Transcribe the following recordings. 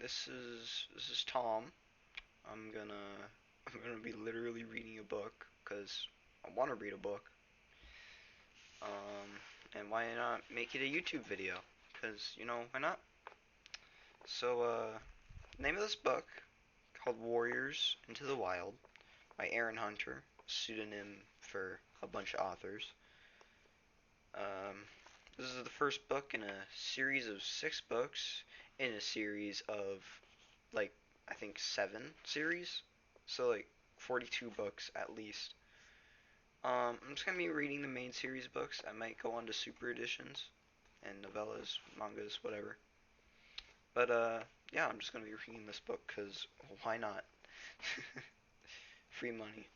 This is Tom. I'm gonna I'm gonna be literally reading a book because I want to read a book. And why not make it a YouTube video? Because why not? So name of this book called Warriors Into the Wild by Erin Hunter, pseudonym for a bunch of authors. Um, this is the first book in a series of 6 books in a series of like I think 7 series, so like 42 books at least. I'm just gonna be reading the main series books. I might go on to super editions and novellas, mangas, whatever. But yeah, I'm just gonna be reading this book because why not? Free money.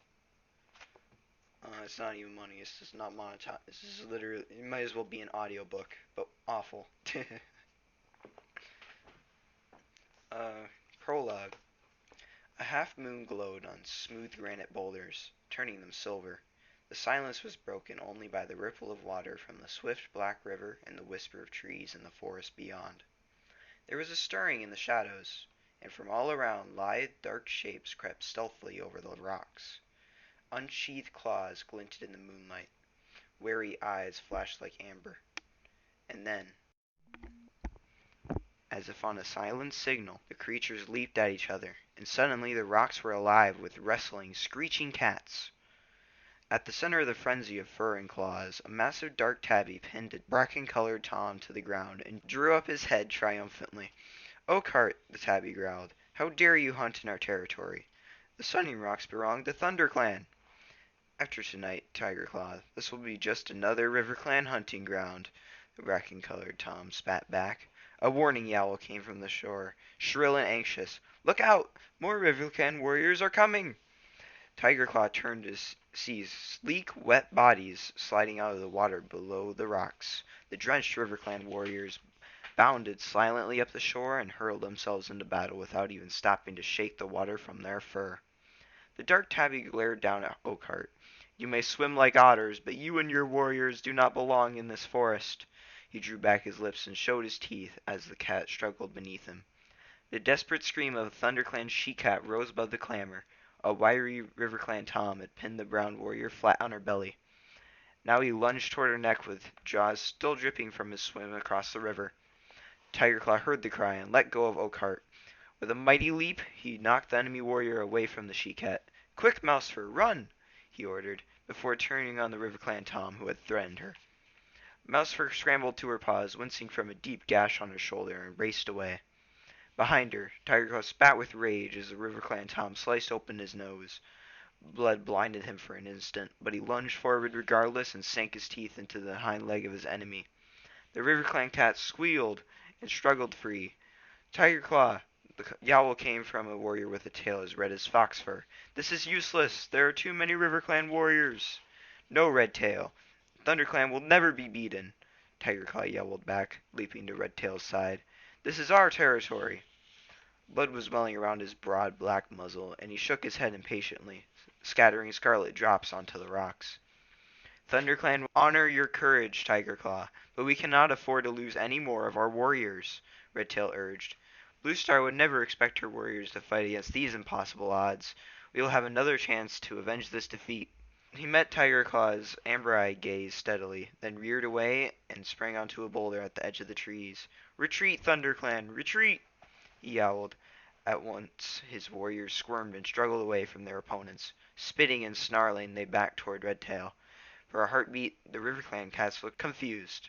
It's not even money. It's just not monetized. This is literally. It might as well be an audiobook, but awful. uh, Prologue. A half moon glowed on smooth granite boulders, turning them silver. The silence was broken only by the ripple of water from the swift black river and the whisper of trees in the forest beyond. There was a stirring in the shadows, and from all around lithe, dark shapes crept stealthily over the rocks. Unsheathed claws glinted in the moonlight. Wary eyes flashed like amber. And then, as if on a silent signal, the creatures leaped at each other, and suddenly the rocks were alive with wrestling, screeching cats. At the center of the frenzy of fur and claws, a massive dark tabby pinned a bracken-colored Tom to the ground and drew up his head triumphantly. "Oakheart," the tabby growled, "how dare you hunt in our territory? The Sunning Rocks belong to ThunderClan." "After tonight, Tigerclaw, this will be just another RiverClan hunting ground," the bracken-colored Tom spat back. A warning yowl came from the shore, shrill and anxious. "Look out! More RiverClan warriors are coming!" Tigerclaw turned to see sleek, wet bodies sliding out of the water below the rocks. The drenched RiverClan warriors bounded silently up the shore and hurled themselves into battle without even stopping to shake the water from their fur. The dark tabby glared down at Oakheart. "You may swim like otters, but you and your warriors do not belong in this forest." He drew back his lips and showed his teeth as the cat struggled beneath him. The desperate scream of a ThunderClan she-cat rose above the clamor. A wiry RiverClan Tom had pinned the brown warrior flat on her belly. Now he lunged toward her neck with jaws still dripping from his swim across the river. Tigerclaw heard the cry and let go of Oakheart. With a mighty leap, he knocked the enemy warrior away from the she-cat. "Quick, Mousefur, run!" he ordered, before turning on the RiverClan Tom who had threatened her. Mousefur scrambled to her paws, wincing from a deep gash on her shoulder, and raced away. Behind her, Tigerclaw spat with rage as the RiverClan Tom sliced open his nose. Blood blinded him for an instant, but he lunged forward regardless and sank his teeth into the hind leg of his enemy. The RiverClan cat squealed and struggled free. "Tigerclaw!" The yowl came from a warrior with a tail as red as fox fur. "This is useless. There are too many RiverClan warriors." "No, Redtail. ThunderClan will never be beaten," Tigerclaw yelled back, leaping to Redtail's side. "This is our territory." Blood was welling around his broad black muzzle, and he shook his head impatiently, scattering scarlet drops onto the rocks. "ThunderClan will honor your courage, Tigerclaw, but we cannot afford to lose any more of our warriors," Redtail urged. "Bluestar would never expect her warriors to fight against these impossible odds. We will have another chance to avenge this defeat." He met Tigerclaw's amber-eyed gaze steadily, then reared away and sprang onto a boulder at the edge of the trees. "Retreat, ThunderClan, retreat!" he yowled. At once his warriors squirmed and struggled away from their opponents. Spitting and snarling, they backed toward Redtail. For a heartbeat, the RiverClan cats looked confused.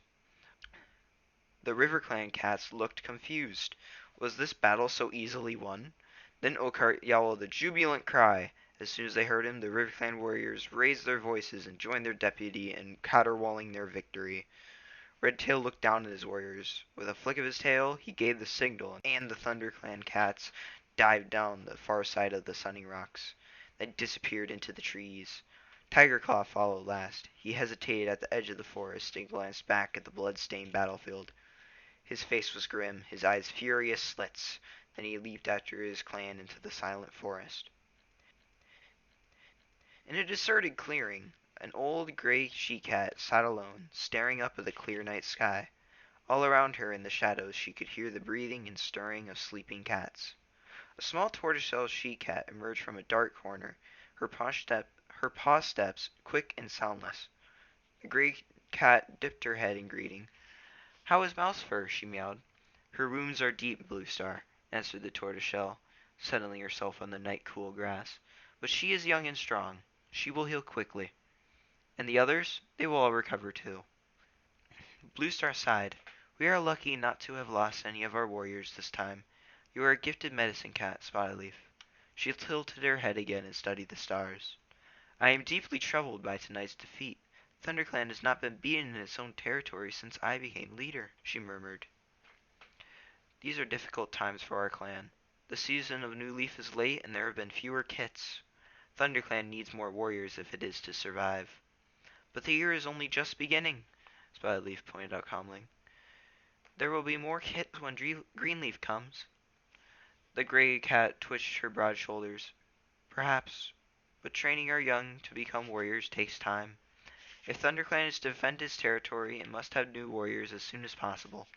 Was this battle so easily won? Then Oakheart yowled a jubilant cry. As soon as they heard him, the RiverClan warriors raised their voices and joined their deputy in caterwauling their victory. Redtail looked down at his warriors. With a flick of his tail, he gave the signal, and the ThunderClan cats dived down the far side of the Sunning Rocks, then disappeared into the trees. Tigerclaw followed last. He hesitated at the edge of the forest and glanced back at the blood-stained battlefield. His face was grim, his eyes furious slits. Then he leaped after his clan into the silent forest. In a deserted clearing, an old gray she-cat sat alone, staring up at the clear night sky. All around her in the shadows she could hear the breathing and stirring of sleeping cats. A small tortoiseshell she-cat emerged from a dark corner, her paw steps quick and soundless. The gray cat dipped her head in greeting. "How is Mouse Fur?" she meowed. "Her wounds are deep, Blue Star," answered the tortoiseshell, settling herself on the night-cool grass. "But she is young and strong. She will heal quickly. And the others? They will all recover too." Blue Star sighed. "We are lucky not to have lost any of our warriors this time. You are a gifted medicine cat, Spotted Leaf." She tilted her head again and studied the stars. "I am deeply troubled by tonight's defeat. ThunderClan has not been beaten in its own territory since I became leader," she murmured. "These are difficult times for our clan. The season of New Leaf is late and there have been fewer kits. ThunderClan needs more warriors if it is to survive." "But the year is only just beginning," Spotted Leaf pointed out calmly. "There will be more kits when Greenleaf comes." The gray cat twitched her broad shoulders. "Perhaps. But training our young to become warriors takes time. If ThunderClan is to defend its territory, it must have new warriors as soon as possible."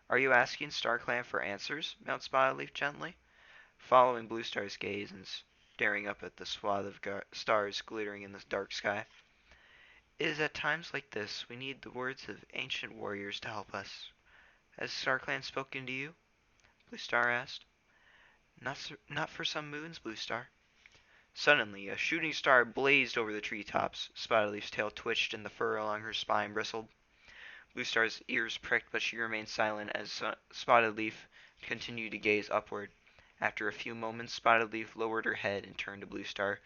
"Are you asking StarClan for answers?" Mount Spotted gently, following Blue Star's gaze and staring up at the swath of stars glittering in the dark sky. "It is at times like this we need the words of ancient warriors to help us." "Has StarClan spoken to you?" Blue Star asked. Not for some moons, Blue Star." Suddenly, a shooting star blazed over the treetops. Spotted Leaf's tail twitched and the fur along her spine bristled. Blue Star's ears pricked, but she remained silent as Spotted Leaf continued to gaze upward. After a few moments, Spotted Leaf lowered her head and turned to Blue Star.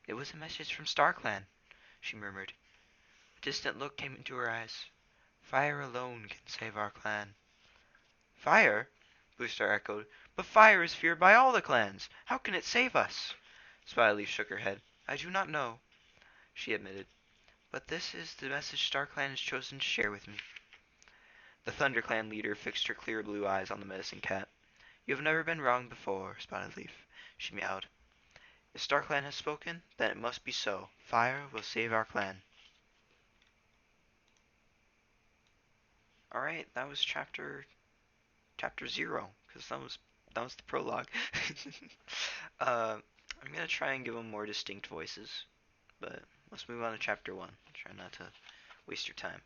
"It was a message from StarClan," she murmured. A distant look came into her eyes. "Fire alone can save our clan." "Fire?" Blue Star echoed. "But fire is feared by all the clans. How can it save us?" Spotted Leaf shook her head. "I do not know," she admitted. "But this is the message StarClan has chosen to share with me." The ThunderClan leader fixed her clear blue eyes on the medicine cat. "You have never been wrong before, Spotted Leaf," she meowed. "If StarClan has spoken, then it must be so. Fire will save our clan." Alright, that was chapter 0, because that was the prologue. I'm gonna try and give them more distinct voices, but let's move on to chapter 1. Try not to waste your time.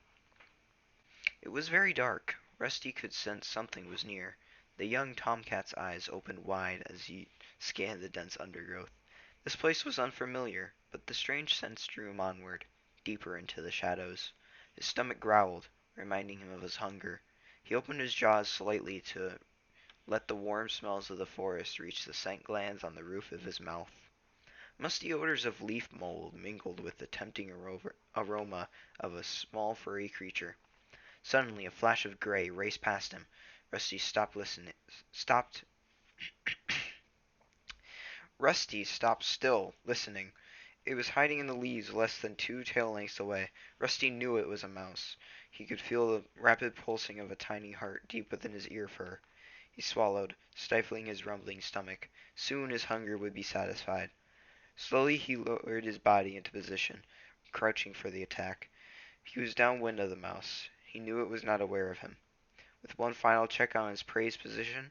It was very dark. Rusty could sense something was near. The young tomcat's eyes opened wide as he scanned the dense undergrowth. This place was unfamiliar, but the strange sense drew him onward, deeper into the shadows. His stomach growled, reminding him of his hunger. He opened his jaws slightly to let the warm smells of the forest reach the scent glands on the roof of his mouth. Musty odors of leaf mold mingled with the tempting aroma of a small furry creature. Suddenly a flash of gray raced past him. Rusty stopped still, listening. It was hiding in the leaves less than 2 tail lengths away. Rusty knew it was a mouse. He could feel the rapid pulsing of a tiny heart deep within his ear fur. He swallowed, stifling his rumbling stomach. Soon his hunger would be satisfied. Slowly he lowered his body into position, crouching for the attack. He was downwind of the mouse. He knew it was not aware of him. With one final check on his prey's position,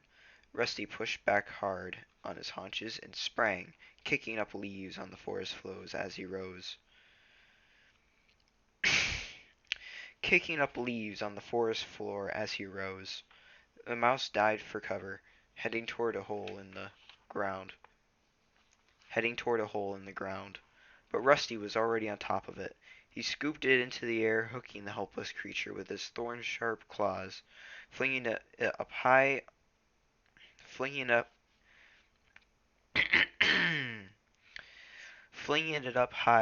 Rusty pushed back hard on his haunches and sprang, kicking up leaves on the forest floors as he rose. Kicking up leaves on the forest floor as he rose. The mouse dived for cover, heading toward a hole in the ground. But Rusty was already on top of it. He scooped it into the air, hooking the helpless creature with his thorn-sharp claws, flinging it up high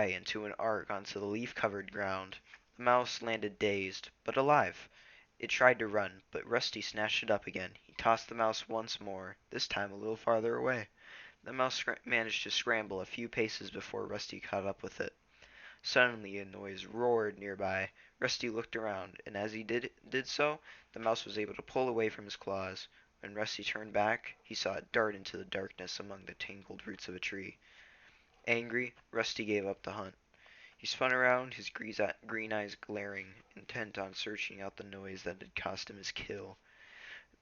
into an arc onto the leaf-covered ground. The mouse landed dazed, but alive. It tried to run, but Rusty snatched it up again. He tossed the mouse once more, this time a little farther away. The mouse managed to scramble a few paces before Rusty caught up with it. Suddenly a noise roared nearby. Rusty looked around, and as he did so, the mouse was able to pull away from his claws. When Rusty turned back, he saw it dart into the darkness among the tangled roots of a tree. Angry, Rusty gave up the hunt. He spun around, his green eyes glaring, intent on searching out the noise that had cost him his kill.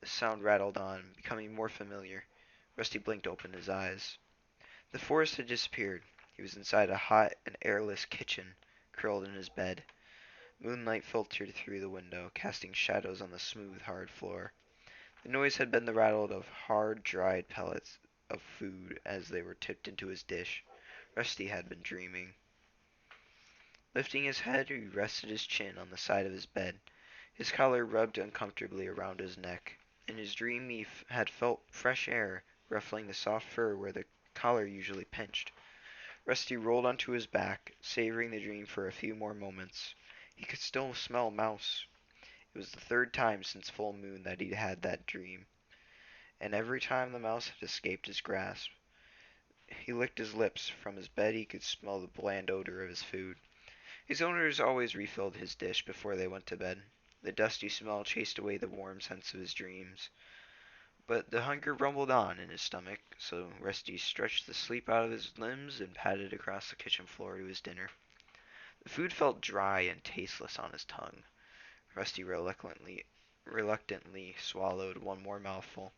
The sound rattled on, becoming more familiar. Rusty blinked open his eyes. The forest had disappeared. He was inside a hot and airless kitchen, curled in his bed. Moonlight filtered through the window, casting shadows on the smooth, hard floor. The noise had been the rattle of hard, dried pellets of food as they were tipped into his dish. Rusty had been dreaming. Lifting his head, he rested his chin on the side of his bed. His collar rubbed uncomfortably around his neck. In his dream he had felt fresh air ruffling the soft fur where the collar usually pinched. Rusty rolled onto his back, savoring the dream for a few more moments. He could still smell mouse. It was the third time since full moon that he'd had that dream, and every time the mouse had escaped his grasp. He licked his lips. From his bed he could smell the bland odor of his food. His owners always refilled his dish before they went to bed. The dusty smell chased away the warm sense of his dreams. But the hunger rumbled on in his stomach, so Rusty stretched the sleep out of his limbs and padded across the kitchen floor to his dinner. The food felt dry and tasteless on his tongue. Rusty reluctantly swallowed one more mouthful.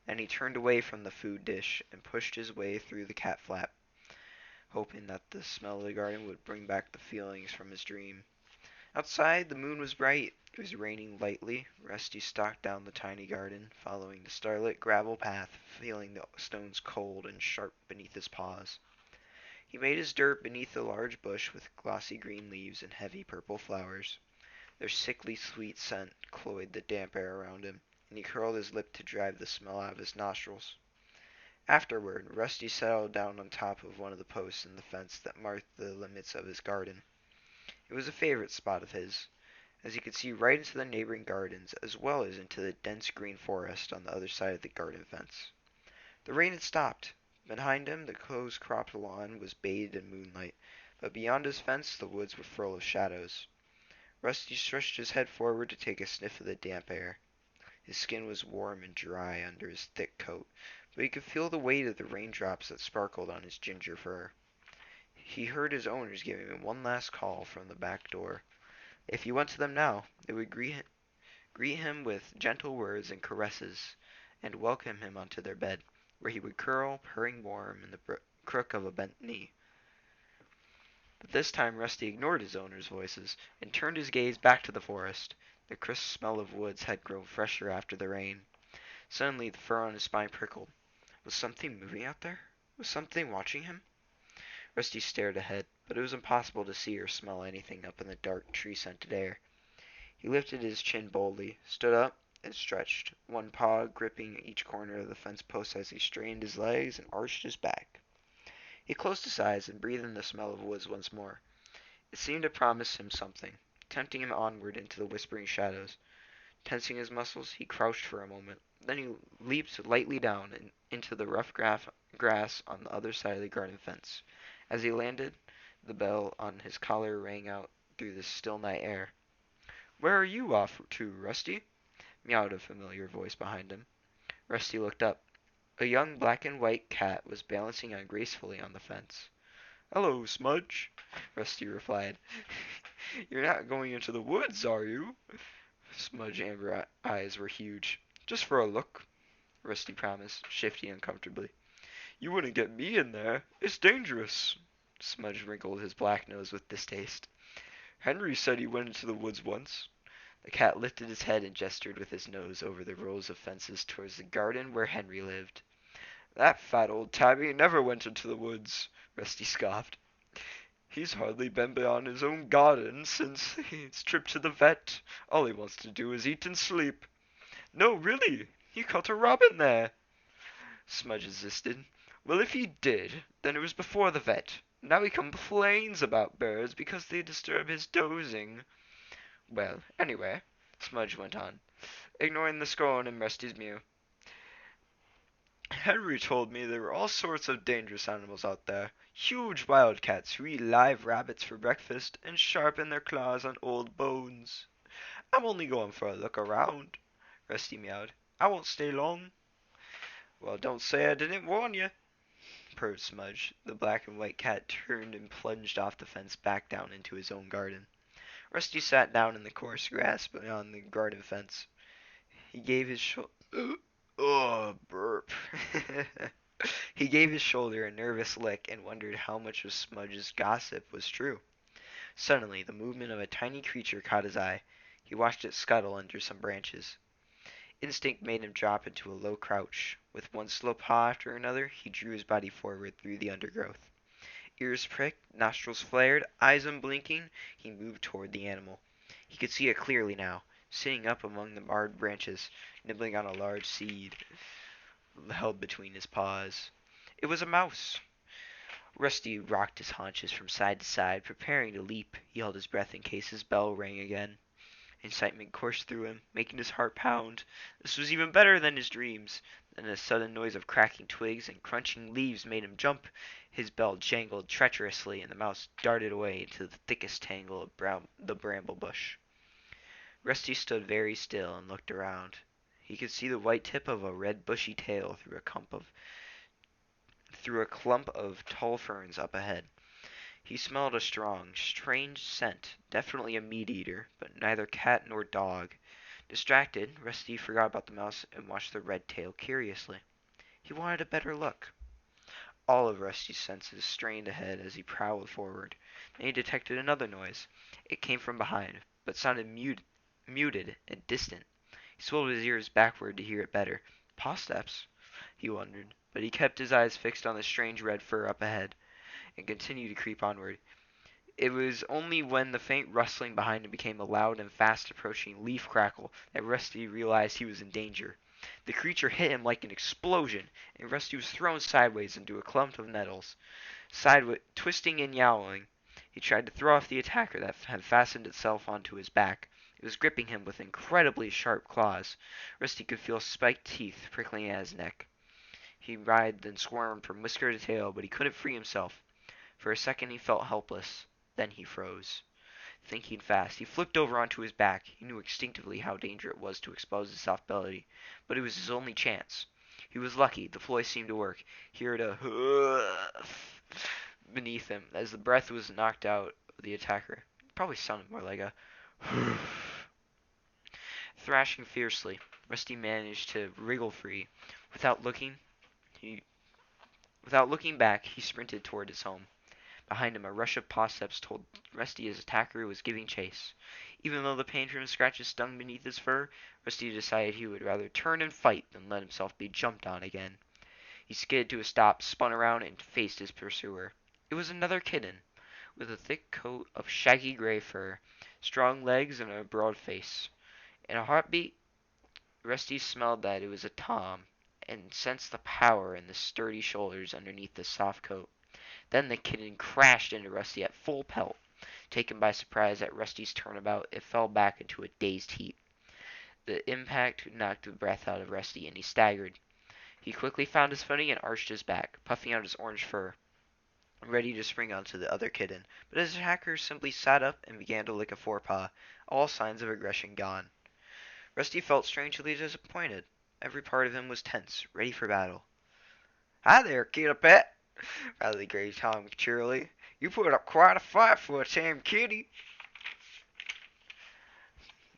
Then he turned away from the food dish and pushed his way through the cat flap, hoping that the smell of the garden would bring back the feelings from his dream. Outside, the moon was bright. It was raining lightly. Rusty stalked down the tiny garden, following the starlit gravel path, feeling the stones cold and sharp beneath his paws. He made his dirt beneath a large bush with glossy green leaves and heavy purple flowers. Their sickly sweet scent cloyed the damp air around him, and he curled his lip to drive the smell out of his nostrils. Afterward, Rusty settled down on top of one of the posts in the fence that marked the limits of his garden. It was a favorite spot of his, as he could see right into the neighboring gardens as well as into the dense green forest on the other side of the garden fence. The rain had stopped. Behind him, the close-cropped lawn was bathed in moonlight, but beyond his fence the woods were full of shadows. Rusty stretched his head forward to take a sniff of the damp air. His skin was warm and dry under his thick coat, but he could feel the weight of the raindrops that sparkled on his ginger fur. He heard his owners giving him one last call from the back door. If he went to them now, they would greet him with gentle words and caresses, and welcome him onto their bed, where he would curl, purring warm, in the crook of a bent knee. But this time Rusty ignored his owners' voices and turned his gaze back to the forest. The crisp smell of woods had grown fresher after the rain. Suddenly the fur on his spine prickled. Was something moving out there? Was something watching him? Rusty stared ahead, but it was impossible to see or smell anything up in the dark, tree-scented air. He lifted his chin boldly, stood up, and stretched, one paw gripping each corner of the fence post as he strained his legs and arched his back. He closed his eyes and breathed in the smell of woods once more. It seemed to promise him something, tempting him onward into the whispering shadows. Tensing his muscles, he crouched for a moment. Then he leaped lightly down and into the rough grass on the other side of the garden fence. As he landed, the bell on his collar rang out through the still night air. "Where are you off to, Rusty?" meowed a familiar voice behind him. Rusty looked up. A young black and white cat was balancing ungracefully on the fence. "Hello, Smudge," Rusty replied. "You're not going into the woods, are you?" Smudge's amber eyes were huge. "Just for a look," Rusty promised, shifting uncomfortably. "You wouldn't get me in there. It's dangerous." Smudge wrinkled his black nose with distaste. "Henry said he went into the woods once." The cat lifted his head and gestured with his nose over the rows of fences towards the garden where Henry lived. "That fat old tabby never went into the woods," Rusty scoffed. "He's hardly been beyond his own garden since his trip to the vet. All he wants to do is eat and sleep." "No, really, he caught a robin there," Smudge insisted. "Well, if he did, then it was before the vet. Now he complains about birds because they disturb his dozing. Well, anyway," Smudge went on, ignoring the scorn in Rusty's mew, "Henry told me there were all sorts of dangerous animals out there. Huge wildcats who eat live rabbits for breakfast and sharpen their claws on old bones. I'm only going for a look around," Rusty meowed. "I won't stay long." "Well, don't say I didn't warn you." purred Smudge. The black and white cat turned and plunged off the fence back down into his own garden. Rusty sat down in the coarse grass beyond the garden fence. He gave his burp. He gave his shoulder a nervous lick and wondered how much of Smudge's gossip was true. Suddenly, the movement of a tiny creature caught his eye. He watched it scuttle under some branches. Instinct made him drop into a low crouch. With one slow paw after another, he drew his body forward through the undergrowth. Ears pricked, nostrils flared, eyes unblinking, he moved toward the animal. He could see it clearly now, sitting up among the marred branches, nibbling on a large seed held between his paws. It was a mouse. Rusty rocked his haunches from side to side, preparing to leap. He held his breath in case his bell rang again. Excitement coursed through him, making his heart pound. This was even better than his dreams. Then a sudden noise of cracking twigs and crunching leaves made him jump. His bell jangled treacherously, and the mouse darted away into the thickest tangle of the bramble bush. Rusty stood very still and looked around. He could see the white tip of a red bushy tail through a clump of tall ferns up ahead. He smelled a strong, strange scent, definitely a meat-eater, but neither cat nor dog. Distracted, Rusty forgot about the mouse and watched the red tail curiously. He wanted a better look. All of Rusty's senses strained ahead as he prowled forward. Then he detected another noise. It came from behind, but sounded muted and distant. He swiveled his ears backward to hear it better. Paw steps? He wondered, but he kept his eyes fixed on the strange red fur up ahead and continued to creep onward. It was only when the faint rustling behind him became a loud and fast approaching leaf crackle that Rusty realized he was in danger. The creature hit him like an explosion, and Rusty was thrown sideways into a clump of nettles. Twisting and yowling, he tried to throw off the attacker that had fastened itself onto his back. It was gripping him with incredibly sharp claws. Rusty could feel spiked teeth prickling at his neck. He writhed and squirmed from whisker to tail, but he couldn't free himself. For a second he felt helpless. Then he froze. Thinking fast, he flipped over onto his back. He knew instinctively how dangerous it was to expose his soft belly, but it was his only chance. He was lucky. The ploy seemed to work. He heard a hoof beneath him as the breath was knocked out of the attacker. It probably sounded more like a hoof. Thrashing fiercely, Rusty managed to wriggle free. Without looking back, he sprinted toward his home. Behind him, a rush of paw steps told Rusty his attacker was giving chase. Even though the pain from the scratches stung beneath his fur, Rusty decided he would rather turn and fight than let himself be jumped on again. He skidded to a stop, spun around, and faced his pursuer. It was another kitten, with a thick coat of shaggy gray fur, strong legs, and a broad face. In a heartbeat, Rusty smelled that it was a tom, and sensed the power in the sturdy shoulders underneath the soft coat. Then the kitten crashed into Rusty at full pelt. Taken by surprise at Rusty's turnabout, it fell back into a dazed heap. The impact knocked the breath out of Rusty, and he staggered. He quickly found his footing and arched his back, puffing out his orange fur, ready to spring onto the other kitten. But his attacker simply sat up and began to lick a forepaw, all signs of aggression gone. Rusty felt strangely disappointed. Every part of him was tense, ready for battle. "Hi there, kitty pet," rallied Gray Tom cheerily. "You put up quite a fight for a tame kitty."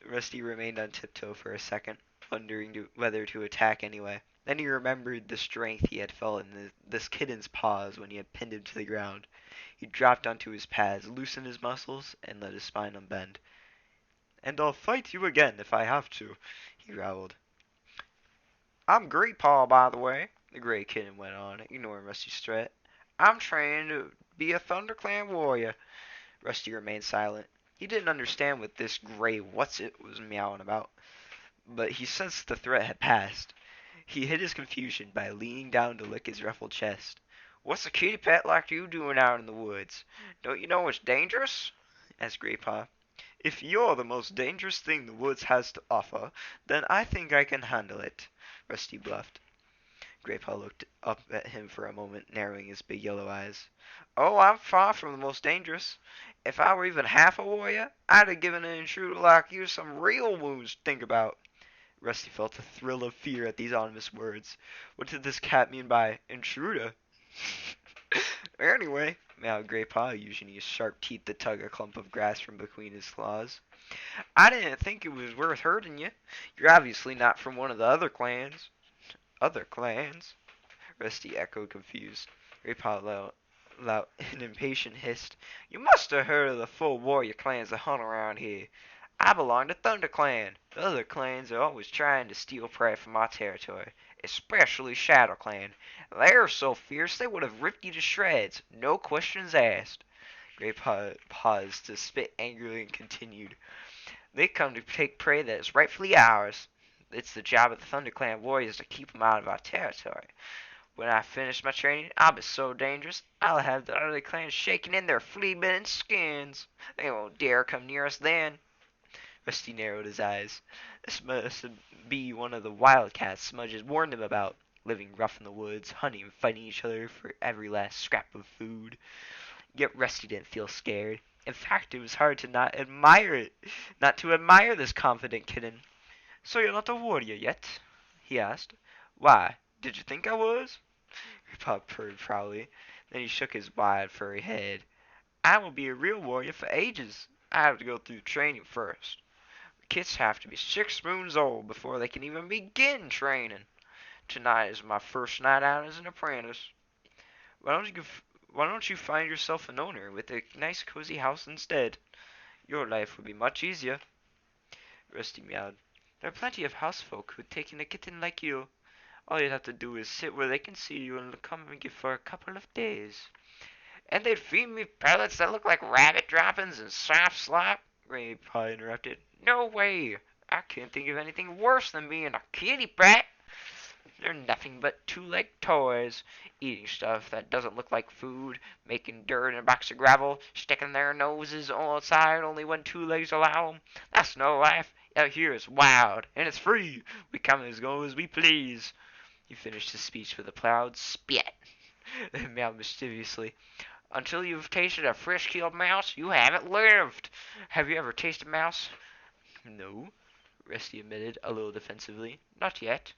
Rusty remained on tiptoe for a second, wondering whether to attack anyway. Then he remembered the strength he had felt in this kitten's paws when he had pinned him to the ground. He dropped onto his pads, loosened his muscles, and let his spine unbend. "And I'll fight you again if I have to," he growled. "I'm Great Paw, by the way," the gray kitten went on, ignoring Rusty's threat. "I'm trained to be a ThunderClan warrior." Rusty remained silent. He didn't understand what this gray what's-it was meowing about, but he sensed the threat had passed. He hid his confusion by leaning down to lick his ruffled chest. "What's a kitty pet like you doing out in the woods? Don't you know it's dangerous?" asked Graypaw. "If you're the most dangerous thing the woods has to offer, then I think I can handle it," Rusty bluffed. Graypaw looked up at him for a moment, narrowing his big yellow eyes. "Oh, I'm far from the most dangerous. If I were even half a warrior, I'd have given an intruder like you some real wounds to think about." Rusty felt a thrill of fear at these ominous words. What did this cat mean by intruder? Anyway, meowed Grey Paw, using his sharp teeth to tug a clump of grass from between his claws. I didn't think it was worth hurting you. You're obviously not from one of the other clans. Other clans? Rusty echoed, confused. Grey Paw let an impatient hissed. You must have heard of the full warrior clans that hunt around here. I belong to Thunder Clan. The other clans are always trying to steal prey from my territory, especially Shadow Clan. They're so fierce they would have ripped you to shreds, no questions asked. Grey Paw paused to spit angrily and continued. They come to take prey that is rightfully ours. It's the job of the Thunder Clan warriors to keep them out of our territory. When I finish my training, I'll be so dangerous, I'll have the other clans shaking in their flea-bitten skins. They won't dare come near us then. Rusty narrowed his eyes. This must be one of the wildcats Smudge has warned him about, living rough in the woods, hunting and fighting each other for every last scrap of food. Yet Rusty didn't feel scared. In fact, it was hard to not admire this confident kitten. So you're not a warrior yet? He asked. Why, did you think I was? Pup purred proudly. Then he shook his wide, furry head. I will be a real warrior for ages. I have to go through training first. Kids have to be 6 moons old before they can even begin training. Tonight is my first night out as an apprentice. Why don't you find yourself an owner with a nice cozy house instead? Your life would be much easier. Rusty meowed. There are plenty of housefolk who'd take in a kitten like you. All you'd have to do is sit where they can see you and come and you for a couple of days. And they'd feed me pellets that look like rabbit droppings and soft slop? Grey Paw interrupted. No way! I can't think of anything worse than being a kitty brat. They're nothing but two-legged toys, eating stuff that doesn't look like food, making dirt in a box of gravel, sticking their noses outside only when 2 legs allow 'em. That's no life. Out here it's wild, and it's free. We come and go as we please. He finished his speech with a proud spit. Then meowed mischievously. Until you've tasted a fresh-killed mouse, you haven't lived. Have you ever tasted mouse? No, Rusty admitted, a little defensively. Not yet.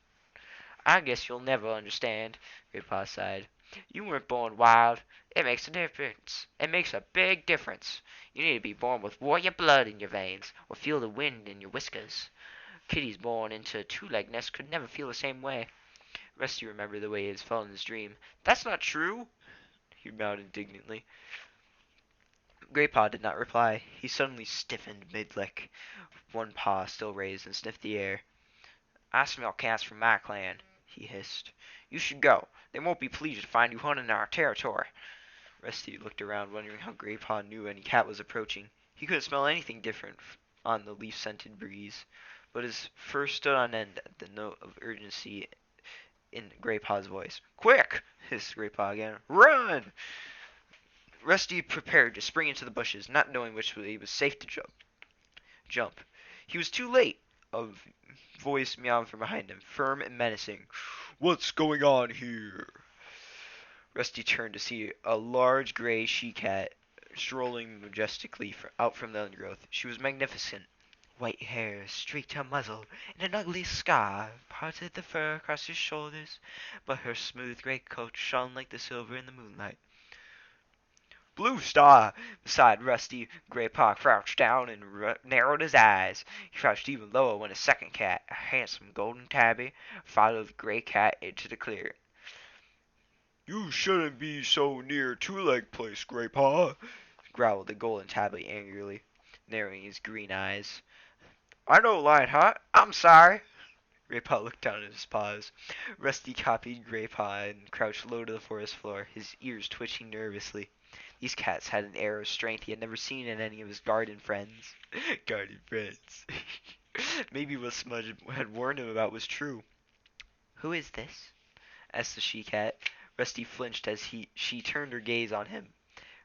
I guess you'll never understand, Grey Paw sighed. You weren't born wild. It makes a difference. It makes a big difference. You need to be born with warrior blood in your veins, or feel the wind in your whiskers. Kitties born into a 2-leg nest could never feel the same way. Rusty remembered the way he had felt in his dream. That's not true, he meowed indignantly. Grey Paw did not reply. He suddenly stiffened mid-lick, one paw still raised, and sniffed the air. I smell cats from my clan, he hissed. You should go. They won't be pleased to find you hunting our territory. Rusty looked around, wondering how Grey Paw knew any cat was approaching. He couldn't smell anything different on the leaf-scented breeze, but his fur stood on end at the note of urgency in Grey Paw's voice. Quick! Hissed Grey Paw again. Run! Rusty prepared to spring into the bushes, not knowing which way it was safe to jump. He was too late. A voice meowed from behind him, firm and menacing. What's going on here? Rusty turned to see a large gray she-cat strolling majestically out from the undergrowth. She was magnificent. White hair streaked her muzzle, and an ugly scar parted the fur across her shoulders, but her smooth gray coat shone like the silver in the moonlight. Blue Star! Beside Rusty, Grey Paw crouched down and narrowed his eyes. He crouched even lower when a second cat, a handsome golden tabby, followed the gray cat into the clearing. You shouldn't be so near Two-Leg Place, Grey Paw, growled the golden tabby angrily, narrowing his green eyes. I know, Lionheart. I'm sorry. Grey Paw looked down at his paws. Rusty copied Grey Paw and crouched low to the forest floor, his ears twitching nervously. These cats had an air of strength he had never seen in any of his garden friends. Garden friends. Maybe what Smudge had warned him about was true. Who is this? Asked the she-cat. Rusty flinched as she turned her gaze on him.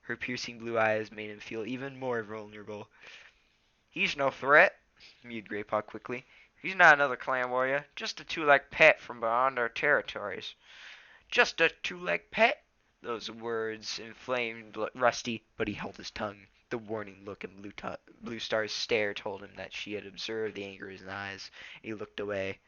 Her piercing blue eyes made him feel even more vulnerable. He's no threat, mewed Grey Paw quickly. He's not another clan warrior, just a 2-leg pet from beyond our territories. Just a 2-leg pet? Those words inflamed Rusty, but he held his tongue. The warning look in Blue Star's stare told him that she had observed the anger in his eyes. He looked away.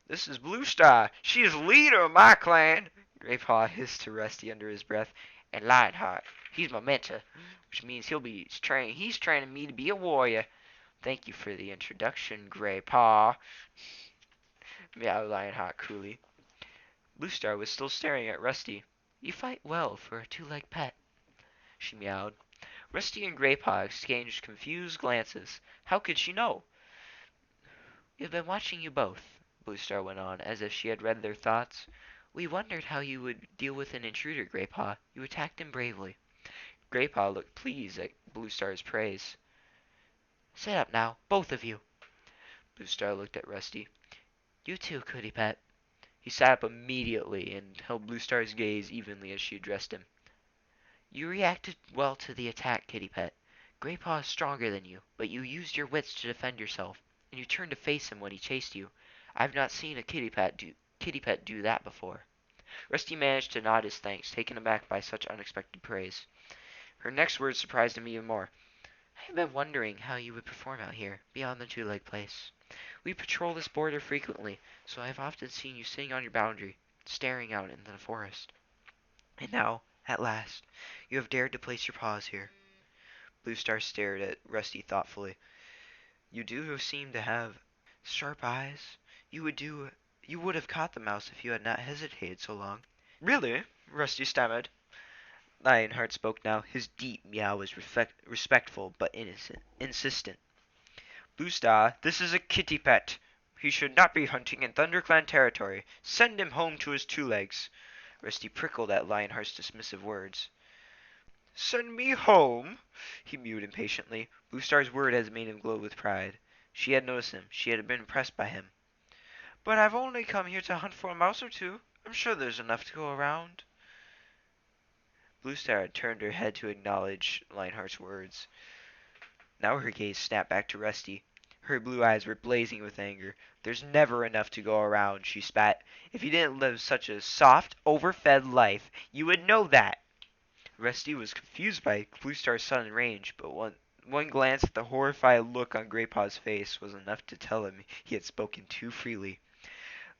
This is Blue Star. She is leader of my clan, Graypaw hissed to Rusty under his breath. "And Lionheart, he's my mentor, which means he's training me to be a warrior. Thank you for the introduction, Graypaw," meowed Lionheart coolly. Bluestar was still staring at Rusty. "You fight well for a two-legged pet," she meowed. Rusty and Graypaw exchanged confused glances. How could she know? "We've been watching you both," Bluestar went on, as if she had read their thoughts. "We wondered how you would deal with an intruder, Graypaw. You attacked him bravely." Graypaw looked pleased at Bluestar's praise. "Sit up now, both of you." Bluestar looked at Rusty. "You too, Cootie Pet." He sat up immediately and held Bluestar's gaze evenly as she addressed him. "You reacted well to the attack, Kitty Pet. Graypaw is stronger than you, but you used your wits to defend yourself, and you turned to face him when he chased you. I've not seen a kitty pet do that before." Rusty managed to nod his thanks, taken aback by such unexpected praise. Her next words surprised him even more. "I've been wondering how you would perform out here, beyond the two-leg place. We patrol this border frequently, so I've often seen you sitting on your boundary, staring out into the forest. And now, at last, you have dared to place your paws here." Bluestar stared at Rusty thoughtfully. "You do seem to have sharp eyes. You would have caught the mouse if you had not hesitated so long." "Really?" Rusty stammered. Lionheart spoke now. His deep meow was respectful but insistent. "Bluestar, this is a kitty pet. He should not be hunting in ThunderClan territory. Send him home to his two legs." Rusty prickled at Lionheart's dismissive words. "Send me home?" he mewed impatiently. Bluestar's word had made him glow with pride. She had noticed him. She had been impressed by him. "But I've only come here to hunt for a mouse or two. I'm sure there's enough to go around." Bluestar had turned her head to acknowledge Lionheart's words. Now her gaze snapped back to Rusty. Her blue eyes were blazing with anger. "There's never enough to go around," she spat. "If you didn't live such a soft, overfed life, you would know that." Rusty was confused by Bluestar's sudden rage, but one glance at the horrified look on Graypaw's face was enough to tell him he had spoken too freely.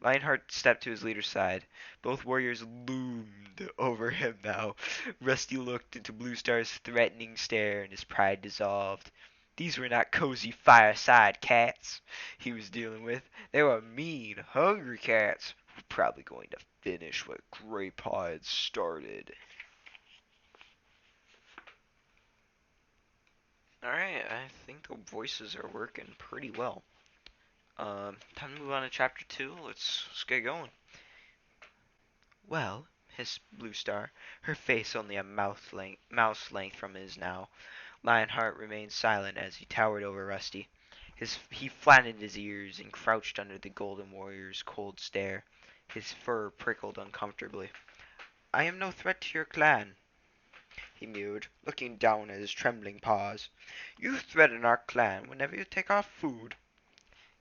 Lionheart stepped to his leader's side. Both warriors loomed over him now. Rusty looked into Bluestar's threatening stare, and his pride dissolved. These were not cozy fireside cats he was dealing with. They were mean, hungry cats, who were probably going to finish what Graypaw had started. Alright, I think the voices are working pretty well. Time to move on to chapter 2. Let's get going. "Well," hissed Bluestar, her face only a mouse length from his now. Lionheart remained silent as he towered over Rusty. He flattened his ears and crouched under the golden warrior's cold stare. His fur prickled uncomfortably. "I am no threat to your clan," he mewed, looking down at his trembling paws. "You threaten our clan whenever you take our food."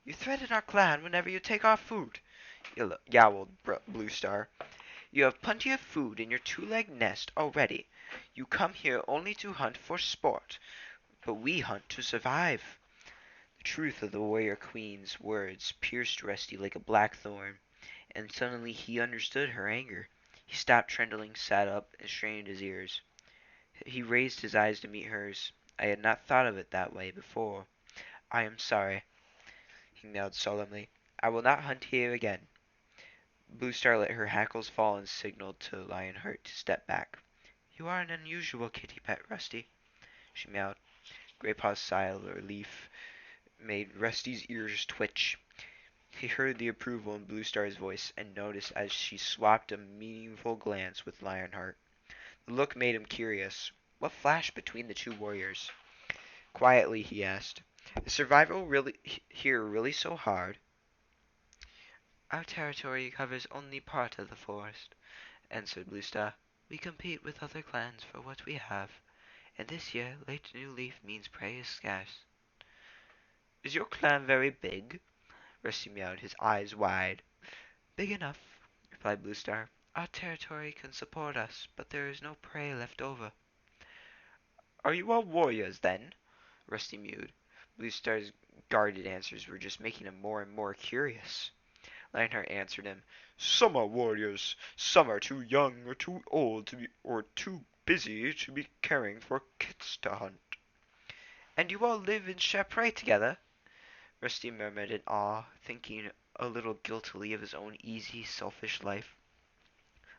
"You threaten our clan whenever you take our food," yowled Bluestar. "You have plenty of food in your two-legged nest already. You come here only to hunt for sport, but we hunt to survive." The truth of the warrior queen's words pierced Rusty like a black thorn, and suddenly he understood her anger. He stopped trembling, sat up, and strained his ears. He raised his eyes to meet hers. "I had not thought of it that way before. I am sorry," he mewed solemnly. "I will not hunt here again." Bluestar let her hackles fall and signaled to Lionheart to step back. "You are an unusual kitty pet, Rusty," she mewed. Graypaw's sigh of relief made Rusty's ears twitch. He heard the approval in Bluestar's voice, and noticed as she swapped a meaningful glance with Lionheart. The look made him curious. What flashed between the two warriors? Quietly he asked, "Is survival here really so hard?" "Our territory covers only part of the forest," answered Bluestar. "We compete with other clans for what we have, and this year late new leaf means prey is scarce." "Is your clan very big?" Rusty mewed, his eyes wide. "Big enough," replied Bluestar. "Our territory can support us, but there is no prey left over." "Are you all warriors, then?" Rusty mewed. Bluestar's guarded answers were just making him more and more curious. Lionheart answered him. Some are warriors, some are too young or too old to be, or too busy to be caring for kits to hunt. And you all live and share prey together? Rusty murmured in awe, thinking a little guiltily of his own easy, selfish life.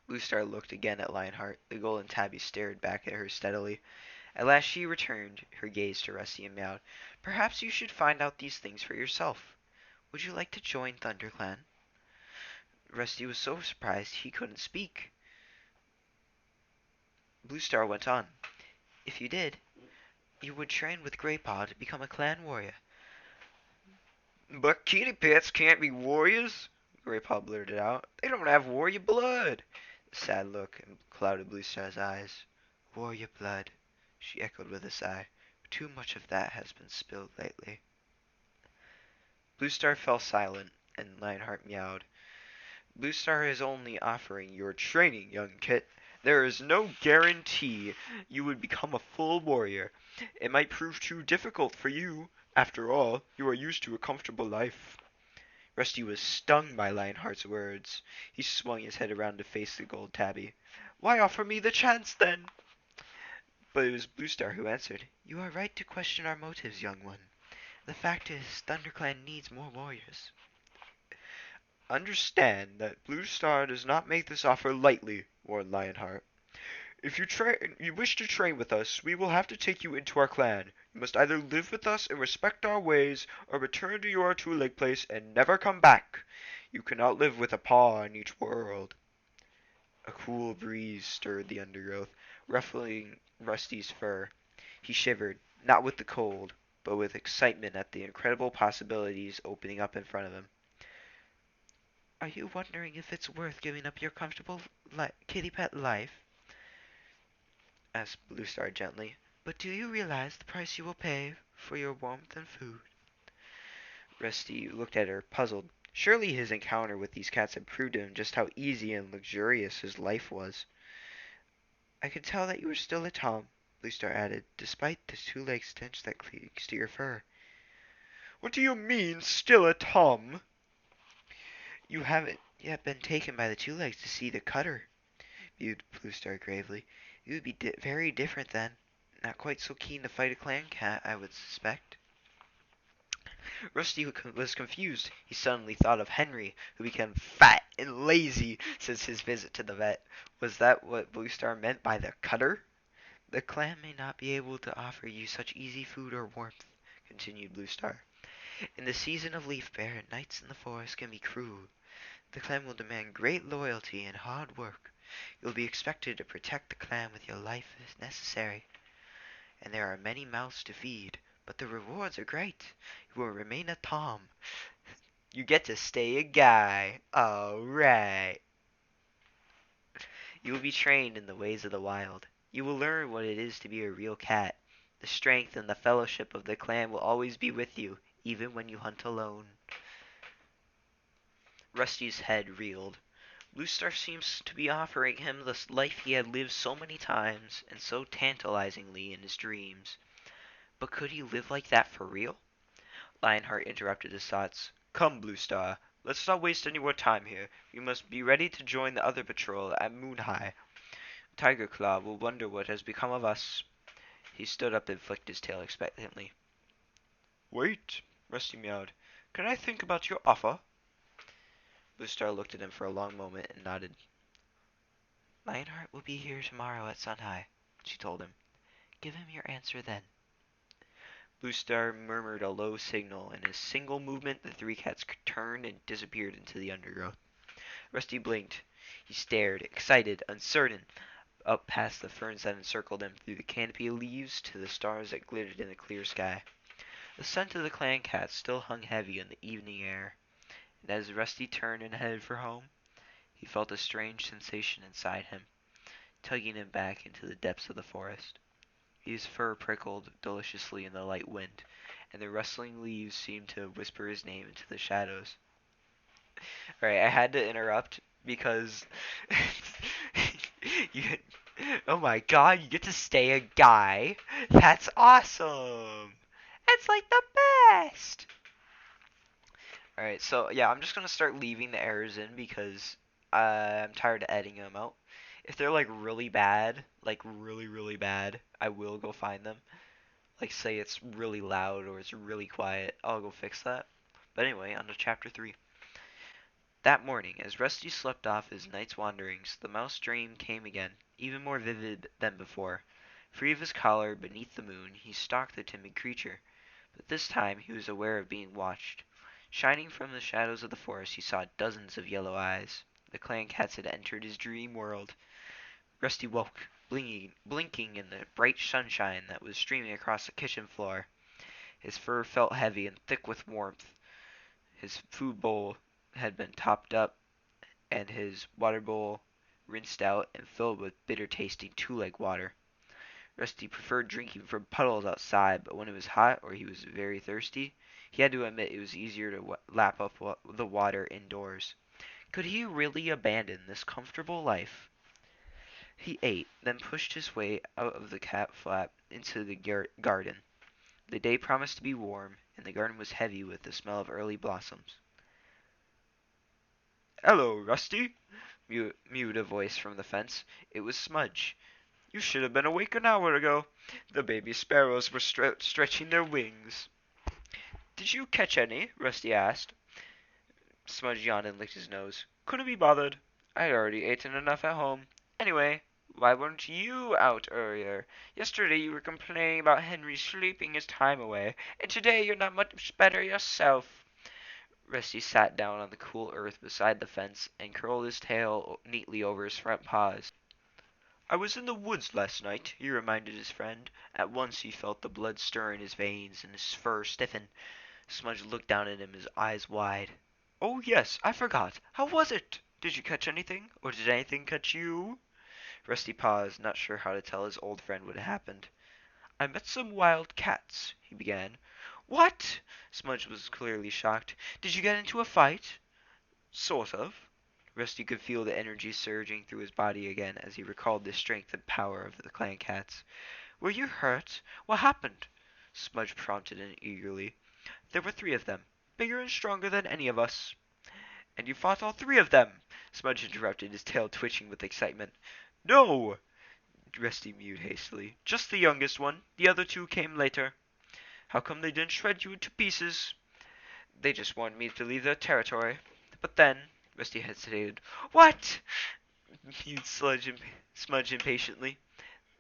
Bluestar looked again at Lionheart. The golden tabby stared back at her steadily. At last she returned her gaze to Rusty and meowed. Perhaps you should find out these things for yourself. Would you like to join ThunderClan? Rusty was so surprised he couldn't speak. Bluestar went on. If you did, you would train with Greypaw to become a clan warrior. But kitty pets can't be warriors, Greypaw blurted out. They don't have warrior blood. A sad look clouded Bluestar's eyes. Warrior blood, she echoed with a sigh. Too much of that has been spilled lately. Bluestar fell silent, and Lionheart meowed. Bluestar is only offering your training, young kit. There is no guarantee you would become a full warrior. It might prove too difficult for you. After all, you are used to a comfortable life. Rusty was stung by Lionheart's words. He swung his head around to face the gold tabby. Why offer me the chance, then? But it was Bluestar who answered. You are right to question our motives, young one. The fact is, ThunderClan needs more warriors. Understand that Bluestar does not make this offer lightly, warned Lionheart. If you wish to train with us, we will have to take you into our clan. You must either live with us and respect our ways, or return to your two-leg place and never come back. You cannot live with a paw in each world. A cool breeze stirred the undergrowth, ruffling Rusty's fur. He shivered, not with the cold, but with excitement at the incredible possibilities opening up in front of him. Are you wondering if it's worth giving up your comfortable kitty pet life? Asked Bluestar gently. But do you realize the price you will pay for your warmth and food? Rusty looked at her, puzzled. Surely his encounter with these cats had proved to him just how easy and luxurious his life was. I could tell that you were still a Tom, Bluestar added, despite the two-legged stench that clings to your fur. What do you mean, still a Tom? You haven't yet been taken by the two-legs to see the cutter, viewed Bluestar gravely. You would be very different then. Not quite so keen to fight a clan cat, I would suspect. Rusty was confused. He suddenly thought of Henry, who became fat and lazy since his visit to the vet. Was that what Bluestar meant by the cutter? The clan may not be able to offer you such easy food or warmth, continued Bluestar. In the season of leaf bare, nights in the forest can be cruel. The clan will demand great loyalty and hard work. You will be expected to protect the clan with your life if necessary. And there are many mouths to feed, but the rewards are great. You will remain a Tom. You get to stay a guy. All right. You will be trained in the ways of the wild. You will learn what it is to be a real cat. The strength and the fellowship of the clan will always be with you, even when you hunt alone. Rusty's head reeled. Bluestar seems to be offering him the life he had lived so many times and so tantalizingly in his dreams. But could he live like that for real? Lionheart interrupted his thoughts. Come, Bluestar, let's not waste any more time here. We must be ready to join the other patrol at Moon High. Tiger Claw will wonder what has become of us. He stood up and flicked his tail expectantly. Wait, Rusty meowed. Can I think about your offer? Bluestar looked at him for a long moment and nodded. Lionheart will be here tomorrow at Sun-High, she told him. Give him your answer then. Bluestar murmured a low signal, and in a single movement the three cats turned and disappeared into the undergrowth. Rusty blinked. He stared, excited, uncertain, up past the ferns that encircled him, through the canopy of leaves to the stars that glittered in the clear sky. The scent of the clan cat still hung heavy in the evening air, and as Rusty turned and headed for home, he felt a strange sensation inside him, tugging him back into the depths of the forest. His fur prickled deliciously in the light wind, and the rustling leaves seemed to whisper his name into the shadows. Alright, I had to interrupt because you, oh my god, you get to stay a guy. That's awesome. That's like the best. Alright, so yeah, I'm just gonna start leaving the errors in because I'm tired of editing them out. If they're like really bad, like really, really bad, I will go find them. Like say it's really loud or it's really quiet, I'll go fix that. But anyway, on to chapter 3. That morning, as Rusty slept off his night's wanderings, the mouse dream came again, even more vivid than before. Free of his collar, beneath the moon, he stalked the timid creature. But this time he was aware of being watched. Shining from the shadows of the forest, he saw dozens of yellow eyes. The clan cats had entered his dream world. Rusty woke, blinking in the bright sunshine that was streaming across the kitchen floor. His fur felt heavy and thick with warmth. His food bowl had been topped up, and his water bowl rinsed out and filled with bitter-tasting two-leg water. Rusty preferred drinking from puddles outside, but when it was hot or he was very thirsty, he had to admit it was easier to lap up the water indoors. Could he really abandon this comfortable life? He ate, then pushed his way out of the cat flap into the garden. The day promised to be warm, and the garden was heavy with the smell of early blossoms. "Hello, Rusty," mewed a voice from the fence. It was Smudge. "You should have been awake an hour ago. The baby sparrows were stretching their wings." "Did you catch any?" Rusty asked. Smudge yawned and licked his nose. "Couldn't be bothered. I'd already eaten enough at home. Anyway, why weren't you out earlier? Yesterday you were complaining about Henry sleeping his time away, and today you're not much better yourself." Rusty sat down on the cool earth beside the fence and curled his tail neatly over his front paws. "I was in the woods last night," he reminded his friend. At once he felt the blood stir in his veins and his fur stiffen. Smudge looked down at him, his eyes wide. "Oh, yes, I forgot. How was it? Did you catch anything? Or did anything catch you?" Rusty paused, not sure how to tell his old friend what had happened. "I met some wild cats," he began. "What?" Smudge was clearly shocked. "Did you get into a fight?" "Sort of." Rusty could feel the energy surging through his body again as he recalled the strength and power of the clan cats. "Were you hurt? What happened?" Smudge prompted eagerly. "There were 3 of them, bigger and stronger than any of us." "And you fought all 3 of them?" Smudge interrupted, his tail twitching with excitement. "No!" Rusty mewed hastily. "Just the youngest one. The other 2 came later." "How come they didn't shred you into pieces?" "They just wanted me to leave their territory. But then—" Rusty hesitated. "What?" mewed Smudge impatiently.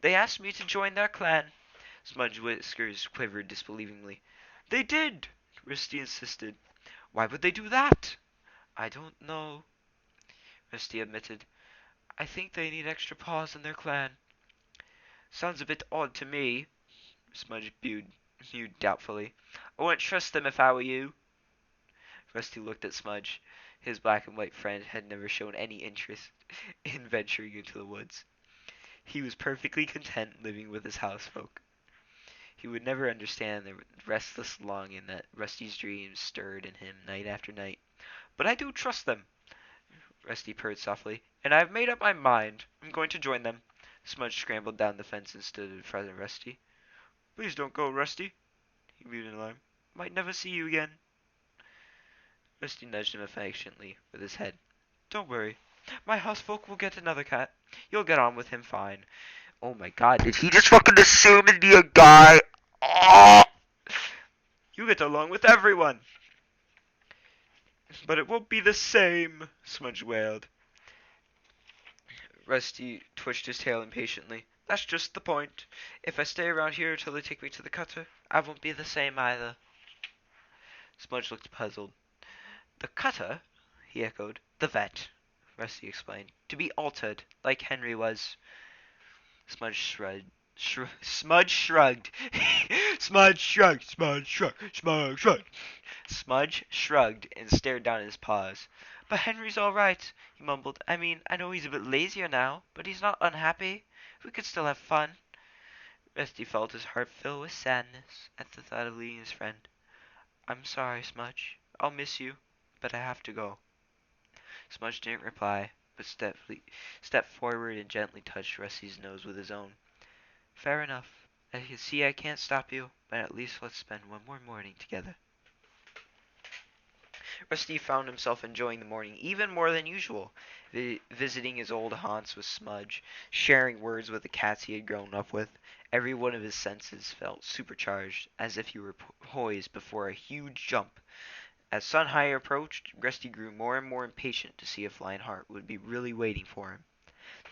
"They asked me to join their clan." Smudge's whiskers quivered disbelievingly. "They did!" Rusty insisted. "Why would they do that?" "I don't know," Rusty admitted. "I think they need extra paws in their clan." "Sounds a bit odd to me," Smudge mewed doubtfully. "I wouldn't trust them if I were you." Rusty looked at Smudge. His black and white friend had never shown any interest in venturing into the woods. He was perfectly content living with his housefolk. He would never understand the restless longing that Rusty's dreams stirred in him night after night. "But I do trust them," Rusty purred softly, "and I have made up my mind. I'm going to join them." Smudge scrambled down the fence and stood in front of Rusty. "Please don't go, Rusty," he mewed in alarm. "Might never see you again." Rusty nudged him affectionately with his head. "Don't worry. My housefolk will get another cat. You'll get on with him fine." Oh my god, did he just fucking assume to be a guy? Oh! "You get along with everyone." "But it won't be the same," Smudge wailed. Rusty twitched his tail impatiently. "That's just the point. If I stay around here till they take me to the cutter, I won't be the same either." Smudge looked puzzled. "The cutter?" he echoed. "The vet," Rusty explained. "To be altered, like Henry was." Smudge shrugged. Smudge shrugged. Smudge shrugged. Smudge shrugged. Smudge shrugged. Smudge shrugged and stared down at his paws. "But Henry's all right," he mumbled. "I mean, I know he's a bit lazier now, but he's not unhappy. We could still have fun." Rusty felt his heart fill with sadness at the thought of leaving his friend. "I'm sorry, Smudge. I'll miss you, but I have to go." Smudge didn't reply, but stepped forward and gently touched Rusty's nose with his own. "Fair enough. I can see I can't stop you, but at least let's spend one more morning together." Rusty found himself enjoying the morning even more than usual, visiting his old haunts with Smudge, sharing words with the cats he had grown up with. Every one of his senses felt supercharged, as if he were poised before a huge jump. As Sunhigh approached, Rusty grew more and more impatient to see if Lionheart would be really waiting for him.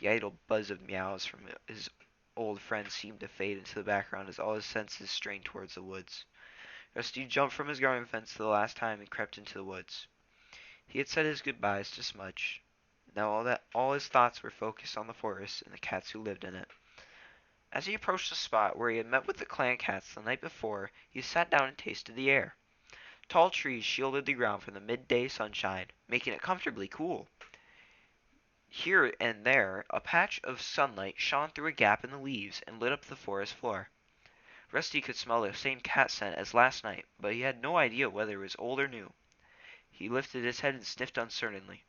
The idle buzz of meows from his old friend seemed to fade into the background as all his senses strained towards the woods. Rusty jumped from his garden fence for the last time and crept into the woods. He had said his goodbyes to Smudge. Now all his thoughts were focused on the forest and the cats who lived in it. As he approached the spot where he had met with the clan cats the night before, he sat down and tasted the air. Tall trees shielded the ground from the midday sunshine, making it comfortably cool. Here and there a patch of sunlight shone through a gap in the leaves and lit up the forest floor. Rusty could smell the same cat scent as last night, but he had no idea whether it was old or new. He lifted his head and sniffed uncertainly.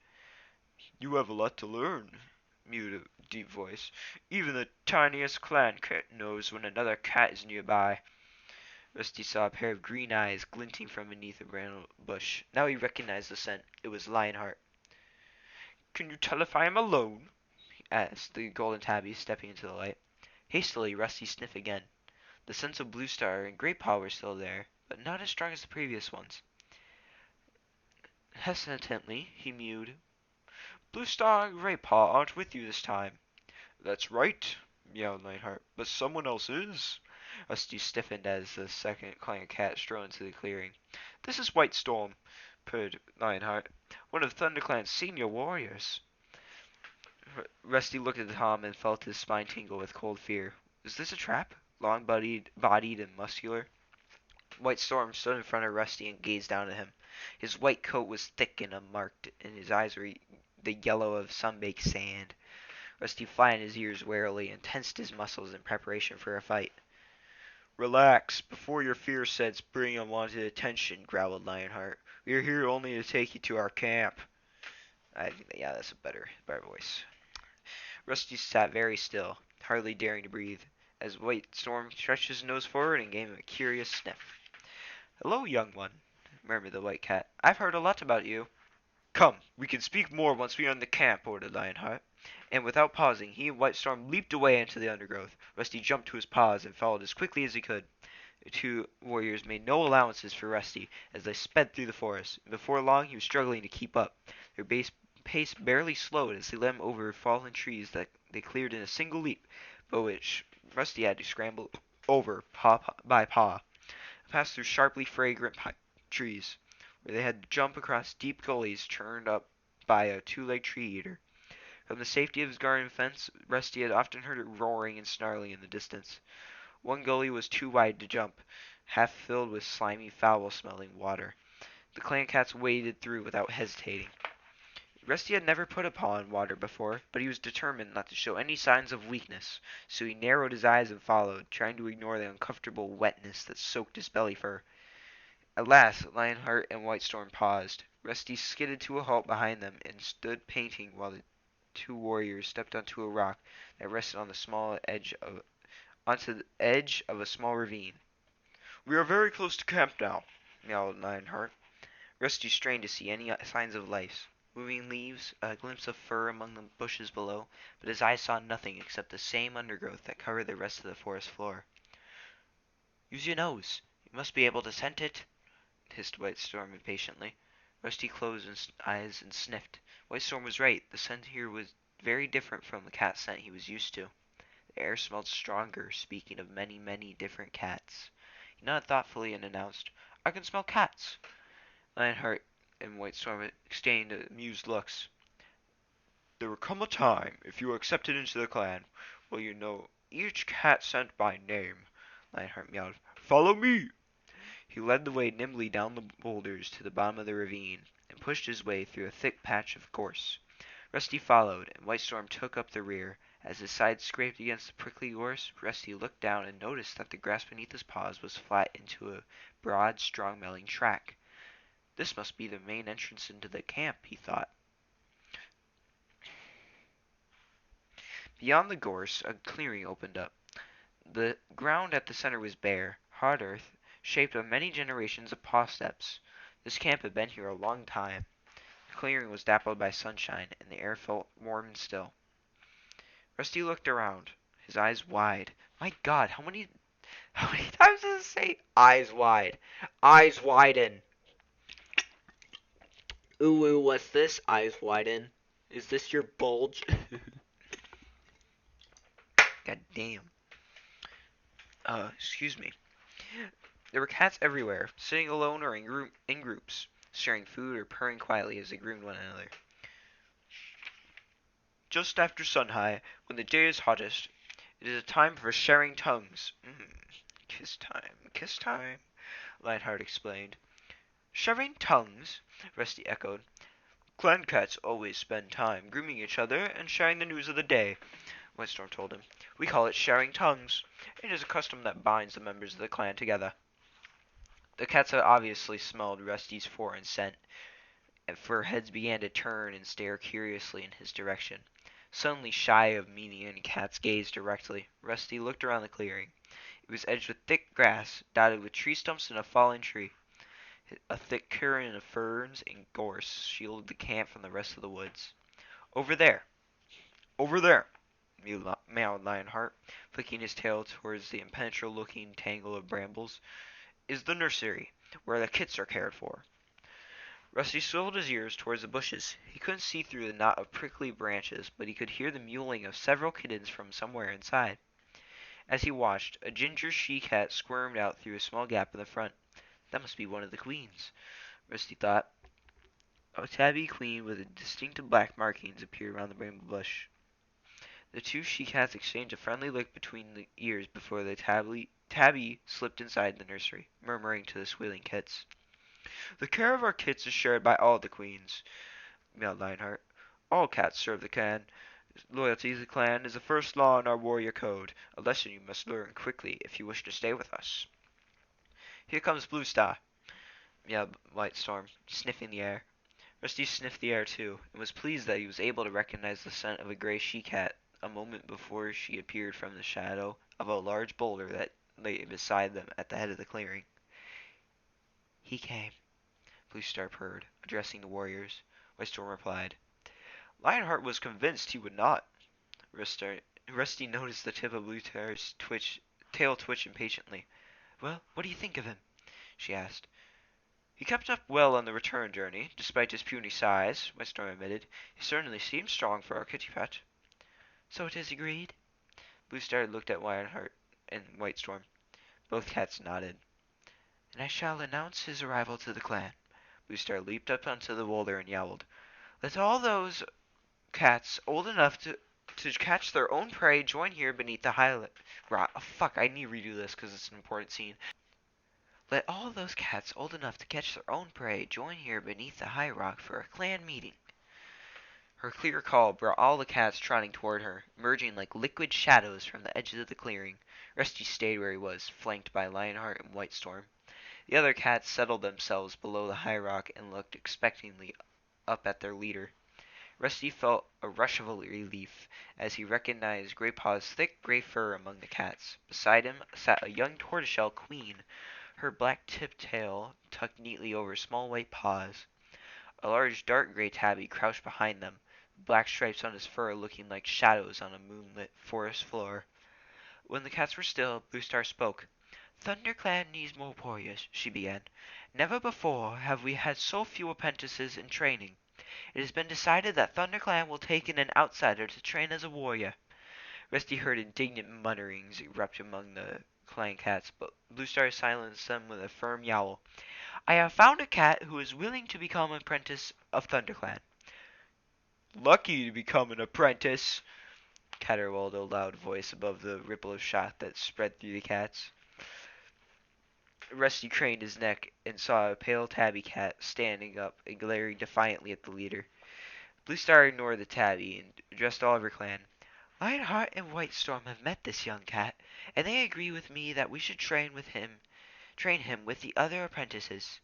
"You have a lot to learn," mewed a deep voice. "Even the tiniest clan cat knows when another cat is nearby." Rusty saw a pair of green eyes glinting from beneath a bramble bush. Now he recognized the scent. It was Lionheart. "Can you tell if I am alone?" asked the golden tabby, stepping into the light. Hastily, Rusty sniffed again. The scents of Blue Star and Great Paw were still there, but not as strong as the previous ones. Hesitantly, he mewed. "Blue Star and Great Paw aren't with you this time." "That's right," meowed Lionheart, "but someone else is." Rusty stiffened as the second clan cat strode into the clearing. "This is White Storm," purred Lionheart, "one of ThunderClan's senior warriors." Rusty looked at Tom and felt his spine tingle with cold fear. Was this a trap? Long-bodied and muscular, White Storm stood in front of Rusty and gazed down at him. His white coat was thick and unmarked, and his eyes were the yellow of sun-baked sand. Rusty flattened his ears warily and tensed his muscles in preparation for a fight. "Relax, before your fear sets bring unwanted attention," growled Lionheart. "We are here only to take you to our camp." Yeah, that's a better voice. Rusty sat very still, hardly daring to breathe, as White Storm stretched his nose forward and gave him a curious sniff. "Hello, young one," murmured the white cat. "I've heard a lot about you." "Come, we can speak more once we are in the camp," ordered Lionheart. And without pausing, he and White Storm leaped away into the undergrowth. Rusty jumped to his paws and followed as quickly as he could. The two warriors made no allowances for Rusty as they sped through the forest, and before long he was struggling to keep up. Their pace barely slowed as they led him over fallen trees that they cleared in a single leap, but which Rusty had to scramble over paw by paw, past through sharply fragrant trees, where they had to jump across deep gullies churned up by a two-legged tree-eater. From the safety of his garden fence, Rusty had often heard it roaring and snarling in the distance. One gully was too wide to jump, half filled with slimy, foul-smelling water. The clan cats waded through without hesitating. Rusty had never put a paw in water before, but he was determined not to show any signs of weakness, so he narrowed his eyes and followed, trying to ignore the uncomfortable wetness that soaked his belly fur. At last, Lionheart and White Storm paused. Rusty skidded to a halt behind them and stood panting while the two warriors stepped onto a rock that rested on onto the edge of a small ravine. "We are very close to camp now," meowed Lionheart. Rusty strained to see any signs of life. Moving leaves, a glimpse of fur among the bushes below, but his eyes saw nothing except the same undergrowth that covered the rest of the forest floor. "Use your nose. You must be able to scent it," hissed White Storm impatiently. Rusty closed his eyes and sniffed. White Storm was right. The scent here was very different from the cat scent he was used to. The air smelled stronger, speaking of many, many different cats. He nodded thoughtfully and announced, "I can smell cats." Lionheart and White Storm exchanged amused looks. "There will come a time, if you are accepted into the clan, where you know each cat scent by name," Lionheart meowed. "Follow me." He led the way nimbly down the boulders to the bottom of the ravine, and pushed his way through a thick patch of gorse. Rusty followed, and White Storm took up the rear. As his sides scraped against the prickly gorse, Rusty looked down and noticed that the grass beneath his paws was flat into a broad, strong-smelling track. This must be the main entrance into the camp, he thought. Beyond the gorse, a clearing opened up. The ground at the center was bare, hard earth, shaped of many generations of paw steps. This camp had been here a long time. The clearing was dappled by sunshine, and the air felt warm and still. Rusty looked around, his eyes wide. My God, how many times does it say eyes wide? Eyes widen. Ooh, what's this? Eyes widen. Is this your bulge? God damn. Excuse me. There were cats everywhere, sitting alone or in groups, sharing food or purring quietly as they groomed one another. Just after sun high, when the day is hottest, it is a time for sharing tongues. Kiss time, Lionheart explained. Sharing tongues? Rusty echoed. Clan cats always spend time grooming each other and sharing the news of the day, Whitestorm told him. We call it sharing tongues. It is a custom that binds the members of the clan together. The cats had obviously smelled Rusty's foreign scent, for heads began to turn and stare curiously in his direction. Suddenly shy of meeting any cat's gaze directly, Rusty looked around the clearing. It was edged with thick grass, dotted with tree stumps and a fallen tree. A thick current of ferns and gorse shielded the camp from the rest of the woods. Over there! Over there! Meowed Lionheart, flicking his tail towards the impenetrable-looking tangle of brambles, is the nursery, where the kits are cared for. Rusty swiveled his ears towards the bushes. He couldn't see through the knot of prickly branches, but he could hear the mewling of several kittens from somewhere inside. As he watched, a ginger she-cat squirmed out through a small gap in the front. That must be one of the queens, Rusty thought. A tabby queen with distinctive black markings appeared around the bramble bush. The two she-cats exchanged a friendly look between the ears before the tabby slipped inside the nursery, murmuring to the squealing kits. The care of our kits is shared by all the queens, meowed Lionheart. All cats serve the clan. Loyalty to the clan is the first law in our warrior code, a lesson you must learn quickly if you wish to stay with us. Here comes Blue Star, meowed Whitestorm, sniffing the air. Rusty sniffed the air too, and was pleased that he was able to recognize the scent of a gray she-cat a moment before she appeared from the shadow of a large boulder that lay beside them at the head of the clearing. He came, Blue Star purred, addressing the warriors. Whitestorm replied. Lionheart was convinced he would not. Rusty noticed the tip of Blue Star's tail twitch impatiently. Well, what do you think of him? She asked. He kept up well on the return journey, despite his puny size, Whitestorm admitted. He certainly seems strong for our kitty pet. So it is agreed? Blue Star looked at Lionheart and Whitestorm. Both cats nodded. And I shall announce his arrival to the clan. Blue Star leaped up onto the boulder and yowled. Let all those cats old enough to catch their own prey join here beneath the high rock. Oh, fuck, I need to redo this because it's an important scene. Let all those cats old enough to catch their own prey join here beneath the high rock for a clan meeting. Her clear call brought all the cats trotting toward her, emerging like liquid shadows from the edges of the clearing. Rusty stayed where he was, flanked by Lionheart and Whitestorm. The other cats settled themselves below the high rock and looked expectantly up at their leader. Rusty felt a rush of relief as he recognized Graypaw's thick gray fur among the cats. Beside him sat a young tortoiseshell queen, her black-tipped tail tucked neatly over small white paws. A large dark gray tabby crouched behind them, black stripes on his fur looking like shadows on a moonlit forest floor. When the cats were still, Blue Star spoke. ThunderClan needs more warriors, she began. Never before have we had so few apprentices in training. It has been decided that ThunderClan will take in an outsider to train as a warrior. Rusty heard indignant mutterings erupt among the clan cats, but Blue Star silenced them with a firm yowl. I have found a cat who is willing to become an apprentice of ThunderClan. Lucky to become an apprentice, caterwauled a loud voice above the ripple of shock that spread through the cats. Rusty craned his neck and saw a pale tabby cat standing up and glaring defiantly at the leader. Blue Star ignored the tabby and addressed all of her clan. Lionheart and Whitestorm have met this young cat, and they agree with me that we should train him with the other apprentices.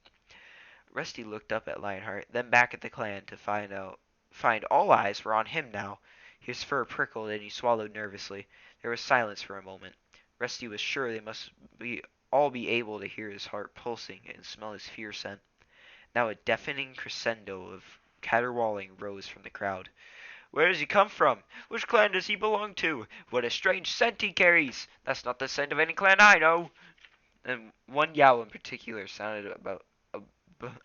Rusty looked up at Lionheart, then back at the clan to find all eyes were on him now. His fur prickled and he swallowed nervously. There was silence for a moment. Rusty was sure they must all be able to hear his heart pulsing and smell his fear scent. Now a deafening crescendo of caterwauling rose from the crowd. "Where does he come from? Which clan does he belong to? What a strange scent he carries! That's not the scent of any clan I know!" And one yowl in particular sounded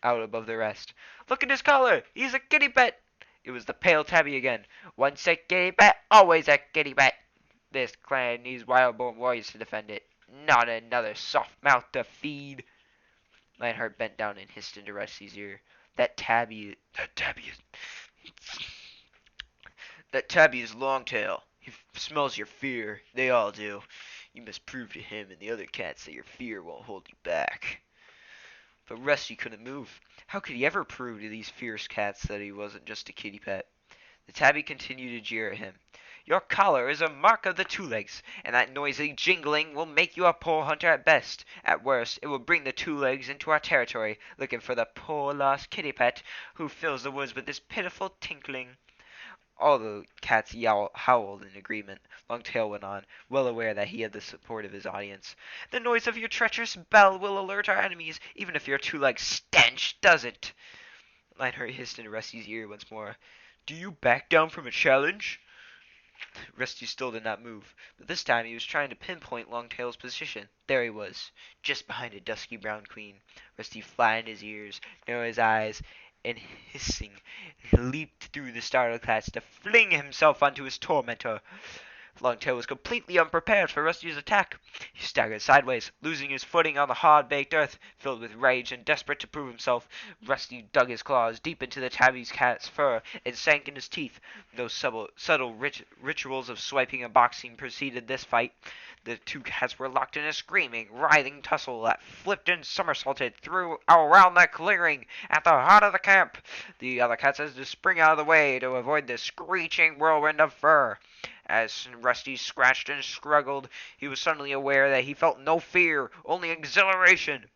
out above the rest. "Look at his collar! He's a kitty pet!" It was the pale tabby again. "Once a kitty pet, always a kitty pet. This clan needs wild-born warriors to defend it, not another soft mouth to feed." Lionheart bent down and hissed into Rusty's ear. That tabby is Longtail. He smells your fear. They all do. You must prove to him and the other cats that your fear won't hold you back." But Rusty couldn't move. How could he ever prove to these fierce cats that he wasn't just a kitty pet? The tabby continued to jeer at him. "Your collar is a mark of the Two Legs, and that noisy jingling will make you a poor hunter at best. At worst, it will bring the Two Legs into our territory, looking for the poor lost kitty pet who fills the woods with his pitiful tinkling." All the cats howled in agreement. Longtail went on, well aware that he had the support of his audience. "The noise of your treacherous bell will alert our enemies, even if your two-legged stench doesn't." Lionheart hissed into Rusty's ear once more. "Do you back down from a challenge?" Rusty still did not move, but this time he was trying to pinpoint Longtail's position. There he was, just behind a dusky brown queen. Rusty flattened his ears, narrowed his eyes, and hissing, leaped through the startled cats to fling himself onto his tormentor. Longtail was completely unprepared for Rusty's attack. He staggered sideways, losing his footing on the hard-baked earth. Filled with rage and desperate to prove himself, Rusty dug his claws deep into the tabby's cat's fur and sank in his teeth. Those subtle rituals of swiping and boxing preceded this fight. The two cats were locked in a screaming, writhing tussle that flipped and somersaulted through around the clearing at the heart of the camp. The other cats had to spring out of the way to avoid the screeching whirlwind of fur. As Rusty scratched and struggled, he was suddenly aware that he felt no fear, only exhilaration.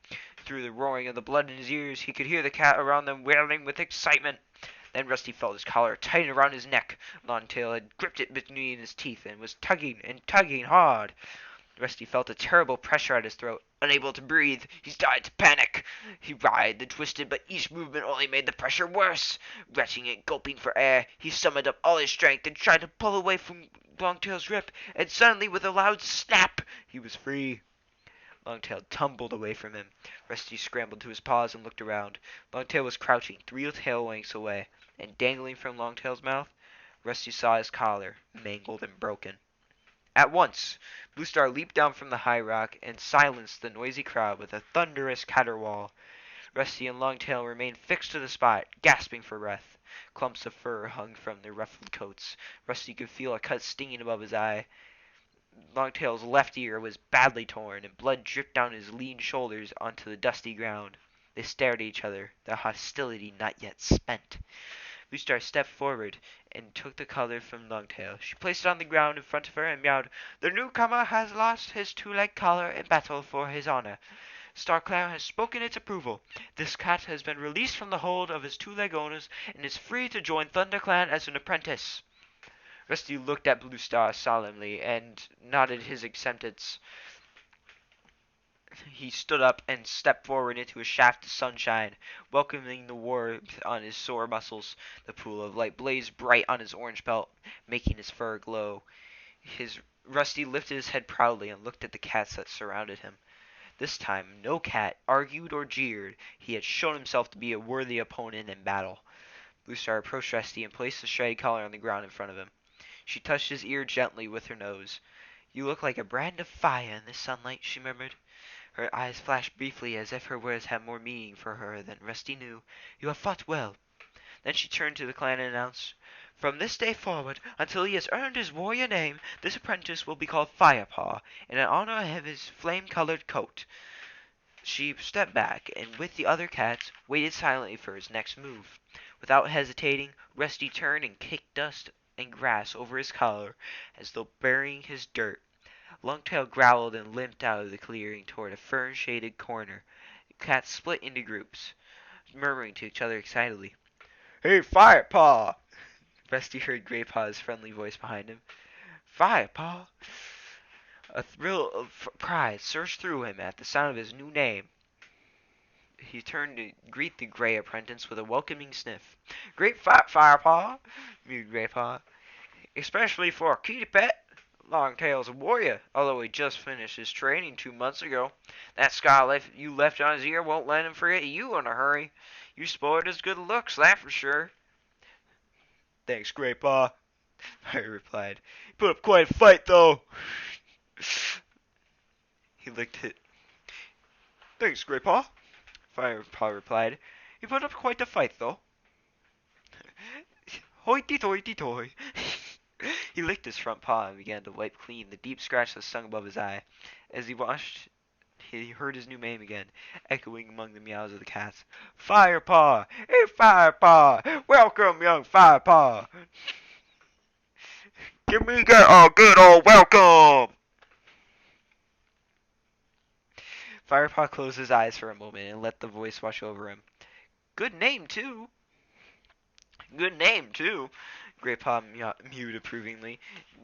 Through the roaring of the blood in his ears, he could hear the cat around them wailing with excitement. Then Rusty felt his collar tighten around his neck. Longtail had gripped it between his teeth and was tugging and tugging hard. Rusty felt a terrible pressure at his throat. Unable to breathe, he started to panic. He writhed and twisted, but each movement only made the pressure worse. Retching and gulping for air, he summoned up all his strength and tried to pull away from Longtail's grip, and suddenly, with a loud snap, he was free. Longtail tumbled away from him. Rusty scrambled to his paws and looked around. Longtail was crouching 3 tail lengths away, and dangling from Longtail's mouth, Rusty saw his collar, mangled and broken. At once, Bluestar leaped down from the high rock and silenced the noisy crowd with a thunderous caterwaul. Rusty and Longtail remained fixed to the spot, gasping for breath. Clumps of fur hung from their ruffled coats. Rusty could feel a cut stinging above his eye. Longtail's left ear was badly torn, and blood dripped down his lean shoulders onto the dusty ground. They stared at each other, their hostility not yet spent. Bluestar stepped forward and took the collar from Longtail. She placed it on the ground in front of her and meowed, "The newcomer has lost his two-leg collar in battle for his honor. StarCloud has spoken its approval. This cat has been released from the hold of his two-leg owners and is free to join ThunderClan as an apprentice." Rusty looked at Bluestar solemnly and nodded his acceptance. He stood up and stepped forward into a shaft of sunshine, welcoming the warmth on his sore muscles. The pool of light blazed bright on his orange pelt, making his fur glow. Rusty lifted his head proudly and looked at the cats that surrounded him. This time no cat argued or jeered. He had shown himself to be a worthy opponent in battle. Bluestar approached Rusty and placed the shaggy collar on the ground in front of him. She touched his ear gently with her nose. "You look like a brand of fire in the sunlight," she murmured. Her eyes flashed briefly as if her words had more meaning for her than Rusty knew. "You have fought well." Then she turned to the clan and announced, "From this day forward, until he has earned his warrior name, this apprentice will be called Firepaw, in honor of his flame-colored coat." She stepped back, and with the other cats, waited silently for his next move. Without hesitating, Rusty turned and kicked dust and grass over his collar, as though burying his dirt. Longtail growled and limped out of the clearing toward a fern-shaded corner. The cats split into groups, murmuring to each other excitedly. "Hey, Firepaw!" Rusty heard Graypaw's friendly voice behind him. "Firepaw!" A thrill of pride surged through him at the sound of his new name. He turned to greet the gray apprentice with a welcoming sniff. "Great fight, Firepaw," mewed Graypaw. "Especially for a kitty pet. Longtail's a warrior, although he just finished his training 2 months ago. That scar you left on his ear won't let him forget you in a hurry. You spoiled his good looks, that for sure." "Thanks, Graypaw," Fire replied. "He put up quite a fight, though." He licked it. "Thanks, Graypaw," Firepaw replied. "He put up quite a fight, though." "Hoity-toity-toy." He licked his front paw and began to wipe clean the deep scratch that stung above his eye. As he washed, he heard his new name again, echoing among the meows of the cats. "Firepaw! Hey, Firepaw! Welcome, young Firepaw!" "Give me a good old welcome!" Firepaw closed his eyes for a moment and let the voice wash over him. "Good name, too." "Good name, too," Graypaw mewed approvingly,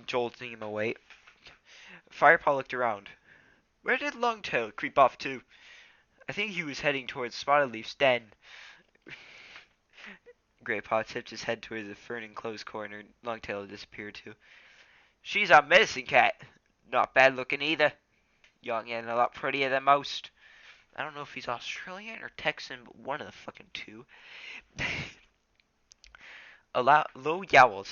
jolting him awake. Firepaw looked around. Where did Longtail creep off to? I think he was heading towards Spotted Leaf's den. Graypaw tipped his head towards the fern-enclosed corner Longtail had disappeared to. "She's a medicine cat. Not bad looking either. Young and a lot prettier than most. I don't know if he's Australian or Texan, but one of the fucking two." A low yowl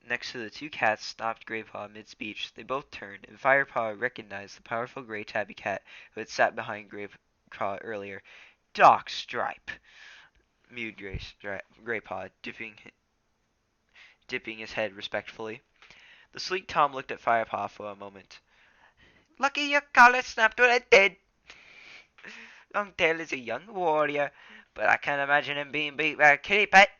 next to the two cats stopped Graypaw mid-speech. They both turned, and Firepaw recognized the powerful gray tabby cat who had sat behind Graypaw earlier. "Doc Stripe," mewed Graypaw, dipping his head respectfully. The sleek Tom looked at Firepaw for a moment. "Lucky your collar snapped when it did. Longtail is a young warrior, but I can't imagine him being beat by a kitty pet."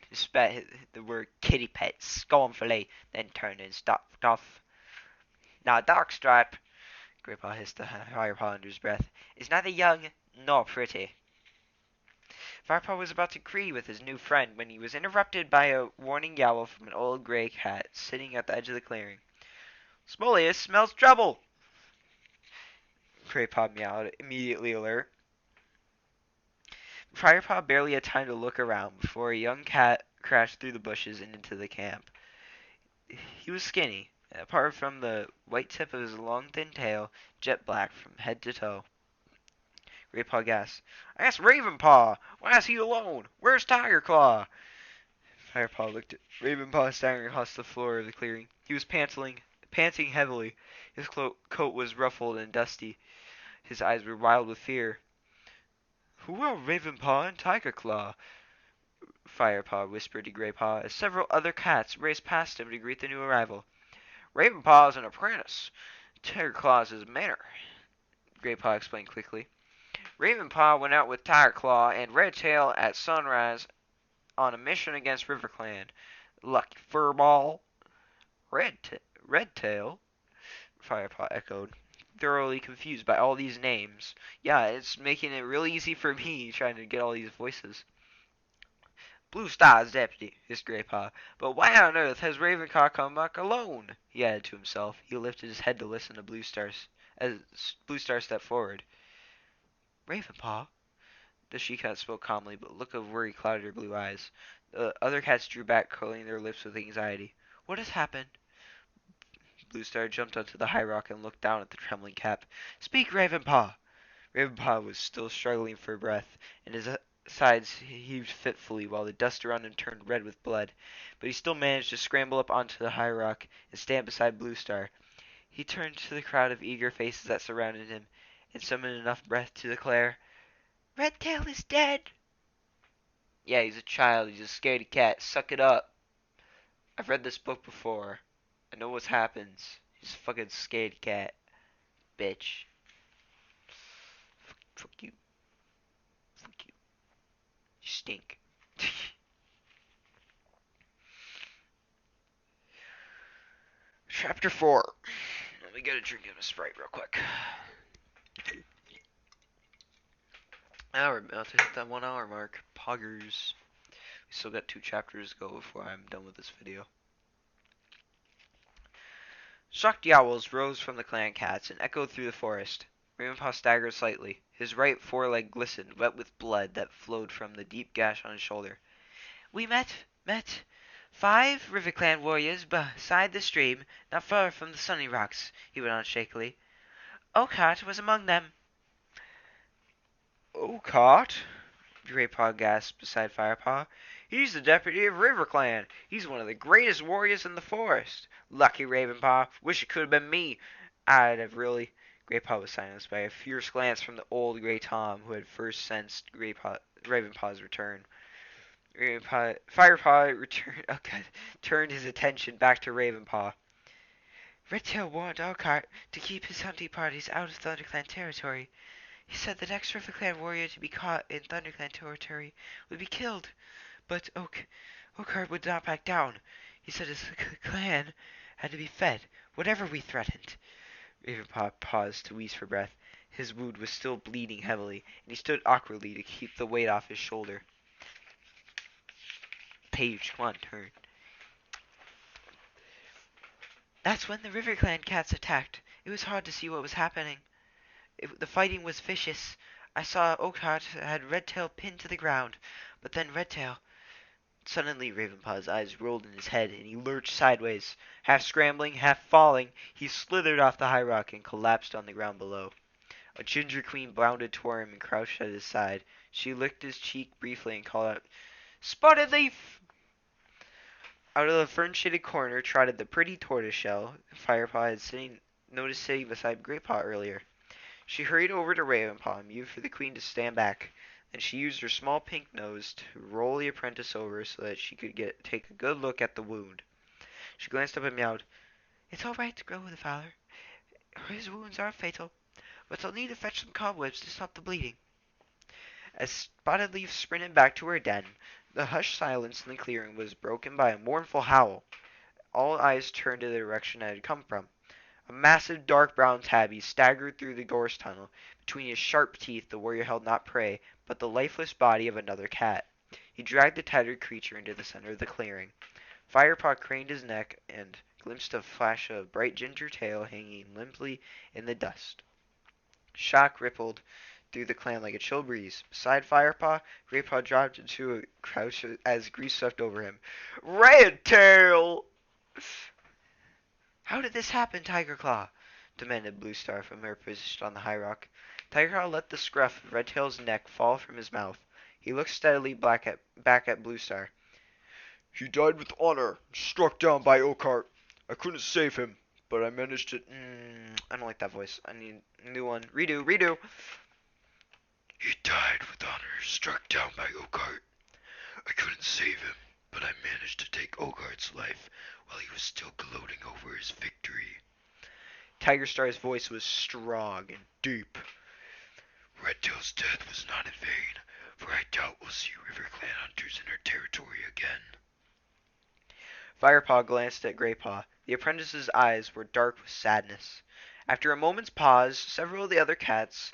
He spat the word kitty pet scornfully, then turned and stalked off. "Now, Darkstripe," Graypaw hissed to Firepaw under his breath, "is neither young nor pretty." Firepaw was about to agree with his new friend when he was interrupted by a warning yowl from an old gray cat sitting at the edge of the clearing. "Smollett smells trouble," Graypaw meowed, immediately alert. Firepaw barely had time to look around before a young cat crashed through the bushes and into the camp. He was skinny, and apart from the white tip of his long thin tail, jet black from head to toe. Graypaw gasped. "That's Ravenpaw! Why is he alone? Where's Tigerclaw?" Firepaw looked at Ravenpaw staggering across the floor of the clearing. He was panting heavily. His coat was ruffled and dusty. His eyes were wild with fear. "Who are Ravenpaw and Tigerclaw?" Firepaw whispered to Graypaw as several other cats raced past him to greet the new arrival. "Ravenpaw is an apprentice. Tigerclaw is his mentor," Graypaw explained quickly. "Ravenpaw went out with Tigerclaw and Redtail at sunrise on a mission against RiverClan. Lucky furball." Redtail?" Firepaw echoed, thoroughly confused by all these names. Yeah, it's making it real easy for me trying to get all these voices. "Blue Star's deputy," hissed Graypaw. "But why on earth has Ravenclaw come back alone?" he added to himself. He lifted his head to listen to Blue Star as Blue Star stepped forward. "Ravenpaw?" The she-cat spoke calmly, but a look of worry clouded her blue eyes. The other cats drew back, curling their lips with anxiety. "What has happened?" Blue Star jumped onto the high rock and looked down at the trembling Cap. "Speak, Ravenpaw!" Ravenpaw was still struggling for breath, and his sides heaved fitfully while the dust around him turned red with blood. But he still managed to scramble up onto the high rock and stand beside Blue Star. He turned to the crowd of eager faces that surrounded him and summoned enough breath to declare, "Redtail is dead." "Yeah, he's a child. He's a scaredy cat. Suck it up. I've read this book before. I know what happens. He's a fucking scaredy cat. Bitch. Fuck you. Fuck you. You stink." Chapter 4. Let me get a drink of a Sprite real quick. Now we're about to hit that 1 hour mark. Poggers. We still got 2 chapters to go before I'm done with this video. Shocked yowls rose from the clan cats and echoed through the forest. Ravenpaw staggered slightly. His right foreleg glistened, wet with blood that flowed from the deep gash on his shoulder. We met 5 RiverClan warriors beside the stream, not far from the Sunny Rocks, he went on shakily. Oakheart was among them. Oakheart? Greypaw gasped beside Firepaw. He's the deputy of RiverClan. He's one of the greatest warriors in the forest. Lucky Ravenpaw. Wish it could have been me. I'd have really. Greypaw was silenced by a fierce glance from the old Grey Tom, who had first sensed Ravenpaw's return. Firepaw turned his attention back to Ravenpaw. Redtail warned Oakheart to keep his hunting parties out of ThunderClan territory. He said the next RiverClan warrior to be caught in ThunderClan territory would be killed, but Oakheart would not back down. He said his clan had to be fed, whatever we threatened. Ravenpaw paused to wheeze for breath. His wound was still bleeding heavily, and he stood awkwardly to keep the weight off his shoulder. Page, come on, turn. That's when the RiverClan cats attacked. It was hard to see what was happening. The fighting was vicious. I saw Oakheart had Redtail pinned to the ground, but then Redtail. Suddenly Ravenpaw's eyes rolled in his head, and he lurched sideways. Half scrambling, half falling, he slithered off the high rock and collapsed on the ground below. A ginger queen bounded toward him and crouched at his side. She licked his cheek briefly and called out, "Spotted Leaf!" Out of the fern-shaded corner trotted the pretty tortoiseshell Firepaw had noticed sitting beside Greypaw earlier. She hurried over to Ravenpaw and mewed for the queen to stand back. Then she used her small pink nose to roll the apprentice over so that she could take a good look at the wound. She glanced up and meowed, "It's all right to go with the father. His wounds aren't fatal, but they'll need to fetch some cobwebs to stop the bleeding." As Spotted Leaf sprinted back to her den, the hushed silence in the clearing was broken by a mournful howl. All eyes turned to the direction it had come from. A massive dark brown tabby staggered through the gorse tunnel. Between his sharp teeth the warrior held not prey, but the lifeless body of another cat. He dragged the tattered creature into the center of the clearing. Firepaw craned his neck and glimpsed a flash of bright ginger tail hanging limply in the dust. Shock rippled through the clan like a chill breeze. Beside Firepaw, Greypaw dropped into a crouch as Grease swept over him. "Redtail!" "How did this happen, Tigerclaw?" demanded Bluestar from her position on the high rock. Tigerclaw let the scruff of Redtail's neck fall from his mouth. He looked steadily back at Bluestar. "He died with honor, struck down by Oakheart. I couldn't save him, but I managed to... I don't like that voice. I need a new one. Redo. He died with honor, struck down by Oakheart. I couldn't save him, but I managed to take Oakheart's life while he was still gloating over his victory." Tigerstar's voice was strong and deep. "Redtail's death was not in vain, for I doubt we'll see RiverClan hunters in our territory again." Firepaw glanced at Greypaw. The apprentice's eyes were dark with sadness. After a moment's pause, several of the other cats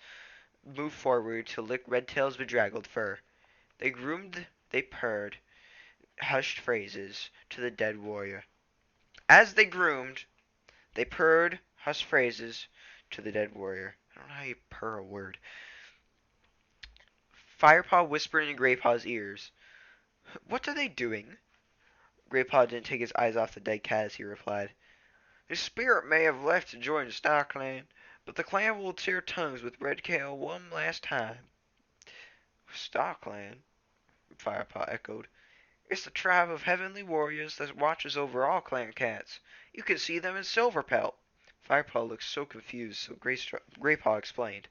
moved forward to lick Redtail's bedraggled fur. They purred hushed phrases to the dead warrior. As they groomed, they purred hushed phrases to the dead warrior. I don't know how you purr a word. Firepaw whispered in Greypaw's ears. "What are they doing?" Greypaw didn't take his eyes off the dead cat as he replied. "His spirit may have left to join the Star Clan, but the clan will tear tongues with Redtail one last time." "Star Clan?" Firepaw echoed. "It's the tribe of heavenly warriors that watches over all clan cats. You can see them in Silverpelt." Firepaw looked so confused, so Greypaw explained.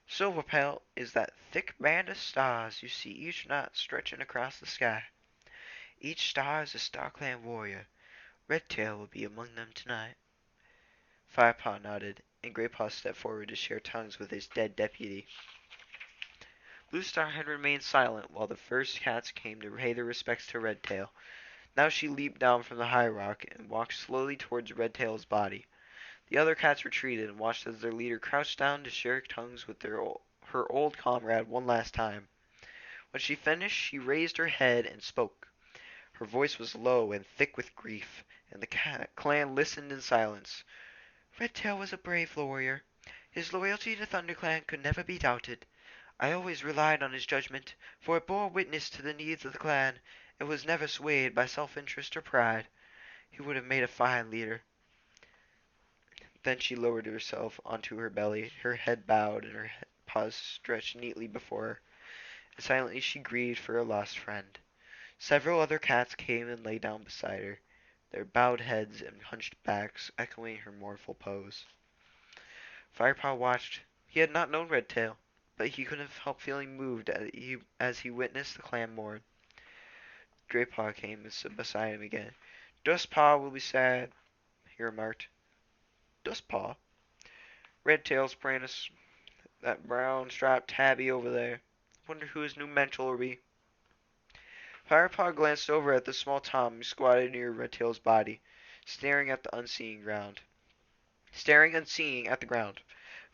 "Silverpelt is that thick band of stars you see each night stretching across the sky. Each star is a Star Clan warrior. Redtail will be among them tonight." Firepaw nodded, and Greypaw stepped forward to share tongues with his dead deputy. Bluestar had remained silent while the first cats came to pay their respects to Redtail. Now she leaped down from the high rock and walked slowly towards Redtail's body. The other cats retreated and watched as their leader crouched down to share tongues with her old comrade one last time. When she finished, she raised her head and spoke. Her voice was low and thick with grief, and the clan listened in silence. "Redtail was a brave warrior. His loyalty to ThunderClan could never be doubted. I always relied on his judgment, for it bore witness to the needs of the clan, and was never swayed by self-interest or pride. He would have made a fine leader. Then she lowered herself onto her belly, her head bowed and her paws stretched neatly before her, and silently she grieved for her lost friend. Several other cats came and lay down beside her, their bowed heads and hunched backs echoing her mournful pose. Firepaw watched. He had not known Redtail, but he couldn't help feeling moved as he witnessed the clan mourn. Greypaw came and stood beside him again. Dustpaw will be sad, he remarked. Dustpaw? Redtail's apprentice. That brown striped tabby over there. Wonder who his new mentor will be. Firepaw glanced over at the small Tom who squatted near Redtail's body, staring at the unseeing ground.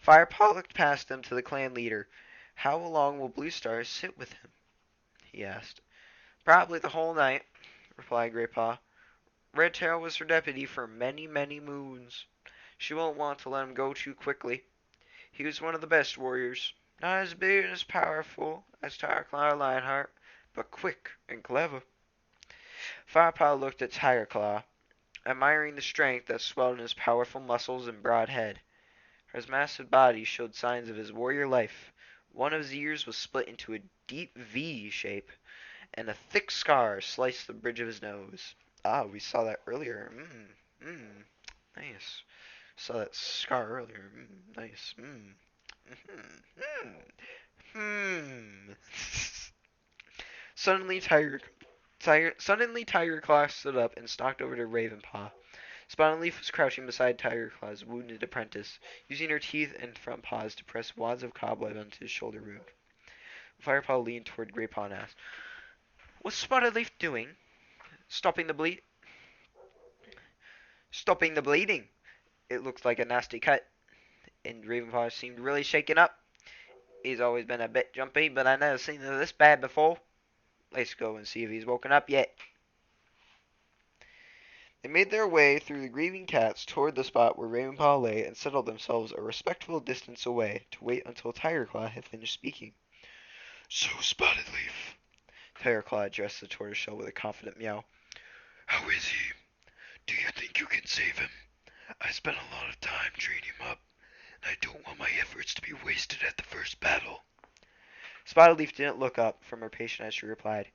Firepaw looked past them to the clan leader. How long will Blue Star sit with him? He asked. Probably the whole night, replied Greypaw. Redtail was her deputy for many, many moons. She won't want to let him go too quickly. He was one of the best warriors. Not as big and as powerful as Tigerclaw or Lionheart, but quick and clever. Firepaw looked at Tigerclaw, admiring the strength that swelled in his powerful muscles and broad head. His massive body showed signs of his warrior life. One of his ears was split into a deep V shape, and a thick scar sliced the bridge of his nose. Ah, we saw that earlier. Nice. Saw that scar earlier. Nice. Suddenly, Tigerclaw stood up and stalked over to Ravenpaw. Spotted Leaf was crouching beside Tigerclaw's wounded apprentice, using her teeth and front paws to press wads of cobweb onto his shoulder wound. Firepaw leaned toward Greypaw and asked, "What's Spotted Leaf doing? Stopping the bleed? Stopping the bleeding. It looks like a nasty cut." And Ravenpaw seemed really shaken up. He's always been a bit jumpy, but I never seen him this bad before. Let's go and see if he's woken up yet. They made their way through the grieving cats toward the spot where Ravenpaw lay and settled themselves a respectful distance away to wait until Tigerclaw had finished speaking. So, Spotted Leaf, Tigerclaw addressed the tortoiseshell with a confident meow. How is he? Do you think you can save him? I spent a lot of time training him up, and I don't want my efforts to be wasted at the first battle. Spotted Leaf didn't look up from her patient as she replied,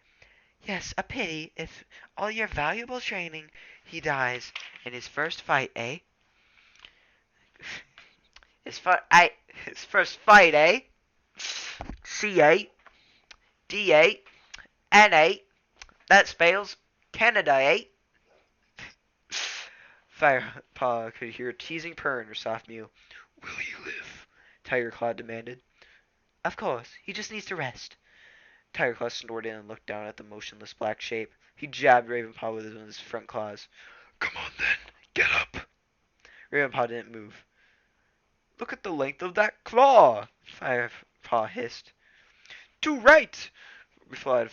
"Yes, a pity if all your valuable training he dies in his first fight, eh?" His first fight, eh? C8, D8, N8. That spells Canada, eh? Firepaw could hear a teasing purr in her soft mew. Will he live? Tigerclaw demanded. Of course, he just needs to rest. Tigerclaw snorted and looked down at the motionless black shape. He jabbed Ravenpaw with one of his front claws. Come on then, get up. Ravenpaw didn't move. Look at the length of that claw, Firepaw hissed. Too right, replied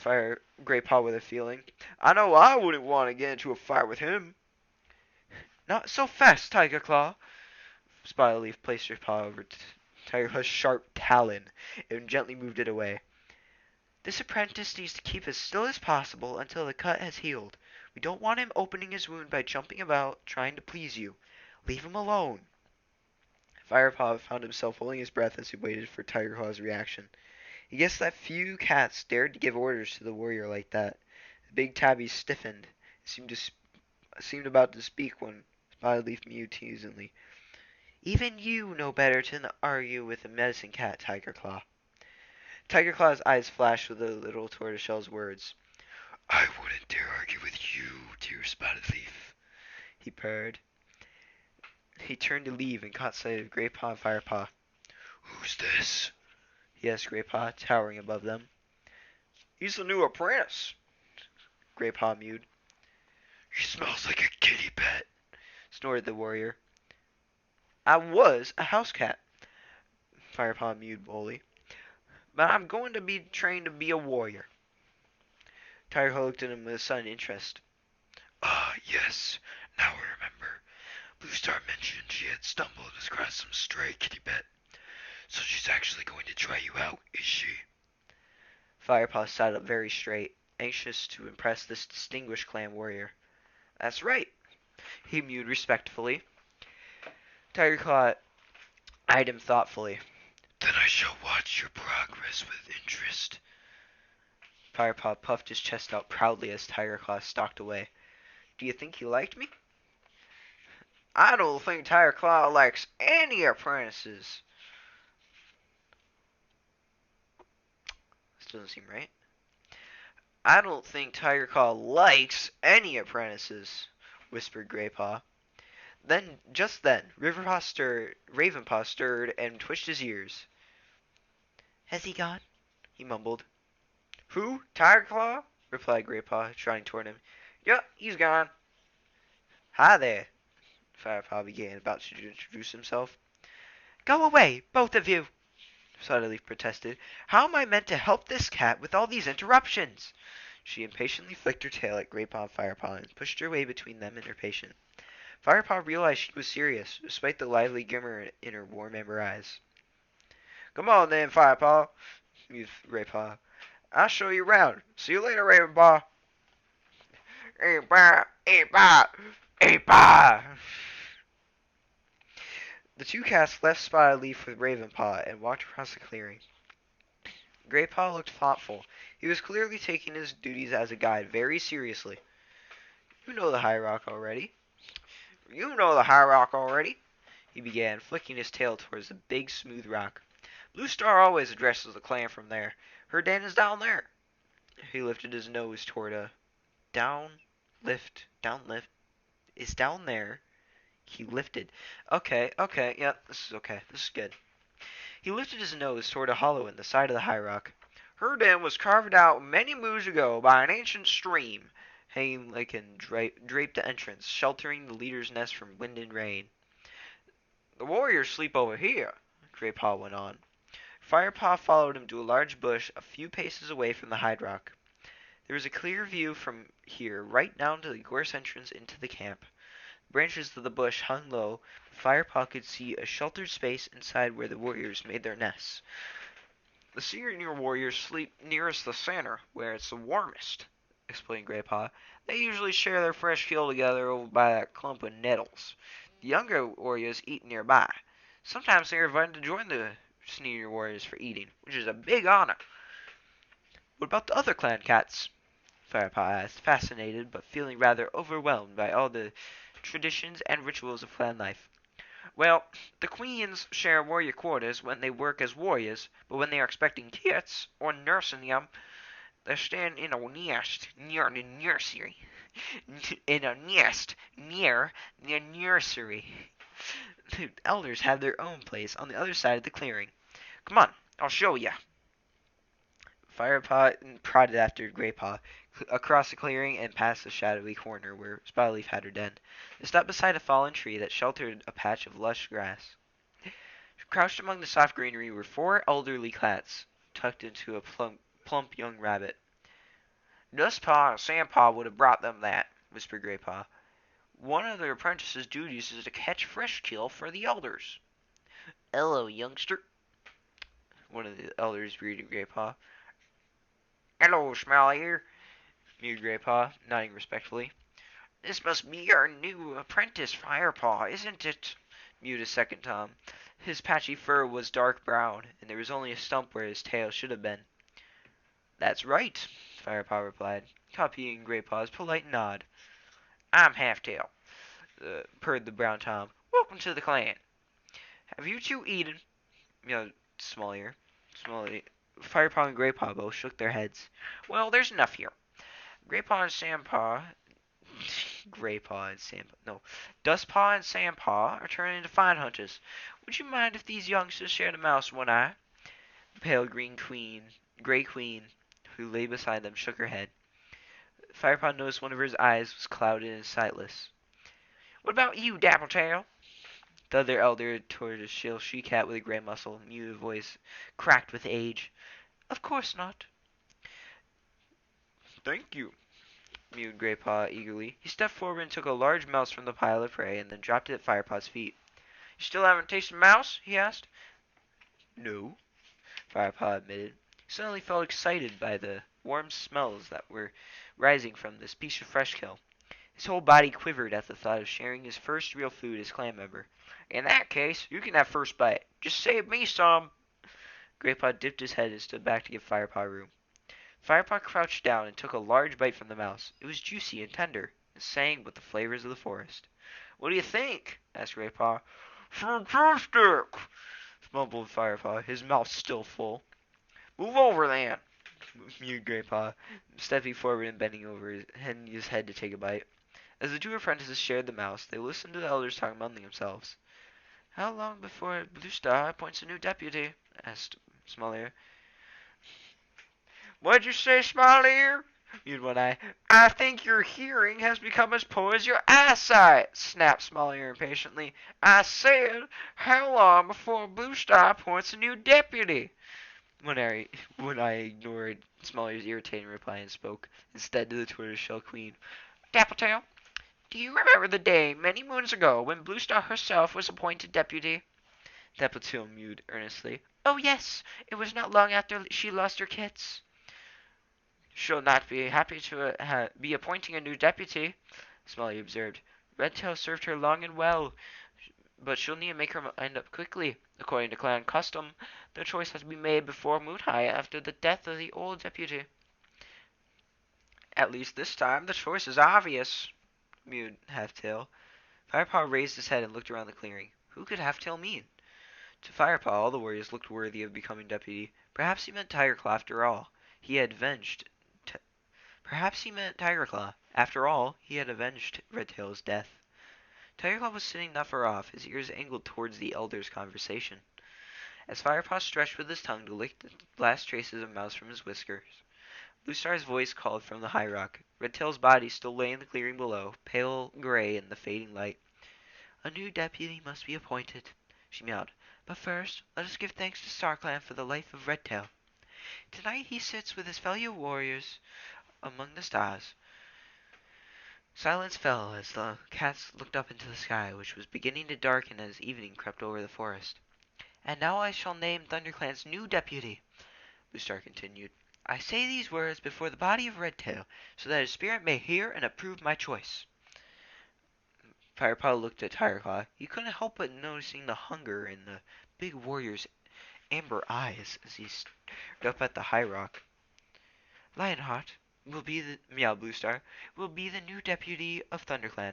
Greypaw with a feeling. I know I wouldn't want to get into a fight with him. Not so fast, Tigerclaw. Spotted Leaf placed her paw over Tigerclaw's sharp talon and gently moved it away. This apprentice needs to keep as still as possible until the cut has healed. We don't want him opening his wound by jumping about, trying to please you. Leave him alone. Firepaw found himself holding his breath as he waited for Tigerclaw's reaction. He guessed that few cats dared to give orders to the warrior like that. The big tabby stiffened, seemed about to speak when Spotted Leaf mewed teasingly. Even you know better than to argue with a medicine cat, Tigerclaw. Tigerclaw's eyes flashed with the little tortoiseshell's words. I wouldn't dare argue with you, dear Spotted Leaf, he purred. He turned to leave and caught sight of Greypaw and Firepaw. Who's this? He asked Greypaw, towering above them. He's the new apprentice, Greypaw mewed. He smells like a kitty pet, snorted the warrior. I was a house cat, Firepaw mewed boldly. But I'm going to be trained to be a warrior. Tigerclaw looked at him with a sudden interest. Ah, yes, now I remember. Blue Star mentioned she had stumbled across some stray kitty pet. So she's actually going to try you out, is she? Firepaw sat up very straight, anxious to impress this distinguished clan warrior. That's right, he mewed respectfully. Tiger Claw eyed him thoughtfully. Then I shall watch your progress with interest. Firepaw puffed his chest out proudly as Tiger Claw stalked away. Do you think he liked me? I don't think Tiger Claw likes any apprentices. This doesn't seem right. I don't think Tiger Claw likes any apprentices, whispered Graypaw. Just then, Ravenpaw stirred and twitched his ears. Has he gone? He mumbled. Who? Tiger Claw? Replied Graypaw, trotting toward him. Yup, he's gone. Hi there, Firepaw began, about to introduce himself. Go away, both of you, Sawdleaf protested. How am I meant to help this cat with all these interruptions? She impatiently flicked her tail at Graypaw and Firepaw and pushed her way between them and her patient. Firepaw realized she was serious, despite the lively glimmer in her warm amber eyes. Come on then, Firepaw, mused Graypaw. I'll show you around. See you later, Ravenpaw. Hey-bah, hey-bah, hey-bah. The two cats left Spotted Leaf with Ravenpaw and walked across the clearing. Graypaw looked thoughtful. He was clearly taking his duties as a guide very seriously. You know the High Rock already. You know the High Rock already, he began, flicking his tail towards the big, smooth rock. Blue Star always addresses the clan from there. Her den is down there. He lifted his nose toward a down, lift, is down there. He lifted. Okay, yeah, this is okay. This is good. He lifted his nose toward a hollow in the side of the high rock. Her den was carved out many moons ago by an ancient stream. Hanging like and draped the entrance, sheltering the leader's nest from wind and rain. The warriors sleep over here, Graypaw went on. Firepaw followed him to a large bush a few paces away from the high rock. There was a clear view from here right down to the gorse entrance into the camp. The branches of the bush hung low, but Firepaw could see a sheltered space inside where the warriors made their nests. The senior warriors sleep nearest the center, where it's the warmest, explained Graypaw. They usually share their fresh kill together over by that clump of nettles. The younger warriors eat nearby. Sometimes they are invited to join the senior warriors for eating, which is a big honor. What about the other clan cats? Firepaw asked, fascinated but feeling rather overwhelmed by all the traditions and rituals of clan life. Well, the queens share warrior quarters when they work as warriors, but when they are expecting kits or nursing them, they stand in a nest near the nursery. In a nest near the nursery. The elders have their own place on the other side of the clearing. Come on, I'll show ya. Firepaw prodded after Graypaw across the clearing and past the shadowy corner where Spotleaf had her den. They stopped beside a fallen tree that sheltered a patch of lush grass. Crouched among the soft greenery were four elderly cats, tucked into a plump young rabbit. Dustpaw and Sandpaw would have brought them that, whispered Graypaw. One of their apprentices' duties is to catch fresh kill for the elders. Hello, youngster, one of the elders greeted Graypaw. Hello, Smiley here, mewed Graypaw, nodding respectfully. This must be our new apprentice, Firepaw, isn't it? Mewed a second Tom. His patchy fur was dark brown, and there was only a stump where his tail should have been. That's right, Firepaw replied, copying Graypaw's polite nod. I'm Halftail, purred the brown Tom. Welcome to the clan. Have you two eaten? Small Firepaw and Graypaw both shook their heads. Well, there's enough here. Dustpaw and Sandpaw are turning into fine hunters. Would you mind if these youngsters shared a mouse one eye? The pale grey queen, who lay beside them, shook her head. Firepaw noticed one of her eyes was clouded and sightless. What about you, Dappletail? The other elder toward a shrill she-cat with a gray muscle, mute voice cracked with age. Of course not. Thank you, mewed Graypaw eagerly. He stepped forward and took a large mouse from the pile of prey and then dropped it at Firepaw's feet. You still haven't tasted mouse? He asked. No, Firepaw admitted. He suddenly felt excited by the warm smells that were rising from this piece of fresh kill. His whole body quivered at the thought of sharing his first real food as clan member. In that case, you can have first bite. Just save me some. Graypaw dipped his head and stood back to give Firepaw room. Firepaw crouched down and took a large bite from the mouse. It was juicy and tender, and sang with the flavors of the forest. What do you think? Asked Graypaw. Fantastic! Mumbled Firepaw, his mouth still full. Move over, then, mewed Graypaw, stepping forward and bending over his head to take a bite. As the two apprentices shared the mouse, they listened to the elders talk among themselves. How long before Blue Star appoints a new deputy? Asked Small Ear. What'd you say, Small Ear? Mewed One Eye. I think your hearing has become as poor as your eyesight, snapped Small Ear impatiently. I said, how long before Blue Star appoints a new deputy? One Eye ignored Small Ear's irritating reply and spoke instead to the tortoiseshell queen. Dappletail, do you remember the day many moons ago when Blue Star herself was appointed deputy? Dappletail mewed earnestly. Oh yes, it was not long after she lost her kits. She'll not be happy to be appointing a new deputy, Smalley observed. Redtail served her long and well, but she'll need to make her mind up quickly. According to clan custom, the choice has to be made before moon high after the death of the old deputy. At least this time the choice is obvious, mewed Halftail. Firepaw raised his head and looked around the clearing. Who could Halftail mean? To Firepaw, all the warriors looked worthy of becoming deputy. Perhaps he meant Tigerclaw after all. He had avenged Perhaps he meant Tigerclaw. After all, he had avenged Redtail's death. Tigerclaw was sitting not far off, his ears angled towards the elder's conversation. As Firepaw stretched with his tongue to lick the last traces of mouse from his whiskers, Blue Star's voice called from the high rock. Redtail's body still lay in the clearing below, pale gray in the fading light. A new deputy must be appointed, she meowed. But first, let us give thanks to StarClan for the life of Redtail. Tonight he sits with his fellow warriors among the stars. Silence fell as the cats looked up into the sky, which was beginning to darken as evening crept over the forest. And now I shall name ThunderClan's new deputy, Blue Star continued. I say these words before the body of Redtail, so that his spirit may hear and approve my choice. Firepaw looked at Tigerclaw. He couldn't help but noticing the hunger in the big warrior's amber eyes as he stared up at the high rock. Lionheart will be the meow Blue Star will be the new deputy of ThunderClan.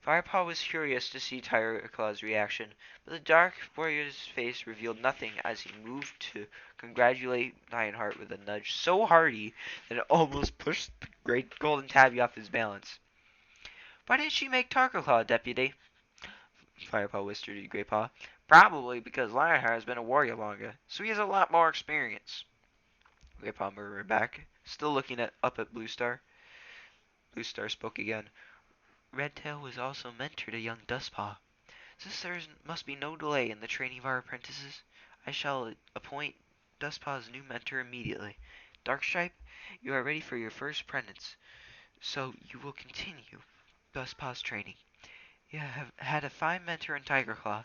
Firepaw was curious to see Tigerclaw's reaction, but the dark warrior's face revealed nothing as he moved to congratulate Lionheart with a nudge so hearty that it almost pushed the great golden tabby off his balance. Why didn't she make Tigerclaw deputy? Firepaw whispered to Graypaw. Probably because Lionheart has been a warrior longer, so he has a lot more experience. Graypaw murmured back, still looking up at Blue Star. Blue Star spoke again. Redtail was also mentor to young Dustpaw. Since there must be no delay in the training of our apprentices, I shall appoint Dustpaw's new mentor immediately. Darkstripe, you are ready for your first apprentice, so you will continue Dustpaw's training. You have had a fine mentor in Tigerclaw,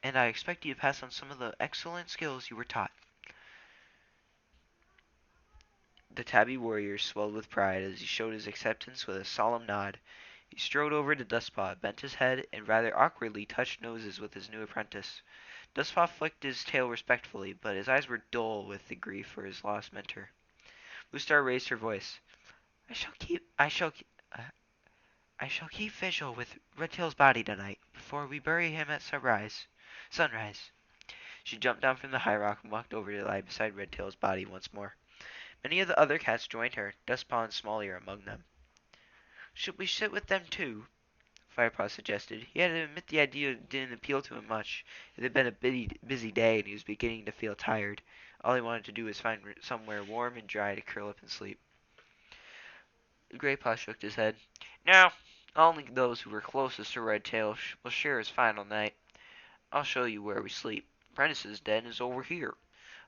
and I expect you to pass on some of the excellent skills you were taught. The tabby warrior swelled with pride as he showed his acceptance with a solemn nod. He strode over to Dustpaw, bent his head, and rather awkwardly touched noses with his new apprentice. Dustpaw flicked his tail respectfully, but his eyes were dull with the grief for his lost mentor. Blue Star raised her voice. I shall keep vigil with Redtail's body tonight, before we bury him at sunrise. She jumped down from the high rock and walked over to lie beside Redtail's body once more. Many of the other cats joined her, Dustpaw and Small Ear among them. Should we sit with them too? Firepaw suggested. He had to admit the idea didn't appeal to him much. It had been a busy day, and he was beginning to feel tired. All he wanted to do was find somewhere warm and dry to curl up and sleep. Graypaw shook his head. No, only those who were closest to Redtail will share his final night. I'll show you where we sleep. Prentice's den is over here.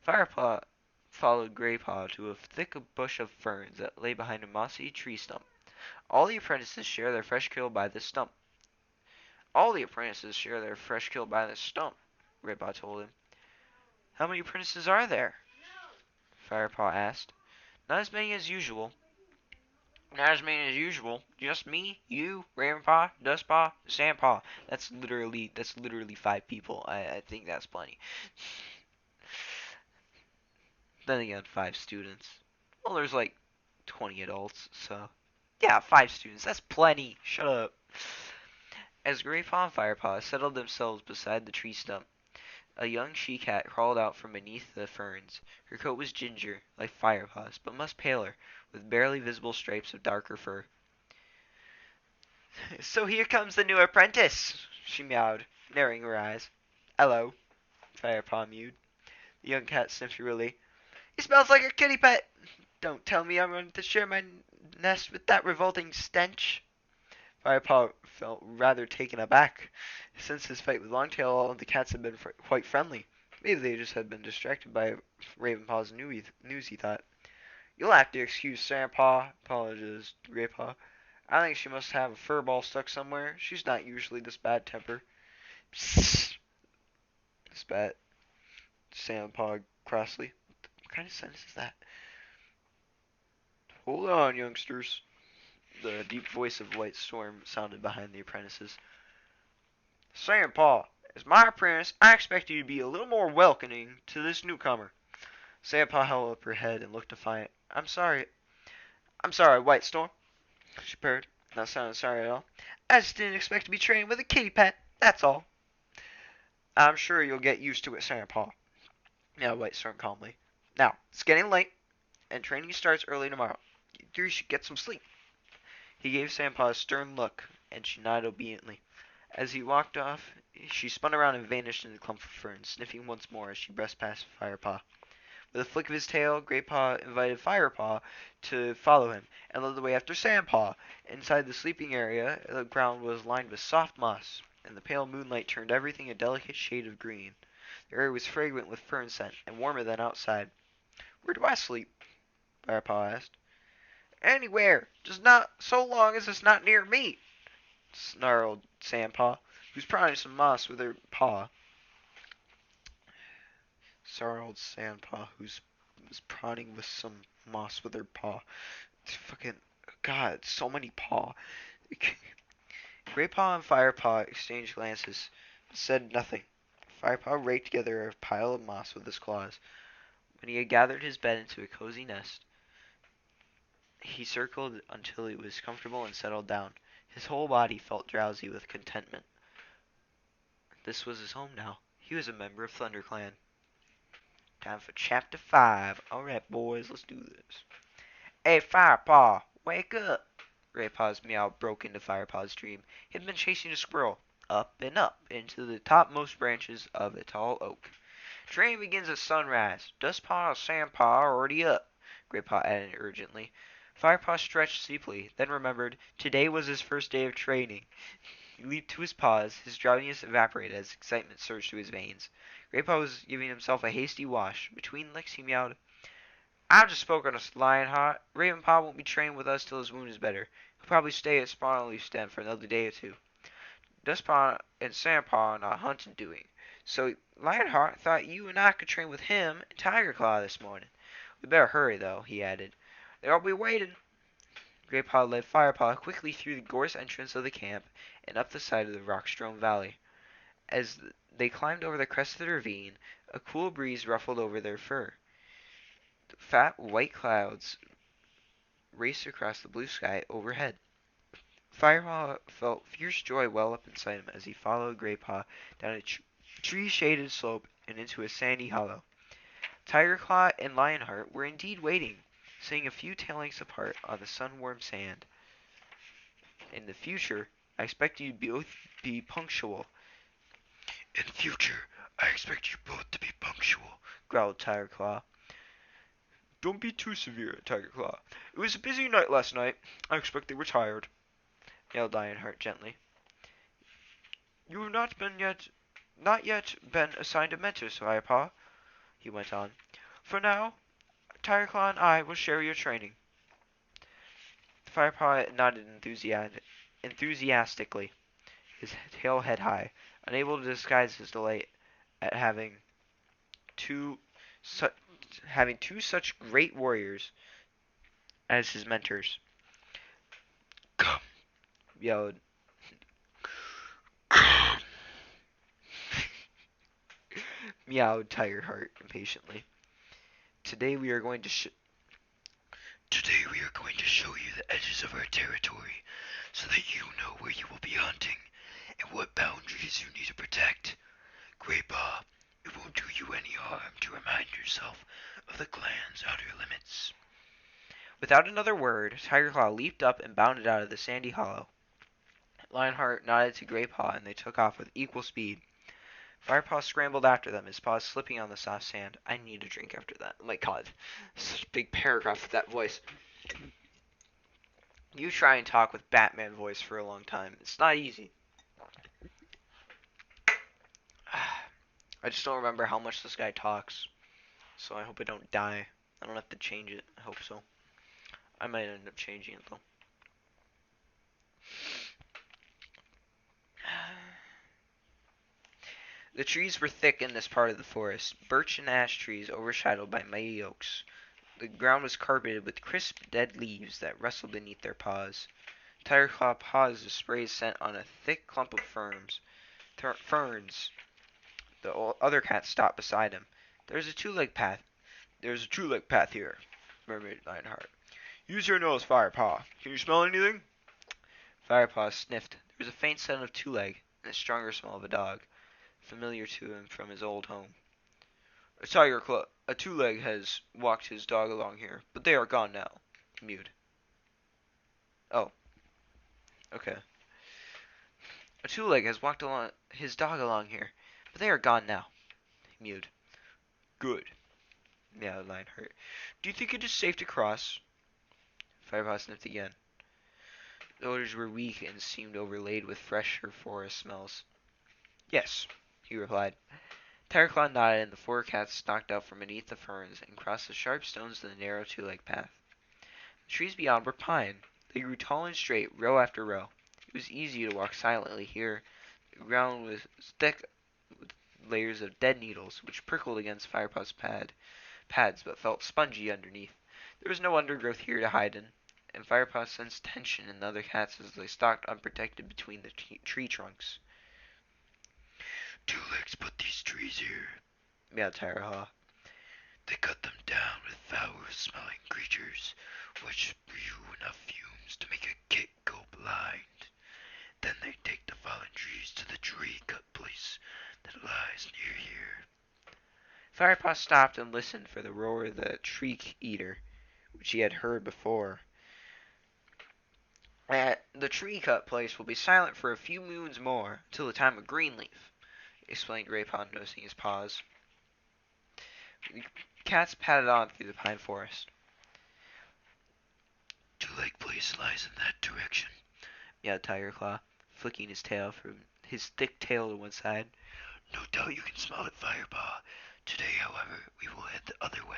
Firepaw followed Graypaw to a thick bush of ferns that lay behind a mossy tree stump. All the apprentices share their fresh kill by this stump. Graypaw told him. How many apprentices are there? Firepaw asked. Not as many as usual. Not as many as usual. Just me, you, Ravenpaw, Dustpaw, Sandpaw. That's literally 5 people. I think that's plenty. Then again, 5 students. Well, there's like 20 adults, so yeah, 5 students. That's plenty. Shut up. As Graypaw and Firepaw settled themselves beside the tree stump, a young she-cat crawled out from beneath the ferns. Her coat was ginger, like Firepaw's, but much paler, with barely visible stripes of darker fur. So here comes the new apprentice, she meowed, narrowing her eyes. Hello, Firepaw mewed. The young cat sniffed shrilly. He smells like a kitty pet. Don't tell me I'm going to share my nest with that revolting stench. Firepaw felt rather taken aback. Since his fight with Longtail, all of the cats had been quite friendly. Maybe they just had been distracted by Ravenpaw's news, he thought. You'll have to excuse Sandpaw, apologized Graypaw. I think she must have a fur ball stuck somewhere. She's not usually this bad temper. Psst, spat Sandpaw crossly. What kind of sentence is that? Hold on, youngsters. The deep voice of White Storm sounded behind the apprentices. Sandpaw, as my apprentice, I expect you to be a little more welcoming to this newcomer. Sandpaw held up her head and looked defiant. I'm sorry, White Storm, she purred, not sounding sorry at all. I just didn't expect to be trained with a kitty pet, that's all. I'm sure you'll get used to it, Sandpaw. Now, White Storm calmly. Now, it's getting late, and training starts early tomorrow. You should get some sleep. He gave Sandpaw a stern look, and she nodded obediently. As he walked off, she spun around and vanished in the clump of ferns, sniffing once more as she brushed past Firepaw. With a flick of his tail, Graypaw invited Firepaw to follow him, and led the way after Sandpaw. Inside the sleeping area, the ground was lined with soft moss, and the pale moonlight turned everything a delicate shade of green. The air was fragrant with fern scent, and warmer than outside. Where do I sleep? Firepaw asked. Anywhere, just not so long as it's not near me, snarled Sandpaw, who was prodding some moss with her paw. Snarled Sandpaw, who was prodding with some moss with her paw. It's fucking God, so many paw. Graypaw and Firepaw exchanged glances, but said nothing. Firepaw raked together a pile of moss with his claws. When he had gathered his bed into a cozy nest, he circled until he was comfortable and settled down. His whole body felt drowsy with contentment. This was his home now. He was a member of ThunderClan. Time for Chapter 5. Alright, boys, let's do this. Hey, Firepaw, wake up! Graypaw's meow broke into Firepaw's dream. He had been chasing a squirrel, up and up, into the topmost branches of a tall oak. Training begins at sunrise. Dustpaw and Sandpaw are already up, Graypaw added urgently. Firepaw stretched sleepily, then remembered today was his first day of training. He leaped to his paws. His drowsiness evaporated as excitement surged through his veins. Graypaw was giving himself a hasty wash. Between licks he meowed. I've just spoken to Lionheart. Ravenpaw won't be trained with us till his wound is better. He'll probably stay at Spawnleaf Stem for another day or two. Dustpaw and Sandpaw are not hunting doing. So Lionheart thought you and I could train with him and Tigerclaw this morning. We better hurry, though, he added. They'll be waiting. Graypaw led Firepaw quickly through the gorse entrance of the camp and up the side of the rock-strewn valley. As they climbed over the crest of the ravine, a cool breeze ruffled over their fur. Fat white clouds raced across the blue sky overhead. Firepaw felt fierce joy well up inside him as he followed Graypaw down a tree-shaded slope and into a sandy hollow. Tigerclaw and Lionheart were indeed waiting, sitting a few tail lengths apart on the sun-warmed sand. In the future, I expect you both be punctual. In future, I expect you both to be punctual, growled Tigerclaw. Don't be too severe, Tigerclaw. It was a busy night last night. I expect they were tired, yelled Lionheart gently. You have not yet been assigned a mentor, Firepaw, he went on. For now, Tigerclaw and I will share your training. Firepaw nodded enthusiastically, his tail head high, unable to disguise his delight at having two, su- having two such great warriors as his mentors, Come, yelled come. meowed Tigerheart impatiently. Today we are going to Today we are going to show you the edges of our territory so that you know where you will be hunting and what boundaries you need to protect. Graypaw, it won't do you any harm to remind yourself of the clan's outer limits. Without another word, Tigerclaw leaped up and bounded out of the sandy hollow. Lionheart nodded to Graypaw, and they took off with equal speed. Firepaw scrambled after them, his paws slipping on the soft sand. I need a drink after that. Oh my god. Such a big paragraph with that voice. You try and talk with Batman voice for a long time. It's not easy. I just don't remember how much this guy talks. So I hope I don't die. I don't have to change it. I hope so. I might end up changing it though. The trees were thick in this part of the forest, birch and ash trees overshadowed by mighty oaks. The ground was carpeted with crisp, dead leaves that rustled beneath their paws. Tigerclaw paused to spray his scent on a thick clump of ferns. The other cat stopped beside him. There's a two-leg path here, murmured Lionheart. Use your nose, Firepaw. Can you smell anything? Firepaw sniffed. There was a faint scent of two-leg, and a stronger smell of a dog, familiar to him from his old home. A two-leg has walked his dog along here, but they are gone now. He mewed. Oh, okay. A two-leg has walked his dog along here, but they are gone now. He mewed. Good, meowed Lionheart. Do you think it is safe to cross? Firepaw sniffed again. The odors were weak and seemed overlaid with fresher forest smells. Yes, he replied. Tigerclaw nodded, and the four cats stalked out from beneath the ferns and crossed the sharp stones to the narrow two-leg path. The trees beyond were pine. They grew tall and straight, row after row. It was easy to walk silently here. The ground was thick with layers of dead needles, which prickled against Firepaw's pads, but felt spongy underneath. There was no undergrowth here to hide in, and Firepaw sensed tension in the other cats as they stalked unprotected between the tree trunks. Two Legs put these trees here, meowed Tigerclaw. They cut them down with foul-smelling creatures, which spew enough fumes to make a kid go blind. Then they take the fallen trees to the tree-cut place that lies near here. Firepaw stopped and listened for the roar of the tree-eater, which he had heard before. The tree-cut place will be silent for a few moons more, till the time of Greenleaf, explained Graypaw, noticing his pause. The cats padded on through the pine forest. Two Leg place lies in that direction, meowed Tigerclaw, flicking his thick tail to one side. No doubt you can smell it, Firepaw. Today, however, we will head the other way.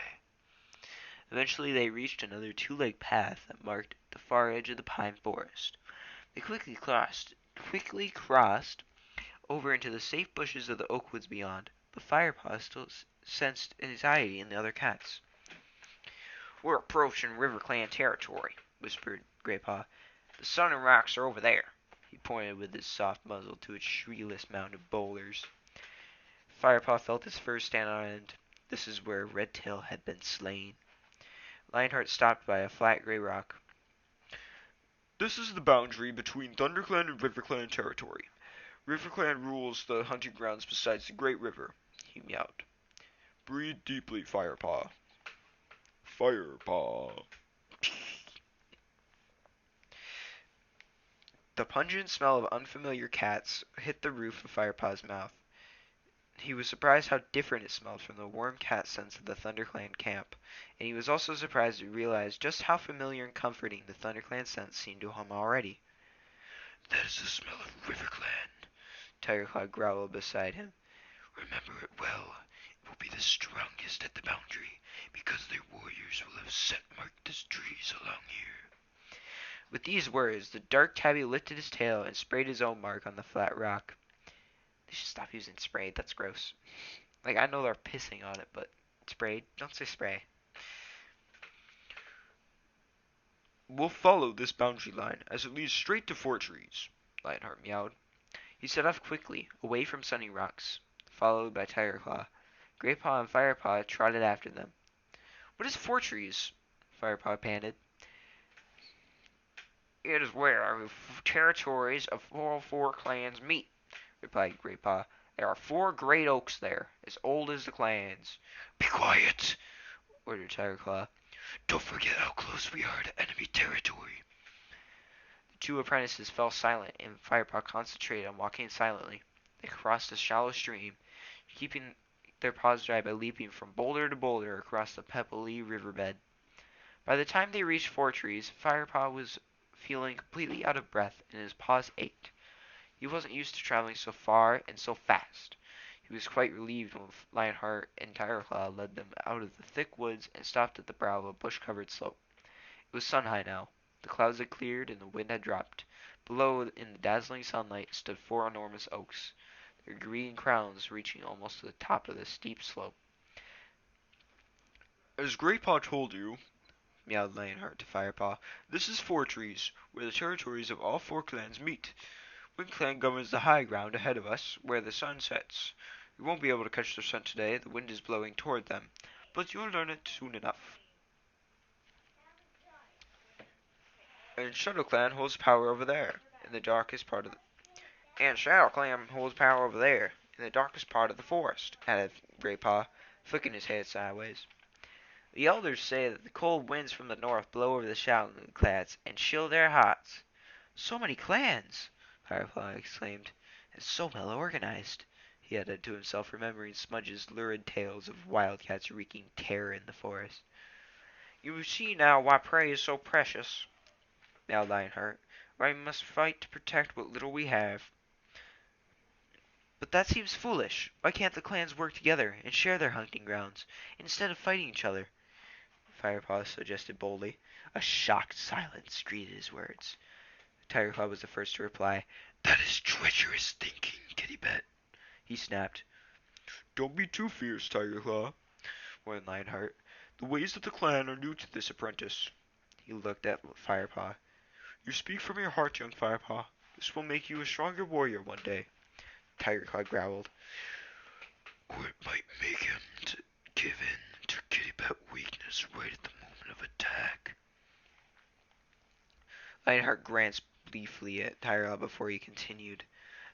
Eventually they reached another two-leg path that marked the far edge of the pine forest. They quickly crossed over into the safe bushes of the oak woods beyond, but Firepaw still sensed anxiety in the other cats. We're approaching RiverClan territory, whispered Graypaw. The sun and rocks are over there. He pointed with his soft muzzle to a treeless mound of boulders. Firepaw felt his fur stand on end. This is where Redtail had been slain. Lionheart stopped by a flat gray rock. This is the boundary between ThunderClan and RiverClan territory. RiverClan rules the hunting grounds besides the Great River, he meowed. Breathe deeply, Firepaw. Firepaw. The pungent smell of unfamiliar cats hit the roof of Firepaw's mouth. He was surprised how different it smelled from the warm cat scents of the ThunderClan camp, and he was also surprised to realize just how familiar and comforting the ThunderClan scent seemed to him already. That is the smell of RiverClan, Tigerclaw growled beside him. Remember it well. It will be the strongest at the boundary, because their warriors will have marked the trees along here. With these words, the dark tabby lifted his tail and sprayed his own mark on the flat rock. They should stop using spray. That's gross. Like, I know they're pissing on it, but sprayed? Don't say spray. We'll follow this boundary line as it leads straight to Four Trees, Lionheart meowed. He set off quickly, away from Sunny Rocks, followed by Tigerclaw. Graypaw and Firepaw trotted after them. What is Four Trees? Firepaw panted. It is where the territories of all four clans meet, replied Graypaw. There are 4 great oaks there, as old as the clans. Be quiet! Ordered Tigerclaw. Don't forget how close we are to enemy territory. The 2 apprentices fell silent, and Firepaw concentrated on walking silently. They crossed a shallow stream, keeping their paws dry by leaping from boulder to boulder across the pebbly riverbed. By the time they reached Four Trees, Firepaw was feeling completely out of breath, and his paws ached. He wasn't used to traveling so far and so fast. He was quite relieved when Lionheart and Tigerclaw led them out of the thick woods and stopped at the brow of a bush-covered slope. It was sun-high now. The clouds had cleared and the wind had dropped. Below, in the dazzling sunlight, stood 4 enormous oaks, their green crowns reaching almost to the top of the steep slope. As Graypaw told you, meowed Lionheart to Firepaw, this is Four Trees, where the territories of all 4 clans meet. Wind Clan governs the high ground ahead of us, where the sun sets. We won't be able to catch their scent today, the wind is blowing toward them, but you'll learn it soon enough. And Shadow Clan holds power over there, in the darkest part of the... And Shadow Clan holds power over there, in the darkest part of the forest, added Graypaw, flicking his head sideways. The elders say that the cold winds from the north blow over the Shadow Clans and chill their hearts. So many clans! Firefly exclaimed. And so well organized, he added to himself, remembering Smudge's lurid tales of wildcats wreaking terror in the forest. You see now why prey is so precious, meowed Lionheart. Why we must fight to protect what little we have. But that seems foolish. Why can't the clans work together and share their hunting grounds, instead of fighting each other? Firepaw suggested boldly. A shocked silence greeted his words. Tigerclaw was the first to reply. That is treacherous thinking, Kitty Pet, he snapped. Don't be too fierce, Tigerclaw, warned Lionheart. The ways of the clan are new to this apprentice. He looked at Firepaw. You speak from your heart, young Firepaw. This will make you a stronger warrior one day. Tigerclaw growled. or it might make him to give in to Kitty Pet weakness right at the moment of attack. Lionheart glanced briefly at Tigerclaw before he continued.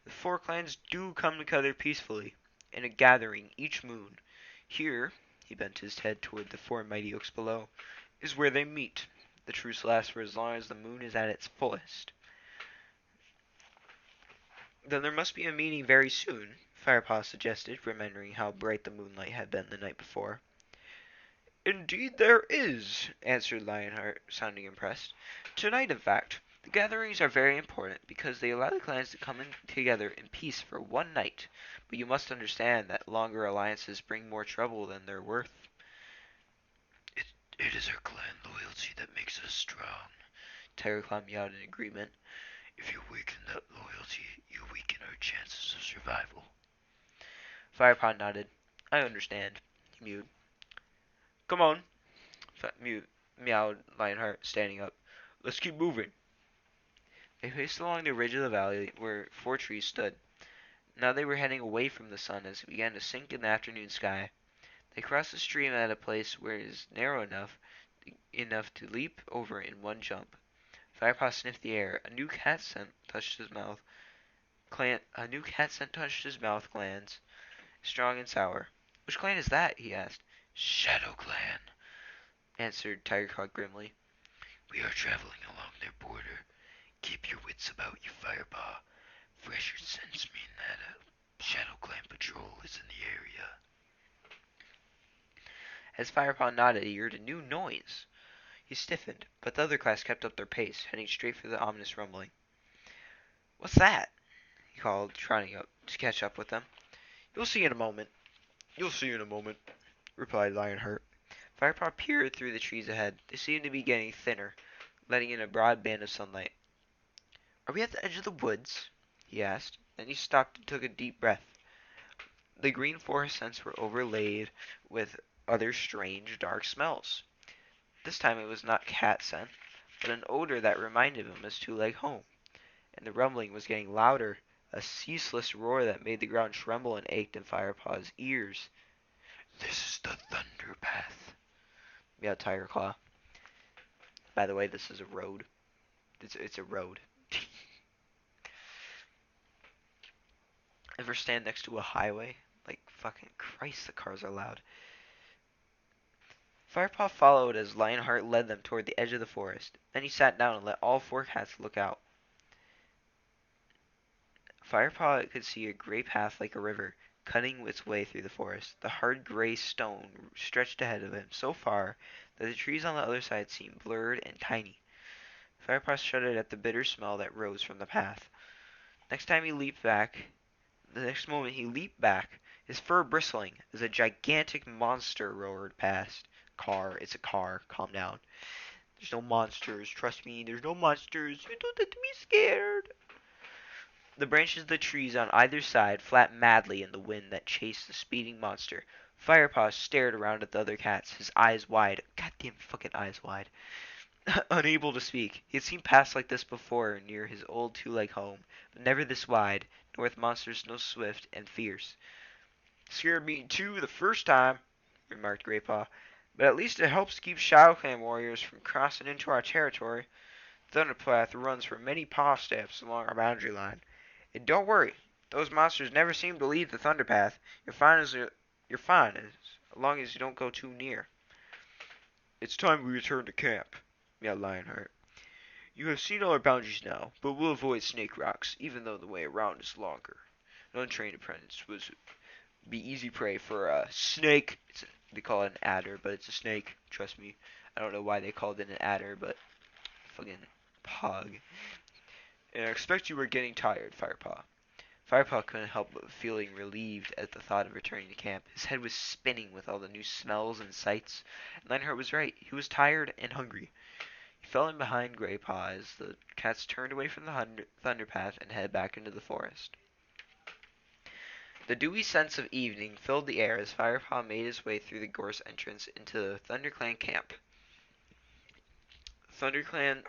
The 4 clans do come together peacefully, in a gathering each moon. Here, he bent his head toward the 4 mighty oaks below, is where they meet. The truce lasts for as long as the moon is at its fullest. Then there must be a meeting very soon, Firepaw suggested, remembering how bright the moonlight had been the night before. Indeed there is, answered Lionheart, sounding impressed. Tonight, in fact. The gatherings are very important because they allow the clans to come together in peace for one night, but you must understand that longer alliances bring more trouble than they're worth. It is our clan loyalty that makes us strong, Tigerclaw meowed in agreement. If you weaken that loyalty, you weaken our chances of survival. Firepaw nodded. I understand, he mewed. Come on, Meowed Lionheart, standing up. let's keep moving. They paced along the ridge of the valley where 4 trees stood. Now they were heading away from the sun as it began to sink in the afternoon sky. They crossed the stream at a place where it is narrow enough to leap over in one jump. Firepaw sniffed the air. A new cat scent touched his mouth. Glands, strong and sour. Which clan is that? He asked. Shadow Clan, answered Tigerclaw grimly. We are traveling along their border. Keep your wits about you, Firepaw. Fresher scents mean that a Shadow Clan patrol is in the area. As Firepaw nodded, he heard a new noise. He stiffened, but the other class kept up their pace, heading straight for the ominous rumbling. What's that? He called, trotting up to catch up with them. You'll see in a moment, replied Lionheart. Firepaw peered through the trees ahead. They seemed to be getting thinner, letting in a broad band of sunlight. Are we at the edge of the woods? He asked. Then he stopped and took a deep breath. The green forest scents were overlaid with other strange, dark smells. This time it was not cat scent, but an odor that reminded him of his two-leg home. And the rumbling was getting louder, a ceaseless roar that made the ground tremble and ached in Firepaw's ears. This is the Thunder Path. Yeah, Tiger Claw. By the way, this is a road. It's a road. Ever stand next to a highway? Like, fucking Christ, the cars are loud. Firepaw followed as Lionheart led them toward the edge of the forest. Then he sat down and let all four cats look out. Firepaw could see a gray path like a river, cutting its way through the forest. The hard gray stone stretched ahead of him so far that the trees on the other side seemed blurred and tiny. Firepaw shuddered at the bitter smell that rose from the path. The next moment he leaped back, his fur bristling, as a gigantic monster roared past. It's a car. Calm down. There's no monsters. Trust me, there's no monsters. You don't have to be scared. The branches of the trees on either side flapped madly in the wind that chased the speeding monster. Firepaw stared around at the other cats, his eyes wide. Goddamn fucking eyes wide. Unable to speak. He had seen paths like this before near his old two-leg home, but never this wide, nor with monsters so swift and fierce. Scared me too the first time, remarked Graypaw, but at least it helps keep Shadow Clan warriors from crossing into our territory. Thunderpath runs for many paw steps along our boundary line. And don't worry, those monsters never seem to leave the Thunderpath. You're fine as long as you don't go too near. It's time we return to camp, yelled Lionheart. You have seen all our boundaries now, but we'll avoid snake rocks, even though the way around is longer. An untrained apprentice would be easy prey for a snake. They call it an adder, but it's a snake. Trust me. I don't know why they called it an adder, but fucking pug. And I expect you were getting tired, Firepaw. Firepaw couldn't help but feeling relieved at the thought of returning to camp. His head was spinning with all the new smells and sights. And Lionheart was right. He was tired and hungry. He fell in behind Graypaw as the cats turned away from the Thunderpath and headed back into the forest. The dewy scents of evening filled the air as Firepaw made his way through the gorse entrance into the ThunderClan camp. ThunderClan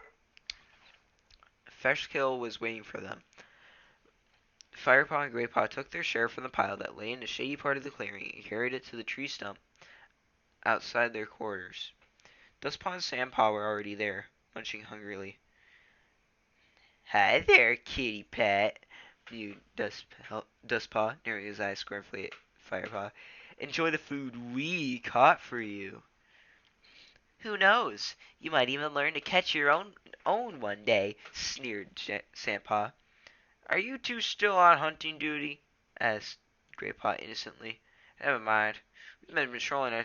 Feshkill was waiting for them. Firepaw and Graypaw took their share from the pile that lay in the shady part of the clearing and carried it to the tree stump outside their quarters. Dustpaw and Sandpaw were already there, munching hungrily. "Hi there, kitty pet," mewed Dustpaw, narrowing his eyes scornfully at Firepaw. "Enjoy the food we caught for you." "Who knows? You might even learn to catch your own one day," sneered Sandpaw. "Are you two still on hunting duty?" asked Graypaw innocently. "Never mind. We've been patrolling our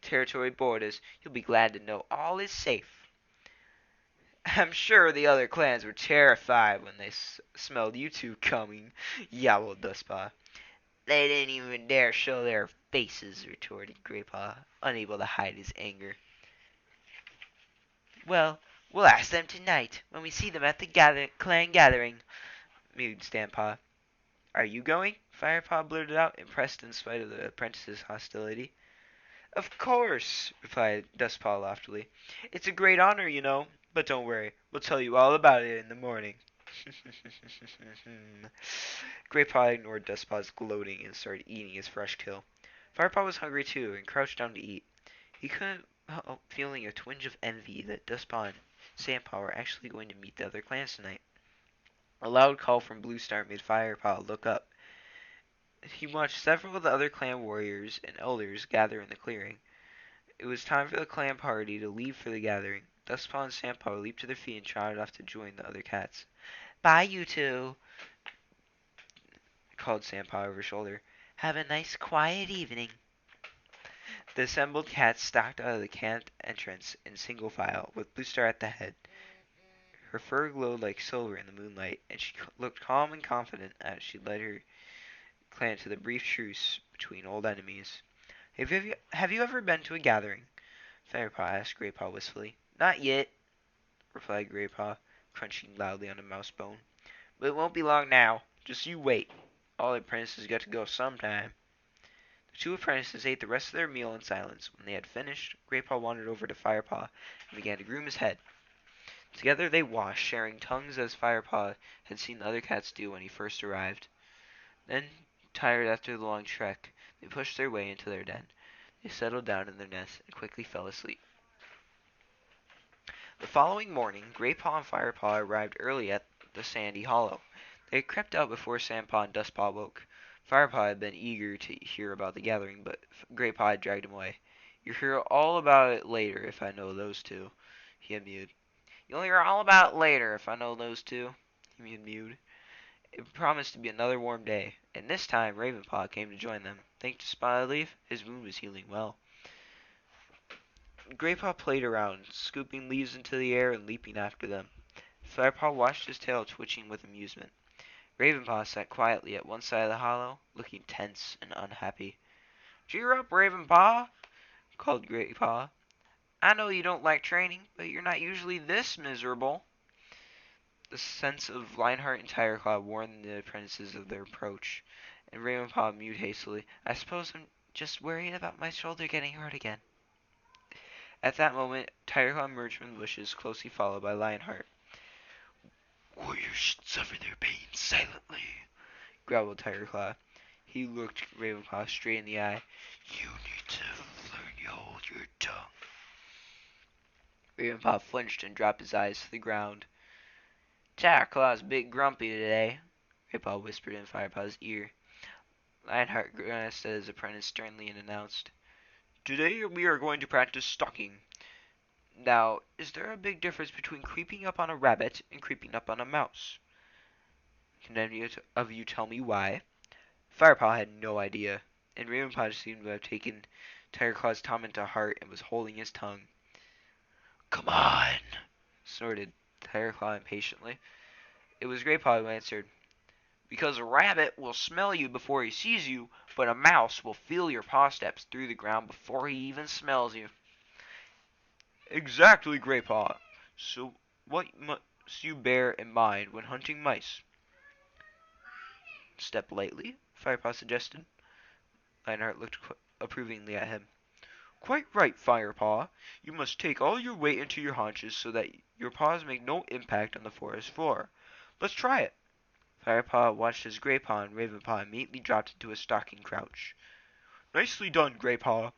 territory borders. You'll be glad to know all is safe." "I'm sure the other clans were terrified when they smelled you two coming," yowled Dustpaw. "They didn't even dare show their faces," retorted Graypaw, unable to hide his anger. "Well, we'll ask them tonight, when we see them at the clan gathering," mewed Sandpaw. "Are you going?" Firepaw blurted out, impressed in spite of the apprentice's hostility. "Of course," replied Dustpaw loftily. "It's a great honor, you know. But don't worry, we'll tell you all about it in the morning." Graypaw ignored Dustpaw's gloating and started eating his fresh kill. Firepaw was hungry too and crouched down to eat. He couldn't help feeling a twinge of envy that Dustpaw and Sandpaw were actually going to meet the other clans tonight. A loud call from Blue Star made Firepaw look up. He watched several of the other clan warriors and elders gather in the clearing. It was time for the clan party to leave for the gathering. Dustpaw and Sandpaw leaped to their feet and trotted off to join the other cats. "Bye, you two," called Sandpaw over his shoulder. "Have a nice, quiet evening." The assembled cats stalked out of the camp entrance in single file, with Blue Star at the head. Her fur glowed like silver in the moonlight, and she looked calm and confident as she led her clan to the brief truce between old enemies. Have you ever been to a gathering?" Firepaw asked Graypaw wistfully. "Not yet," replied Graypaw, crunching loudly on a mouse bone. "But it won't be long now. Just you wait. All the apprentices got to go sometime. The two apprentices ate the rest of their meal in silence. When they had finished, Graypaw wandered over to Firepaw and began to groom his head. Together they washed, sharing tongues as Firepaw had seen the other cats do when he first arrived. Then, tired after the long trek, they pushed their way into their den. They settled down in their nest and quickly fell asleep. The following morning, Graypaw and Firepaw arrived early at the sandy hollow. They had crept out before Sandpaw and Dustpaw woke. Firepaw had been eager to hear about the gathering, but Graypaw had dragged him away. "You'll hear all about it later if I know those two," he had mewed. "You'll hear all about it later if I know those two," he had mewed. It promised to be another warm day, and this time Ravenpaw came to join them. Thanks to Spotted Leaf, his wound was healing well. Graypaw played around, scooping leaves into the air and leaping after them. Firepaw watched his tail twitching with amusement. Ravenpaw sat quietly at one side of the hollow, looking tense and unhappy. "Cheer up, Ravenpaw," called Graypaw. "I know you don't like training, but you're not usually this miserable." The sense of Lionheart and Tireclaw warned the apprentices of their approach, and Ravenpaw mewed hastily. "I suppose I'm just worried about my shoulder getting hurt again." At that moment, Tireclaw emerged from the bushes, closely followed by Lionheart. "Warriors should suffer their pain silently," growled Tireclaw. He looked Ravenclaw straight in the eye. "You need to learn to hold your tongue." Ravenpaw flinched and dropped his eyes to the ground. "Tireclaw's a bit grumpy today," Graypaw whispered in Firepaw's ear. Lionheart glanced at his apprentice sternly and announced, Today we are going to practice stalking. "Now, is there a big difference between creeping up on a rabbit and creeping up on a mouse? Can any of you tell me why?" Firepaw had no idea, and Ravenpaw seemed to have taken Tireclaw's comment to heart and was holding his tongue. "Come on," snorted Tireclaw impatiently. It was Graypaw who answered, "Because a rabbit will smell you before he sees you, but a mouse will feel your paw steps through the ground before he even smells you." "Exactly, Graypaw. So what must you bear in mind when hunting mice?" "Step lightly," Firepaw suggested. Lionheart looked approvingly at him. "Quite right, Firepaw. You must take all your weight into your haunches so that your paws make no impact on the forest floor. Let's try it." Firepaw watched as Graypaw and Ravenpaw immediately dropped into a stalking crouch. "Nicely done, Graypaw,"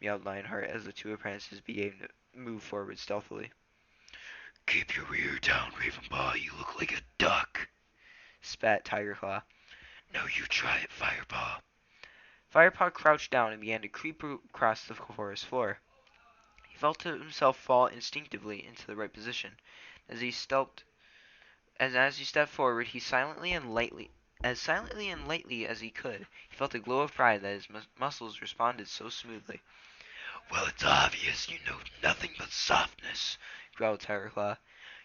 meowed Lionheart as the two apprentices began to move forward stealthily. "Keep your rear down, Ravenpaw. You look like a duck," spat Tigerclaw. "Now you try it, Firepaw." Firepaw crouched down and began to creep across the forest floor. He felt himself fall instinctively into the right position. As he stepped forward, he silently and lightly as he could, he felt a glow of pride that his muscles responded so smoothly. "Well, it's obvious you know nothing but softness," growled Tigerclaw.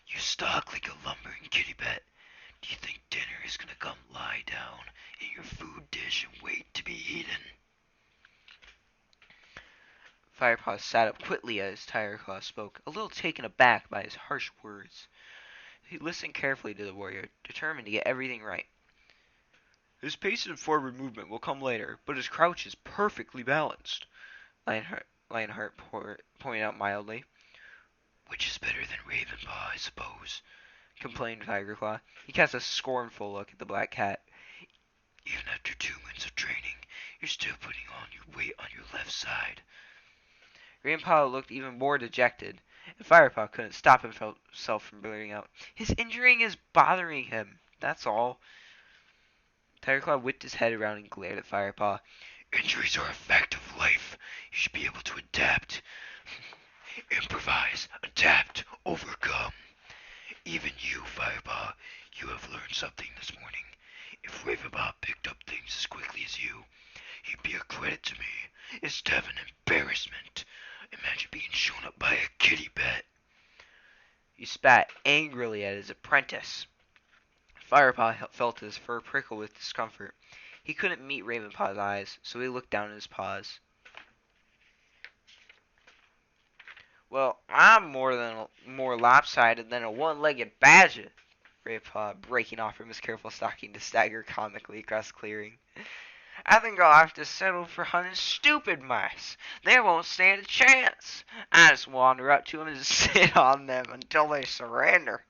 "You stalk like a lumbering kitty pet. Do you think dinner is gonna come lie down in your food dish and wait to be eaten?" Firepaw sat up quickly as Tigerclaw spoke, a little taken aback by his harsh words. He listened carefully to the warrior, determined to get everything right. "His pace and forward movement will come later, but his crouch is perfectly balanced," Lionheart pointed out mildly. "Which is better than Ravenpaw, I suppose," complained Tigerclaw. He cast a scornful look at the black cat. "Even after 2 months of training, you're still putting on your weight on your left side." Ravenpaw looked even more dejected, and Firepaw couldn't stop himself from blurting out, "His injuring is bothering him, that's all." Tigerclaw whipped his head around and glared at Firepaw. "Injuries are a fact of life. You should be able to adapt. Improvise, adapt, overcome. Even you, Firepaw, you have learned something this morning. If Ravenpaw picked up things as quickly as you, he'd be a credit to me instead of an embarrassment. Imagine being shown up by a kitty pet." He spat angrily at his apprentice. Firepaw felt his fur prickle with discomfort. He couldn't meet Ravenpaw's eyes, so he looked down at his paws. "Well, I'm more lopsided than a one-legged badger," Grandpa, breaking off from his careful stalking to stagger comically across the clearing. I think I'll have to settle for hunting stupid mice. They won't stand a chance. I just wander up to them and sit on them until they surrender.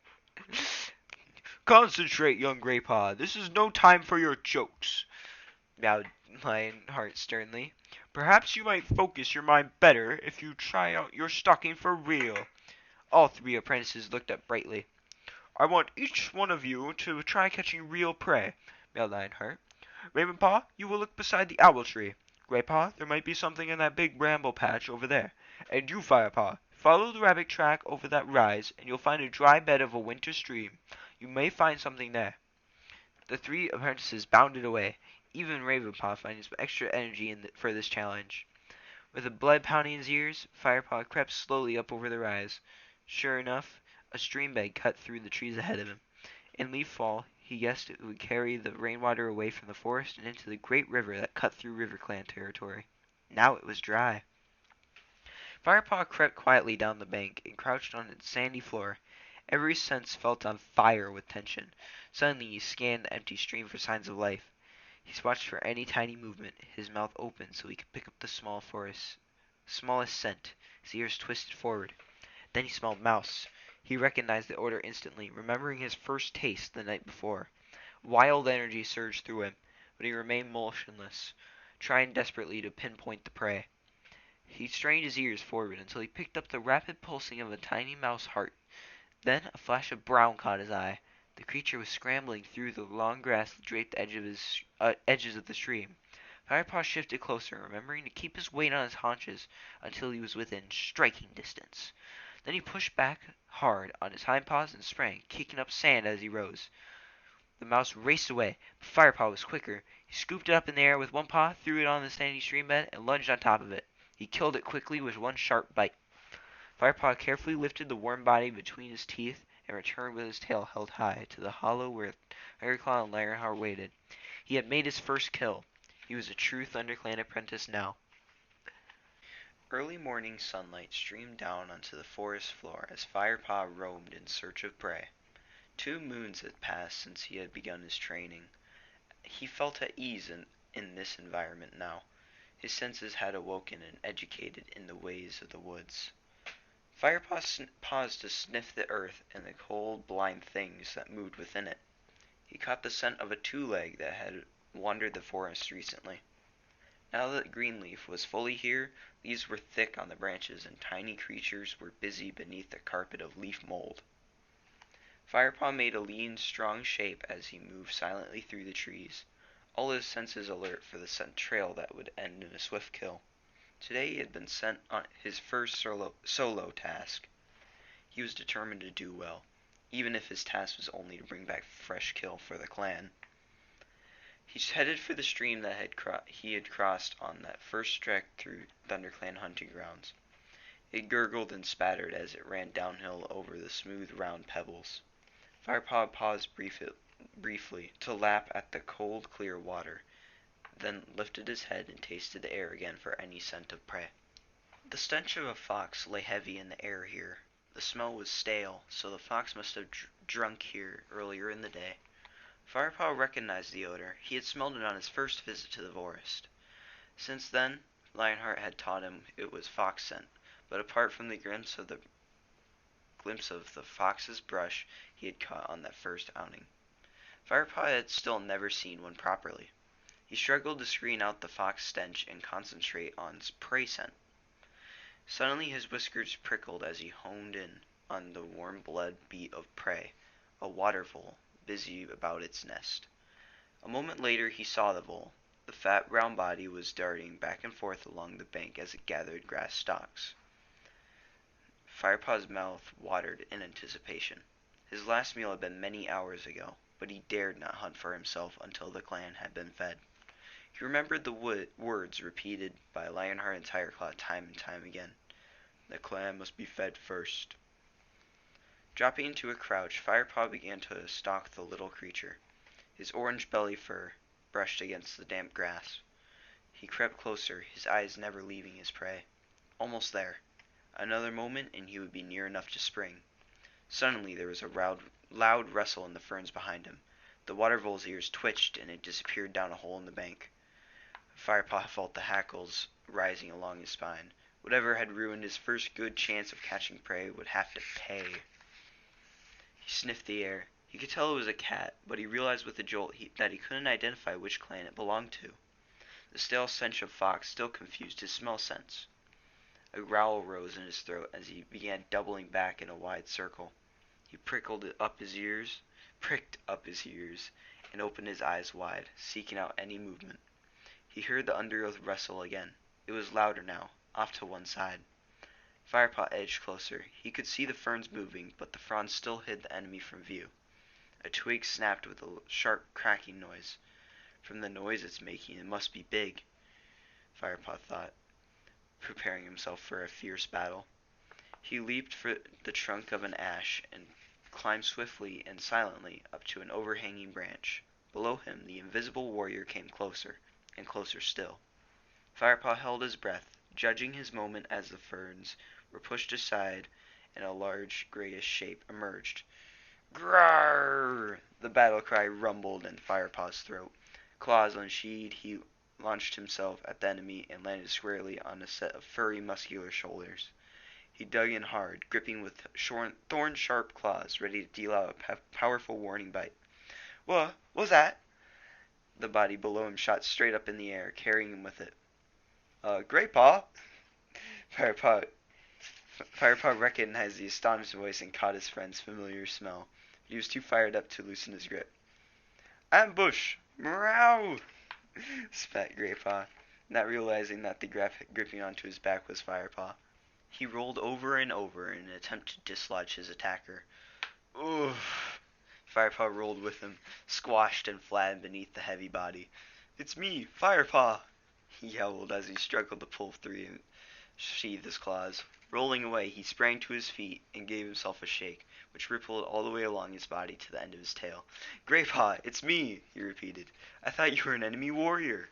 Concentrate, young Graypaw. This is no time for your jokes, meowed Lionheart sternly. Perhaps you might focus your mind better if you try out your stalking for real. All three apprentices looked up brightly. I want each one of you to try catching real prey, meowed Lionheart. Ravenpaw, you will look beside the owl tree. Graypaw, there might be something in that big bramble patch over there. And you, Firepaw, follow the rabbit track over that rise, and you'll find a dry bed of a winter stream. You may find something there. The three apprentices bounded away, even Ravenpaw finding some extra energy for this challenge. With the blood pounding in his ears, Firepaw crept slowly up over the rise. Sure enough, a stream bed cut through the trees ahead of him. In leaf fall, he guessed it would carry the rainwater away from the forest and into the great river that cut through RiverClan territory. Now it was dry. Firepaw crept quietly down the bank and crouched on its sandy floor. Every sense felt on fire with tension. Suddenly he scanned the empty stream for signs of life. He watched for any tiny movement, his mouth open so he could pick up the smallest scent. His ears twisted forward. Then he smelled mouse. He recognized the odor instantly, remembering his first taste the night before. Wild energy surged through him, but he remained motionless, trying desperately to pinpoint the prey. He strained his ears forward until he picked up the rapid pulsing of a tiny mouse heart. Then a flash of brown caught his eye. The creature was scrambling through the long grass that draped the edges of the stream. Firepaw shifted closer, remembering to keep his weight on his haunches until he was within striking distance. Then he pushed back hard on his hind paws and sprang, kicking up sand as he rose. The mouse raced away, but Firepaw was quicker. He scooped it up in the air with one paw, threw it on the sandy stream bed, and lunged on top of it. He killed it quickly with one sharp bite. Firepaw carefully lifted the warm body between his teeth and returned with his tail held high to the hollow where Thunderclaw and Lionheart waited. He had made his first kill. He was a true ThunderClan apprentice now. Early morning sunlight streamed down onto the forest floor as Firepaw roamed in search of prey. 2 moons had passed since he had begun his training. He felt at ease in this environment now. His senses had awoken and educated in the ways of the woods. Firepaw paused to sniff the earth and the cold, blind things that moved within it. He caught the scent of a two-leg that had wandered the forest recently. Now that Greenleaf was fully here, leaves were thick on the branches and tiny creatures were busy beneath a carpet of leaf mold. Firepaw made a lean, strong shape as he moved silently through the trees, all his senses alert for the scent trail that would end in a swift kill. Today he had been sent on his first solo task. He was determined to do well, even if his task was only to bring back a fresh kill for the clan. He headed for the stream that he had crossed on that first trek through ThunderClan hunting grounds. It gurgled and spattered as it ran downhill over the smooth, round pebbles. Firepaw paused briefly to lap at the cold, clear water, then lifted his head and tasted the air again for any scent of prey. The stench of a fox lay heavy in the air here. The smell was stale, so the fox must have drunk here earlier in the day. Firepaw recognized the odor. He had smelled it on his first visit to the forest. Since then, Lionheart had taught him it was fox scent, but apart from the glimpse of the fox's brush he had caught on that first outing, Firepaw had still never seen one properly. He struggled to screen out the fox stench and concentrate on prey scent. Suddenly his whiskers prickled as he honed in on the warm blood beat of prey, a water vole, busy about its nest. A moment later he saw the vole. The fat brown body was darting back and forth along the bank as it gathered grass stalks. Firepaw's mouth watered in anticipation. His last meal had been many hours ago, but he dared not hunt for himself until the clan had been fed. He remembered the words repeated by Lionheart and Tigerclaw time and time again. The clan must be fed first. Dropping into a crouch, Firepaw began to stalk the little creature. His orange belly fur brushed against the damp grass. He crept closer, his eyes never leaving his prey. Almost there. Another moment and he would be near enough to spring. Suddenly there was a loud rustle in the ferns behind him. The water vole's ears twitched, and it disappeared down a hole in the bank. Firepaw felt the hackles rising along his spine. Whatever had ruined his first good chance of catching prey would have to pay. He sniffed the air. He could tell it was a cat, but he realized with a jolt that he couldn't identify which clan it belonged to. The stale stench of fox still confused his smell sense. A growl rose in his throat as he began doubling back in a wide circle. He pricked up his ears, and opened his eyes wide, seeking out any movement. He heard the undergrowth rustle again. It was louder now, off to one side. Firepaw edged closer. He could see the ferns moving, but the fronds still hid the enemy from view. A twig snapped with a sharp cracking noise. From the noise it's making, it must be big, Firepaw thought, preparing himself for a fierce battle. He leaped for the trunk of an ash and climbed swiftly and silently up to an overhanging branch. Below him, the invisible warrior came closer, and closer still. Firepaw held his breath, judging his moment as the ferns were pushed aside and a large grayish shape emerged. Grrrr! The battle cry rumbled in Firepaw's throat. Claws unsheathed, he launched himself at the enemy and landed squarely on a set of furry, muscular shoulders. He dug in hard, gripping with thorn-sharp claws, ready to deal out a powerful warning bite. What was that? The body below him shot straight up in the air, carrying him with it. Great Paw! Firepaw recognized the astonished voice and caught his friend's familiar smell. He was too fired up to loosen his grip. Ambush! Meow! Spat Greypaw, not realizing that the gripping onto his back was Firepaw. He rolled over and over in an attempt to dislodge his attacker. Oof! Firepaw rolled with him, squashed and flattened beneath the heavy body. It's me, Firepaw! He yelled as he struggled to pull through and sheathe his claws. Rolling away, he sprang to his feet and gave himself a shake, which rippled all the way along his body to the end of his tail. Greypaw, it's me, he repeated. I thought you were an enemy warrior.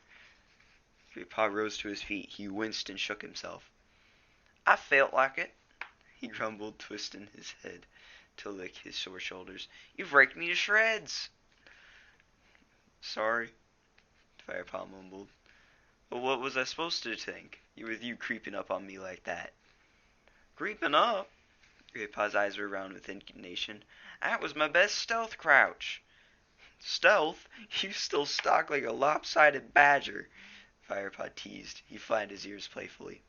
Greypaw rose to his feet. He winced and shook himself. I felt like it, he grumbled, twisting his head to lick his sore shoulders. You've raked me to shreds. Sorry, Firepaw mumbled. But what was I supposed to think, with you creeping up on me like that? Creeping up? Greypaw's eyes were round with indignation. That was my best stealth crouch. Stealth? You still stalk like a lopsided badger, Firepaw teased. He flattened his ears playfully.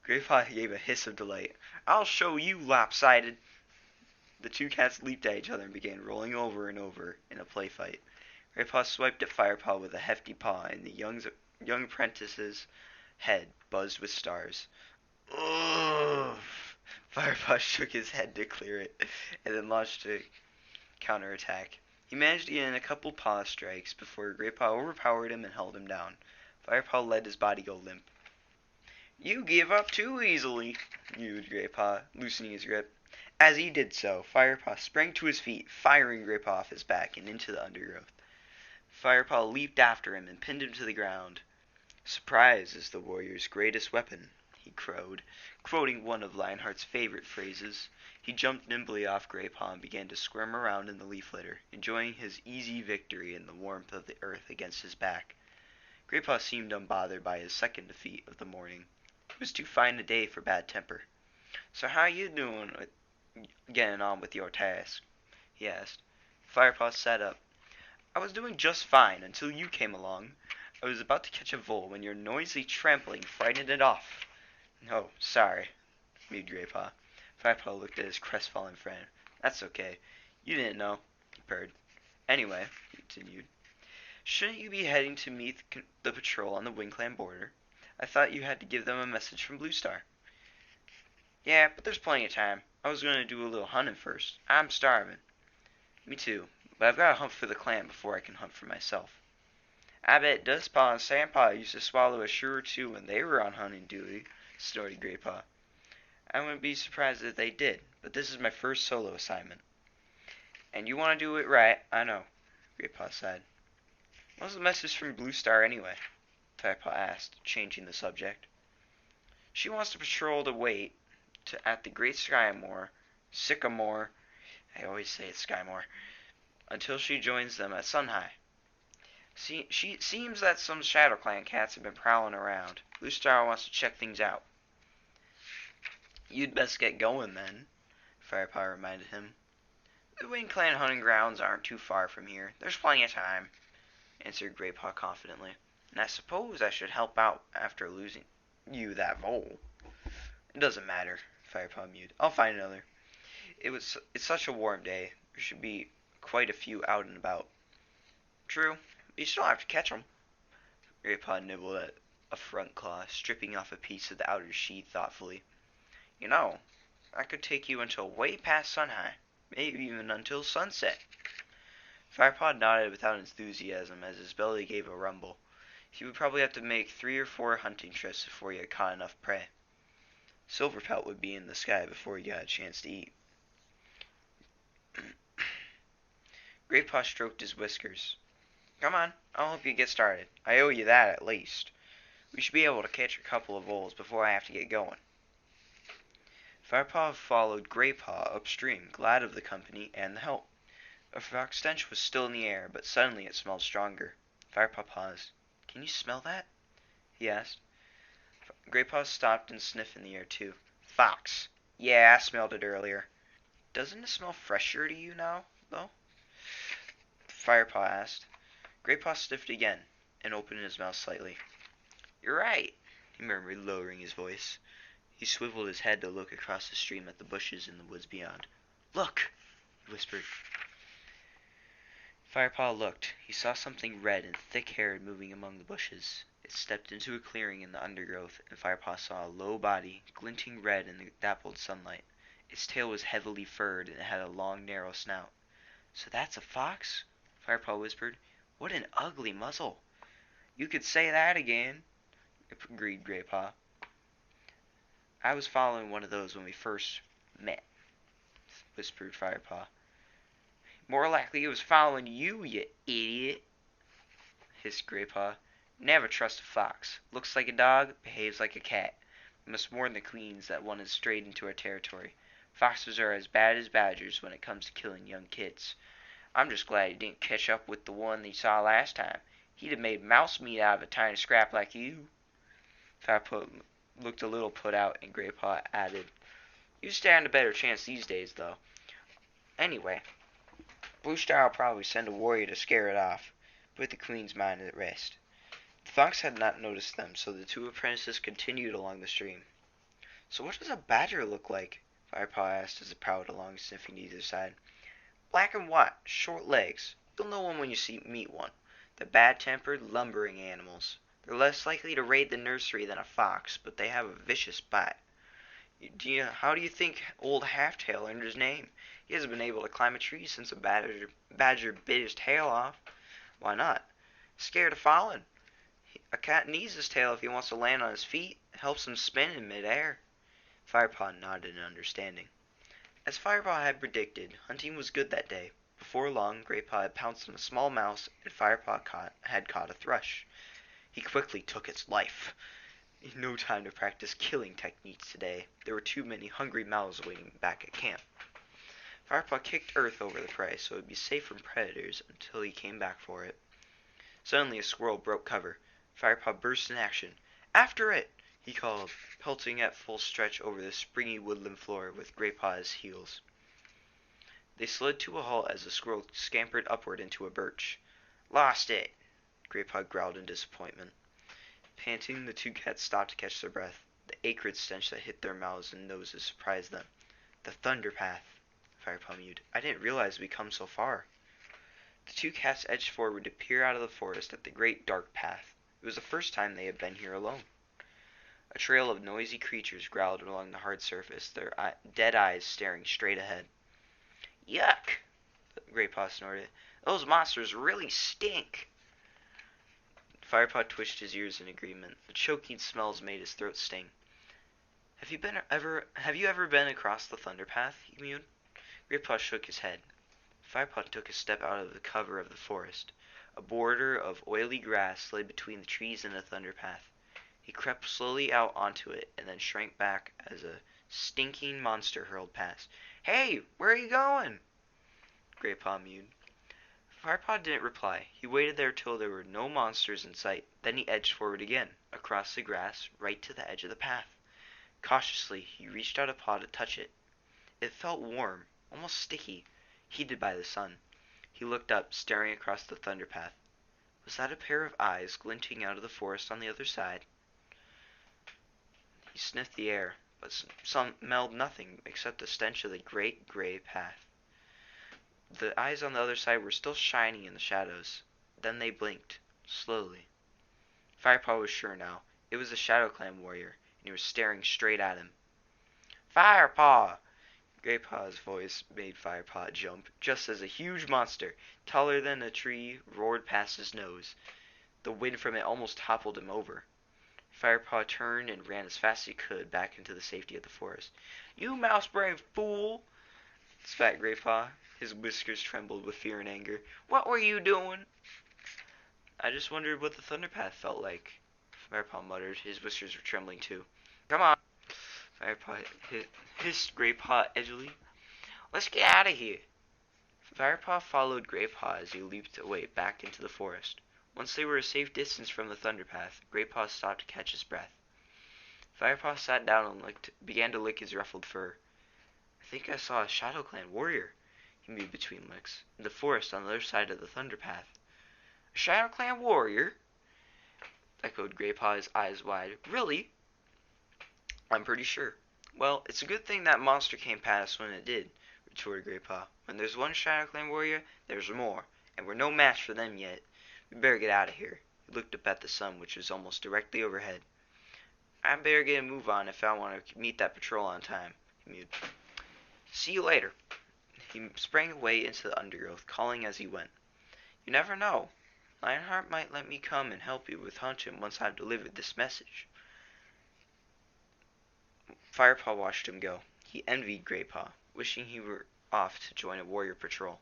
Greypaw gave a hiss of delight. I'll show you, lopsided. The two cats leaped at each other and began rolling over and over in a play fight. Greypaw swiped at Firepaw with a hefty paw, and the young apprentice's head buzzed with stars. Ugh! Firepaw shook his head to clear it, and then launched a counterattack. He managed to get in a couple paw strikes before Greypaw overpowered him and held him down. Firepaw let his body go limp. You give up too easily, mewed Greypaw, loosening his grip. As he did so, Firepaw sprang to his feet, firing Greypaw off his back and into the undergrowth. Firepaw leaped after him and pinned him to the ground. Surprise is the warrior's greatest weapon, he crowed, quoting one of Lionheart's favorite phrases. He jumped nimbly off Greypaw and began to squirm around in the leaf litter, enjoying his easy victory in the warmth of the earth against his back. Greypaw seemed unbothered by his second defeat of the morning. It was too fine a day for bad temper. So how you doing getting on with your task? He asked. Firepaw sat up. I was doing just fine until you came along. I was about to catch a vole when your noisy trampling frightened it off. Oh, sorry, mewed Greypaw. Firepaw looked at his crestfallen friend. That's okay. You didn't know, he purred. Anyway, he continued, shouldn't you be heading to meet the patrol on the WindClan border? I thought you had to give them a message from Blue Star. Yeah, but there's plenty of time. I was going to do a little hunting first. I'm starving. Me too, but I've got to hunt for the clan before I can hunt for myself. I bet Dustpaw and Sandpaw used to swallow a shrew or two when they were on hunting duty, snorted Greypaw. I wouldn't be surprised if they did, but this is my first solo assignment. And you want to do it right, I know, Greypaw sighed. What's the message from Blue Star anyway? Firepaw asked, changing the subject. She wants to patrol the wait at the Great Sycamore I always say it's Skymore. Until she joins them at Sunhigh. She seems that some Shadow Clan cats have been prowling around. Blue Star wants to check things out. You'd best get going then, Firepaw reminded him. The Wind Clan hunting grounds aren't too far from here. There's plenty of time, answered Greypaw confidently. And I suppose I should help out after losing you that vole. It doesn't matter, Firepaw mewed. I'll find another. It's such a warm day. There should be quite a few out and about. True. You still have to catch 'em. Greypaw nibbled at a front claw, stripping off a piece of the outer sheath thoughtfully. You know, I could take you until way past Sunhigh, maybe even until sunset. Firepaw nodded without enthusiasm as his belly gave a rumble. He would probably have to make 3 or 4 hunting trips before he had caught enough prey. Silverpelt would be in the sky before he got a chance to eat. Greypaw stroked his whiskers. Come on, I'll help you get started. I owe you that at least. We should be able to catch a couple of voles before I have to get going. Firepaw followed Greypaw upstream, glad of the company and the help. A fox stench was still in the air, but suddenly it smelled stronger. Firepaw paused. Can you smell that? He asked. Greypaw stopped and sniffed in the air too. Fox. Yeah, I smelled it earlier. Doesn't it smell fresher to you now, though? Firepaw asked. Greypaw sniffed again and opened his mouth slightly. You're right, he murmured, lowering his voice. He swiveled his head to look across the stream at the bushes in the woods beyond. Look, he whispered. Firepaw looked. He saw something red and thick-haired moving among the bushes. It stepped into a clearing in the undergrowth, and Firepaw saw a low body, glinting red in the dappled sunlight. Its tail was heavily furred, and it had a long, narrow snout. So that's a fox? Firepaw whispered. What an ugly muzzle. You could say that again, agreed Greypaw. I was following one of those when we first met, whispered Firepaw. More likely it was following you, you idiot, hissed Greypaw. Never trust a fox. Looks like a dog, behaves like a cat. We must warn the queens that one has strayed into our territory. Foxes are as bad as badgers when it comes to killing young kids. I'm just glad he didn't catch up with the one they saw last time. He'd have made mouse meat out of a tiny scrap like you. Firepaw looked a little put out, and Greypaw added, You stand a better chance these days, though. Anyway, Blue Star will probably send a warrior to scare it off, put the queen's mind at rest. The fox had not noticed them, so the 2 apprentices continued along the stream. So what does a badger look like? Firepaw asked as it prowled along, sniffing to either side. Black and white, short legs. You'll know them when you meet one. They're bad-tempered, lumbering animals. They're less likely to raid the nursery than a fox, but they have a vicious bite. How do you think old Halftail earned his name? He hasn't been able to climb a tree since a badger bit his tail off. Why not? Scared of falling. A cat needs his tail if he wants to land on his feet. It helps him spin in midair. Firepaw nodded in understanding. As Firepaw had predicted, hunting was good that day. Before long, Greypaw had pounced on a small mouse, and Firepaw had caught a thrush. He quickly took its life. No time to practice killing techniques today. There were too many hungry mouths waiting back at camp. Firepaw kicked earth over the prey so it would be safe from predators until he came back for it. Suddenly a squirrel broke cover. Firepaw burst in action. After it! He called, pelting at full stretch over the springy woodland floor with Greypaw at his heels. They slid to a halt as the squirrel scampered upward into a birch. Lost it! Greypaw growled in disappointment. Panting, the 2 cats stopped to catch their breath. The acrid stench that hit their mouths and noses surprised them. The Thunder Path, Firepaw mewed. I didn't realize we'd come so far. The 2 cats edged forward to peer out of the forest at the great dark path. It was the first time they had been here alone. A trail of noisy creatures growled along the hard surface, their dead eyes staring straight ahead. Yuck! Greypaw snorted. Those monsters really stink! Firepaw twitched his ears in agreement. The choking smells made his throat sting. Have you ever been across the Thunder Path? He mewed. Greypaw shook his head. Firepaw took a step out of the cover of the forest. A border of oily grass lay between the trees and the Thunder Path. He crept slowly out onto it, and then shrank back as a stinking monster hurled past. Hey, where are you going? Graypaw mewed. Firepaw didn't reply. He waited there till there were no monsters in sight. Then he edged forward again, across the grass, right to the edge of the path. Cautiously, he reached out a paw to touch it. It felt warm, almost sticky, heated by the sun. He looked up, staring across the thunder path. Was that a pair of eyes glinting out of the forest on the other side? He sniffed the air, but smelled nothing except the stench of the great gray path. The eyes on the other side were still shining in the shadows. Then they blinked, slowly. Firepaw was sure now. It was the Shadow Clan warrior, and he was staring straight at him. Firepaw! Graypaw's voice made Firepaw jump, just as a huge monster, taller than a tree, roared past his nose. The wind from it almost toppled him over. Firepaw turned and ran as fast as he could back into the safety of the forest. You mouse-brained fool! spat Graypaw. His whiskers trembled with fear and anger. What were you doing? I just wondered what the Thunderpath felt like, Firepaw muttered. His whiskers were trembling too. Come on, Firepaw hissed Graypaw edgily. Let's get out of here. Firepaw followed Graypaw as he leaped away back into the forest. Once they were a safe distance from the Thunderpath, Graypaw stopped to catch his breath. Firepaw sat down and began to lick his ruffled fur. I think I saw a Shadow Clan warrior, he mewed between licks, in the forest on the other side of the Thunderpath. A Shadow Clan warrior? Echoed Graypaw, his eyes wide. Really? I'm pretty sure. Well, it's a good thing that monster came past when it did, retorted Graypaw. When there's one Shadow Clan warrior, there's more, and we're no match for them yet. We better get out of here. He looked up at the sun, which was almost directly overhead. I better get a move on if I want to meet that patrol on time, he mewed. See you later. He sprang away into the undergrowth, calling as he went. You never know. Lionheart might let me come and help you with hunting once I've delivered this message. Firepaw watched him go. He envied Graypaw, wishing he were off to join a warrior patrol.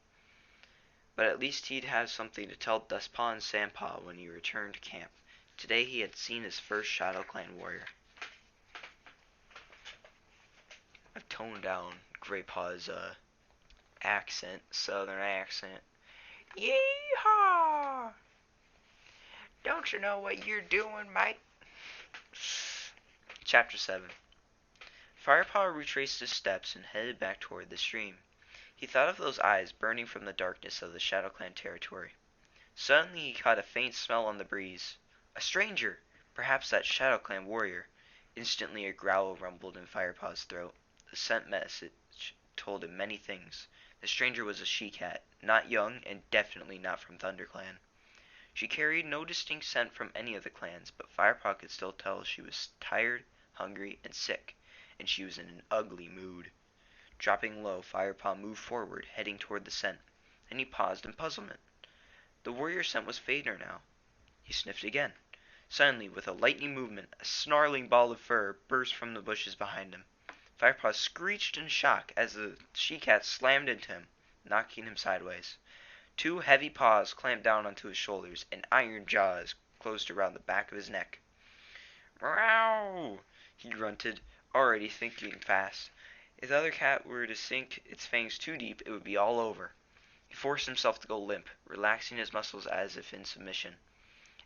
But at least he'd have something to tell Dustpaw and Sandpaw when he returned to camp. Today he had seen his first Shadow Clan warrior. I've toned down Graypaw's accent, southern accent. Yeehaw! Don't you know what you're doing, mate? Chapter 7. Firepaw retraced his steps and headed back toward the stream. He thought of those eyes burning from the darkness of the Shadow Clan territory. Suddenly he caught a faint smell on the breeze. A stranger! Perhaps that Shadow Clan warrior. Instantly a growl rumbled in Firepaw's throat. The scent message told him many things. The stranger was a she-cat, not young and definitely not from ThunderClan. She carried no distinct scent from any of the clans, but Firepaw could still tell she was tired, hungry, and sick, and she was in an ugly mood. Dropping low, Firepaw moved forward, heading toward the scent. Then he paused in puzzlement. The warrior scent was fainter now. He sniffed again. Suddenly, with a lightning movement, a snarling ball of fur burst from the bushes behind him. Firepaw screeched in shock as the she-cat slammed into him, knocking him sideways. Two heavy paws clamped down onto his shoulders, and iron jaws closed around the back of his neck. Meow! He grunted, already thinking fast. If the other cat were to sink its fangs too deep, it would be all over. He forced himself to go limp, relaxing his muscles as if in submission,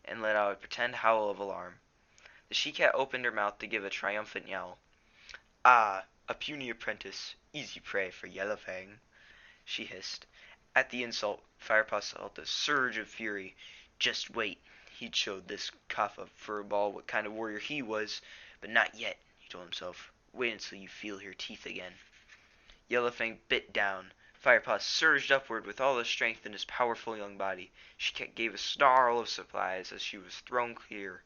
and let out a pretend howl of alarm. The she-cat opened her mouth to give a triumphant yowl. Ah, a puny apprentice, easy prey for Yellowfang, she hissed. At the insult, Firepaw felt a surge of fury. Just wait. He'd showed this cough of furball what kind of warrior he was. But not yet, he told himself. Wait until you feel her teeth again. Yellowfang bit down. Firepaw surged upward with all the strength in his powerful young body. She gave a snarl of surprise as she was thrown clear.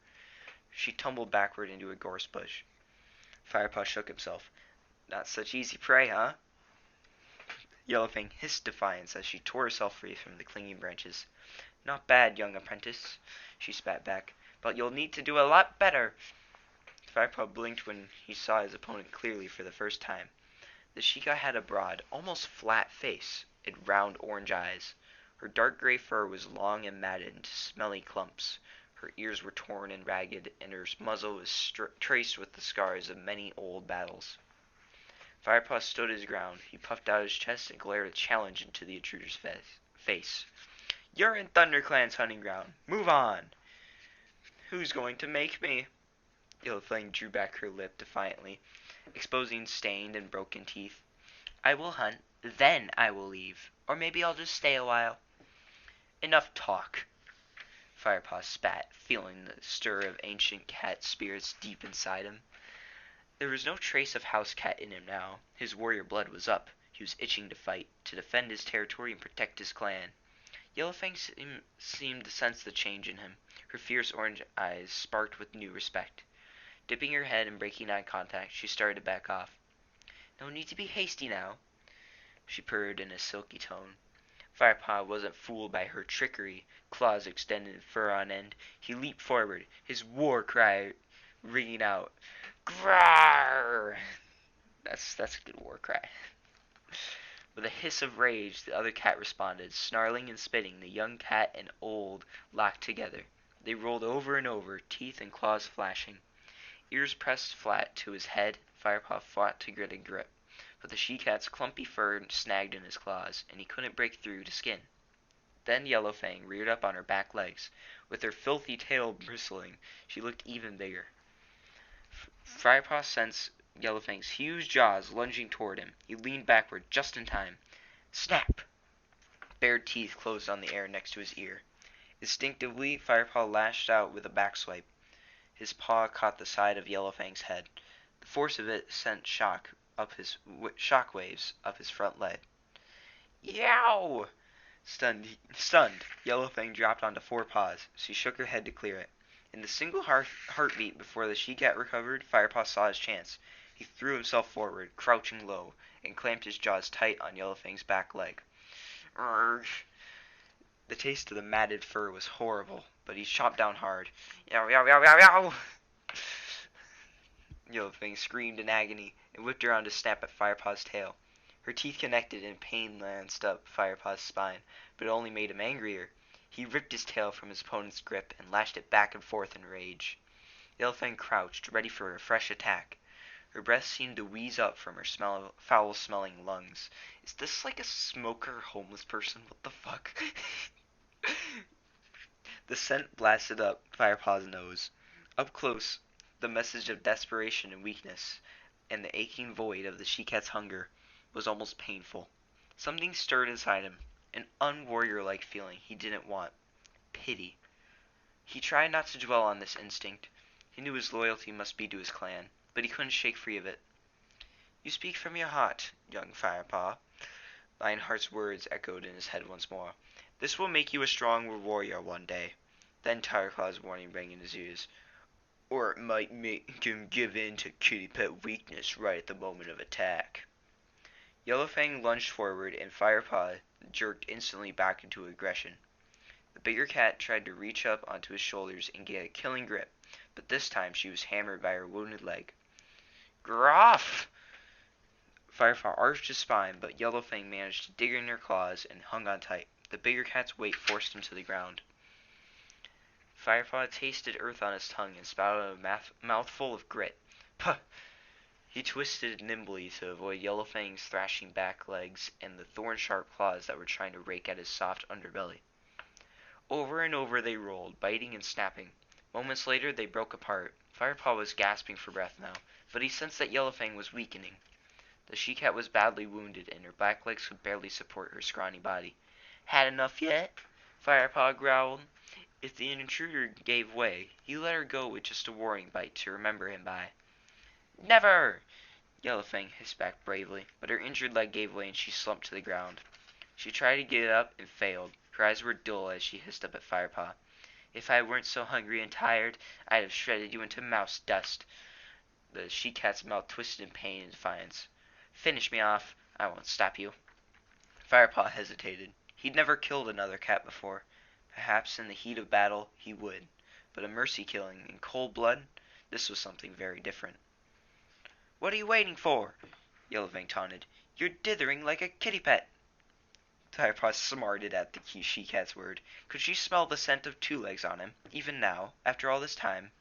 She tumbled backward into a gorse bush. Firepaw shook himself. Not such easy prey, huh? Yellowfang hissed defiance as she tore herself free from the clinging branches. Not bad, young apprentice, she spat back, but you'll need to do a lot better. Firepaw blinked when he saw his opponent clearly for the first time. The she-cat had a broad, almost flat face and round orange eyes. Her dark gray fur was long and matted into smelly clumps. Her ears were torn and ragged, and her muzzle was traced with the scars of many old battles. Firepaw stood his ground. He puffed out his chest and glared a challenge into the intruder's face. "You're in ThunderClan's hunting ground. Move on." "Who's going to make me?" Yellowfang drew back her lip defiantly, exposing stained and broken teeth. "I will hunt, then I will leave. Or maybe I'll just stay a while." "Enough talk." Firepaw spat, feeling the stir of ancient cat spirits deep inside him. There was no trace of house cat in him now. His warrior blood was up. He was itching to fight, to defend his territory and protect his clan. Yellowfang seemed to sense the change in him. Her fierce orange eyes sparkled with new respect. Dipping her head and breaking eye contact, she started to back off. "No need to be hasty now," she purred in a silky tone. Firepaw wasn't fooled by her trickery. Claws extended, fur on end, he leaped forward, his war cry ringing out. "Grrrr!" That's a good war cry. With a hiss of rage, the other cat responded. Snarling and spitting, the young cat and old locked together. They rolled over and over, teeth and claws flashing. Ears pressed flat to his head, Firepaw fought to get a grip. But the she-cat's clumpy fur snagged in his claws, and he couldn't break through to skin. Then Yellowfang reared up on her back legs. With her filthy tail bristling, she looked even bigger. Firepaw sensed Yellowfang's huge jaws lunging toward him. He leaned backward just in time. Snap! Bared teeth closed on the air next to his ear. Instinctively, Firepaw lashed out with a backswipe. His paw caught the side of Yellowfang's head. The force of it sent shock waves up his front leg. Yow! Stunned, Yellowfang dropped onto four paws. She shook her head to clear it. In the single heartbeat before the she-cat recovered, Firepaw saw his chance. He threw himself forward, crouching low, and clamped his jaws tight on Yellowfang's back leg. Urgh. The taste of the matted fur was horrible, but he chopped down hard. Yow, yow, yow, yow, yow! Yellowfang screamed in agony and whipped around to snap at Firepaw's tail. Her teeth connected and pain lanced up Firepaw's spine, but it only made him angrier. He ripped his tail from his opponent's grip and lashed it back and forth in rage. Yellowfang crouched, ready for a fresh attack. Her breath seemed to wheeze up from her foul-smelling lungs. Is this like a smoker homeless person? What the fuck? The scent blasted up Firepaw's nose. Up close, the message of desperation and weakness, and the aching void of the she-cat's hunger, was almost painful. Something stirred inside him, an unwarrior-like feeling he didn't want. Pity. He tried not to dwell on this instinct. He knew his loyalty must be to his clan, but he couldn't shake free of it. "You speak from your heart, young Firepaw." Lionheart's words echoed in his head once more. "This will make you a strong warrior one day." Then Tireclaw's warning rang in his ears. "Or it might make him give in to kitty pet weakness right at the moment of attack." Yellowfang lunged forward, and Firepaw jerked instantly back into aggression. The bigger cat tried to reach up onto his shoulders and get a killing grip, but this time she was hammered by her wounded leg. "Gruff!" Firepaw arched his spine, but Yellowfang managed to dig in her claws and hung on tight. The bigger cat's weight forced him to the ground. Firepaw tasted earth on his tongue and spouted a mouthful of grit. Puh! He twisted nimbly to avoid Yellowfang's thrashing back legs and the thorn-sharp claws that were trying to rake at his soft underbelly. Over and over they rolled, biting and snapping. Moments later they broke apart. Firepaw was gasping for breath now, but he sensed that Yellowfang was weakening. The she-cat was badly wounded, and her back legs could barely support her scrawny body. "Had enough yet?" Firepaw growled. If the intruder gave way, he let her go with just a warning bite to remember him by. "Never!" Yellowfang hissed back bravely, but her injured leg gave way and she slumped to the ground. She tried to get up and failed. Her eyes were dull as she hissed up at Firepaw. "If I weren't so hungry and tired, I'd have shredded you into mouse dust." The she-cat's mouth twisted in pain and defiance. "Finish me off. I won't stop you." Firepaw hesitated. He'd never killed another cat before. Perhaps in the heat of battle he would, but a mercy killing in cold blood, this was something very different. "What are you waiting for?" Yellowfang taunted. "You're dithering like a kitty pet." Firepaw smarted at the she-cat's word. Could she smell the scent of two legs on him, even now, after all this time?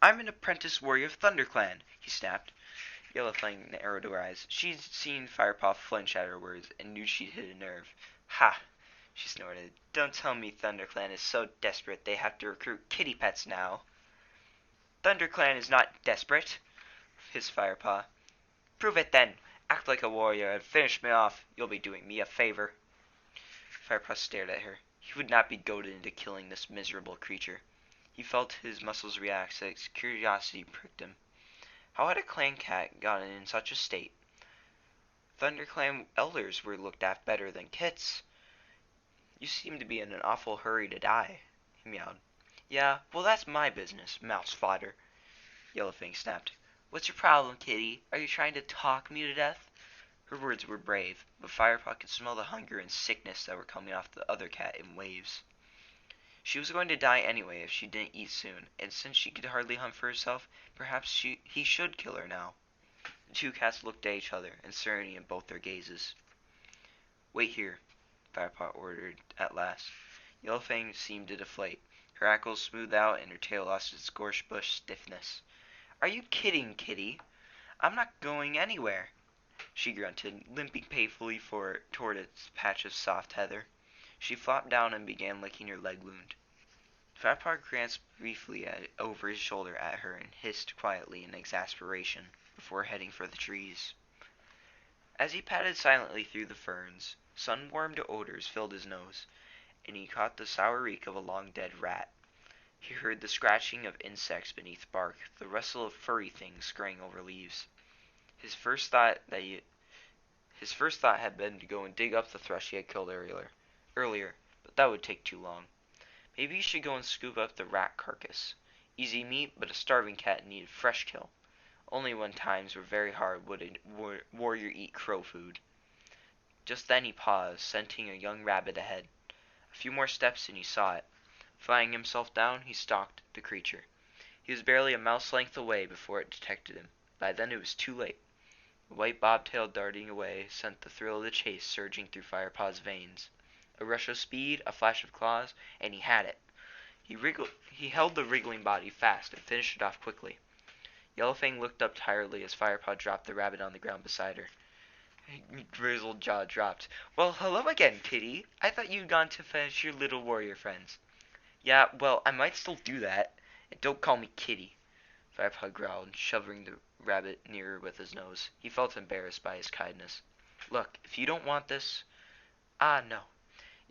"I'm an apprentice warrior of ThunderClan," he snapped. Yellowfang narrowed her eyes. She'd seen Firepaw flinch at her words and knew she'd hit a nerve. Ha! She snorted. Don't tell me ThunderClan is so desperate they have to recruit kitty pets now. ThunderClan is not desperate, hissed Firepaw. Prove it then. Act like a warrior and finish me off. You'll be doing me a favor. Firepaw stared at her. He would not be goaded into killing this miserable creature. He felt his muscles relax as curiosity pricked him. How had a clan cat gotten in such a state? ThunderClan elders were looked at better than kits. You seem to be in an awful hurry to die, he meowed. Yeah, well that's my business, mouse fodder, Yellowfang snapped. What's your problem, kitty? Are you trying to talk me to death? Her words were brave, but Firepaw could smell the hunger and sickness that were coming off the other cat in waves. She was going to die anyway if she didn't eat soon, and since she could hardly hunt for herself, perhaps he should kill her now. The two cats looked at each other, uncertainty in both their gazes. Wait here, Firepaw ordered at last. Yellowfang seemed to deflate. Her ankles smoothed out and her tail lost its gorse bush stiffness. Are you kidding, kitty? I'm not going anywhere, she grunted, limping painfully toward its patch of soft heather. She flopped down and began licking her leg wound. Firepaw glanced briefly over his shoulder at her and hissed quietly in exasperation before heading for the trees. As he padded silently through the ferns, sun-warmed odors filled his nose, and he caught the sour reek of a long-dead rat. He heard the scratching of insects beneath bark, the rustle of furry things scurrying over leaves. His first thought had been to go and dig up the thrush he had killed earlier, but that would take too long. Maybe he should go and scoop up the rat carcass. Easy meat, but a starving cat needed fresh kill. Only when times were very hard would a warrior eat crow food. Just then he paused, scenting a young rabbit ahead. A few more steps and he saw it. Flying himself down, he stalked the creature. He was barely a mouse length away before it detected him. By then it was too late. The white bobtail darting away sent the thrill of the chase surging through Firepaw's veins. A rush of speed, a flash of claws, and he had it. He held the wriggling body fast and finished it off quickly. Yellowfang looked up tiredly as Firepaw dropped the rabbit on the ground beside her. Grizzled jaw dropped. Well, hello again, kitty. I thought you'd gone to fetch your little warrior friends. Yeah, well, I might still do that. And don't call me kitty, Firepaw growled, shoving the rabbit nearer with his nose. He felt embarrassed by his kindness. Look, if you don't want this... Ah, no.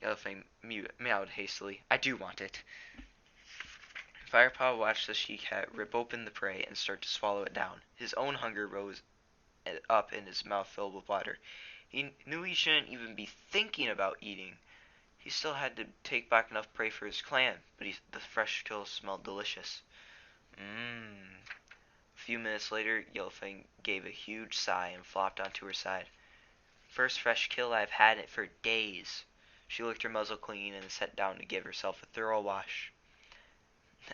Yellowfang meowed hastily. I do want it. Firepaw watched the she-cat rip open the prey and start to swallow it down. His own hunger rose up in his mouth filled with water. He knew he shouldn't even be thinking about eating. He still had to take back enough prey for his clan, but the fresh kill smelled delicious. A few minutes later, Yellowfang gave a huge sigh and flopped onto her side. First fresh kill I've had it for days. She licked her muzzle clean and sat down to give herself a thorough wash.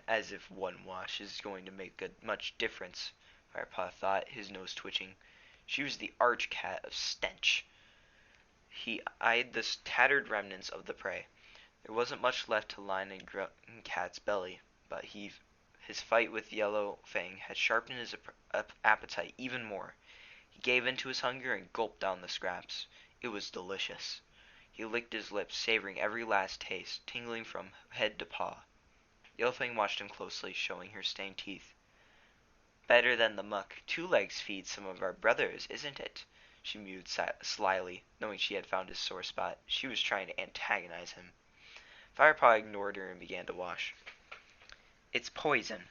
As if one wash is going to make much difference, Firepaw thought, his nose twitching. She was the arch-cat of stench. He eyed the tattered remnants of the prey. There wasn't much left to line a cat's belly, but his fight with Yellowfang had sharpened his appetite even more. He gave in to his hunger and gulped down the scraps. It was delicious. He licked his lips, savoring every last taste, tingling from head to paw. Yellowfang watched him closely, showing her stained teeth. Better than the muck. Two Legs feeds some of our brothers, isn't it? She mewed slyly, knowing she had found his sore spot. She was trying to antagonize him. Firepaw ignored her and began to wash. It's poison,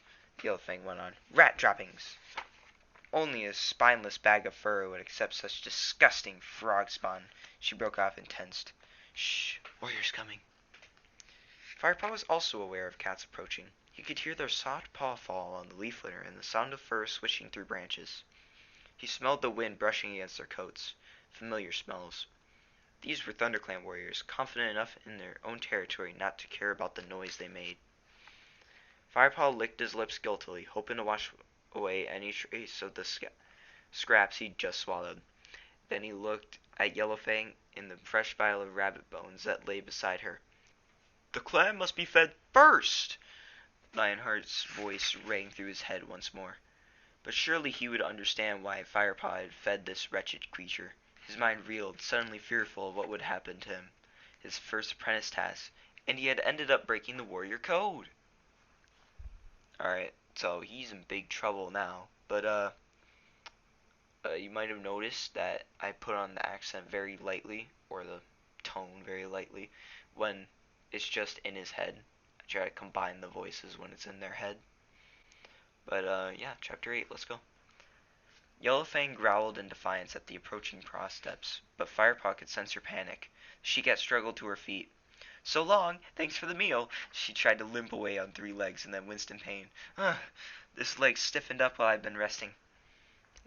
Yellowfang went on. Rat droppings. Only a spineless bag of fur would accept such disgusting frog spawn. She broke off and tensed. Shh, warrior's coming. Firepaw was also aware of cats approaching. He could hear their soft paw fall on the leaf litter and the sound of fur swishing through branches. He smelled the wind brushing against their coats. Familiar smells. These were ThunderClan warriors, confident enough in their own territory not to care about the noise they made. Firepaw licked his lips guiltily, hoping to wash away any trace of the scraps he'd just swallowed. Then he looked at Yellowfang in the fresh pile of rabbit bones that lay beside her. The clan must be fed first! Lionheart's voice rang through his head once more. But surely he would understand why Firepaw had fed this wretched creature. His mind reeled, suddenly fearful of what would happen to him. His first apprentice task, and he had ended up breaking the warrior code. Alright, so he's in big trouble now. But, you might have noticed that I put on the accent very lightly, or the tone very lightly, when it's just in his head. I try to combine the voices when it's in their head. But, yeah, Chapter 8, let's go. Yellowfang growled in defiance at the approaching Pross steps, but Firepaw could sense her panic. She cat struggled to her feet. So long, thanks for the meal. She tried to limp away on 3 legs and then winced in pain. This leg's stiffened up while I've been resting.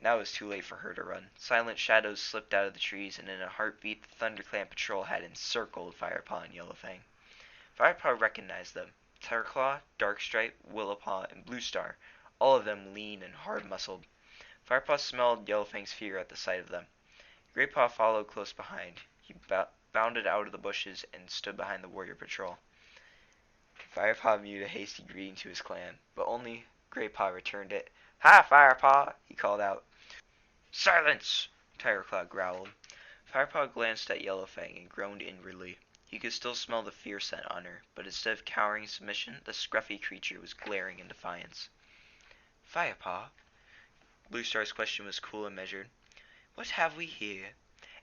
Now it was too late for her to run. Silent shadows slipped out of the trees, and in a heartbeat the ThunderClan patrol had encircled Firepaw and Yellowfang. Firepaw recognized them. Tigerclaw, Darkstripe, Willowpaw, and Bluestar, all of them lean and hard-muscled. Firepaw smelled Yellowfang's fear at the sight of them. Greypaw followed close behind. He bounded out of the bushes and stood behind the warrior patrol. Firepaw mewed a hasty greeting to his clan, but only Greypaw returned it. "Hi, Firepaw!" he called out. "Silence!" Tigerclaw growled. Firepaw glanced at Yellowfang and groaned inwardly. He could still smell the fear scent on her, but instead of cowering submission, the scruffy creature was glaring in defiance. "Firepaw," Bluestar's question was cool and measured, "what have we here?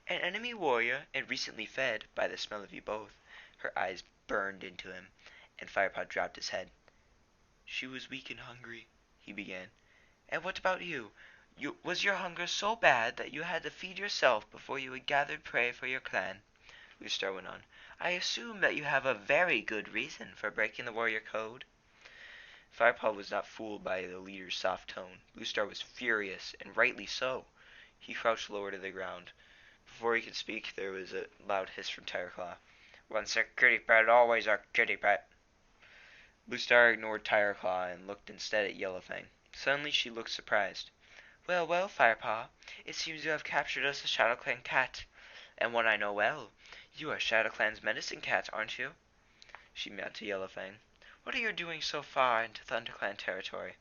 An enemy warrior, and recently fed, by the smell of you both." Her eyes burned into him, and Firepaw dropped his head. "She was weak and hungry," he began. "And what about you? Was your hunger so bad that you had to feed yourself before you had gathered prey for your clan?" Bluestar went on. "I assume that you have a very good reason for breaking the warrior code." Firepaw was not fooled by the leader's soft tone. Bluestar was furious, and rightly so. He crouched lower to the ground. Before he could speak, there was a loud hiss from Tigerclaw. "Once a kitty pet, always a kitty pet." Bluestar ignored Tigerclaw and looked instead at Yellowfang. Suddenly she looked surprised. "Well, well, Firepaw, it seems you have captured us a ShadowClan cat, and one I know well. You are ShadowClan's medicine cat, aren't you?" She meowed to Yellowfang. "What are you doing so far into ThunderClan territory?"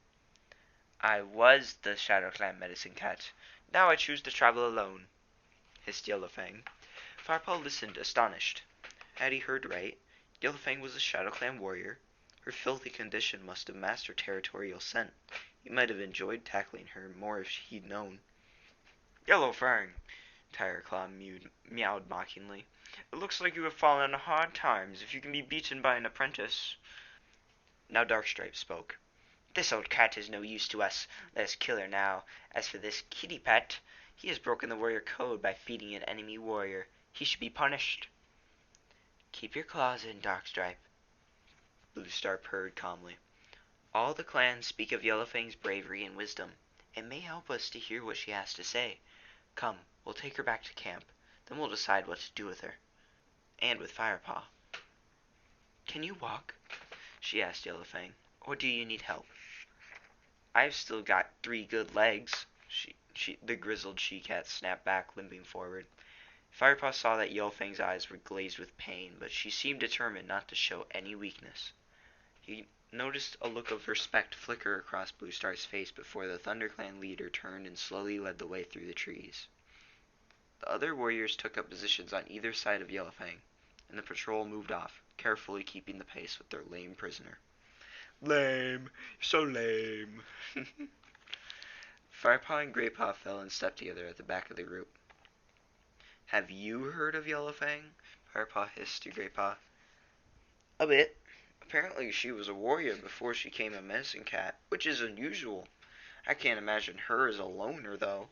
"I was the ShadowClan medicine cat. Now I choose to travel alone," hissed Yellowfang. Firepaw listened, astonished. Had he heard right? Yellowfang was a ShadowClan warrior. Her filthy condition must have masked her territorial scent. He might have enjoyed tackling her more if he'd known. "Yellowfang," Tigerclaw meowed mockingly, "it looks like you have fallen on hard times if you can be beaten by an apprentice." Now Darkstripe spoke. "This old cat is no use to us. Let us kill her now. As for this kitty pet, he has broken the warrior code by feeding an enemy warrior. He should be punished." "Keep your claws in, Darkstripe," Bluestar purred calmly. "All the clans speak of Yellowfang's bravery and wisdom. It may help us to hear what she has to say. Come, we'll take her back to camp. Then we'll decide what to do with her. And with Firepaw." "Can you walk?" she asked Yellowfang. "Or do you need help?" "I've still got 3 good legs," the grizzled she-cat snapped back, limping forward. Firepaw saw that Yellowfang's eyes were glazed with pain, but she seemed determined not to show any weakness. He noticed a look of respect flicker across Bluestar's face before the ThunderClan leader turned and slowly led the way through the trees. The other warriors took up positions on either side of Yellowfang, and the patrol moved off, carefully keeping the pace with their lame prisoner. "Lame, so lame." Firepaw and Greypaw fell in step together at the back of the group. "Have you heard of Yellowfang?" Firepaw hissed to Greypaw. "A bit. Apparently she was a warrior before she became a medicine cat, which is unusual. I can't imagine her as a loner, though.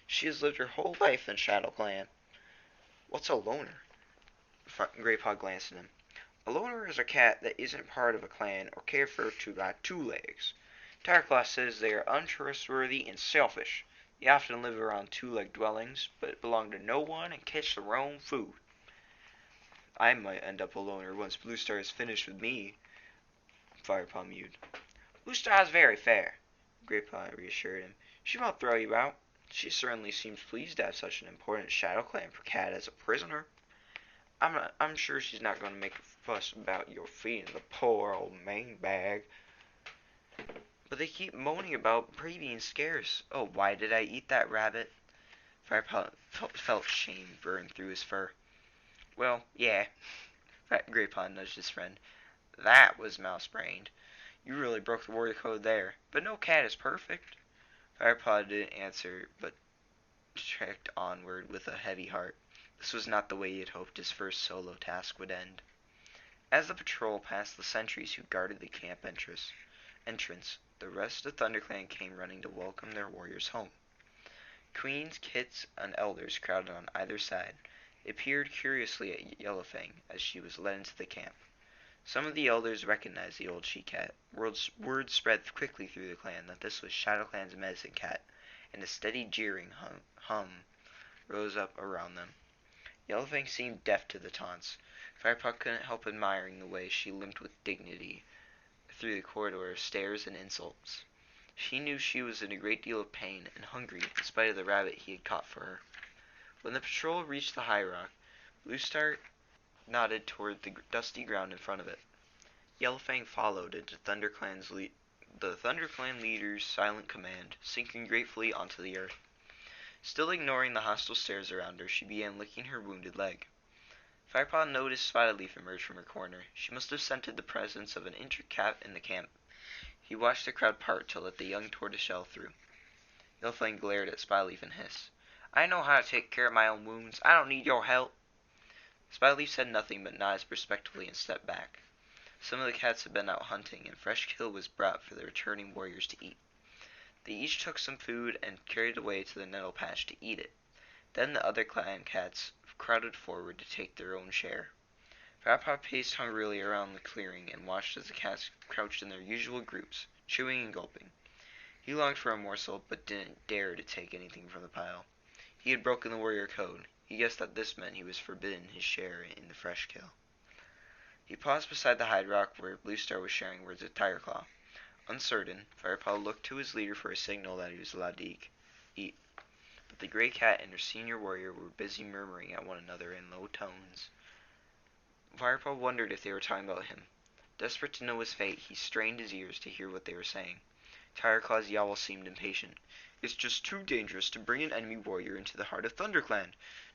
She has lived her whole life in ShadowClan." "What's a loner?" Greypaw glanced at him. "A loner is a cat that isn't part of a clan or cared for to got 2 legs. Tigerclaw says they are untrustworthy and selfish. They often live around 2-legged dwellings, but belong to no one and catch their own food." "I might end up a loner once Bluestar is finished with me," Firepaw mewed. "Bluestar's very fair," Greypaw reassured him. "She won't throw you out. She certainly seems pleased to have such an important ShadowClan cat as a prisoner. I'm sure she's not going to make a fuss about your feeding the poor old main bag." But But they keep moaning about prey being scarce. Oh, why did I eat that rabbit? Firepot felt shame burn through his fur. Well, yeah. Graypaw nudged his friend. That was mouse-brained. You really broke the warrior code there. But no cat is perfect. Firepaw didn't answer, but trekked onward with a heavy heart. This was not the way he had hoped his first solo task would end. As the patrol passed the sentries who guarded the camp entrance, the rest of ThunderClan came running to welcome their warriors home. Queens, kits, and elders crowded on either side. They peered curiously at Yellowfang as she was led into the camp. Some of the elders recognized the old she-cat. Word spread quickly through the clan that this was ShadowClan's medicine cat, and a steady jeering hum rose up around them. Yellowfang seemed deaf to the taunts. Firepaw couldn't help admiring the way she limped with dignity through the corridor of stares and insults. She knew she was in a great deal of pain and hungry in spite of the rabbit he had caught for her. When the patrol reached the high rock, Bluestar nodded toward the dusty ground in front of it. Yellowfang followed into the ThunderClan leader's silent command, sinking gratefully onto the earth. Still ignoring the hostile stares around her, she began licking her wounded leg. Firepaw noticed Spiderleaf emerge from her corner. She must have scented the presence of an injured cat in the camp. He watched the crowd part to let the young tortoiseshell through. Yellowfang glared at Spiderleaf and hissed, I know how to take care of my own wounds. I don't need your help. Spiderleaf said nothing but nodded respectfully and stepped back. Some of the cats had been out hunting, and fresh kill was brought for the returning warriors to eat. They each took some food and carried it away to the nettle patch to eat it. Then the other clan cats crowded forward to take their own share. Firepaw paced hungrily around the clearing and watched as the cats crouched in their usual groups, chewing and gulping. He longed for a morsel, but didn't dare to take anything from the pile. He had broken the warrior code. He guessed that this meant he was forbidden his share in the fresh kill. He paused beside the hide rock where Bluestar was sharing words with Tigerclaw. Uncertain, Firepaw looked to his leader for a signal that he was allowed to eat. But the gray cat and her senior warrior were busy murmuring at one another in low tones. Firepaw wondered if they were talking about him. Desperate to know his fate, he strained his ears to hear what they were saying. Tigerclaw's yowl seemed impatient. It's just too dangerous to bring an enemy warrior into the heart of ThunderClan.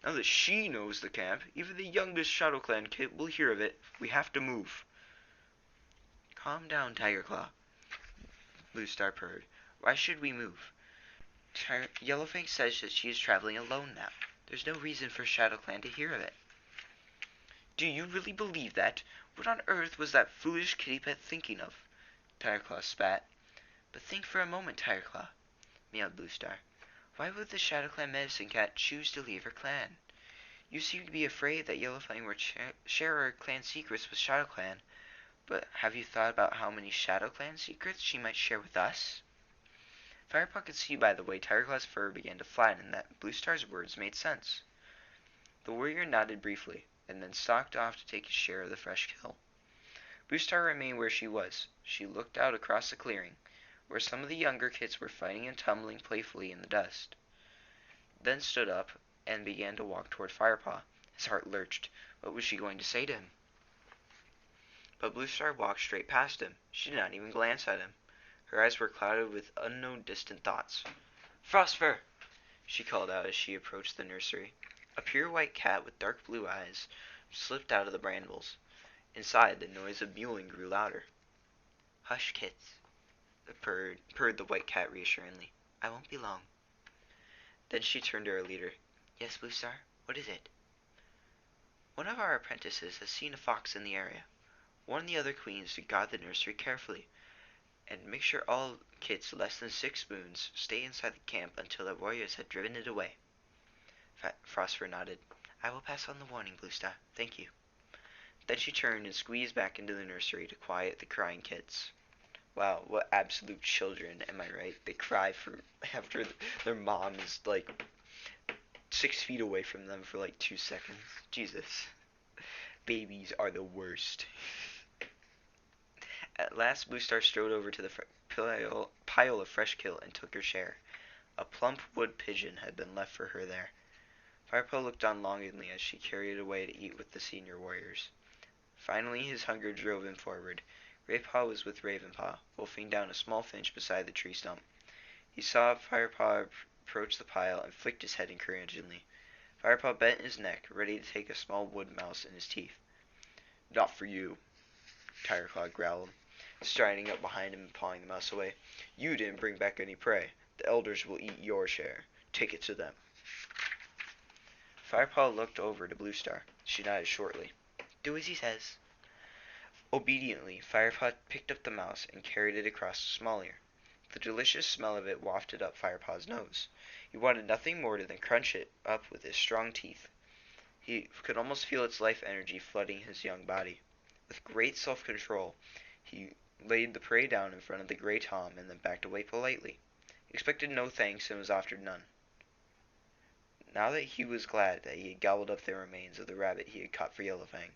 Now that she knows the camp, even the youngest ShadowClan kid will hear of it. We have to move. Calm down, Tigerclaw, Bluestar purred. Why should we move? Yellowfang says that she is traveling alone now. There's no reason for ShadowClan to hear of it. Do you really believe that? What on earth was that foolish kitty pet thinking of? Tigerclaw spat. But think for a moment, Tigerclaw, meowed Bluestar. Why would the ShadowClan medicine cat choose to leave her clan? You seem to be afraid that Yellowfang would share her clan secrets with ShadowClan, but have you thought about how many ShadowClan secrets she might share with us? Firepaw could see by the way Tigerclaw's fur began to flatten that Bluestar's words made sense. The warrior nodded briefly, and then stalked off to take his share of the fresh kill. Bluestar remained where she was. She looked out across the clearing, where some of the younger kits were fighting and tumbling playfully in the dust, then stood up and began to walk toward Firepaw. His heart lurched. What was she going to say to him? But Bluestar walked straight past him. She did not even glance at him. Her eyes were clouded with unknown distant thoughts. Frostfur! She called out as she approached the nursery. A pure white cat with dark blue eyes slipped out of the brambles. Inside, the noise of mewing grew louder. Hush, kits, purred the white cat reassuringly. I won't be long. Then she turned to her leader. Yes, Bluestar, what is it? One of our apprentices has seen a fox in the area. Warn the other queens to guard the nursery carefully, and make sure all kits less than 6 spoons stay inside the camp until the warriors have driven it away. Frostfur nodded. I will pass on the warning, Bluestar. Thank you. Then she turned and squeezed back into the nursery to quiet the crying kits. Wow, what absolute children, am I right? They cry for after their mom is like 6 feet away from them for like 2 seconds. Jesus. Babies are the worst. At last, Bluestar strode over to the pile of fresh kill and took her share. A plump wood pigeon had been left for her there. Firepaw looked on longingly as she carried it away to eat with the senior warriors. Finally, his hunger drove him forward. Graypaw was with Ravenpaw, wolfing down a small finch beside the tree stump. He saw Firepaw approach the pile and flicked his head encouragingly. Firepaw bent his neck, ready to take a small wood mouse in his teeth. "Not for you," Tireclaw growled, striding up behind him and pawing the mouse away. "You didn't bring back any prey. The elders will eat your share. Take it to them." Firepaw looked over to Bluestar. She nodded shortly. "Do as he says." Obediently, Firepaw picked up the mouse and carried it across the small ear. The delicious smell of it wafted up Firepaw's nose. He wanted nothing more than crunch it up with his strong teeth. He could almost feel its life energy flooding his young body. With great self-control, he laid the prey down in front of the gray Tom and then backed away politely. He expected no thanks and was offered none. Now that he was glad that he had gobbled up the remains of the rabbit he had caught for Yellowfang,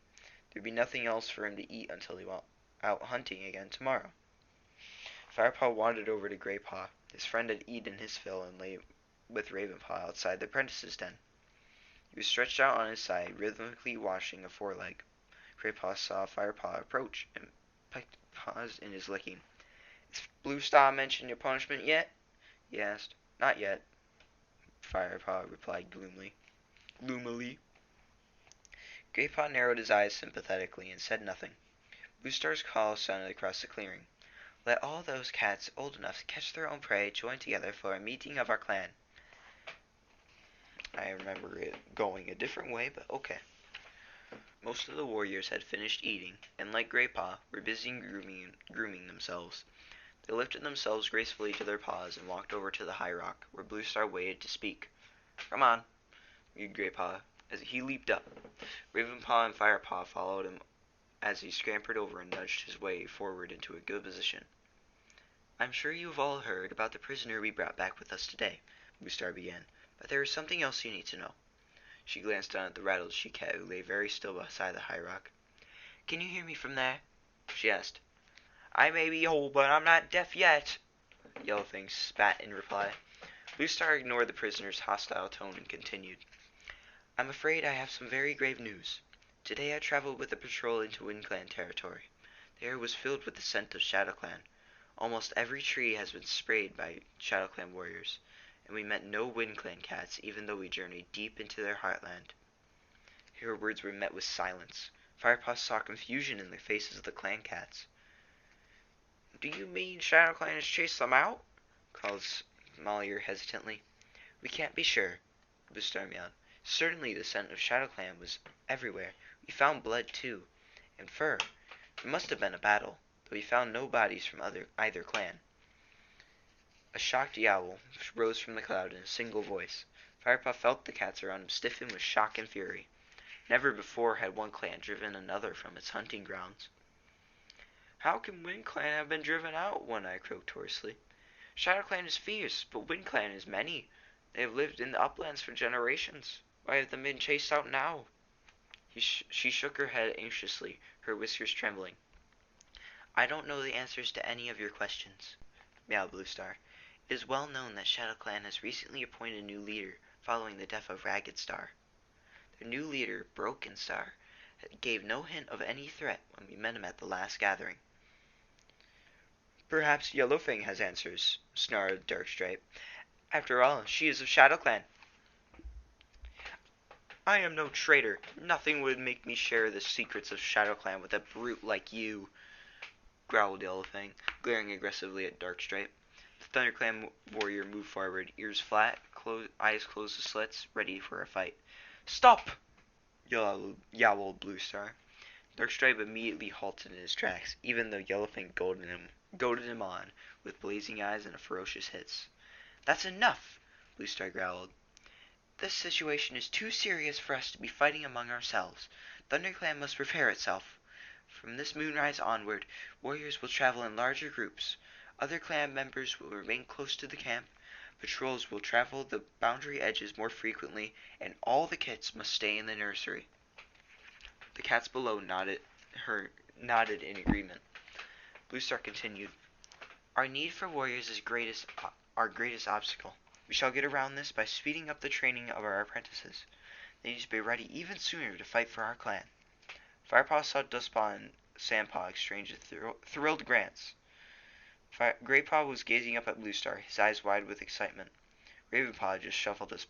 there'd be nothing else for him to eat until he went out hunting again tomorrow. Firepaw wandered over to Graypaw. His friend had eaten his fill and lay with Ravenpaw outside the apprentice's den. He was stretched out on his side, rhythmically washing a foreleg. Graypaw saw Firepaw approach and paused in his licking. "Has Bluestar mentioned your punishment yet?" he asked. "Not yet," Firepaw replied gloomily. Graypaw narrowed his eyes sympathetically and said nothing. Bluestar's call sounded across the clearing. "Let all those cats old enough to catch their own prey join together for a meeting of our clan." I remember it going a different way, but okay. Most of the warriors had finished eating, and like Graypaw, were busy grooming themselves. They lifted themselves gracefully to their paws and walked over to the high rock, where Bluestar waited to speak. "Come on," urged Graypaw, as he leaped up. Ravenpaw and Firepaw followed him as he scampered over and nudged his way forward into a good position. "I'm sure you've all heard about the prisoner we brought back with us today," Bluestar began, "but there is something else you need to know." She glanced down at the rattlesnake cat who lay very still beside the high rock. "Can you hear me from there?" she asked. "I may be old, but I'm not deaf yet," Yellowfang spat in reply. Bluestar ignored the prisoner's hostile tone and continued. "I'm afraid I have some very grave news. Today I traveled with a patrol into WindClan territory. The air was filled with the scent of ShadowClan. Almost every tree has been sprayed by ShadowClan warriors, and we met no WindClan cats even though we journeyed deep into their heartland." Her words were met with silence. Firepaw saw confusion in the faces of the clan cats. "Do you mean ShadowClan has chased them out?" called Small-Ear hesitantly. "We can't be sure," Bluestar meowed. "Certainly the scent of ShadowClan was everywhere. We found blood, too, and fur. There must have been a battle, though we found no bodies from either clan." A shocked yowl rose from the cloud in a single voice. Firepaw felt the cats around him stiffen with shock and fury. Never before had one clan driven another from its hunting grounds. "How can WindClan have been driven out?" One-Eye croaked hoarsely. "ShadowClan is fierce, but WindClan is many. They have lived in the uplands for generations. Why have they been chased out now?" She shook her head anxiously, her whiskers trembling. "I don't know the answers to any of your questions," meowed Bluestar. "It is well known that ShadowClan has recently appointed a new leader following the death of Ragged Star. Their new leader, Broken Star, gave no hint of any threat when we met him at the last gathering." "Perhaps Yellowfang has answers," snarled Darkstripe. "After all, she is of ShadowClan." "I am no traitor. Nothing would make me share the secrets of ShadowClan with a brute like you," growled Yellowfang, glaring aggressively at Darkstripe. The ThunderClan warrior moved forward, ears flat, eyes closed to slits, ready for a fight. "Stop!" yowled Bluestar. Darkstripe immediately halted in his tracks, even though Yellowfang goaded him on with blazing eyes and a ferocious hiss. "That's enough!" Bluestar growled. "This situation is too serious for us to be fighting among ourselves. ThunderClan must prepare itself. From this moonrise onward, warriors will travel in larger groups. Other clan members will remain close to the camp. Patrols will travel the boundary edges more frequently, and all the kits must stay in the nursery." The cats below nodded in agreement. Bluestar continued. "Our need for warriors is our greatest obstacle. We shall get around this by speeding up the training of our apprentices. They need to be ready even sooner to fight for our clan." Firepaw saw Dustpaw and Sandpaw exchanged a thrilled glance. Graypaw was gazing up at Bluestar, his eyes wide with excitement. Ravenpaw just shuffled his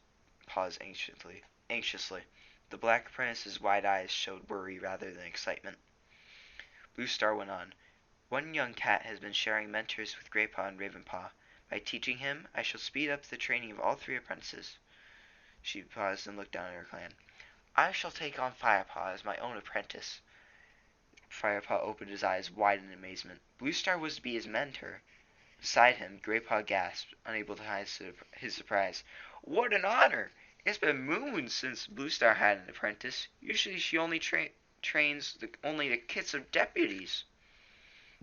paws anxiously. The black apprentice's wide eyes showed worry rather than excitement. Bluestar went on. One young cat has been sharing mentors with Graypaw and Ravenpaw. By teaching him, I shall speed up the training of all 3 apprentices. She paused and looked down at her clan. I shall take on Firepaw as my own apprentice. Firepaw opened his eyes wide in amazement. Bluestar was to be his mentor. Beside him, Graypaw gasped, unable to hide his surprise. What an honor! It's been moons since Bluestar had an apprentice. Usually she only trains only the kits of deputies.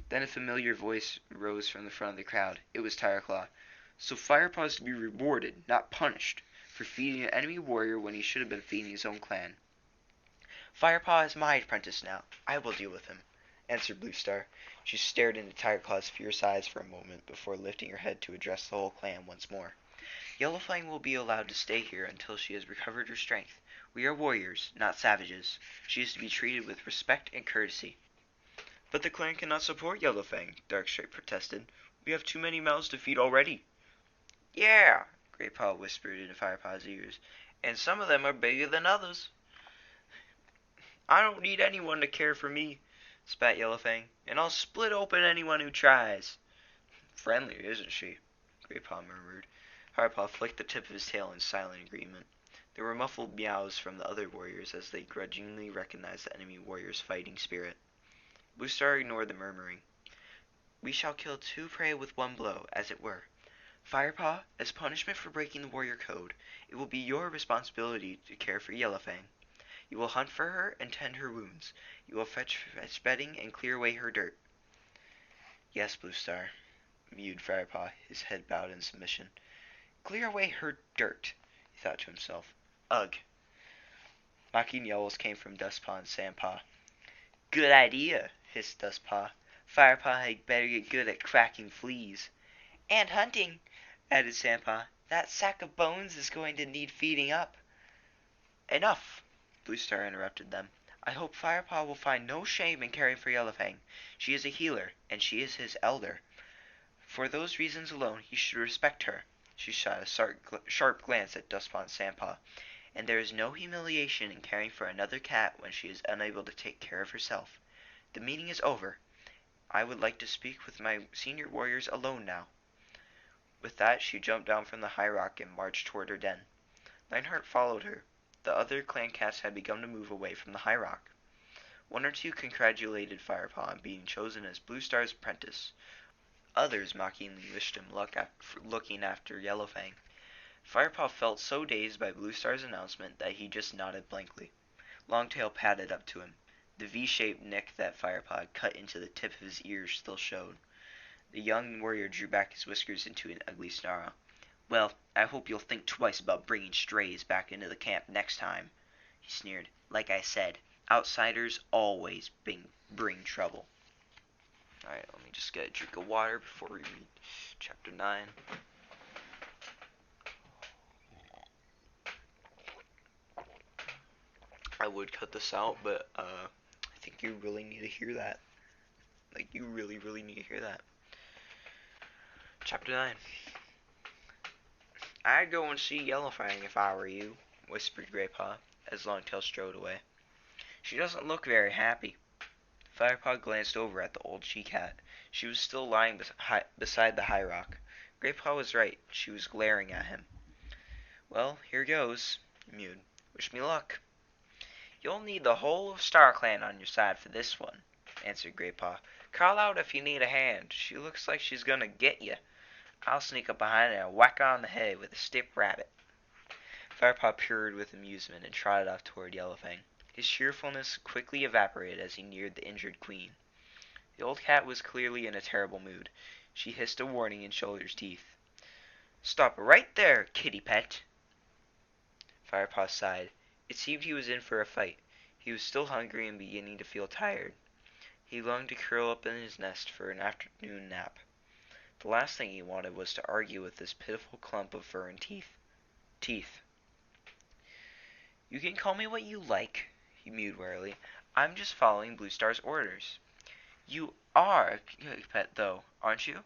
Then a familiar voice rose from the front of the crowd. It was Tireclaw. So Firepaw is to be rewarded, not punished, for feeding an enemy warrior when he should have been feeding his own clan. Firepaw is my apprentice now. I will deal with him, answered Bluestar. She stared into Tireclaw's fierce eyes for a moment before lifting her head to address the whole clan once more. Yellowfang will be allowed to stay here until she has recovered her strength. We are warriors, not savages. She is to be treated with respect and courtesy. But the clan cannot support Yellowfang, Darkstripe protested. We have too many mouths to feed already. Yeah, Graypaw whispered into Firepaw's ears, and some of them are bigger than others. I don't need anyone to care for me, spat Yellowfang, and I'll split open anyone who tries. Friendly, isn't she? Graypaw murmured. Firepaw flicked the tip of his tail in silent agreement. There were muffled meows from the other warriors as they grudgingly recognized the enemy warrior's fighting spirit. Bluestar ignored the murmuring. We shall kill 2 prey with 1 blow, as it were. Firepaw, as punishment for breaking the warrior code, it will be your responsibility to care for Yellowfang. You will hunt for her and tend her wounds. You will fetch bedding and clear away her dirt. Yes, Bluestar, mewed Firepaw, his head bowed in submission. Clear away her dirt, he thought to himself. Ugh. Mocking yells came from Dustpaw and Sandpaw. Good idea, hissed Dustpaw. Firepaw had better get good at cracking fleas. And hunting, added Sandpaw. That sack of bones is going to need feeding up. Enough, Bluestar interrupted them. I hope Firepaw will find no shame in caring for Yellowfang. She is a healer, and she is his elder. For those reasons alone, he should respect her. She shot a sharp glance at Dustpaw and Sandpaw. And there is no humiliation in caring for another cat when she is unable to take care of herself. The meeting is over. I would like to speak with my senior warriors alone now. With that, she jumped down from the high rock and marched toward her den. Lionheart followed her. The other clan cats had begun to move away from the high rock. 1 or 2 congratulated Firepaw on being chosen as Bluestar's apprentice. Others mockingly wished him luck looking after Yellowfang. Firepaw felt so dazed by Bluestar's announcement that he just nodded blankly. Longtail padded up to him. The V-shaped nick that Firepaw had cut into the tip of his ear still showed. The young warrior drew back his whiskers into an ugly snarl. Well, I hope you'll think twice about bringing strays back into the camp next time, he sneered. Like I said, outsiders always bring trouble. Alright, let me just get a drink of water before we read chapter 9. I would cut this out, but I think you really need to hear that. Like, you really, really need to hear that. Chapter 9. I'd go and see Yellowfang if I were you, whispered Graypaw, as Longtail strode away. She doesn't look very happy. Firepaw glanced over at the old she-cat. She was still lying beside the high rock. Graypaw was right. She was glaring at him. Well, here goes, he mewed. Wish me luck. You'll need the whole of StarClan on your side for this one, answered Graypaw. Call out if you need a hand. She looks like she's gonna get you. I'll sneak up behind her and whack her on the head with a stiff rabbit. Firepaw purred with amusement and trotted off toward Yellowfang. His cheerfulness quickly evaporated as he neared the injured queen. The old cat was clearly in a terrible mood. She hissed a warning in Shoulder's teeth. Stop right there, kitty pet. Firepaw sighed. It seemed he was in for a fight. He was still hungry and beginning to feel tired. He longed to curl up in his nest for an afternoon nap. The last thing he wanted was to argue with this pitiful clump of fur and teeth. You can call me what you like, he mewed warily. I'm just following Bluestar's orders. You are a kitty pet, though, aren't you?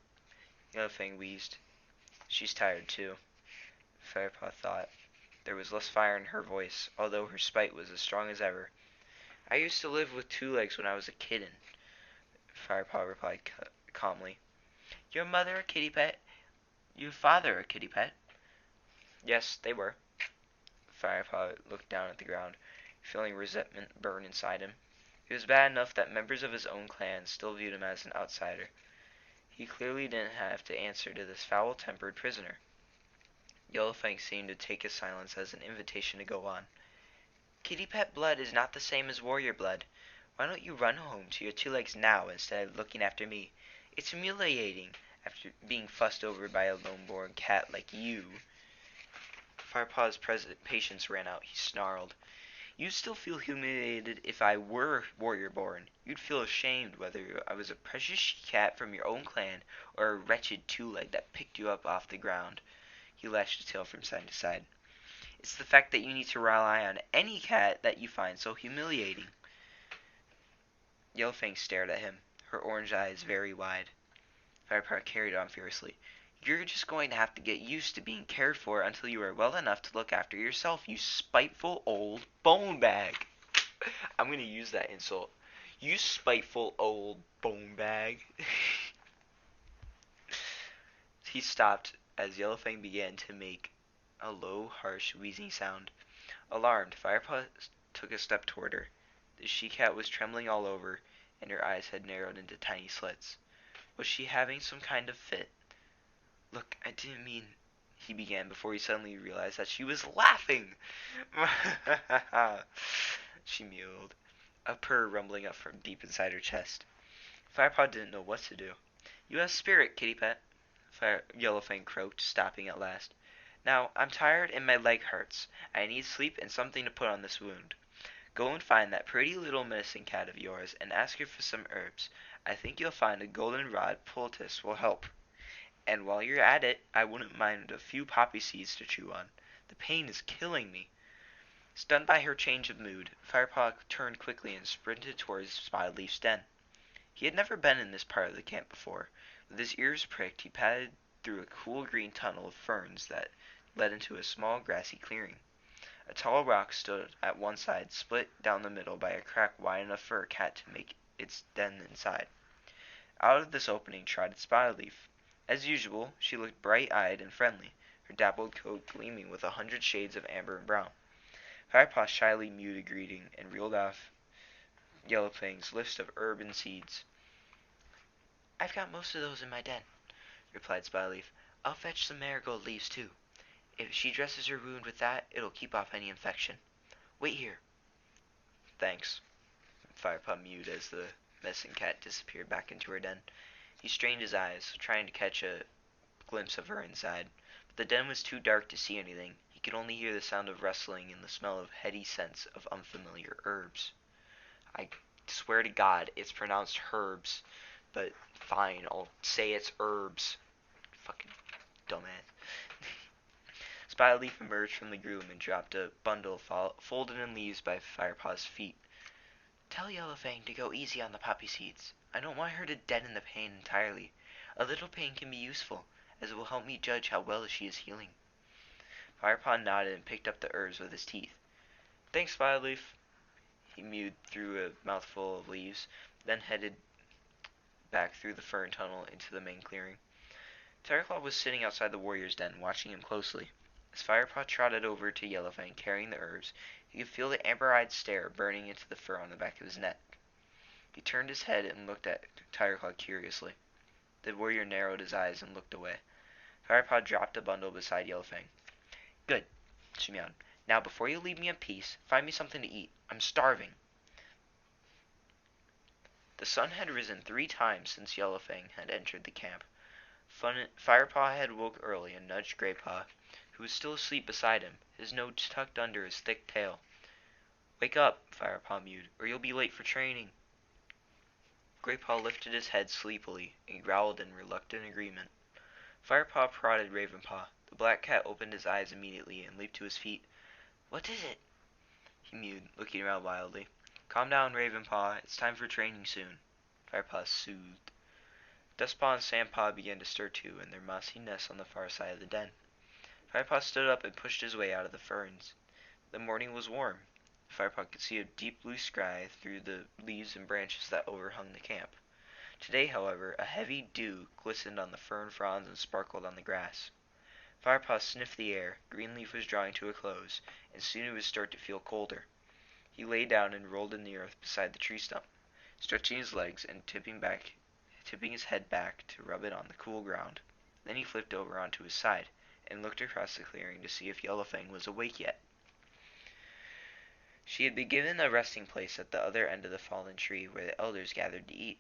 Yellowfang wheezed. She's tired, too, Firepaw thought. There was less fire in her voice, although her spite was as strong as ever. I used to live with two legs when I was a kitten, Firepaw replied calmly. Your mother a kitty pet? Your father a kitty pet? Yes, they were. Firepaw looked down at the ground, feeling resentment burn inside him. It was bad enough that members of his own clan still viewed him as an outsider. He clearly didn't have to answer to this foul-tempered prisoner. Yellowfang seemed to take his silence as an invitation to go on. Kitty pet blood is not the same as warrior blood. Why don't you run home to your two legs now instead of looking after me? It's humiliating after being fussed over by a lone-born cat like you. Firepaw's patience ran out. He snarled. You'd still feel humiliated if I were warrior-born. You'd feel ashamed whether I was a precious cat from your own clan or a wretched two-leg that picked you up off the ground. He lashed his tail from side to side. It's the fact that you need to rely on any cat that you find so humiliating. Yellowfang stared at him, her orange eyes very wide. Firepaw carried on furiously. You're just going to have to get used to being cared for until you are well enough to look after yourself, you spiteful old bone bag. I'm going to use that insult. You spiteful old bone bag. He stopped as Yellowfang began to make a low, harsh, wheezing sound. Alarmed, Firepaw took a step toward her. The she-cat was trembling all over, and her eyes had narrowed into tiny slits. Was she having some kind of fit? Look, I didn't mean... he began before he suddenly realized that she was laughing. She mewed, a purr rumbling up from deep inside her chest. Firepaw didn't know what to do. You have spirit, kitty pet, Yellowfang croaked, stopping at last. Now, I'm tired and my leg hurts. I need sleep and something to put on this wound. Go and find that pretty little medicine cat of yours and ask her for some herbs. I think you'll find a goldenrod poultice will help. And while you're at it, I wouldn't mind a few poppy seeds to chew on. The pain is killing me. Stunned by her change of mood, Firepaw turned quickly and sprinted towards Spotted Leaf's den. He had never been in this part of the camp before. With his ears pricked, he padded through a cool green tunnel of ferns that led into a small grassy clearing. A tall rock stood at one side, split down the middle by a crack wide enough for a cat to make its den inside. Out of this opening trotted Spotted Leaf. As usual, she looked bright-eyed and friendly, her dappled coat gleaming with 100 shades of amber and brown. Firepaw shyly mewed a greeting and reeled off Yellowfang's list of herb and seeds. I've got most of those in my den, replied Spotted Leaf. I'll fetch some marigold leaves, too. If she dresses her wound with that, it'll keep off any infection. Wait here. Thanks, Firepaw mewed as the medicine cat disappeared back into her den. He strained his eyes, trying to catch a glimpse of her inside, but the den was too dark to see anything. He could only hear the sound of rustling and the smell of heady scents of unfamiliar herbs. I swear to God, it's pronounced herbs, but fine, I'll say it's herbs. Fucking dumbass. Spotted Leaf emerged from the gloom and dropped a bundle folded in leaves by Firepaw's feet. Tell Yellowfang to go easy on the poppy seeds. I don't want her to deaden the pain entirely. A little pain can be useful, as it will help me judge how well she is healing. Firepaw nodded and picked up the herbs with his teeth. Thanks, Spotted Leaf. He mewed through a mouthful of leaves, then headed back through the fern tunnel into the main clearing. Tigerclaw was sitting outside the warrior's den, watching him closely. As Firepaw trotted over to Yellowfang, carrying the herbs, he could feel the amber-eyed stare burning into the fur on the back of his neck. He turned his head and looked at Tigerclaw curiously. The warrior narrowed his eyes and looked away. Firepaw dropped a bundle beside Yellowfang. Good, she meowed. Now, before you leave me in peace, find me something to eat. I'm starving. The sun had risen 3 times since Yellowfang had entered the camp. Firepaw had woke early and nudged Graypaw, who was still asleep beside him, his nose tucked under his thick tail. Wake up, Firepaw mewed, or you'll be late for training. Graypaw lifted his head sleepily and growled in reluctant agreement. Firepaw prodded Ravenpaw. The black cat opened his eyes immediately and leaped to his feet. What is it? He mewed, looking around wildly. Calm down, Ravenpaw. It's time for training soon. Firepaw soothed. Dustpaw and Sandpaw began to stir too in their mossy nests on the far side of the den. Firepaw stood up and pushed his way out of the ferns. The morning was warm. Firepaw could see a deep blue sky through the leaves and branches that overhung the camp. Today, however, a heavy dew glistened on the fern fronds and sparkled on the grass. Firepaw sniffed the air. Greenleaf was drawing to a close, and soon it would start to feel colder. He lay down and rolled in the earth beside the tree stump, stretching his legs and tipping his head back to rub it on the cool ground. Then he flipped over onto his side and looked across the clearing to see if Yellowfang was awake yet. She had been given a resting place at the other end of the fallen tree where the elders gathered to eat.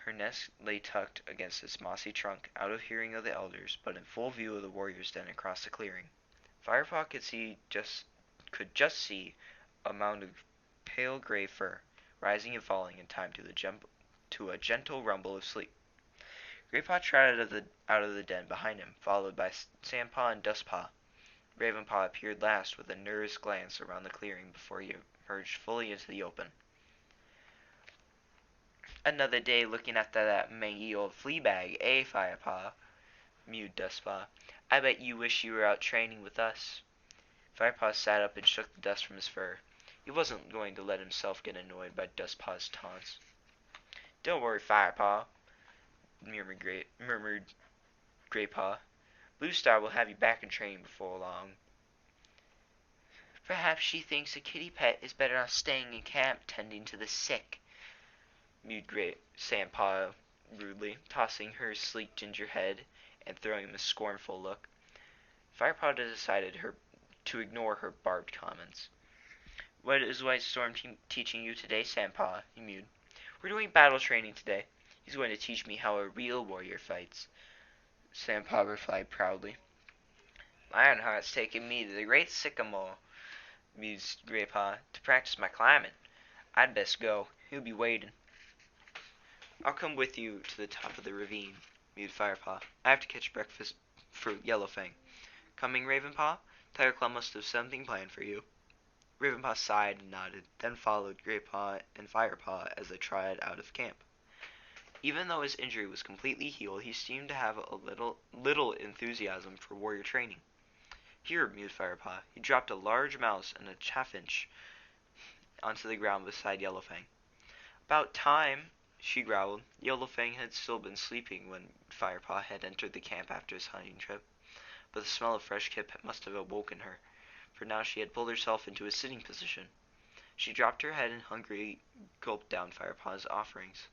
Her nest lay tucked against its mossy trunk, out of hearing of the elders, but in full view of the warriors' den across the clearing. Firepaw could just see a mound of pale gray fur, rising and falling in time to a gentle rumble of sleep. Graypaw trotted out of the den behind him, followed by Sandpaw and Dustpaw. Ravenpaw appeared last with a nervous glance around the clearing before he emerged fully into the open. "Another day looking after that mangy old flea bag, eh, Firepaw?" mewed Dustpaw. "I bet you wish you were out training with us." Firepaw sat up and shook the dust from his fur. He wasn't going to let himself get annoyed by Dustpaw's taunts. "Don't worry, Firepaw," murmured Graypaw. "Blue Star will have you back in training before long." "Perhaps she thinks a kitty pet is better off staying in camp tending to the sick," mewed Sandpaw rudely, tossing her sleek ginger head and throwing him a scornful look. Firepaw decided to ignore her barbed comments. "What is White Storm teaching you today, Sandpaw?" he mewed. "We're doing battle training today. He's going to teach me how a real warrior fights," Sandpaw replied proudly. "Lionheart's taking me to the great sycamore," mused Graypaw, "to practice my climbing. I'd best go. He'll be waiting." "I'll come with you to the top of the ravine," mewed Firepaw. "I have to catch breakfast for Yellowfang. Coming, Ravenpaw? Tiger Claw must have something planned for you." Ravenpaw sighed and nodded, then followed Graypaw and Firepaw as they trotted out of camp. Even though his injury was completely healed, he seemed to have a little enthusiasm for warrior training. "Here," mewed Firepaw. He dropped a large mouse and a chaffinch onto the ground beside Yellowfang. "About time," she growled. Yellowfang had still been sleeping when Firepaw had entered the camp after his hunting trip, but the smell of fresh kip must have awoken her, for now she had pulled herself into a sitting position. She dropped her head and hungrily gulped down Firepaw's offerings.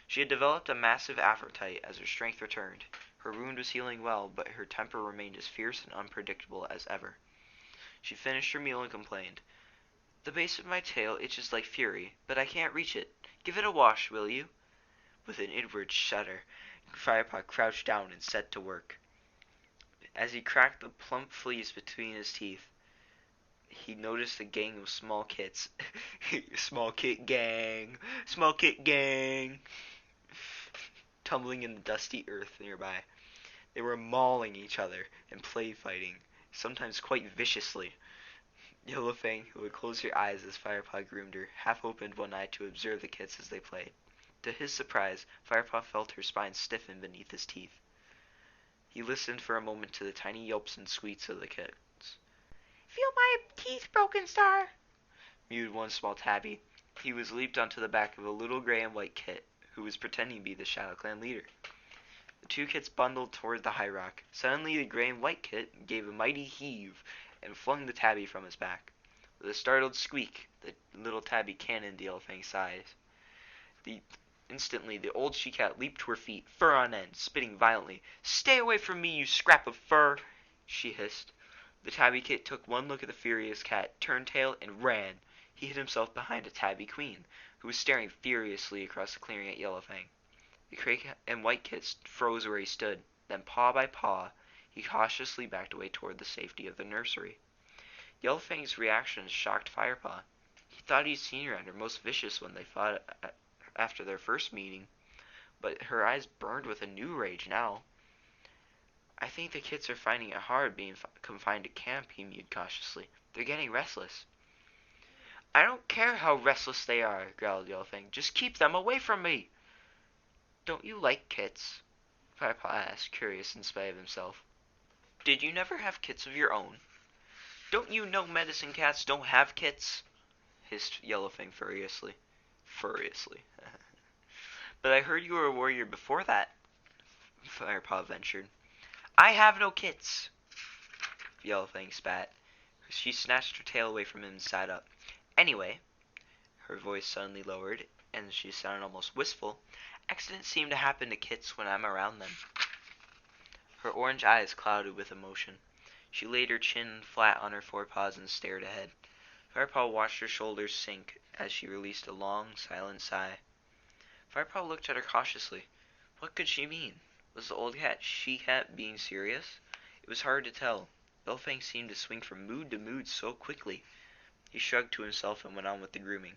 She had developed a massive appetite as her strength returned. Her wound was healing well, but her temper remained as fierce and unpredictable as ever. She finished her meal and complained. "The base of my tail itches like fury, but I can't reach it. Give it a wash, will you?" With an inward shudder, Firepaw crouched down and set to work. As he cracked the plump fleece between his teeth, he noticed a gang of small kits. Small kit gang! Small kit gang! Tumbling in the dusty earth nearby. They were mauling each other and play fighting, sometimes quite viciously. Yellowfang, who had closed her eyes as Firepaw groomed her, half opened one eye to observe the kits as they played. To his surprise, Firepaw felt her spine stiffen beneath his teeth. He listened for a moment to the tiny yelps and squeaks of the kits. "Feel my teeth broken, Star," mewed one small tabby. He was leaped onto the back of a little gray and white kit, who was pretending to be the Shadow Clan leader. The two kits bundled toward the high rock. Suddenly the gray and white kit gave a mighty heave and flung the tabby from his back. With a startled squeak, the little tabby cannoned Yellowfang's sides. Instantly, the old she-cat leaped to her feet, fur on end, spitting violently. "Stay away from me, you scrap of fur!" she hissed. The tabby kit took one look at the furious cat, turned tail, and ran. He hid himself behind a tabby queen, who was staring furiously across the clearing at Yellowfang. The gray and white kit froze where he stood. Then, paw by paw, he cautiously backed away toward the safety of the nursery. Yellowfang's reaction shocked Firepaw. He thought he'd seen her at her most vicious when they fought after their first meeting, but her eyes burned with a new rage now. "I think the kids are finding it hard being confined to camp," he mewed cautiously. "They're getting restless." "I don't care how restless they are," growled Yellowfang. "Just keep them away from me." Don't you like kits? Firepaw asked, curious in spite of himself. Did you never have kits of your own? Don't you know medicine cats don't have kits? Hissed Yellowfang furiously. Furiously. But I heard you were a warrior before that, Firepaw ventured. I have no kits, Yellowfang spat. She snatched her tail away from him and sat up. Anyway, her voice suddenly lowered, and she sounded almost wistful. Accidents seem to happen to kits when I'm around them. Her orange eyes clouded with emotion. She laid her chin flat on her forepaws and stared ahead. Firepaw watched her shoulders sink as she released a long, silent sigh. Firepaw looked at her cautiously. What could she mean? Was the old she-cat being serious? It was hard to tell. Yellowfang seemed to swing from mood to mood so quickly. He shrugged to himself and went on with the grooming.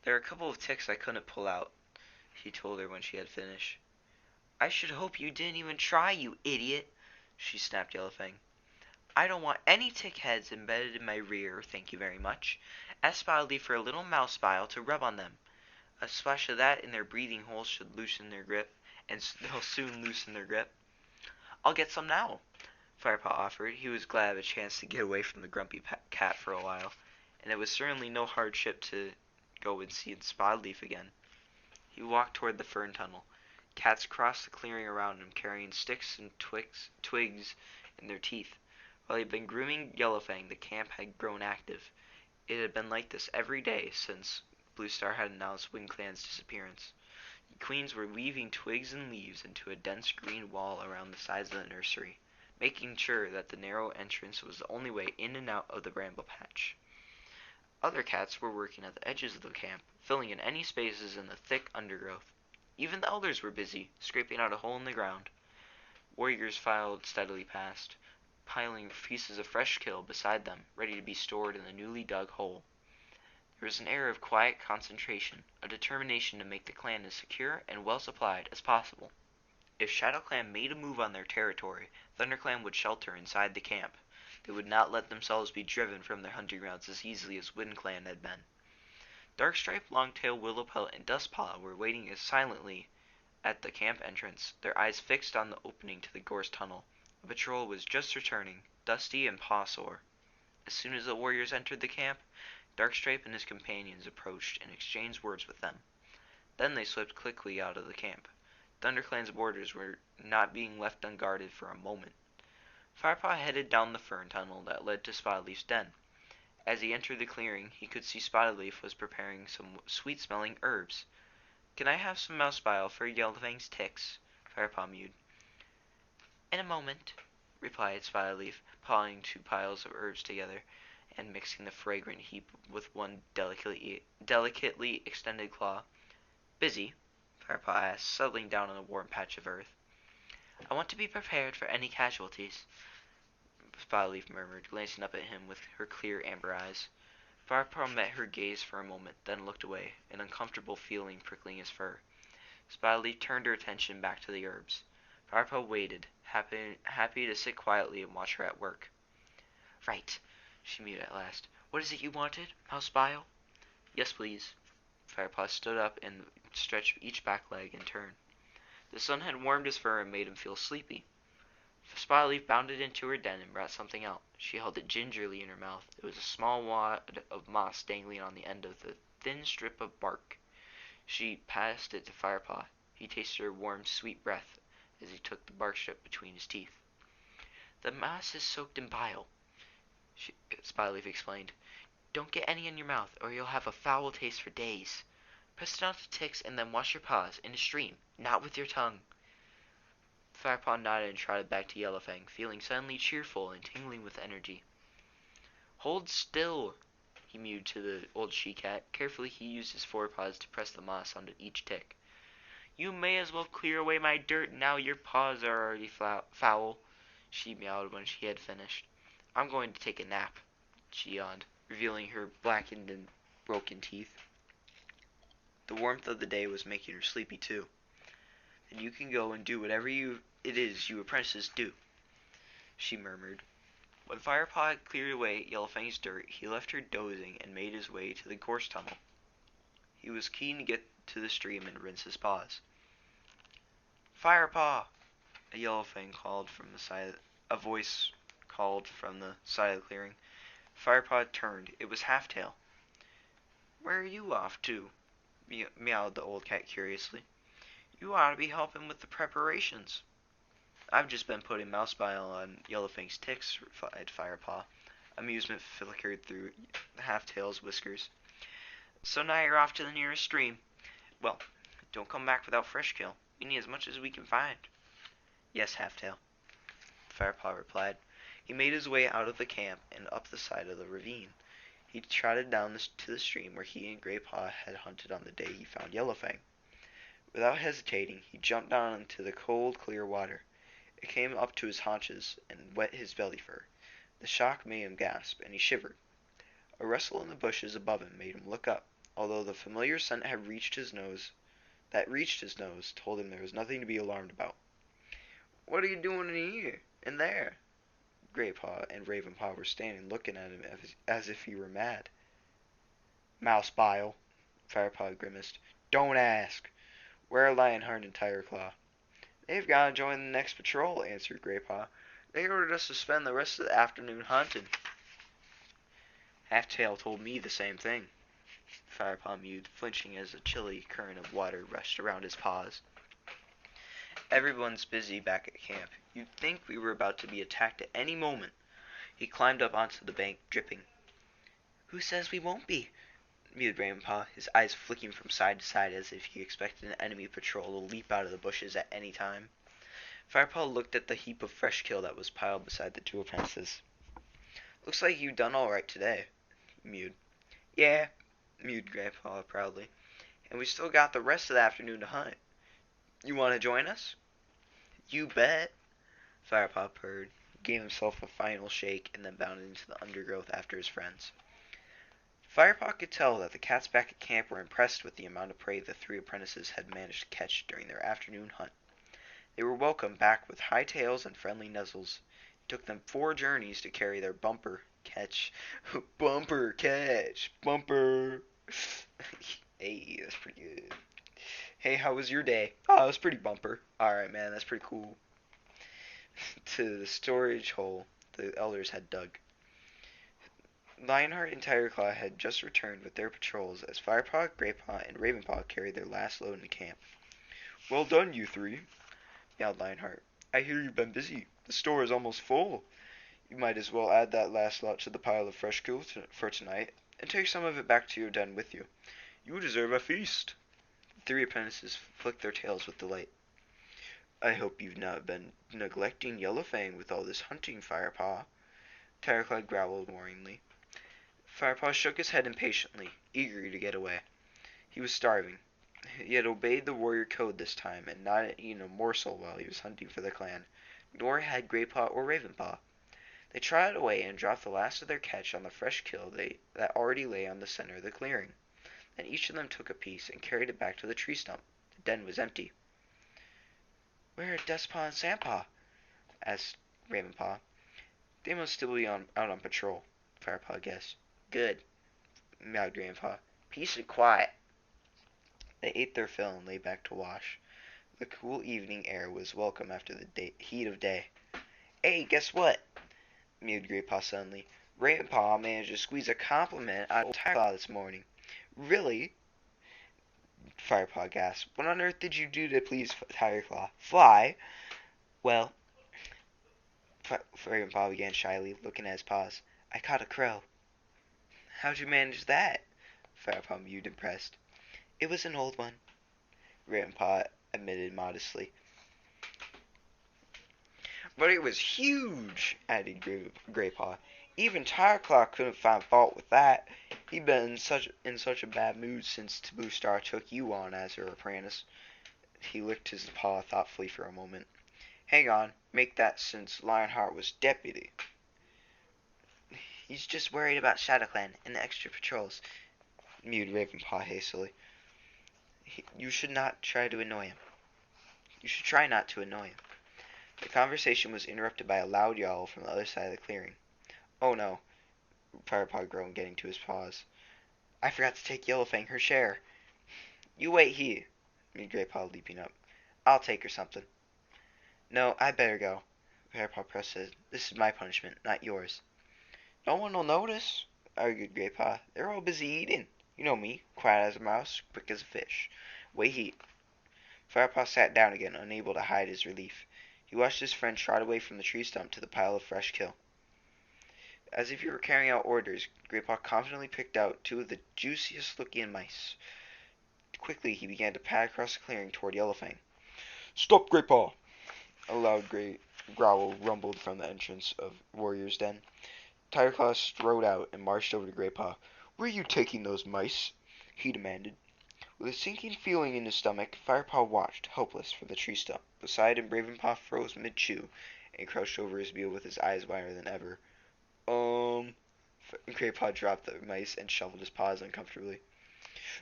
There are a couple of ticks I couldn't pull out, he told her when she had finished. I should hope you didn't even try, you idiot, she snapped Yellowfang. I don't want any tick heads embedded in my rear, thank you very much. Ask Spotted for a little mouse bile to rub on them. A splash of that in their breathing holes should loosen their grip, and they'll soon loosen their grip. I'll get some now, Firepaw offered. He was glad of a chance to get away from the grumpy cat for a while, and it was certainly no hardship to go and see Spotted again. He walked toward the fern tunnel. Cats crossed the clearing around him, carrying sticks and twigs in their teeth. While he had been grooming Yellowfang, the camp had grown active. It had been like this every day since Blue Star had announced WindClan's disappearance. The queens were weaving twigs and leaves into a dense green wall around the sides of the nursery, making sure that the narrow entrance was the only way in and out of the bramble patch. Other cats were working at the edges of the camp, filling in any spaces in the thick undergrowth. Even the elders were busy, scraping out a hole in the ground. Warriors filed steadily past, piling pieces of fresh kill beside them, ready to be stored in the newly dug hole. There was an air of quiet concentration, a determination to make the clan as secure and well supplied as possible. If ShadowClan made a move on their territory, ThunderClan would shelter inside the camp. They would not let themselves be driven from their hunting grounds as easily as WindClan had been. Darkstripe, Longtail, Willowpelt, and Dustpaw were waiting as silently at the camp entrance, their eyes fixed on the opening to the gorse tunnel. A patrol was just returning, dusty and paw-sore. As soon as the warriors entered the camp, Darkstripe and his companions approached and exchanged words with them. Then they slipped quickly out of the camp. ThunderClan's borders were not being left unguarded for a moment. Firepaw headed down the fern tunnel that led to Spotledleaf's den. As he entered the clearing, he could see Spotledleaf was preparing some sweet-smelling herbs. Can I have some mouse bile for Yellowfang's ticks? Firepaw mewed. In a moment, replied Spotledleaf, pawing 2 piles of herbs together and mixing the fragrant heap with one delicately extended claw. Busy? Firepaw asked, settling down on a warm patch of earth. I want to be prepared for any casualties, Spotledleaf murmured, glancing up at him with her clear amber eyes. Firepaw met her gaze for a moment, then looked away, an uncomfortable feeling prickling his fur. Spotledleaf turned her attention back to the herbs. Firepaw waited, happy to sit quietly and watch her at work. Right, she mewed at last. What is it you wanted? Mouse bile? Yes, please. Firepaw stood up and stretched each back leg in turn. The sun had warmed his fur and made him feel sleepy. Spotleaf bounded into her den and brought something out. She held it gingerly in her mouth. It was a small wad of moss dangling on the end of the thin strip of bark. She passed it to Firepaw. He tasted her warm, sweet breath as he took the bark strip between his teeth. The moss is soaked in bile, Spotleaf explained. Don't get any in your mouth, or you'll have a foul taste for days. Press it onto ticks and then wash your paws in a stream, not with your tongue. Firepaw nodded and trotted back to Yellowfang, feeling suddenly cheerful and tingling with energy. Hold still, he mewed to the old she-cat. Carefully he used his forepaws to press the moss onto each tick. You may as well clear away my dirt now your paws are already foul, she meowed when she had finished. I'm going to take a nap, she yawned, revealing her blackened and broken teeth. The warmth of the day was making her sleepy too. Then you can go and do whatever it is you apprentices do, she murmured. When Firepaw had cleared away Yellowfang's dirt, he left her dozing and made his way to the gorse tunnel. He was keen to get to the stream and rinse his paws. Firepaw! A yellow thing called from the side. A voice called from the side of the clearing. Firepaw turned. It was Halftail. Where are you off to? Meowed the old cat curiously. You ought to be helping with the preparations. I've just been putting mouse bile on Yellowfang's ticks, replied Firepaw. Amusement flickered through Halftail's whiskers. So now you're off to the nearest stream. Well, don't come back without fresh kill. We need as much as we can find. Yes, Halftail, Firepaw replied. He made his way out of the camp and up the side of the ravine. He trotted down to the stream where he and Greypaw had hunted on the day he found Yellowfang. Without hesitating, he jumped down into the cold, clear water. It came up to his haunches and wet his belly fur. The shock made him gasp, and he shivered. A rustle in the bushes above him made him look up, although the familiar scent had reached his nose told him there was nothing to be alarmed about. What are you doing in here? In there? Greypaw and Ravenpaw were standing looking at him as if he were mad. Mouse bile, Firepaw grimaced. Don't ask. Where are Lionheart and Tigerclaw? They've got to join the next patrol, answered Greypaw. They ordered us to spend the rest of the afternoon hunting. Halftail told me the same thing. Firepaw mewed, flinching as a chilly current of water rushed around his paws. Everyone's busy back at camp. You'd think we were about to be attacked at any moment. He climbed up onto the bank, dripping. Who says we won't be? Mewed Ravenpaw, his eyes flicking from side to side as if he expected an enemy patrol to leap out of the bushes at any time. Firepaw looked at the heap of fresh kill that was piled beside the two apprentices. Looks like you've done all right today, he mewed. Yeah, mewed Grandpa proudly. And we still got the rest of the afternoon to hunt. You want to join us? You bet, Firepaw purred, gave himself a final shake, and then bounded into the undergrowth after his friends. Firepaw could tell that the cats back at camp were impressed with the amount of prey the three apprentices had managed to catch during their afternoon hunt. They were welcomed back with high tails and friendly nuzzles. It took them 4 journeys to carry their bumper catch. Bumper catch! Bumper! Hey, that's pretty good. Hey, how was your day? Oh, it was pretty bumper. Alright, man, that's pretty cool. To the storage hole the elders had dug. Lionheart and Tigerclaw had just returned with their patrols as Firepaw, Greypaw, and Ravenpaw carried their last load into camp. Well done, you 3, yelled Lionheart. I hear you've been busy. The store is almost full. You might as well add that last lot to the pile of fresh kill for tonight, and take some of it back to your den with you. You deserve a feast. The 3 apprentices flicked their tails with delight. I hope you've not been neglecting Yellowfang with all this hunting, Firepaw, Tigerclaw growled warningly. Firepaw shook his head impatiently, eager to get away. He was starving. He had obeyed the warrior code this time, and not eaten a morsel while he was hunting for the clan, nor had Greypaw or Ravenpaw. They trotted away and dropped the last of their catch on the fresh kill that already lay on the center of the clearing. Then each of them took a piece and carried it back to the tree stump. The den was empty. Where are Dustpaw and Sandpaw? Asked Ravenpaw. They must still be out on patrol, Firepaw guessed. Good, meowed Grandpa. Peace and quiet. They ate their fill and lay back to wash. The cool evening air was welcome after the heat of day. Hey, guess what? Mewed Grandpa suddenly. Ravenpaw managed to squeeze a compliment out of Tigerclaw this morning. Really? Firepaw gasped. What on earth did you do to please Tigerclaw? Fly? Well, Ravenpaw began shyly, looking at his paws. I caught a crow. How'd you manage that? Firepaw mewed, impressed. It was an old one, Ravenpaw admitted modestly. But it was huge, added Greypaw. Even Tigerclaw couldn't find fault with that. He'd been in such a bad mood since Taboo Star took you on as her apprentice. He licked his paw thoughtfully for a moment. Hang on, make that since Lionheart was deputy. He's just worried about ShadowClan and the extra patrols, mewed Ravenpaw hastily. You should not try to annoy him. You should try not to annoy him. The conversation was interrupted by a loud yowl from the other side of the clearing. Oh no, Firepaw groaned, getting to his paws. I forgot to take Yellowfang her share. You wait here, mewed Greypaw, leaping up. I'll take her something. No, I better go, Grandpa protested. This is my punishment, not yours. No one'll notice, argued Grandpa. They're all busy eating. You know me, quiet as a mouse, quick as a fish. Wait heat. Firepaw sat down again, unable to hide his relief. He watched his friend trot away from the tree stump to the pile of fresh kill. As if he were carrying out orders, Grandpa confidently picked out two of the juiciest looking mice. Quickly he began to pad across the clearing toward Yellowfang. Stop, Grandpa! A loud great growl rumbled from the entrance of Warrior's Den. Tigerclaw strode out and marched over to Greypaw. "Where are you taking those mice?" he demanded. With a sinking feeling in his stomach, Firepaw watched, helpless, for the tree stump. Beside him, Ravenpaw froze mid-chew and crouched over his meal with his eyes wider than ever. Greypaw dropped the mice and shuffled his paws uncomfortably.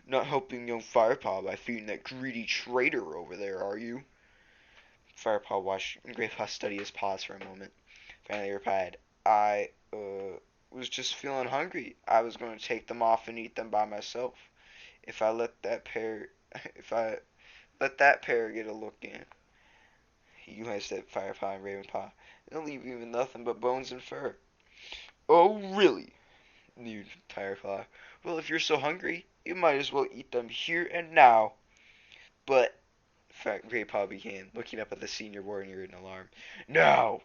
"Not helping young Firepaw by feeding that greedy traitor over there, are you?" Firepaw watched Greypaw study his paws for a moment. Finally replied, I was just feeling hungry. I was going to take them off and eat them by myself. If I let that pair get a look in," he glanced at Firepaw and Ravenpaw, "they'll leave you with nothing but bones and fur." "Oh, really?" mewed Firefly. "Well, if you're so hungry, you might as well eat them here and now." "But," Greypaw began, looking up at the senior warrior in alarm. "Now!"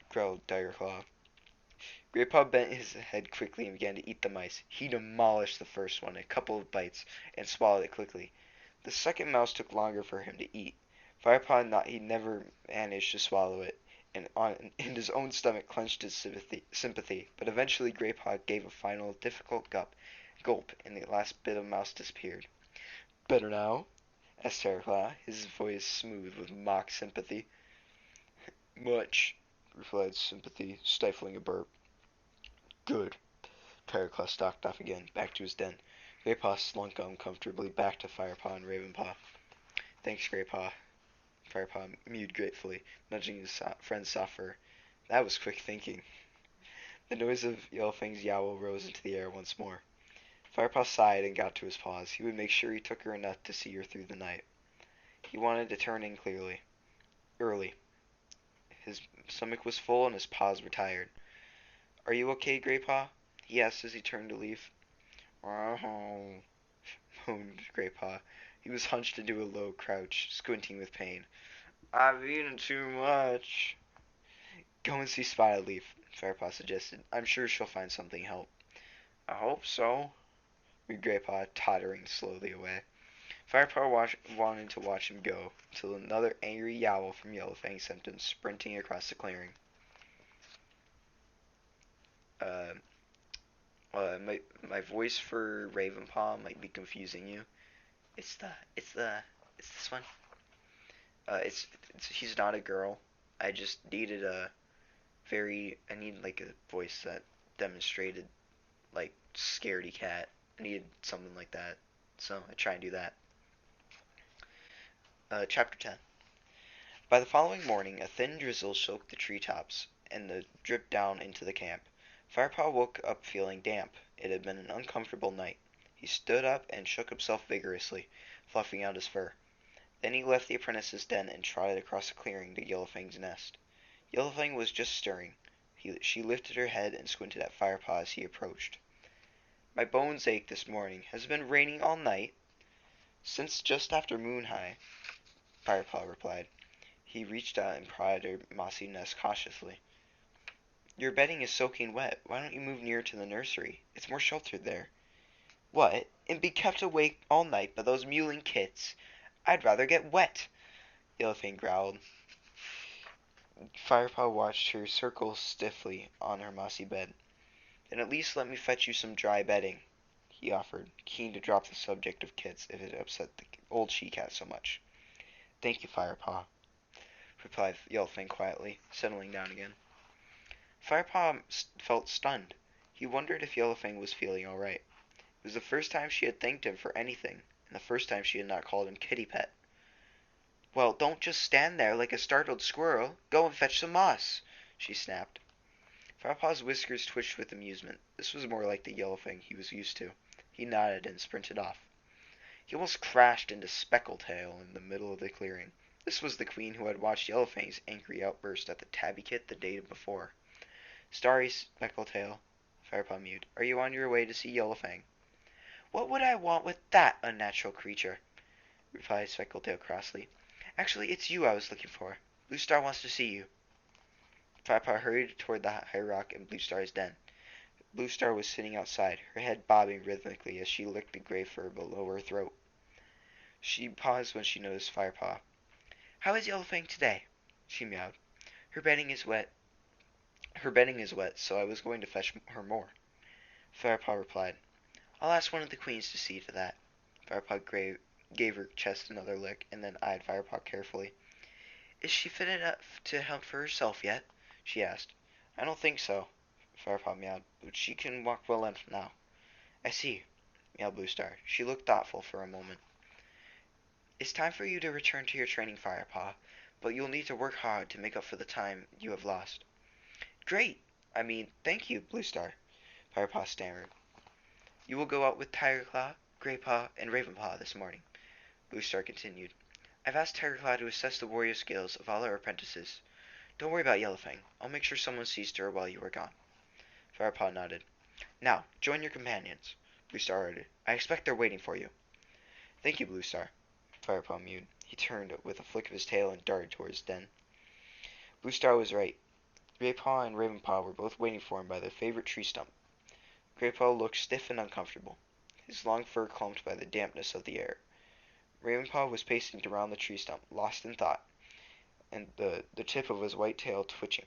growled Tigerclaw. Greypaw bent his head quickly and began to eat the mice. He demolished the first one in a couple of bites and swallowed it quickly. The second mouse took longer for him to eat. Firepaw he never managed to swallow it, and his own stomach clenched his sympathy. But eventually Greypaw gave a final difficult gulp, and the last bit of mouse disappeared. "Better now?" asked Tigerclaw, his voice smooth with mock sympathy. "Much," replied Sympathy, stifling a burp. "Good." Tigerclaw stalked off again, back to his den. Greypaw slunk uncomfortably back to Firepaw and Ravenpaw. "Thanks, Greypaw." Firepaw mewed gratefully, nudging his friend's soft fur. "That was quick thinking." The noise of Yellowfang's yowl rose into the air once more. Firepaw sighed and got to his paws. He would make sure he took her enough to see her through the night. He wanted to turn in early. His stomach was full and his paws were tired. "Are you okay, Greypaw?" he asked as he turned to leave. "Oh," moaned Greypaw. He was hunched into a low crouch, squinting with pain. "I've eaten too much." "Go and see Spotted Leaf," Firepaw suggested. "I'm sure she'll find something to help." "I hope so," mewed Greypaw, tottering slowly away. Firepaw wanted to watch him go, until another angry yowl from Yellowfang sent him sprinting across the clearing. Uh, my voice for Ravenpaw might be confusing you. It's this one. It's he's not a girl. I just needed I need like a voice that demonstrated like scaredy cat. I needed something like that. So I try and do that. Chapter 10. By the following morning, a thin drizzle soaked the treetops and dripped down into the camp. Firepaw woke up feeling damp. It had been an uncomfortable night. He stood up and shook himself vigorously, fluffing out his fur. Then he left the apprentice's den and trotted across the clearing to Yellowfang's nest. Yellowfang was just stirring. She lifted her head and squinted at Firepaw as he approached. "My bones ache this morning. Has it been raining all night?" "Since just after moon high," Firepaw replied. He reached out and prodded her mossy nest cautiously. "Your bedding is soaking wet. Why don't you move nearer to the nursery? It's more sheltered there." "What, and be kept awake all night by those mewling kits? I'd rather get wet," Yellowfang growled. Firepaw watched her circle stiffly on her mossy bed. "Then at least let me fetch you some dry bedding," he offered, keen to drop the subject of kits if it upset the old she-cat so much. "Thank you, Firepaw," replied Yellowfang quietly, settling down again. Firepaw felt stunned. He wondered if Yellowfang was feeling all right. It was the first time she had thanked him for anything, and the first time she had not called him kitty pet. "Well, don't just stand there like a startled squirrel. Go and fetch some moss," she snapped. Firepaw's whiskers twitched with amusement. This was more like the Yellowfang he was used to. He nodded and sprinted off. He almost crashed into Speckletail in the middle of the clearing. This was the queen who had watched Yellowfang's angry outburst at the tabby kit the day before. Starry Speckletail, Firepaw mewed, are you on your way to see Yellowfang? What would I want with that unnatural creature? Replied Speckletail crossly. Actually, it's you I was looking for. Blue Star wants to see you. Firepaw hurried toward the high rock in Blue Star's den. Blue Star was sitting outside, her head bobbing rhythmically as she licked the gray fur below her throat. She paused when she noticed Firepaw. How is Yellowfang today? She meowed. Her bedding is wet. Her bedding is wet, so I was going to fetch her more. Firepaw replied. I'll ask one of the queens to see to that. Firepaw gave her chest another lick, and then eyed Firepaw carefully. Is she fit enough to hunt for herself yet? She asked. I don't think so, Firepaw meowed, but she can walk well enough now. I see, meowed Blue Star. She looked thoughtful for a moment. It's time for you to return to your training, Firepaw, but you'll need to work hard to make up for the time you have lost. Great! Thank you, Blue Star, Firepaw stammered. You will go out with Tigerclaw, Graypaw, and Ravenpaw this morning, Blue Star continued. I've asked Tigerclaw to assess the warrior skills of all our apprentices. Don't worry about Yellowfang. I'll make sure someone sees to her while you are gone. Firepaw nodded. Now, join your companions, Blue Star ordered. I expect they're waiting for you. Thank you, Blue Star, Firepaw mewed. He turned with a flick of his tail and darted towards his den. Blue Star was right. Graypaw and Ravenpaw were both waiting for him by their favorite tree stump. Graypaw looked stiff and uncomfortable, his long fur clumped by the dampness of the air. Ravenpaw was pacing around the tree stump, lost in thought, and the tip of his white tail twitching.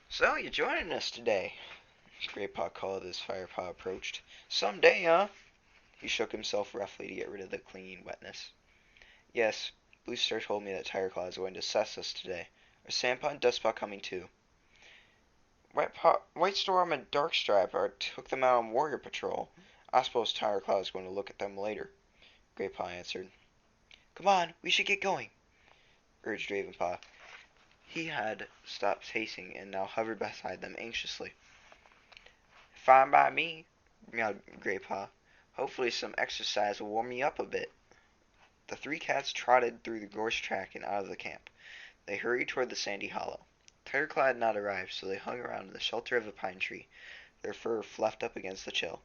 So you're joining us today, Graypaw called as Firepaw approached. Some day, huh? He shook himself roughly to get rid of the clinging wetness. Yes, Blue Star told me that Tigerclaw is going to assess us today. Are Sandpaw and Dustpaw coming too? White Storm and Darkstripe took them out on warrior patrol. I suppose Tigerclaw is going to look at them later, Graypaw answered. Come on, we should get going, urged Ravenpaw. He had stopped pacing and now hovered beside them anxiously. Fine by me, meowed Graypaw. Hopefully some exercise will warm me up a bit. The three cats trotted through the gorse track and out of the camp. They hurried toward the sandy hollow. Tigerclaw had not arrived, so they hung around in the shelter of a pine tree, their fur fluffed up against the chill.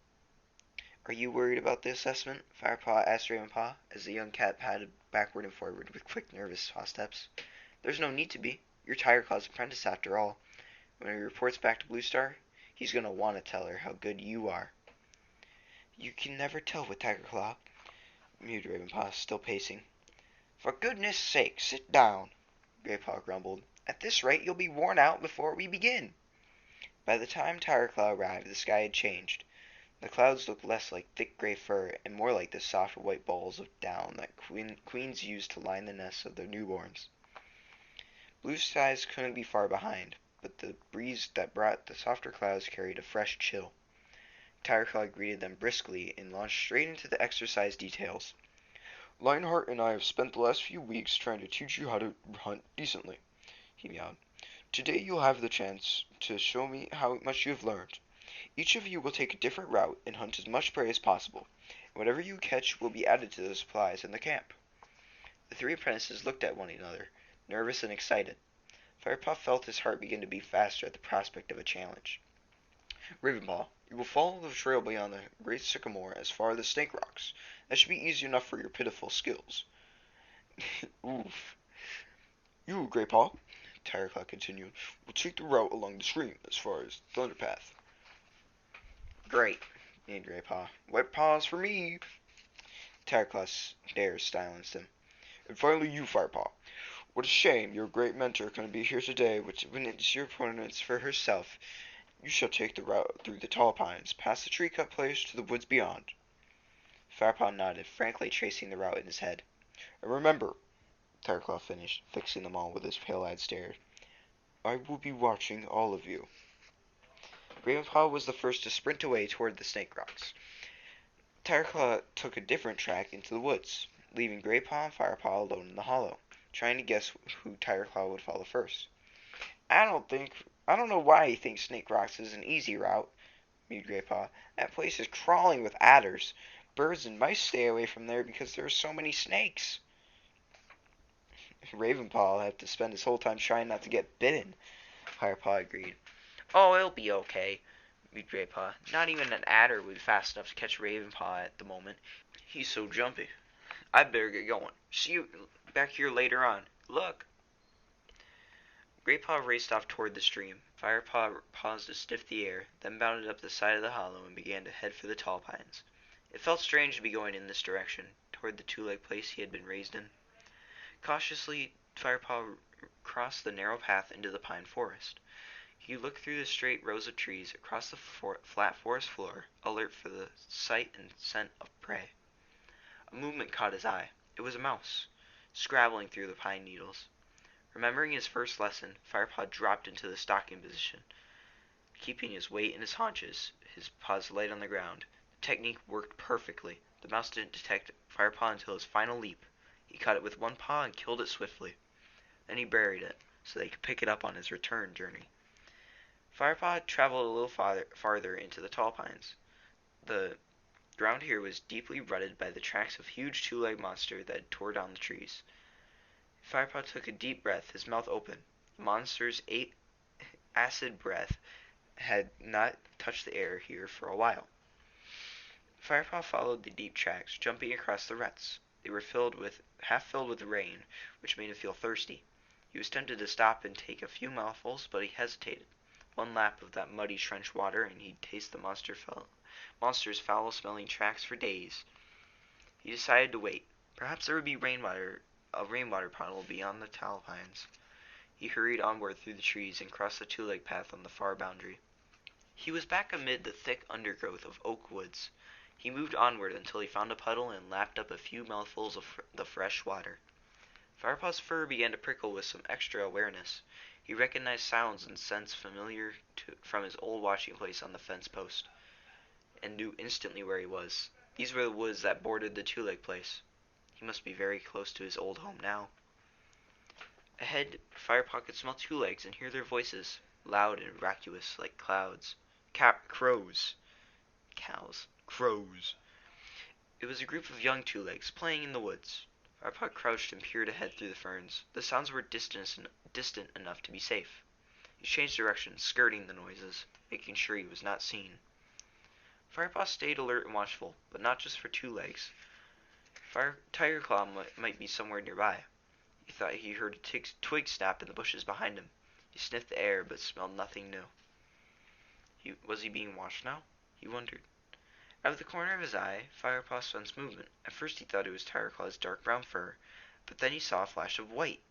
Are you worried about the assessment? Firepaw asked Ravenpaw, as the young cat padded backward and forward with quick, nervous paw steps. There's no need to be. You're Tigerclaw's apprentice, after all. When he reports back to Blue Star, he's going to want to tell her how good you are. You can never tell with Tigerclaw, mewed Ravenpaw, still pacing. For goodness sake, sit down, Graypaw grumbled. At this rate, you'll be worn out before we begin. By the time Tigerclaw arrived, the sky had changed. The clouds looked less like thick gray fur and more like the soft white balls of down that queens used to line the nests of their newborns. Blue skies couldn't be far behind, but the breeze that brought the softer clouds carried a fresh chill. Tigerclaw greeted them briskly and launched straight into the exercise details. Lionheart and I have spent the last few weeks trying to teach you how to hunt decently, he meowed. Today you'll have the chance to show me how much you have learned. Each of you will take a different route and hunt as much prey as possible, and whatever you catch will be added to the supplies in the camp. The three apprentices looked at one another, nervous and excited. Firepaw felt his heart begin to beat faster at the prospect of a challenge. Ravenpaw, you will follow the trail beyond the great sycamore as far as the snake rocks. That should be easy enough for your pitiful skills. Oof. You, Graypaw, Tigerclaw continued, will take the route along the stream as far as Thunderpath. Great, neighed Graypaw. Wet paws for me. Tigerclaw's dares silenced him. And finally you, Firepaw. What a shame your great mentor couldn't be here today when it's your opponents for herself. You shall take the route through the tall pines, past the tree-cut place to the woods beyond. Firepaw nodded, frankly tracing the route in his head. And remember, Tigerclaw finished, fixing them all with his pale-eyed stare, I will be watching all of you. Ravenpaw was the first to sprint away toward the snake rocks. Tigerclaw took a different track into the woods, leaving Graypaw and Firepaw alone in the hollow, trying to guess who Tigerclaw would follow first. I don't know why he thinks Snake Rocks is an easy route, mewed Graypaw. That place is crawling with adders. Birds and mice stay away from there because there are so many snakes. Ravenpaw will have to spend his whole time trying not to get bitten, Firepaw agreed. Oh, it'll be okay, agreed Graypaw. Not even an adder would be fast enough to catch Ravenpaw at the moment. He's so jumpy. I'd better get going. See you back here later on. Look. Graypaw raced off toward the stream. Firepaw paused to sniff the air, then bounded up the side of the hollow and began to head for the tall pines. It felt strange to be going in this direction, toward the two-leg place he had been raised in. Cautiously, Firepaw crossed the narrow path into the pine forest. He looked through the straight rows of trees, across the flat forest floor, alert for the sight and scent of prey. A movement caught his eye. It was a mouse, scrabbling through the pine needles. Remembering his first lesson, Firepaw dropped into the stalking position, keeping his weight in his haunches, his paws light on the ground. The technique worked perfectly. The mouse didn't detect Firepaw until his final leap. He caught it with one paw and killed it swiftly. Then he buried it, so they could pick it up on his return journey. Firepaw traveled a little farther into the tall pines. The ground here was deeply rutted by the tracks of huge two-legged monster that tore down the trees. Firepaw took a deep breath, his mouth open. The monster's acid breath had not touched the air here for a while. Firepaw followed the deep tracks, jumping across the ruts. They were half filled with rain, which made him feel thirsty. He was tempted to stop and take a few mouthfuls, but he hesitated. One lap of that muddy trench water, and he'd taste the monster's foul-smelling tracks for days. He decided to wait. Perhaps there would be a rainwater puddle beyond the tall pines. He hurried onward through the trees and crossed the two-leg path on the far boundary. He was back amid the thick undergrowth of oak woods. He moved onward until he found a puddle and lapped up a few mouthfuls of the fresh water. Firepaw's fur began to prickle with some extra awareness. He recognized sounds and scents familiar from his old watching place on the fence post, and knew instantly where he was. These were the woods that bordered the two-leg place. He must be very close to his old home now. Ahead, Firepaw could smell two legs and hear their voices, loud and raucous like clouds. Crows. Cows. Crows. It was a group of young two-legs playing in the woods. Firepaw crouched and peered ahead through the ferns. The sounds were distant enough to be safe. He changed direction, skirting the noises, making sure he was not seen. Firepaw stayed alert and watchful, but not just for two legs. Tiger Claw might be somewhere nearby. He thought he heard a twig snap in the bushes behind him. He sniffed the air, but smelled nothing new. Was he being watched now? He wondered. Out of the corner of his eye, Firepaw sensed movement. At first he thought it was Tiger Claw's dark brown fur, but then he saw a flash of white.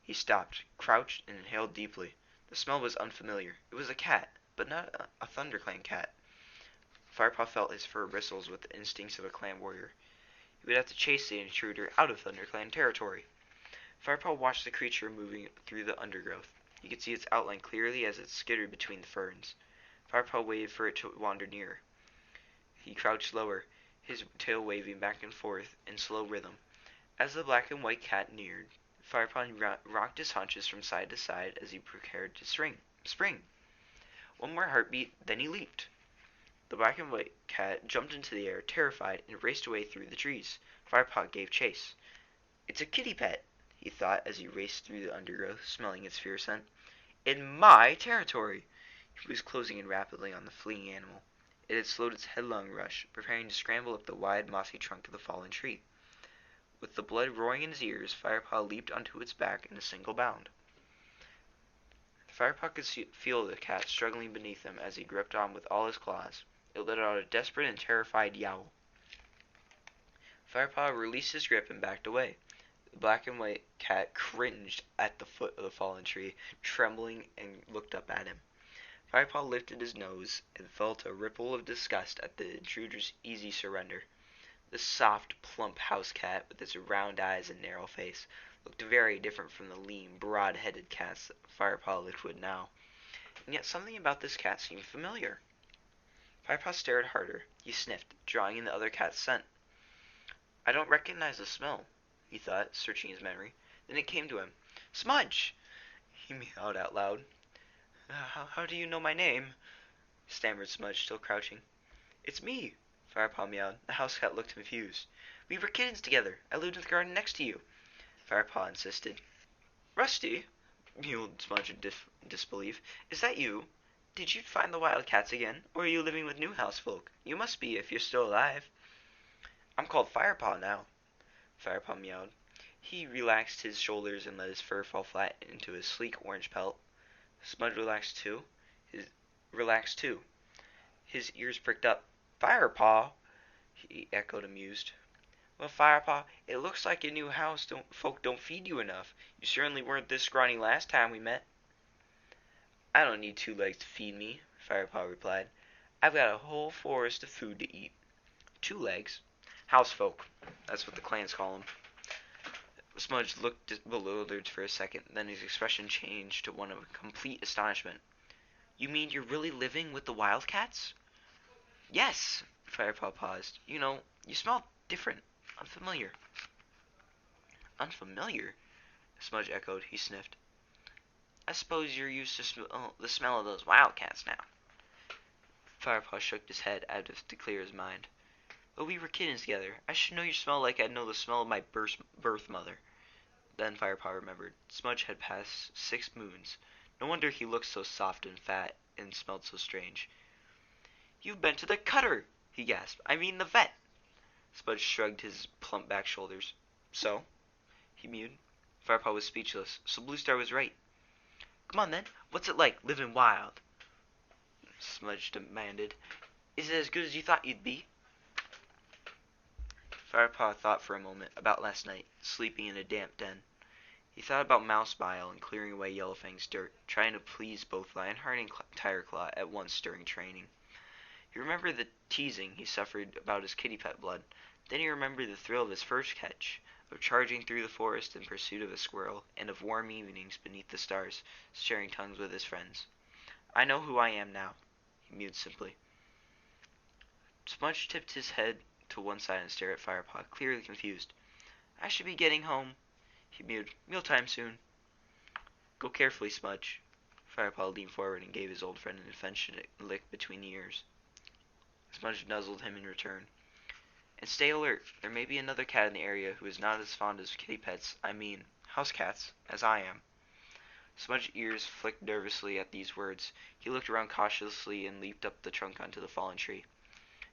He stopped, crouched, and inhaled deeply. The smell was unfamiliar. It was a cat, but not a ThunderClan cat. Firepaw felt his fur bristles with the instincts of a clan warrior. He would have to chase the intruder out of ThunderClan territory. Firepaw watched the creature moving through the undergrowth. He could see its outline clearly as it skittered between the ferns. Firepaw waited for it to wander nearer. He crouched lower, his tail waving back and forth in slow rhythm. As the black and white cat neared, Firepaw rocked his haunches from side to side as he prepared to spring. One more heartbeat, then he leaped. The black and white cat jumped into the air, terrified, and raced away through the trees. Firepaw gave chase. It's a kitty pet, he thought as he raced through the undergrowth, smelling its fierce scent. In my territory! He was closing in rapidly on the fleeing animal. It had slowed its headlong rush, preparing to scramble up the wide, mossy trunk of the fallen tree. With the blood roaring in his ears, Firepaw leaped onto its back in a single bound. Firepaw could feel the cat struggling beneath him as he gripped on with all his claws. It let out a desperate and terrified yowl. Firepaw released his grip and backed away. The black and white cat cringed at the foot of the fallen tree, trembling, and looked up at him. Firepaw lifted his nose and felt a ripple of disgust at the intruder's easy surrender. The soft, plump house cat, with its round eyes and narrow face, looked very different from the lean, broad-headed cats that Firepaw looked with now. And yet something about this cat seemed familiar. Firepaw stared harder. He sniffed, drawing in the other cat's scent. I don't recognize the smell, he thought, searching his memory. Then it came to him. Smudge! He meowed out loud. How do you know my name? Stammered Smudge, still crouching. It's me, Firepaw meowed. The house cat looked confused. We were kittens together. I lived in the garden next to you. Firepaw insisted. Rusty, mewed Smudge in disbelief, is that you? Did you find the wildcats again, or are you living with new housefolk? You must be, if you're still alive. I'm called Firepaw now, Firepaw meowed. He relaxed his shoulders and let his fur fall flat into his sleek orange pelt. Smudge His relaxed too. His ears pricked up. Firepaw, he echoed amused. Well, Firepaw, it looks like your new house folk don't feed you enough. You certainly weren't this scrawny last time we met. I don't need 2 legs to feed me, Firepaw replied. I've got a whole forest of food to eat. 2 legs? Housefolk. That's what the clans call them. Smudge looked bewildered for a second, then his expression changed to one of complete astonishment. You mean you're really living with the wildcats? Yes, Firepaw paused. You know, you smell different, unfamiliar. Unfamiliar? Smudge echoed. He sniffed. I suppose you're used to the smell of those wildcats now. Firepaw shook his head as if to clear his mind. But we were kittens together. I should know your smell like I'd know the smell of my birth mother. Then Firepaw remembered. Smudge had passed 6 moons. No wonder he looked so soft and fat and smelled so strange. You've been to the cutter, he gasped. I mean the vet. Smudge shrugged his plump back shoulders. So? He mewed. Firepaw was speechless, so Blue Star was right. Come on then, what's it like, living wild? Smudge demanded. Is it as good as you thought you'd be? Firepaw thought for a moment about last night, sleeping in a damp den. He thought about Mouse Bile and clearing away Yellowfang's dirt, trying to please both Lionheart and Tigerclaw at once during training. He remembered the teasing he suffered about his kitty pet blood. Then he remembered the thrill of his first catch, of charging through the forest in pursuit of a squirrel, and of warm evenings beneath the stars, sharing tongues with his friends. I know who I am now, he mewed simply. Smudge tipped his head to one side and stared at Firepaw, clearly confused. I should be getting home, he mewed. Mealtime soon. Go carefully, Smudge. Firepaw leaned forward and gave his old friend an affectionate lick between the ears. Smudge nuzzled him in return. And stay alert. There may be another cat in the area who is not as fond of kitty pets, I mean, house cats, as I am. Smudge's ears flicked nervously at these words. He looked around cautiously and leaped up the trunk onto the fallen tree.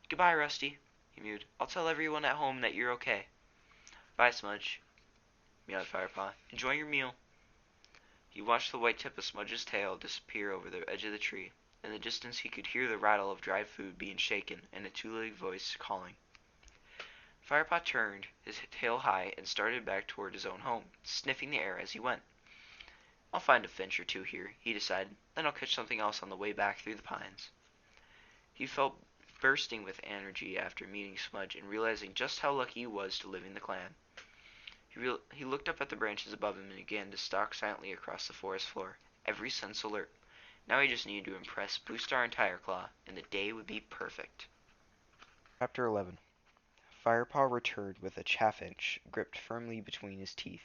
Goodbye, Rusty, he mewed. I'll tell everyone at home that you're okay. Bye, Smudge, meowed Firepaw. Enjoy your meal. He watched the white tip of Smudge's tail disappear over the edge of the tree. In the distance he could hear the rattle of dried food being shaken and a two-legged voice calling. Firepaw turned, his tail high, and started back toward his own home, sniffing the air as he went. I'll find a finch or two here, he decided. Then I'll catch something else on the way back through the pines. He felt bursting with energy after meeting Smudge and realizing just how lucky he was to live in the clan. He looked up at the branches above him and began to stalk silently across the forest floor, every sense alert. Now he just needed to impress Blue Star and Tigerclaw, and the day would be perfect. Chapter 11. Firepaw returned with a chaffinch gripped firmly between his teeth.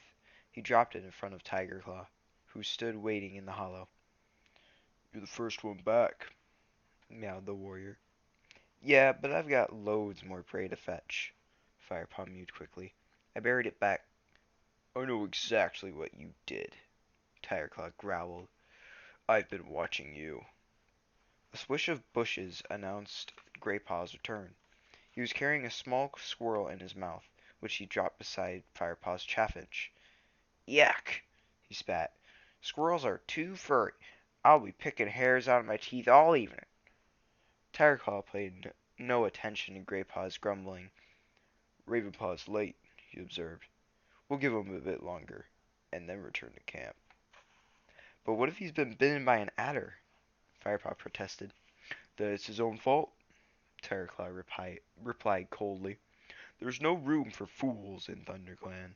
He dropped it in front of Tigerclaw, who stood waiting in the hollow. You're the first one back, meowed the warrior. Yeah, but I've got loads more prey to fetch, Firepaw mewed quickly. I buried it back. I know exactly what you did, Tigerclaw growled. I've been watching you. A swish of bushes announced Graypaw's return. He was carrying a small squirrel in his mouth, which he dropped beside Firepaw's chaffinch. Yuck, he spat. Squirrels are too furry. I'll be picking hairs out of my teeth all evening. Tigerclaw paid no attention to Graypaw's grumbling. Ravenpaw's late, he observed. We'll give him a bit longer, and then return to camp. But what if he's been bitten by an adder? Firepaw protested. Then it's his own fault, Tigerclaw replied coldly. There's no room for fools in ThunderClan.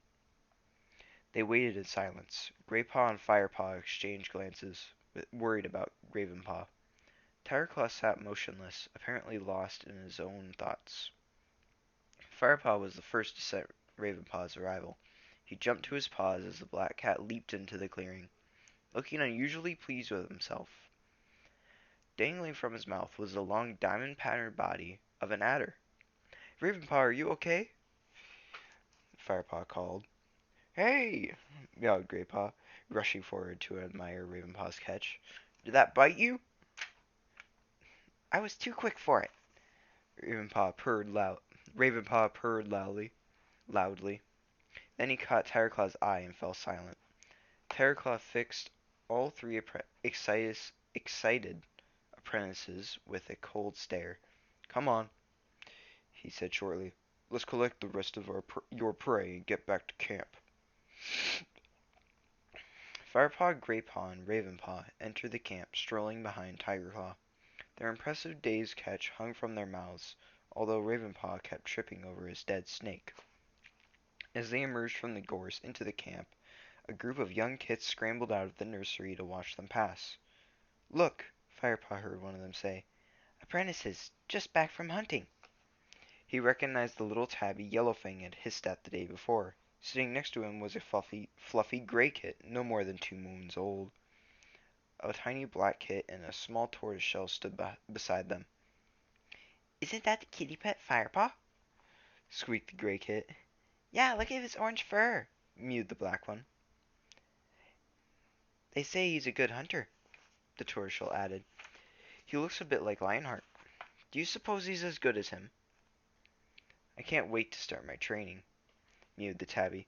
They waited in silence. Graypaw and Firepaw exchanged glances, worried about Ravenpaw. Tigerclaw sat motionless, apparently lost in his own thoughts. Firepaw was the first to scent Ravenpaw's arrival. He jumped to his paws as the black cat leaped into the clearing, looking unusually pleased with himself. Dangling from his mouth was the long diamond-patterned body of an adder. Ravenpaw, are you okay? Firepaw called. Hey! Meowed Graypaw, rushing forward to admire Ravenpaw's catch. Did that bite you? I was too quick for it. Ravenpaw purred loud. Ravenpaw purred loudly. Then he caught Tigerclaw's eye and fell silent. Tigerclaw fixed all three excited apprentices with a cold stare. Come on, he said shortly. Let's collect the rest of your prey and get back to camp. Firepaw, Graypaw, and Ravenpaw entered the camp, strolling behind Tigerclaw. Their impressive day's catch hung from their mouths, although Ravenpaw kept tripping over his dead snake. As they emerged from the gorse into the camp, a group of young kits scrambled out of the nursery to watch them pass. Look, Firepaw heard one of them say. Apprentices, just back from hunting. He recognized the little tabby Yellowfang had hissed at the day before. Sitting next to him was a fluffy gray kit, no more than 2 moons old. A tiny black kit and a small tortoiseshell stood beside them. Isn't that the kitty pet Firepaw? Squeaked the gray kit. Yeah, look at his orange fur, Mewed the black one. They say he's a good hunter, The tortoiseshell added. He looks a bit like Lionheart. Do you suppose he's as good as him? I can't wait to start my training, mewed the tabby.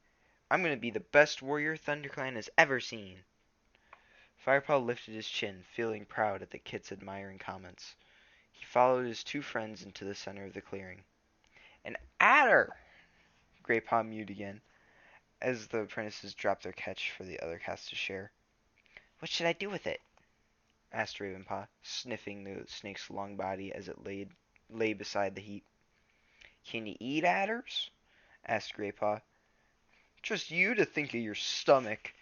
I'm going to be the best warrior ThunderClan has ever seen. Firepaw lifted his chin, feeling proud at the kit's admiring comments. He followed his 2 friends into the center of the clearing. An adder! Graypaw mewed again, as the apprentices dropped their catch for the other cats to share. What should I do with it? Asked Ravenpaw, sniffing the snake's long body as it lay beside the heap. Can you eat adders? Asked Graypaw. Just you to think of your stomach,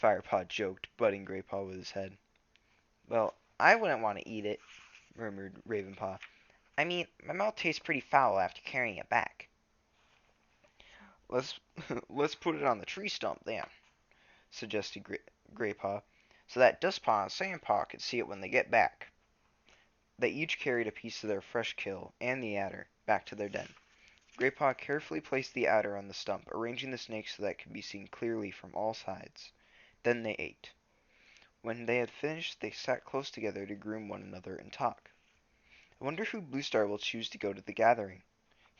Firepaw joked, butting Graypaw with his head. Well, I wouldn't want to eat it, murmured Ravenpaw. I mean, my mouth tastes pretty foul after carrying it back. Let's put it on the tree stump then, suggested Graypaw, so that Dustpaw and Sandpaw could see it when they get back. They each carried a piece of their fresh kill and the adder back to their den. Graypaw carefully placed the adder on the stump, arranging the snake so that it could be seen clearly from all sides. Then they ate. When they had finished, they sat close together to groom one another and talk. I wonder who Bluestar will choose to go to the gathering,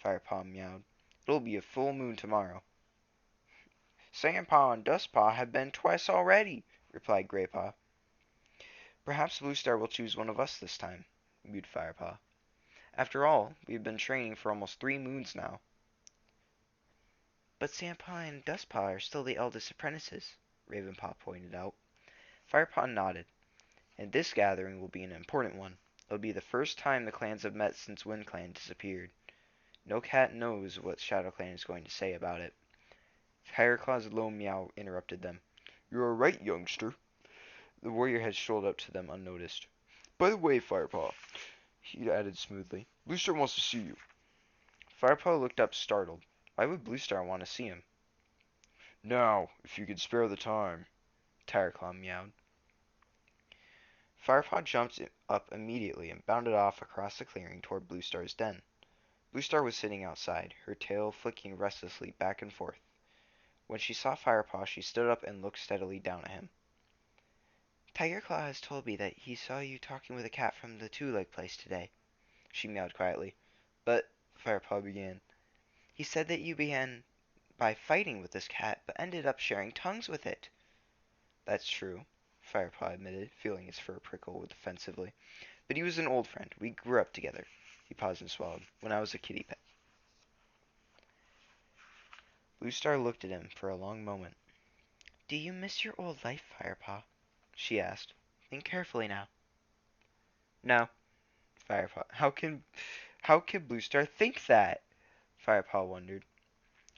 Firepaw meowed. It'll be a full moon tomorrow. Sandpaw and Dustpaw have been twice already, replied Graypaw. Perhaps Bluestar will choose one of us this time, mewed Firepaw. After all, we've been training for almost 3 moons now. But Sandpaw and Dustpaw are still the eldest apprentices, Ravenpaw pointed out. Firepaw nodded. And this gathering will be an important one. It'll be the first time the clans have met since WindClan disappeared. No cat knows what ShadowClan is going to say about it. Tigerclaw's low meow interrupted them. You are right, youngster. The warrior had strolled up to them unnoticed. By the way, Firepaw, he added smoothly, Bluestar wants to see you. Firepaw looked up startled. Why would Bluestar want to see him? Now, if you could spare the time, Tigerclaw meowed. Firepaw jumped up immediately and bounded off across the clearing toward Bluestar's den. Bluestar was sitting outside, her tail flicking restlessly back and forth. When she saw Firepaw, she stood up and looked steadily down at him. Tigerclaw has told me that he saw you talking with a cat from the two-leg place today, she meowed quietly. But, Firepaw began. He said that you began by fighting with this cat, but ended up sharing tongues with it. That's true, Firepaw admitted, feeling his fur prickle defensively. But he was an old friend. We grew up together. He paused and swallowed. When I was a kitty pet. Bluestar looked at him for a long moment. Do you miss your old life, Firepaw? She asked. Think carefully now. No, Firepaw. How can Bluestar think that? Firepaw wondered.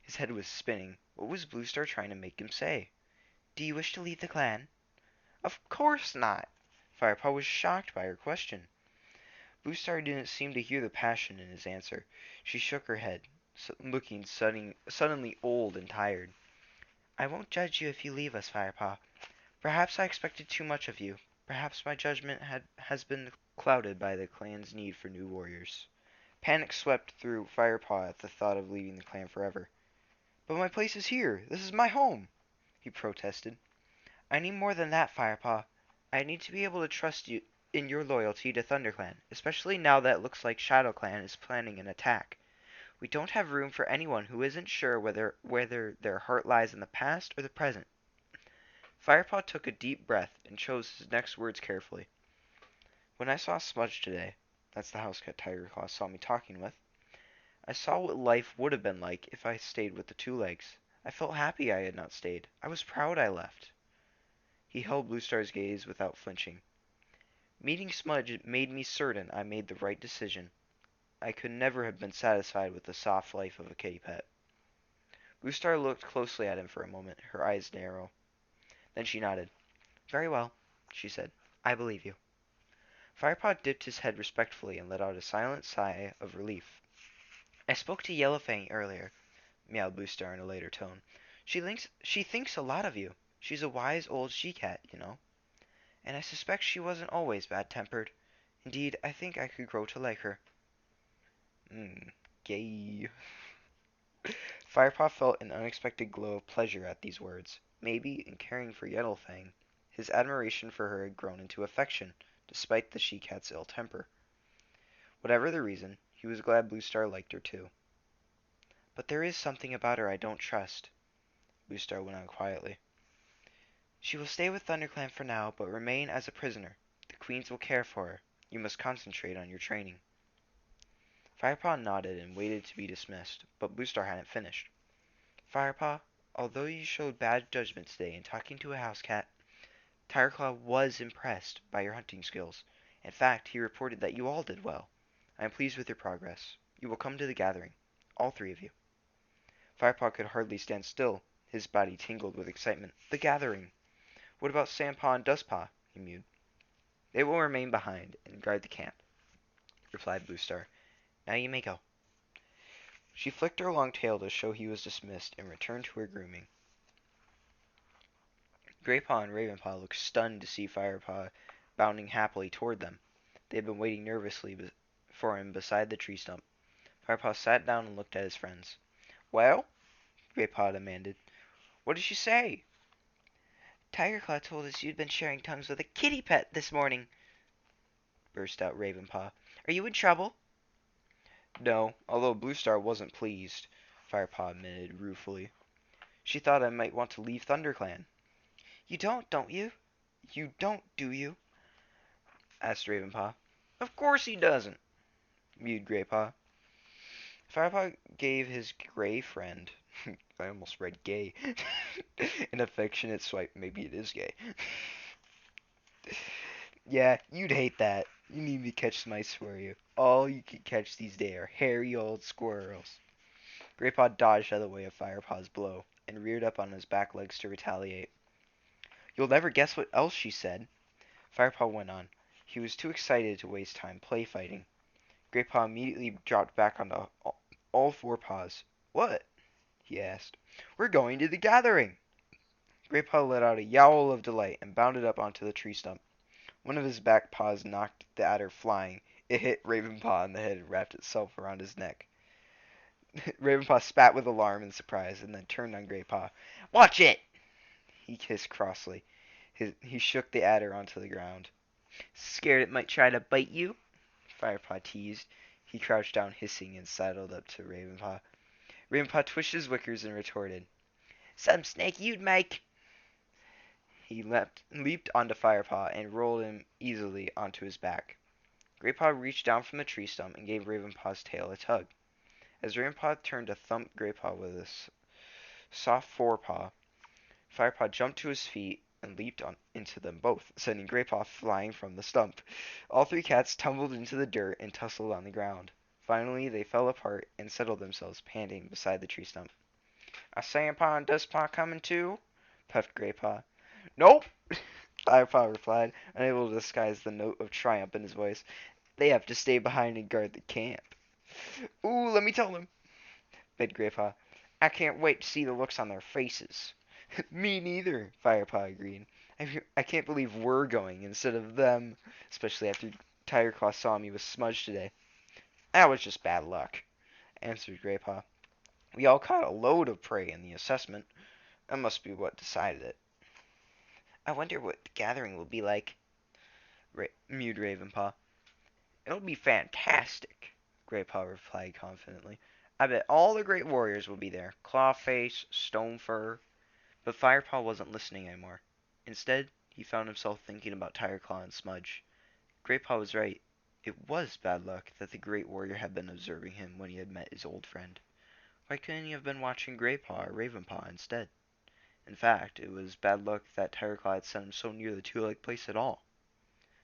His head was spinning. What was Bluestar trying to make him say? Do you wish to leave the clan? Of course not. Firepaw was shocked by her question. Bluestar didn't seem to hear the passion in his answer. She shook her head, looking suddenly old and tired. I won't judge you if you leave us, Firepaw. Perhaps I expected too much of you. Perhaps my judgment has been clouded by the clan's need for new warriors. Panic swept through Firepaw at the thought of leaving the clan forever. But my place is here. This is my home, he protested. I need more than that, Firepaw. I need to be able to trust you in your loyalty to ThunderClan, especially now that it looks like ShadowClan is planning an attack. We don't have room for anyone who isn't sure whether their heart lies in the past or the present. Firepaw took a deep breath and chose his next words carefully. When I saw Smudge today, that's the house cat Tigerclaw saw me talking with, I saw what life would have been like if I stayed with the two legs. I felt happy I had not stayed. I was proud I left. He held Bluestar's gaze without flinching. Meeting Smudge made me certain I made the right decision. I could never have been satisfied with the soft life of a kitty pet. Bluestar looked closely at him for a moment, her eyes narrow. Then she nodded. Very well, she said. I believe you. Firepaw dipped his head respectfully and let out a silent sigh of relief. I spoke to Yellowfang earlier, meowed Bluestar in a later tone. She thinks a lot of you. She's a wise old she-cat, you know. And I suspect she wasn't always bad-tempered. Indeed, I think I could grow to like her. Gay. Firepaw felt an unexpected glow of pleasure at these words. Maybe, in caring for Yellowfang, his admiration for her had grown into affection, despite the she-cat's ill temper. Whatever the reason, he was glad Bluestar liked her too. But there is something about her I don't trust, Bluestar went on quietly. She will stay with ThunderClan for now, but remain as a prisoner. The queens will care for her. You must concentrate on your training. Firepaw nodded and waited to be dismissed, but Bluestar hadn't finished. Firepaw, although you showed bad judgment today in talking to a house cat, Tigerclaw was impressed by your hunting skills. In fact, he reported that you all did well. I am pleased with your progress. You will come to the gathering. All three of you. Firepaw could hardly stand still. His body tingled with excitement. The gathering! What about Sandpaw and Dustpaw? He mewed. They will remain behind and guard the camp, replied Bluestar. Now you may go. She flicked her long tail to show he was dismissed and returned to her grooming. Graypaw and Ravenpaw looked stunned to see Firepaw bounding happily toward them. They had been waiting nervously for him beside the tree stump. Firepaw sat down and looked at his friends. Well? Graypaw demanded. What did she say? Tigerclaw told us you'd been sharing tongues with a kitty pet this morning, burst out Ravenpaw. Are you in trouble? No, although Bluestar wasn't pleased, Firepaw admitted ruefully. She thought I might want to leave ThunderClan. You don't you? You don't, do you? Asked Ravenpaw. Of course he doesn't, mewed Graypaw. Firepaw gave his gray friend, I almost read gay, an affectionate swipe. Maybe it is gay. Yeah, you'd hate that. You need me to catch mice for you. All you can catch these days are hairy old squirrels. Graypaw dodged out of the way of Firepaw's blow and reared up on his back legs to retaliate. You'll never guess what else she said, Firepaw went on. He was too excited to waste time play fighting. Graypaw immediately dropped back onto all four paws. What? He asked. We're going to the gathering. Graypaw let out a yowl of delight and bounded up onto the tree stump. One of his back paws knocked the adder flying. It hit Ravenpaw on the head and wrapped itself around his neck. Ravenpaw spat with alarm and surprise and then turned on Graypaw. Watch it! He hissed crossly. He shook the adder onto the ground. Scared it might try to bite you? Firepaw teased. He crouched down hissing and sidled up to Ravenpaw. Ravenpaw twitched his whiskers and retorted. Some snake you'd make! He leaped onto Firepaw and rolled him easily onto his back. Graypaw reached down from the tree stump and gave Ravenpaw's tail a tug. As Ravenpaw turned to thump Graypaw with his soft forepaw, Firepaw jumped to his feet and leaped into them both, sending Graypaw flying from the stump. All three cats tumbled into the dirt and tussled on the ground. Finally, they fell apart and settled themselves panting beside the tree stump. Are Sandpaw and Dustpaw coming too? Puffed Graypaw. Nope, Firepaw replied, unable to disguise the note of triumph in his voice. They have to stay behind and guard the camp. Ooh, let me tell them, begged Graypaw. I can't wait to see the looks on their faces. Me neither, Firepaw agreed. I can't believe we're going instead of them, especially after Tigerclaw saw me with Smudge today. That was just bad luck, answered Graypaw. We all caught a load of prey in the assessment. That must be what decided it. I wonder what the gathering will be like, mewed Ravenpaw. It'll be fantastic, Greypaw replied confidently. I bet all the great warriors will be there. Clawface, Stonefur. But Firepaw wasn't listening anymore. Instead, he found himself thinking about Tireclaw and Smudge. Greypaw was right. It was bad luck that the great warrior had been observing him when he had met his old friend. Why couldn't he have been watching Greypaw or Ravenpaw instead? In fact, it was bad luck that Tireclaw had sent him so near the two-legged place at all.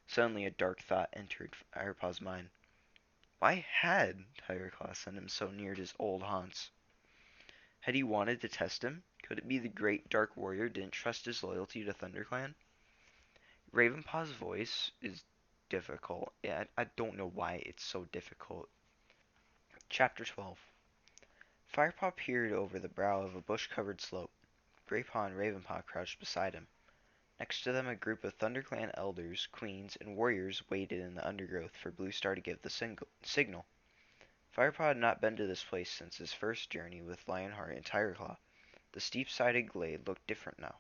Suddenly a dark thought entered Firepaw's mind. Why had Tireclaw sent him so near his old haunts? Had he wanted to test him? Could it be the great dark warrior didn't trust his loyalty to ThunderClan? Ravenpaw's voice is difficult. Yeah, I don't know why it's so difficult. Chapter 12. Firepaw peered over the brow of a bush-covered slope. Greypaw and Ravenpaw crouched beside him. Next to them a group of ThunderClan elders, queens, and warriors waited in the undergrowth for Bluestar to give the signal. Firepaw had not been to this place since his first journey with Lionheart and Tireclaw. The steep-sided glade looked different now.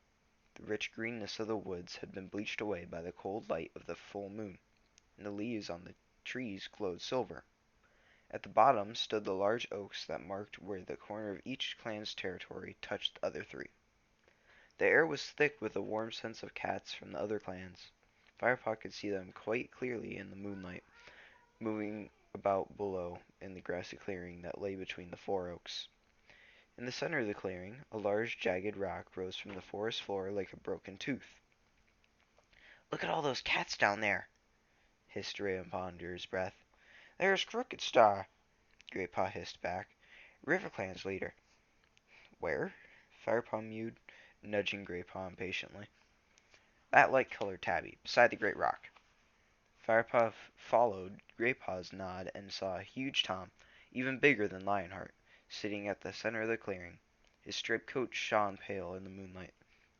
The rich greenness of the woods had been bleached away by the cold light of the full moon, and the leaves on the trees glowed silver. At the bottom stood the large oaks that marked where the corner of each clan's territory touched the other three. The air was thick with the warm scents of cats from the other clans. Firepaw could see them quite clearly in the moonlight, moving about below in the grassy clearing that lay between the four oaks. In the center of the clearing, a large jagged rock rose from the forest floor like a broken tooth. "Look at all those cats down there," hissed Ravenpaw under his breath. "There's Crooked Star," Greypaw hissed back. "RiverClan's leader." "Where?" Firepaw mewed, nudging Greypaw impatiently. "That light-colored tabby, beside the great rock." Firepaw followed Greypaw's nod and saw a huge Tom, even bigger than Lionheart, sitting at the center of the clearing. His striped coat shone pale in the moonlight.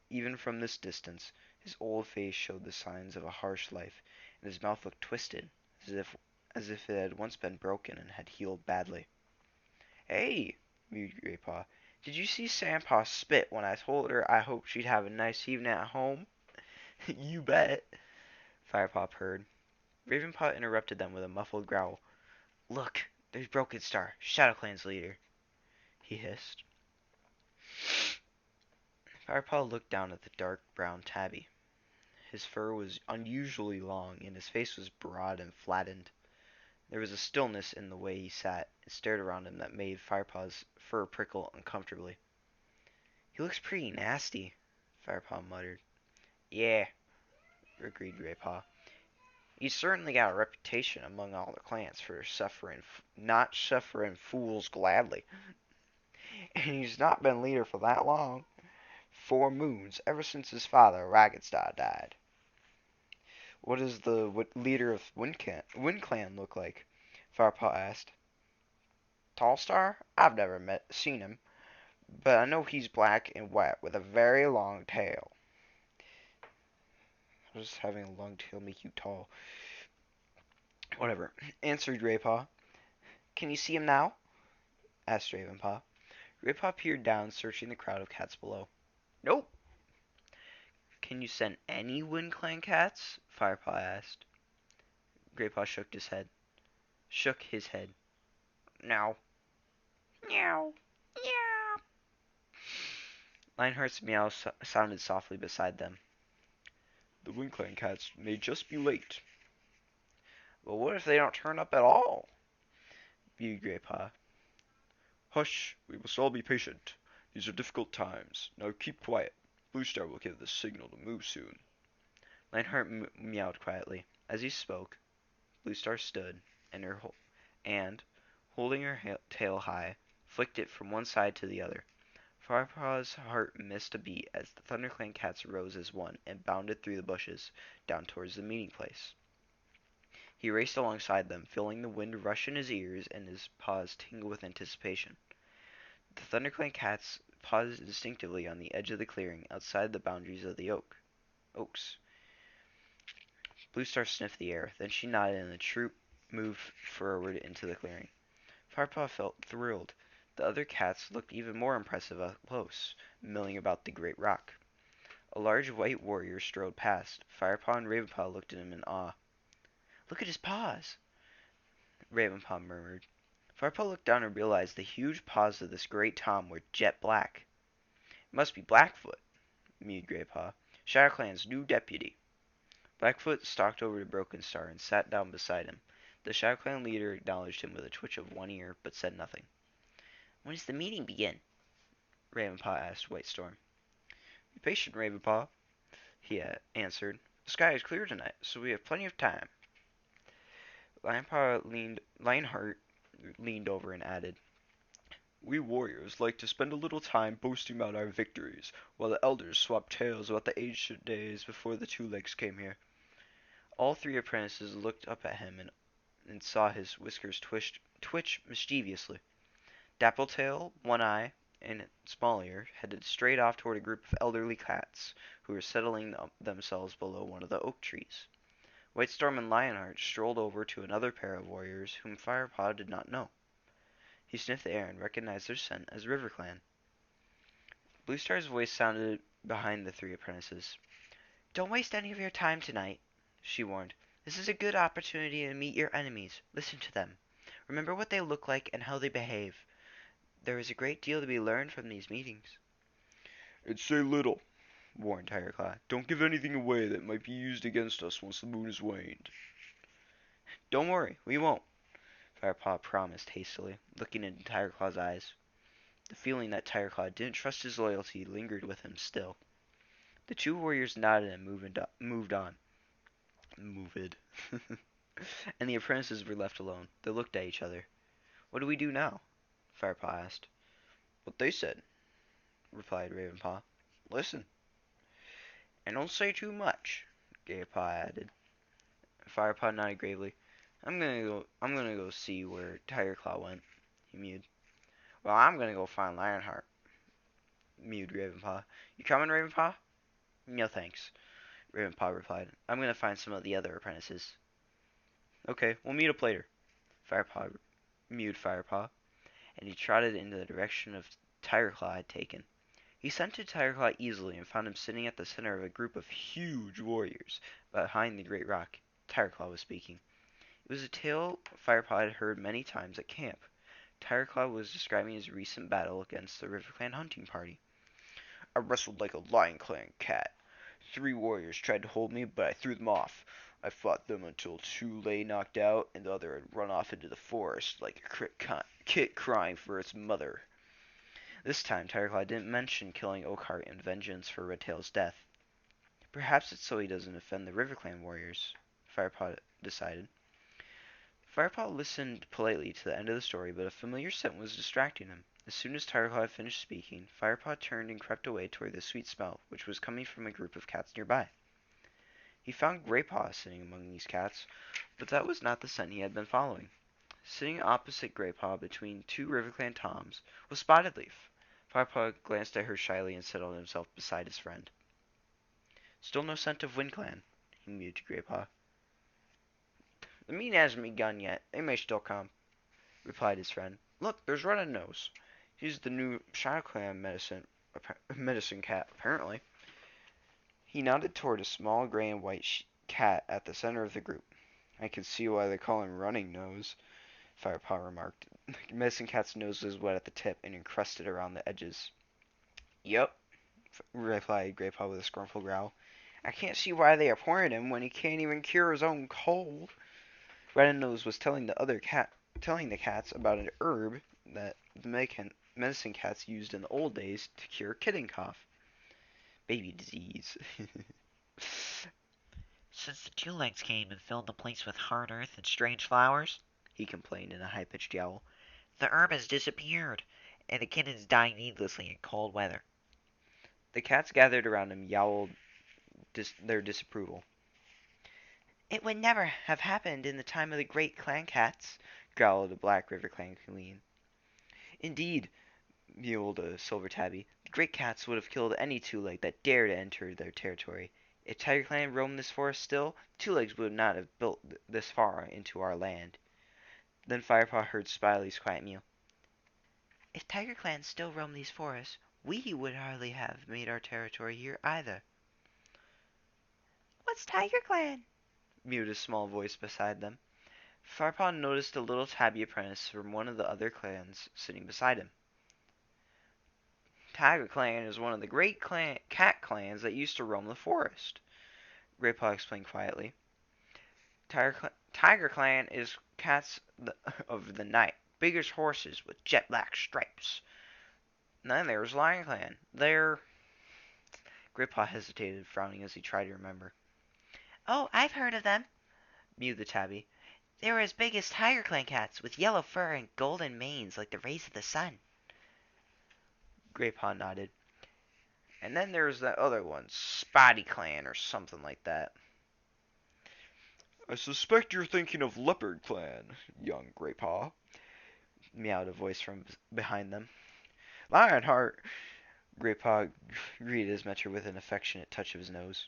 Even from this distance, his old face showed the signs of a harsh life, and his mouth looked twisted, as if it had once been broken and had healed badly. "Hey," mewed Greypaw, "did you see Sandpaw spit when I told her I hoped she'd have a nice evening at home?" "You bet," Firepaw purred. Ravenpaw interrupted them with a muffled growl. "Look, there's Broken Star, ShadowClan's leader," he hissed. Firepaw looked down at the dark brown tabby. His fur was unusually long, and his face was broad and flattened. There was a stillness in the way he sat and stared around him that made Firepaw's fur prickle uncomfortably. "He looks pretty nasty," Firepaw muttered. "Yeah," agreed Greypaw. "He's certainly got a reputation among all the clans for not suffering fools gladly. And he's not been leader for that long. 4 moons, ever since his father, Ragged-Star, died." "What does the leader of Wind Clan look like?" Firepaw asked. "Tallstar? I've never seen him, but I know he's black and white with a very long tail." "How does having a long tail make you tall?" "Whatever," answered Greypaw. "Can you see him now?" asked Ravenpaw. Greypaw peered down, searching the crowd of cats below. "Nope." "Can you scent any Wind Clan cats?" Firepaw asked. Greypaw shook his head. "No." "Meow. Meow." Lionheart's meow sounded softly beside them. "The Wind Clan cats may just be late." "But what if they don't turn up at all?" mewed Greypaw. "Hush, we must all be patient. These are difficult times. Now keep quiet. Bluestar will give the signal to move soon." Lionheart meowed quietly. As he spoke, Bluestar stood, and, holding her tail high, flicked it from one side to the other. Firepaw's heart missed a beat as the ThunderClan cats rose as one and bounded through the bushes, down towards the meeting place. He raced alongside them, feeling the wind rush in his ears and his paws tingle with anticipation. The ThunderClan cats paused instinctively on the edge of the clearing, outside the boundaries of the oaks. Bluestar sniffed the air, then she nodded and the troop moved forward into the clearing. Firepaw felt thrilled. The other cats looked even more impressive up close, milling about the great rock. A large white warrior strode past. Firepaw and Ravenpaw looked at him in awe. "Look at his paws," Ravenpaw murmured. Firepaw looked down and realized the huge paws of this great Tom were jet black. "It must be Blackfoot," mewed Graypaw, "ShadowClan's new deputy." Blackfoot stalked over to Broken Star and sat down beside him. The ShadowClan leader acknowledged him with a twitch of one ear, but said nothing. "When does the meeting begin?" Ravenpaw asked Whitestorm. "Be patient, Ravenpaw," he answered. "The sky is clear tonight, so we have plenty of time." Lionheart leaned over and added, "We warriors like to spend a little time boasting about our victories, while the elders swap tales about the ancient days before the two legs came here." All three apprentices looked up at him and saw his whiskers twitch mischievously. Dappletail, One Eye, and Small Ear headed straight off toward a group of elderly cats who were settling themselves below one of the oak trees. Whitestorm and Lionheart strolled over to another pair of warriors whom Firepaw did not know. He sniffed the air and recognized their scent as RiverClan. Bluestar's voice sounded behind the three apprentices. "Don't waste any of your time tonight," she warned. "This is a good opportunity to meet your enemies. Listen to them. Remember what they look like and how they behave. There is a great deal to be learned from these meetings." "And say little," warned Tigerclaw. "Don't give anything away that might be used against us once the moon has waned." "Don't worry, we won't," Firepaw promised hastily, looking into Tigerclaw's eyes. The feeling that Tigerclaw didn't trust his loyalty lingered with him still. The two warriors nodded and moved on. Moved. And the apprentices were left alone. They looked at each other. "What do we do now?" Firepaw asked. "What they said," replied Ravenpaw. "Listen." "And don't say too much," Graypaw added. Firepaw nodded gravely. I'm gonna go see where Tigerclaw went," he mewed. "Well, I'm gonna go find Lionheart," mewed Ravenpaw. "You coming, Ravenpaw?" "No thanks," Ravenpaw replied. "I'm gonna find some of the other apprentices." "Okay, we'll meet up later," Mewed Firepaw, and he trotted in the direction of Tigerclaw had taken. He scented Tigerclaw easily and found him sitting at the center of a group of huge warriors behind the great rock. Tigerclaw was speaking. It was a tale Firepaw had heard many times at camp. Tigerclaw was describing his recent battle against the RiverClan hunting party. "I wrestled like a Lion Clan cat. 3 warriors tried to hold me, but I threw them off. I fought them until 2 lay knocked out, and the other had run off into the forest like a kit crying for its mother." This time Tigerclaw didn't mention killing Oakheart in vengeance for Redtail's death. Perhaps it's so he doesn't offend the RiverClan warriors, Firepaw decided. Firepaw listened politely to the end of the story, but a familiar scent was distracting him. As soon as Tigerclaw had finished speaking, Firepaw turned and crept away toward the sweet smell, which was coming from a group of cats nearby. He found Graypaw sitting among these cats, but that was not the scent he had been following. Sitting opposite Graypaw between 2 RiverClan Toms was Spotted Leaf. Firepaw glanced at her shyly and settled himself beside his friend. "Still no scent of WindClan," he mewed to Graypaw. "The meeting hasn't begun yet. They may still come," replied his friend. "Look, there's Running Nose. He's the new ShadowClan medicine cat, apparently." He nodded toward a small gray and white cat at the center of the group. "I can see why they call him Running Nose," Firepaw remarked. The medicine cat's nose was wet at the tip and encrusted around the edges. "Yep," replied Graypaw with a scornful growl. "I can't see why they appointed him when he can't even cure his own cold." Running Nose was telling the cats about an herb that the medicine cats used in the old days to cure kitten cough. Baby disease. "Since the two legs came and filled the place with hard earth and strange flowers," he complained in a high-pitched yowl, "the herb has disappeared, and the kittens die needlessly in cold weather." The cats gathered around him yowled their disapproval. "It would never have happened in the time of the great clan cats," growled a black RiverClan queen. "Indeed," mewed a silver tabby, "the great cats would have killed any two-leg that dared to enter their territory. If Tigerclan roamed this forest still, the two-legs would not have built this far into our land." Then Firepaw heard Spiley's quiet mew. If tiger clans still roam these forests, we would hardly have made our territory here either. What's Tiger Clan? Mewed a small voice beside them. Firepaw noticed a little tabby apprentice from one of the other clans sitting beside him. Tiger Clan is one of the great cat clans that used to roam the forest, Graypaw explained quietly. Tiger Clan is cats of the night, big as horses with jet black stripes. And then there's Lion Clan. Graypaw hesitated, frowning as he tried to remember. Oh, I've heard of them, mewed the tabby. They were as big as Tiger Clan cats, with yellow fur and golden manes like the rays of the sun. Graypaw nodded. And then there's that other one, Spotty Clan or something like that. I suspect you're thinking of Leopard Clan, young Graypaw, Meowed a voice from behind them. Lionheart! Graypaw greeted his mentor with an affectionate touch of his nose.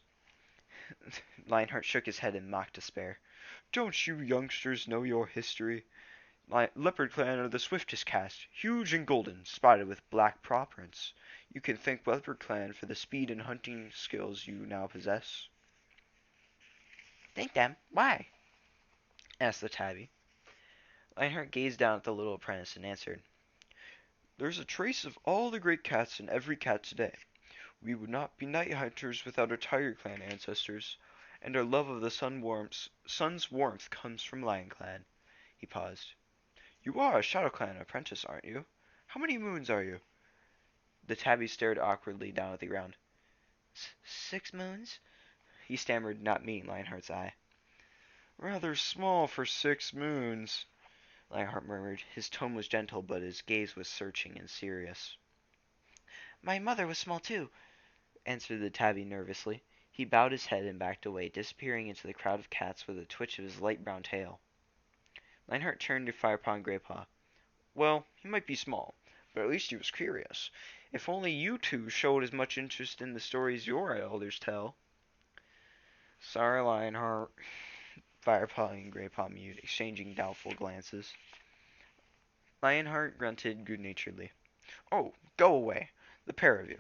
Lionheart shook his head in mock despair. Don't you youngsters know your history? Leopard Clan are the swiftest cats, huge and golden, spotted with black paw prints. You can thank Leopard Clan for the speed and hunting skills you now possess. Thank them? Why? Asked the tabby. Lionheart gazed down at the little apprentice and answered. There's a trace of all the great cats in every cat today. We would not be night hunters without our Tiger Clan ancestors, and our love of the sun's warmth comes from Lion Clan. He paused. You are a Shadow Clan apprentice, aren't you? How many moons are you? The tabby stared awkwardly down at the ground. 6 moons? He stammered, not meeting Lionheart's eye. Rather small for 6 moons, Lionheart murmured. His tone was gentle, but his gaze was searching and serious. My mother was small too, answered the tabby nervously. He bowed his head and backed away, disappearing into the crowd of cats with a twitch of his light brown tail. Lionheart turned to Firepaw and Graypaw. Well, he might be small, but at least he was curious. If only you two showed as much interest in the stories your elders tell. Sorry, Lionheart. Firepaw and Graypaw mewed, exchanging doubtful glances. Lionheart grunted good-naturedly. Oh, go away, the pair of you.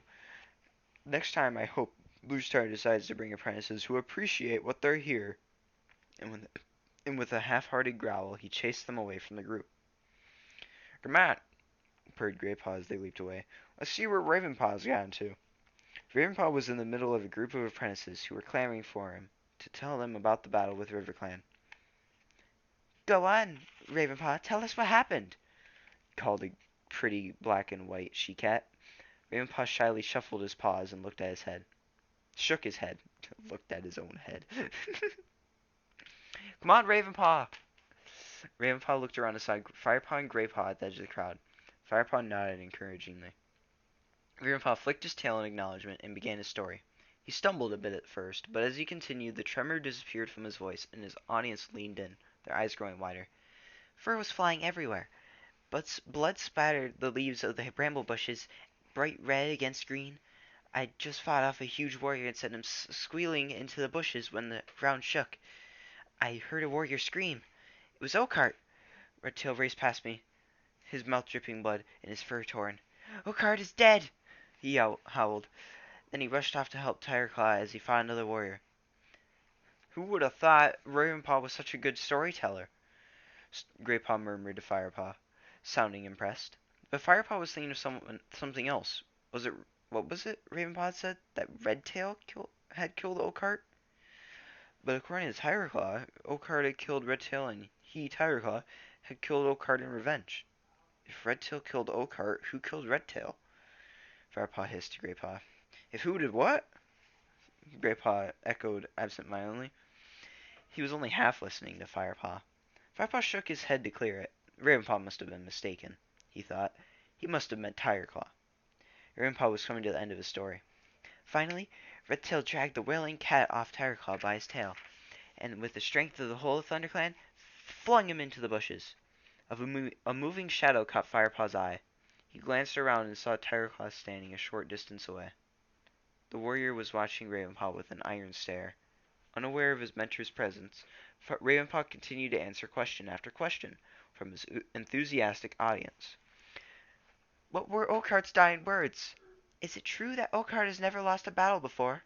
Next time I hope Blue Star decides to bring apprentices who appreciate what they're here. And with a half-hearted growl, he chased them away from the group. Come on, purred Graypaw as they leaped away. Let's see where Ravenpaw's gotten to. Ravenpaw was in the middle of a group of apprentices who were clamoring for him to tell them about the battle with RiverClan. Go on, Ravenpaw, tell us what happened, called a pretty black and white she-cat. Ravenpaw shyly shuffled his paws and looked at his head. Shook his head. Looked at his own head. Come on, Ravenpaw! Ravenpaw looked around aside Firepaw and Graypaw at the edge of the crowd. Firepaw nodded encouragingly. Ravenpaw flicked his tail in acknowledgement and began his story. He stumbled a bit at first, but as he continued, the tremor disappeared from his voice, and his audience leaned in, their eyes growing wider. Fur was flying everywhere. Blood spattered the leaves of the bramble bushes, bright red against green. I'd just fought off a huge warrior and sent him squealing into the bushes when the ground shook. I heard a warrior scream. It was Oakheart. Redtail raced past me, his mouth dripping blood and his fur torn. Oakheart is dead! He howled. Then he rushed off to help Tigerclaw as he fought another warrior. Who would have thought Ravenpaw was such a good storyteller? Graypaw murmured to Firepaw, sounding impressed. But Firepaw was thinking of something else. What was it Ravenpaw said? That Redtail had killed Oakheart? But according to Tigerclaw, Oakheart had killed Redtail and he, Tigerclaw, had killed Oakheart in revenge. If Redtail killed Oakheart, who killed Redtail? Firepaw hissed to Graypaw. If who did what? Graypaw echoed absent-mindedly. He was only half listening to Firepaw. Firepaw shook his head to clear it. Ravenpaw must have been mistaken, he thought. He must have meant Tigerclaw. Ravenpaw was coming to the end of his story. Finally, Redtail dragged the wailing cat off Tigerclaw by his tail, and with the strength of the whole of ThunderClan, flung him into the bushes. A moving shadow caught Firepaw's eye. He glanced around and saw Tigerclaw standing a short distance away. The warrior was watching Ravenpaw with an iron stare. Unaware of his mentor's presence, Ravenpaw continued to answer question after question from his enthusiastic audience. What were Oakheart's dying words? Is it true that Oakhart has never lost a battle before?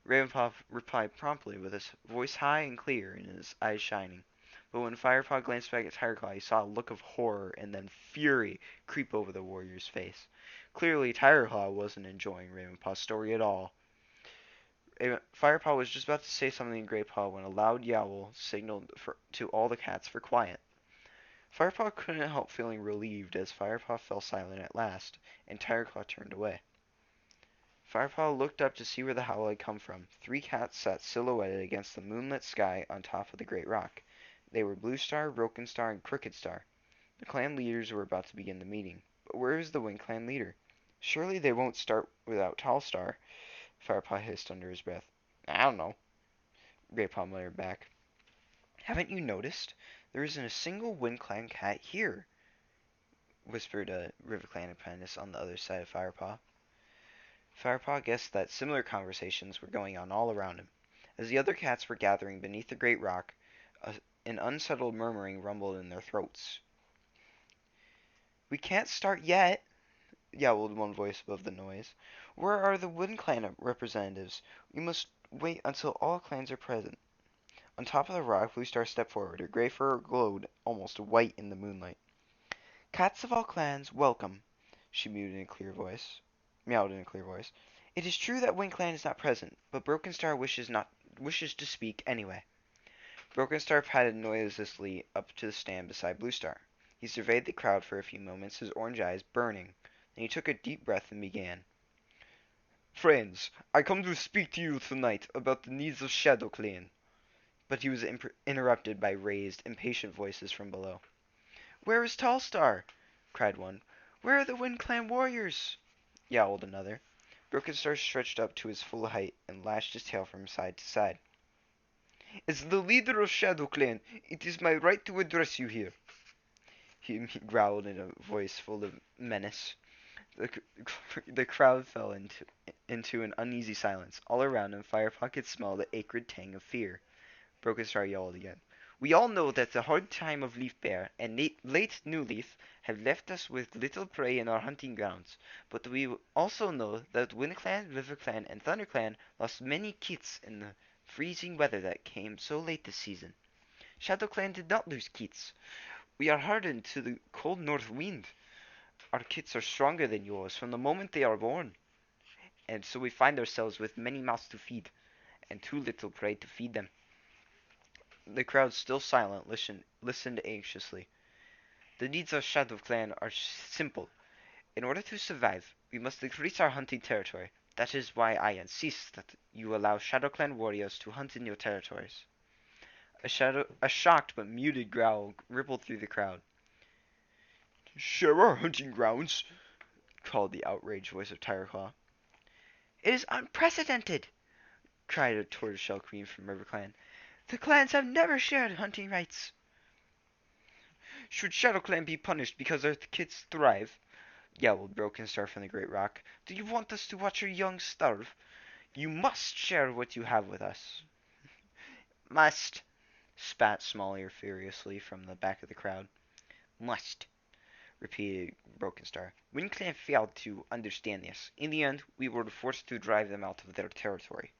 Ravenpaw replied promptly with his voice high and clear and his eyes shining. But when Firepaw glanced back at Tigerclaw, he saw a look of horror and then fury creep over the warrior's face. Clearly, Tigerclaw wasn't enjoying Ravenpaw's story at all. Firepaw was just about to say something to Greypaw when a loud yowl signaled to all the cats for quiet. Firepaw couldn't help feeling relieved as Firepaw fell silent at last, and Tigerclaw turned away. Firepaw looked up to see where the howl had come from. 3 cats sat silhouetted against the moonlit sky on top of the great rock. They were Blue Star, Broken Star, and Crooked Star. The clan leaders were about to begin the meeting. But where is the Wind Clan leader? Surely they won't start without Tall Star, Firepaw hissed under his breath. I don't know, Greypaw muttered back. Haven't you noticed? There isn't a single Wind Clan cat here, whispered a River Clan apprentice on the other side of Firepaw. Firepaw guessed that similar conversations were going on all around him. As the other cats were gathering beneath the great rock, an unsettled murmuring rumbled in their throats. We can't start yet, yowled one voice above the noise. Where are the Wind Clan representatives? We must wait until all clans are present. On top of the rock, Blue Star stepped forward. Her gray fur glowed almost white in the moonlight. Cats of all clans, welcome, she mewed in a clear voice. It is true that Wind Clan is not present, but Broken Star wishes to speak anyway. Broken Star padded noiselessly up to the stand beside Blue Star. He surveyed the crowd for a few moments, his orange eyes burning. Then he took a deep breath and began. Friends, I come to speak to you tonight about the needs of Shadow Clan. But he was interrupted by raised, impatient voices from below. Where is Tall Star? Cried one. Where are the Wind Clan warriors? Yowled another. Broken Star stretched up to his full height and lashed his tail from side to side. As the leader of Shadow Clan, it is my right to address you here. He growled in a voice full of menace. The crowd fell into an uneasy silence. All around him, Firepaw could smell the acrid tang of fear. Broken Star yelled again. We all know that the hard time of Leaf Bear and late New Leaf have left us with little prey in our hunting grounds, but we also know that Wind Clan, River Clan, and Thunder Clan lost many kits in the freezing weather that came so late this season. Shadow Clan did not lose kits. We are hardened to the cold north wind. Our kits are stronger than yours from the moment they are born, and so we find ourselves with many mouths to feed, and too little prey to feed them. The crowd, still silent, listened anxiously. The needs of Shadow Clan are simple. In order to survive, we must increase our hunting territory. That is why I insist that you allow Shadow Clan warriors to hunt in your territories. A shocked but muted growl rippled through the crowd. Share our hunting grounds, called the outraged voice of Tigerclaw. It is unprecedented, cried a tortoiseshell queen from River Clan. The clans have never shared hunting rights. Should Shadow Clan be punished because our kids thrive? Yowled Broken Star from the Great Rock. Do you want us to watch your young starve? You must share what you have with us. Must, spat Small Ear furiously from the back of the crowd. Must, repeated Broken Star. Wind Clan failed to understand this. In the end, we were forced to drive them out of their territory.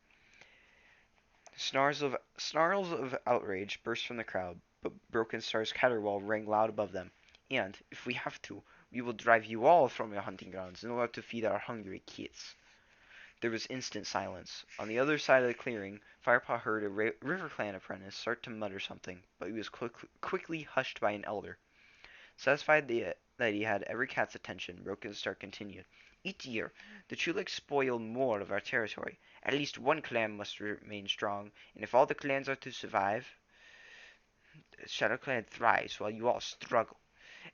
Snarls of outrage burst from the crowd, but Broken Star's caterwaul rang loud above them. And, if we have to, we will drive you all from your hunting grounds in order to feed our hungry kids. There was instant silence. On the other side of the clearing, Firepaw heard a River Clan apprentice start to mutter something, but he was quickly hushed by an elder. Satisfied that he had every cat's attention, Broken Star continued. Each year, the Chuliks spoil more of our territory. At least one clan must remain strong, and if all the clans are to survive, Shadow Clan thrives while you all struggle,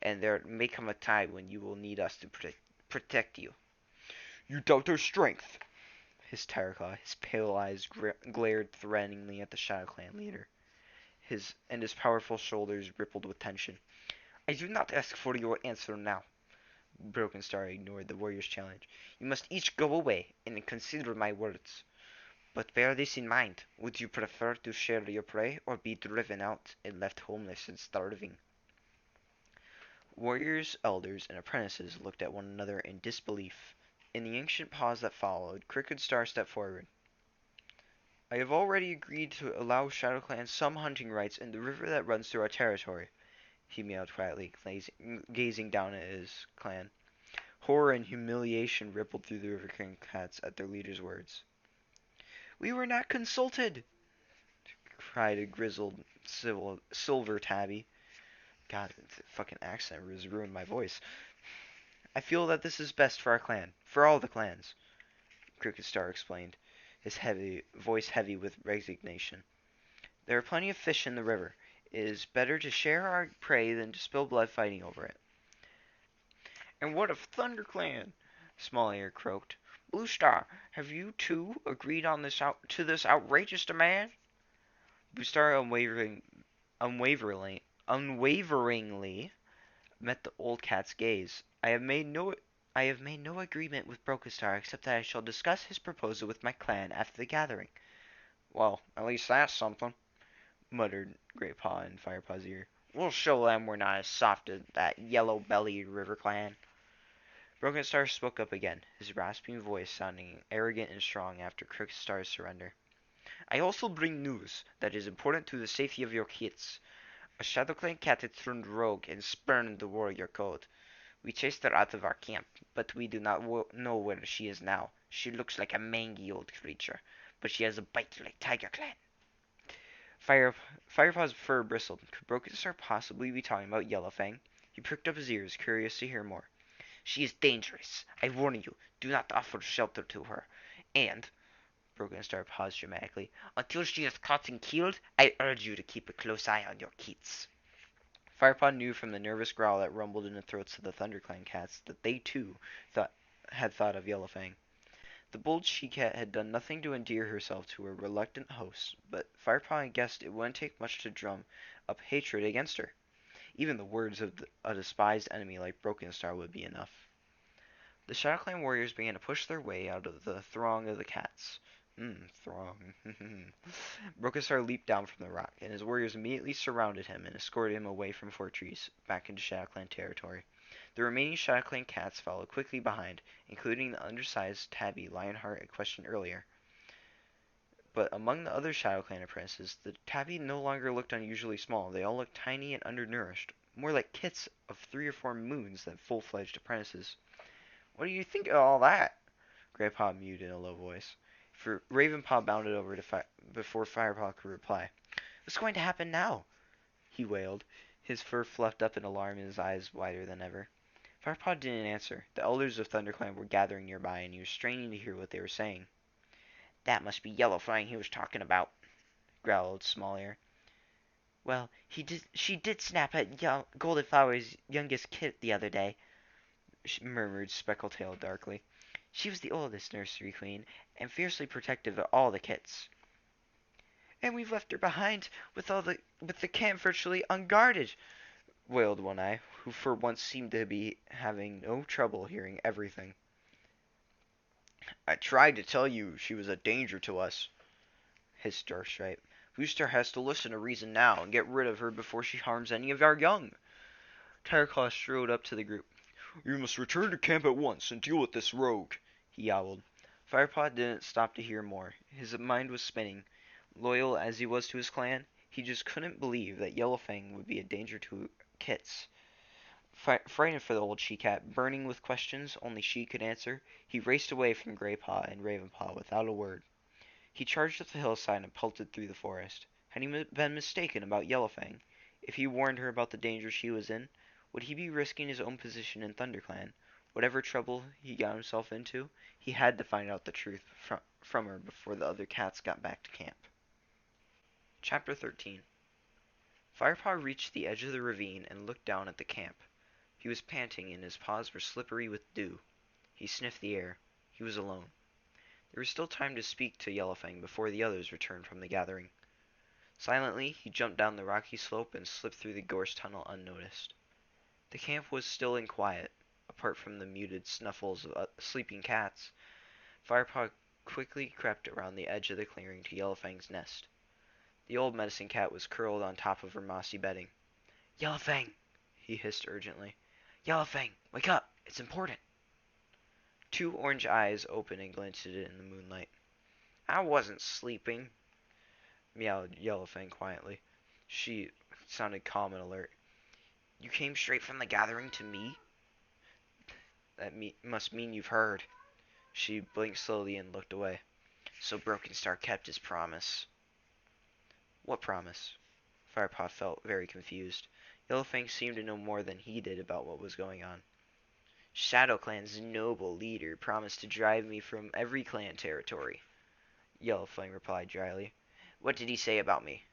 and there may come a time when you will need us to protect you. You doubt our strength, hissed Tigerclaw. His pale eyes glared threateningly at the Shadow Clan leader. His powerful shoulders rippled with tension. I do not ask for your answer now. Broken Star ignored the warrior's challenge. You must each go away and consider my words. But bear this in mind. Would you prefer to share your prey or be driven out and left homeless and starving? Warriors, elders, and apprentices looked at one another in disbelief. In the ancient pause that followed, Crooked Star stepped forward. I have already agreed to allow ShadowClan some hunting rights in the river that runs through our territory, he meowed quietly, gazing down at his clan. Horror and humiliation rippled through the River King cats at their leader's words. We were not consulted, cried a grizzled silver tabby. God, the fucking accent has ruined my voice. I feel that this is best for our clan, for all the clans, Crooked Star explained, his voice heavy with resignation. There are plenty of fish in the river. It is better to share our prey than to spill blood fighting over it. And what of ThunderClan? Smallier croaked. Blue Star, have you too agreed on this outrageous demand? Blue Star unwaveringly met the old cat's gaze. I have made no agreement with Brokastar except that I shall discuss his proposal with my clan after the gathering. Well, at least that's something, muttered Great Paw in Firepaw's ear. We'll show them we're not as soft as that yellow-bellied river clan. Broken Star spoke up again, his rasping voice sounding arrogant and strong after Crooked Star's surrender. I also bring news that is important to the safety of your kids. A ShadowClan cat had turned rogue and spurned the warrior code. We chased her out of our camp, but we do not know where she is now. She looks like a mangy old creature, but she has a bite like TigerClan. Firepaw's fur bristled. Could Broken Star possibly be talking about Yellowfang? He pricked up his ears, curious to hear more. She is dangerous. I warn you, do not offer shelter to her. And, Broken Star paused dramatically, until she is caught and killed, I urge you to keep a close eye on your kids. Firepaw knew from the nervous growl that rumbled in the throats of the ThunderClan cats that they too had thought of Yellowfang. The bold she-cat had done nothing to endear herself to her reluctant host, but Firepaw guessed it wouldn't take much to drum up hatred against her. Even the words of a despised enemy like Broken Star would be enough. The ShadowClan warriors began to push their way out of the throng of the cats. Throng. Broken Star leaped down from the rock, and his warriors immediately surrounded him and escorted him away from Fortress, back into ShadowClan territory. The remaining ShadowClan cats followed quickly behind, including the undersized tabby Lionheart I questioned earlier. But among the other ShadowClan apprentices, the tabby no longer looked unusually small. They all looked tiny and undernourished, more like kits of 3 or 4 moons than full-fledged apprentices. What do you think of all that? Grandpa mewed in a low voice. For Ravenpaw bounded over to before Firepaw could reply. What's going to happen now? He wailed, his fur fluffed up in alarm and his eyes wider than ever. Firepaw didn't answer. The elders of ThunderClan were gathering nearby, and he was straining to hear what they were saying. That must be Yellowfang he was talking about, growled Smallier. Well, she did snap at Golden Flower's youngest kit the other day, murmured Speckletail darkly. She was the oldest nursery queen, and fiercely protective of all the kits. And we've left her behind with the camp virtually unguarded, wailed One Eye, who for once seemed to be having no trouble hearing everything. I tried to tell you she was a danger to us, hissed Darkstripe. Booster has to listen to reason now and get rid of her before she harms any of our young. Tireclaw strode up to the group. You must return to camp at once and deal with this rogue, he yowled. Firepaw didn't stop to hear more. His mind was spinning. Loyal as he was to his clan, he just couldn't believe that Yellowfang would be a danger to kits. Frightened for the old she-cat, burning with questions only she could answer, he raced away from Greypaw and Ravenpaw without a word. He charged up the hillside and pelted through the forest. Had he been mistaken about Yellowfang? If he warned her about the danger she was in, would he be risking his own position in ThunderClan? Whatever trouble he got himself into, he had to find out the truth from her before the other cats got back to camp. Chapter 13. Firepaw reached the edge of the ravine and looked down at the camp. He was panting and his paws were slippery with dew. He sniffed the air. He was alone. There was still time to speak to Yellowfang before the others returned from the gathering. Silently, he jumped down the rocky slope and slipped through the gorse tunnel unnoticed. The camp was still and quiet, apart from the muted snuffles of sleeping cats. Firepaw quickly crept around the edge of the clearing to Yellowfang's nest. The old medicine cat was curled on top of her mossy bedding. Yellowfang, he hissed urgently. Yellowfang, wake up! It's important. Two orange eyes opened and glinted in the moonlight. I wasn't sleeping, meowed Yellowfang quietly. She sounded calm and alert. You came straight from the gathering to me? That must mean you've heard. She blinked slowly and looked away. So Broken Star kept his promise. What promise? Firepaw felt very confused. Yellowfang seemed to know more than he did about what was going on. ShadowClan's noble leader promised to drive me from every clan territory, Yellowfang replied dryly. What did he say about me?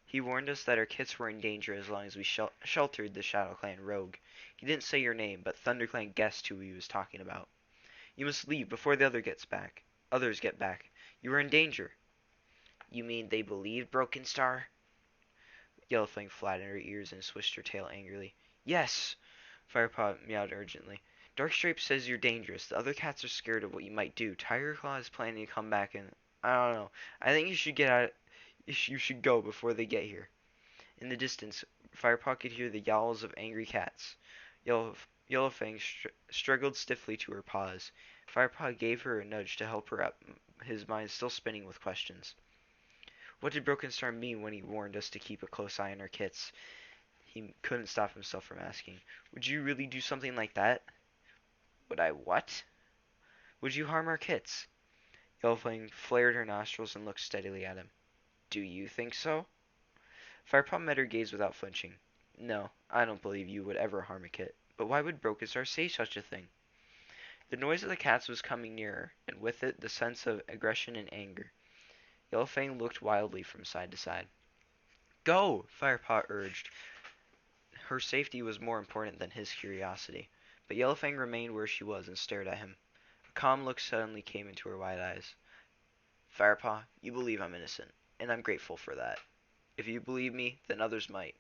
He warned us that our kits were in danger as long as we sheltered the ShadowClan rogue. He didn't say your name, but ThunderClan guessed who he was talking about. You must leave before the others get back. You are in danger. You mean they believed Broken Star? Yellowfang flattened her ears and swished her tail angrily. Yes! Firepaw meowed urgently. Darkstripe says you're dangerous. The other cats are scared of what you might do. Tiger Claw is planning to come back and... I don't know. I think you should get out... You should go before they get here. In the distance, Firepaw could hear the yowls of angry cats. Yellowfang struggled stiffly to her paws. Firepaw gave her a nudge to help her up, his mind still spinning with questions. What did Broken Star mean when he warned us to keep a close eye on our kits? He couldn't stop himself from asking. Would you really do something like that? Would I what? Would you harm our kits? Yellowfang flared her nostrils and looked steadily at him. Do you think so? Firepaw met her gaze without flinching. No, I don't believe you would ever harm a kit. But why would Broken Star say such a thing? The noise of the cats was coming nearer, and with it the sense of aggression and anger. Yellowfang looked wildly from side to side. Go! Firepaw urged. Her safety was more important than his curiosity. But Yellowfang remained where she was and stared at him. A calm look suddenly came into her wide eyes. Firepaw, you believe I'm innocent, and I'm grateful for that. If you believe me, then others might.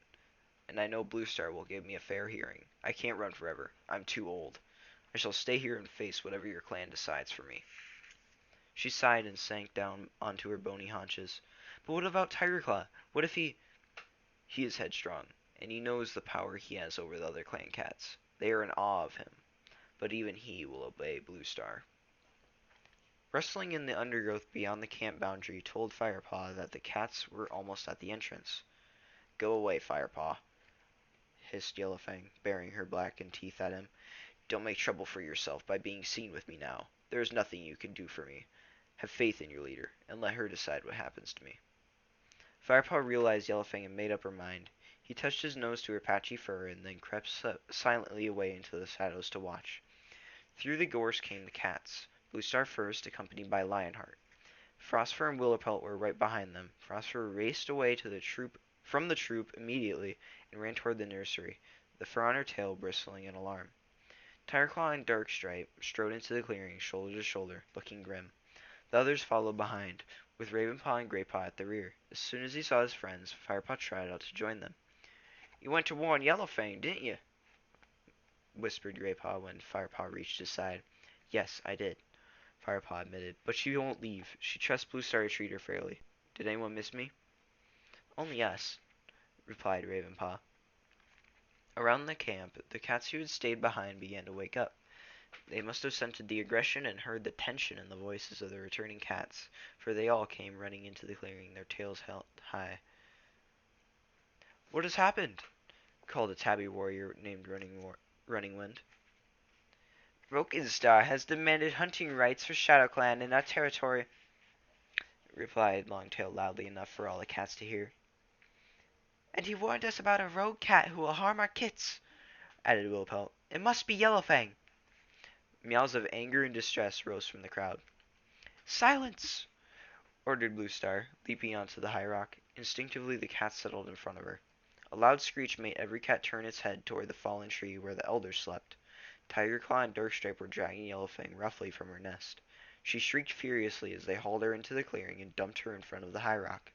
And I know Blue Star will give me a fair hearing. I can't run forever. I'm too old. I shall stay here and face whatever your clan decides for me. She sighed and sank down onto her bony haunches. But what about Tiger Claw? What if he... He is headstrong, and he knows the power he has over the other clan cats. They are in awe of him. But even he will obey Blue Star. Rustling in the undergrowth beyond the camp boundary told Firepaw that the cats were almost at the entrance. Go away, Firepaw, hissed Yellowfang, baring her blackened teeth at him. Don't make trouble for yourself by being seen with me now. There is nothing you can do for me. Have faith in your leader, and let her decide what happens to me. Firepaw realized Yellowfang had made up her mind. He touched his nose to her patchy fur and then crept silently away into the shadows to watch. Through the gorse came the cats, Blue Star first, accompanied by Lionheart. Frostfur and Willowpelt were right behind them. Frostfur raced away from the troop immediately and ran toward the nursery, the fur on her tail bristling in alarm. Tigerclaw and Darkstripe strode into the clearing, shoulder to shoulder, looking grim. The others followed behind, with Ravenpaw and Greypaw at the rear. As soon as he saw his friends, Firepaw trotted out to join them. You went to warn Yellowfang, didn't you? Whispered Greypaw when Firepaw reached his side. Yes, I did, Firepaw admitted, but she won't leave. She trusts Blue Star to treat her fairly. Did anyone miss me? Only us, replied Ravenpaw. Around the camp, the cats who had stayed behind began to wake up. They must have scented the aggression and heard the tension in the voices of the returning cats, for they all came running into the clearing, their tails held high. What has happened? Called a tabby warrior named Running Wind. Broken Star has demanded hunting rights for ShadowClan in our territory, replied Longtail loudly enough for all the cats to hear. And he warned us about a rogue cat who will harm our kits, added Willowpelt. It must be Yellowfang. Meows of anger and distress rose from the crowd. Silence! Ordered Blue Star, leaping onto the high rock. Instinctively the cats settled in front of her. A loud screech made every cat turn its head toward the fallen tree where the elders slept. Tigerclaw and Darkstripe were dragging Yellowfang roughly from her nest. She shrieked furiously as they hauled her into the clearing and dumped her in front of the high rock.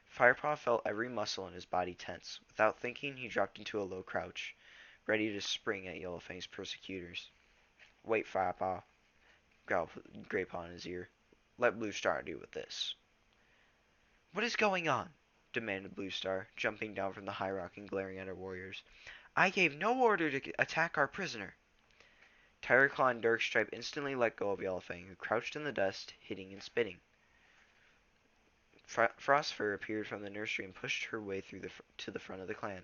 Firepaw felt every muscle in his body tense. Without thinking, he dropped into a low crouch, ready to spring at Yellowfang's persecutors. Wait, Firepaw, growled Greypaw in his ear. Let Blue Star deal with this. What is going on? Demanded Blue Star, jumping down from the high rock and glaring at her warriors. I gave no order to attack our prisoner. Tigerclaw and Darkstripe instantly let go of Yellowfang, who crouched in the dust, hitting and spitting. Frostfur appeared from the nursery and pushed her way to the front of the clan.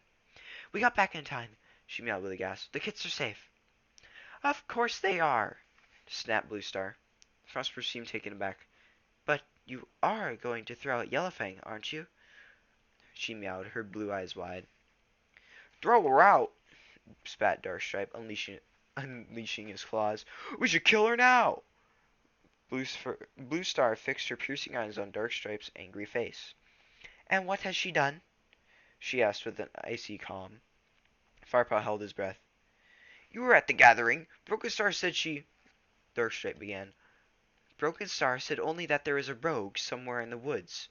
"We got back in time," she meowed with a gasp. "The kits are safe." "Of course they are," snapped Bluestar. Frostfur seemed taken aback. "But you are going to throw out Yellowfang, aren't you?" she meowed, her blue eyes wide. "Throw her out!" spat Darkstripe, unleashing his claws. "We should kill her now!" Bluestar fixed her piercing eyes on Darkstripe's angry face. "And what has she done?" she asked with an icy calm. Firepaw held his breath. "You were at the gathering. Broken Star said she—" Darkstripe began. "Broken Star said only that there is a rogue somewhere in the woods,"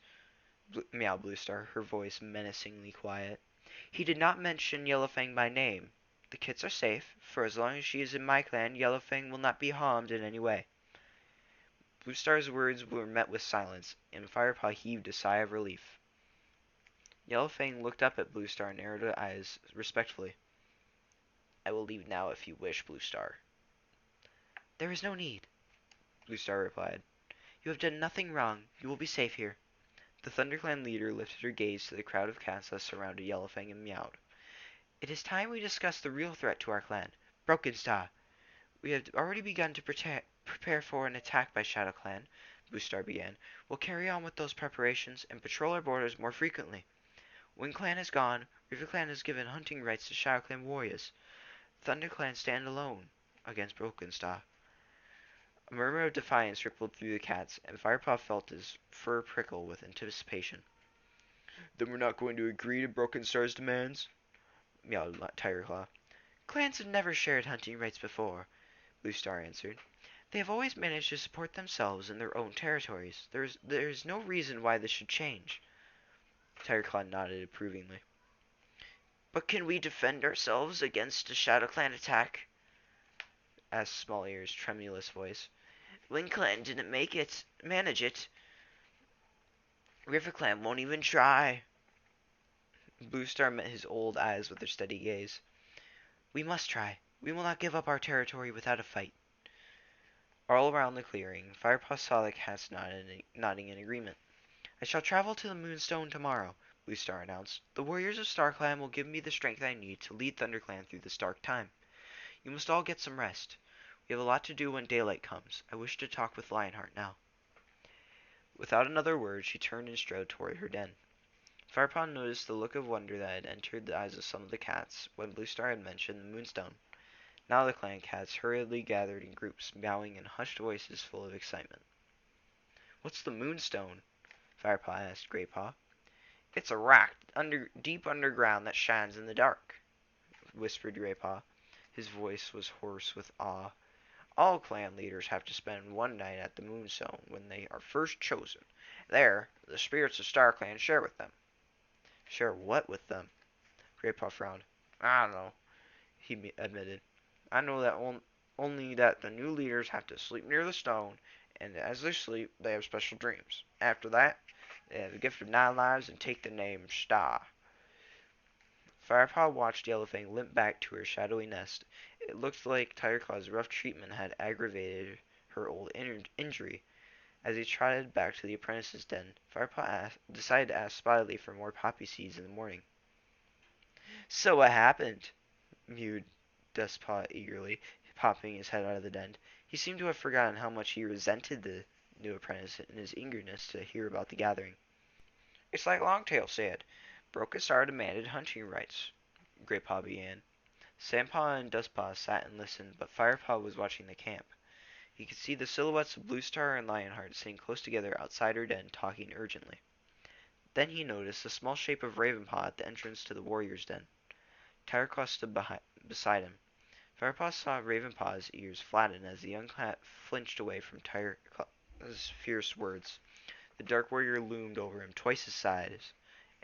meowed Bluestar, her voice menacingly quiet. "He did not mention Yellowfang by name. The kits are safe. For as long as she is in my clan, Yellowfang will not be harmed in any way." Bluestar's words were met with silence, and Firepaw heaved a sigh of relief. Yellowfang looked up at Bluestar and narrowed her eyes respectfully. "I will leave now if you wish, Bluestar." "There is no need," Bluestar replied. "You have done nothing wrong. You will be safe here." The ThunderClan leader lifted her gaze to the crowd of cats that surrounded Yellowfang and meowed. "It is time we discussed the real threat to our clan, Broken Star. We have already begun to prepare for an attack by Shadow Clan," Bluestar began. "We'll carry on with those preparations and patrol our borders more frequently. Wind Clan is gone. River Clan has given hunting rights to Shadow Clan warriors. ThunderClan stand alone against Broken Star." A murmur of defiance rippled through the cats, and Firepaw felt his fur prickle with anticipation. "Then we're not going to agree to Broken Star's demands?" meowed Tigerclaw. "Clans have never shared hunting rights before," Bluestar answered. "They have always managed to support themselves in their own territories. There is no reason why this should change." Tigerclaw nodded approvingly. "But can we defend ourselves against a Shadow Clan attack?" asked Small Ear's tremulous voice. Wind Clan didn't manage it. River Clan won't even try." Bluestar met his old eyes with their steady gaze. "We must try. We will not give up our territory without a fight." All around the clearing, Firepaw saw the cats nodding in agreement. "I shall travel to the Moonstone tomorrow," Bluestar announced. "The warriors of StarClan will give me the strength I need to lead ThunderClan through this dark time. You must all get some rest. We have a lot to do when daylight comes. I wish to talk with Lionheart now." Without another word, she turned and strode toward her den. Firepaw noticed the look of wonder that had entered the eyes of some of the cats when Bluestar had mentioned the Moonstone. Now the clan cats hurriedly gathered in groups, meowing in hushed voices full of excitement. "What's the Moonstone?" Firepaw asked Greypaw. "It's a rock deep underground that shines in the dark," whispered Greypaw. His voice was hoarse with awe. "All clan leaders have to spend one night at the Moonstone when they are first chosen. There, the spirits of StarClan share with them." "Share what with them?" Greypaw frowned. "I don't know," he admitted. "I know that only that the new leaders have to sleep near the stone, and as they sleep, they have special dreams. After that, they have the gift of 9 lives and take the name Star." Firepaw watched Yellowfang limp back to her shadowy nest. It looked like Tigerclaw's rough treatment had aggravated her old injury. As he trotted back to the apprentice's den, Firepaw decided to ask Spotted for more poppy seeds in the morning. "So what happened?" mewed Dustpaw eagerly, popping his head out of the den. He seemed to have forgotten how much he resented the new apprentice in his eagerness to hear about the gathering. "It's like Longtail said. Broken Star demanded hunting rights," Greypaw began. Sandpaw and Dustpaw sat and listened, but Firepaw was watching the camp. He could see the silhouettes of Bluestar and Lionheart sitting close together outside her den, talking urgently. Then he noticed the small shape of Ravenpaw at the entrance to the warrior's den. Tigerclaw stood beside him. Firepaw saw Ravenpaw's ears flatten as the young cat flinched away from Tigerclaw's fierce words. The dark warrior loomed over him, twice his size,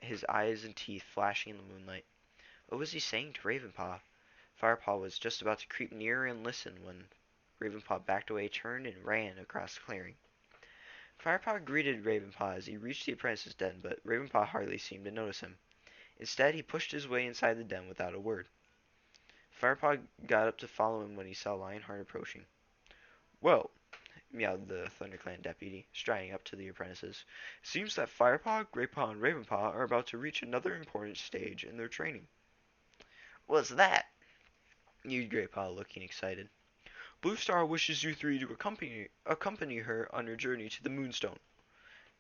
his eyes and teeth flashing in the moonlight. What was he saying to Ravenpaw? Firepaw was just about to creep nearer and listen when Ravenpaw backed away, turned, and ran across the clearing. Firepaw greeted Ravenpaw as he reached the apprentice's den, but Ravenpaw hardly seemed to notice him. Instead, he pushed his way inside the den without a word. Firepaw got up to follow him when he saw Lionheart approaching. "Well," meowed the ThunderClan deputy, striding up to the apprentices, "it seems that Firepaw, Greypaw, and Ravenpaw are about to reach another important stage in their training." What's that? mewed Greypaw, looking excited. "Blue Star wishes you three to accompany her on her journey to the Moonstone."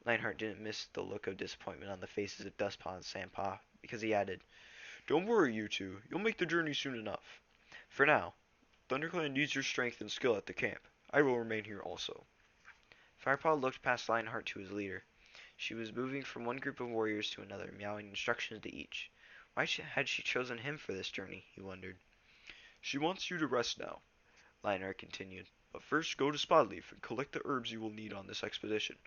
Lionheart didn't miss the look of disappointment on the faces of Dustpaw and Sandpaw, because he added, "Don't worry, you two. You'll make the journey soon enough. For now, ThunderClan needs your strength and skill at the camp. I will remain here also." Firepaw looked past Lionheart to his leader. She was moving from one group of warriors to another, meowing instructions to each. Why had she chosen him for this journey, he wondered. "She wants you to rest now," Lionheart continued. "But first go to Spotleaf and collect the herbs you will need on this expedition.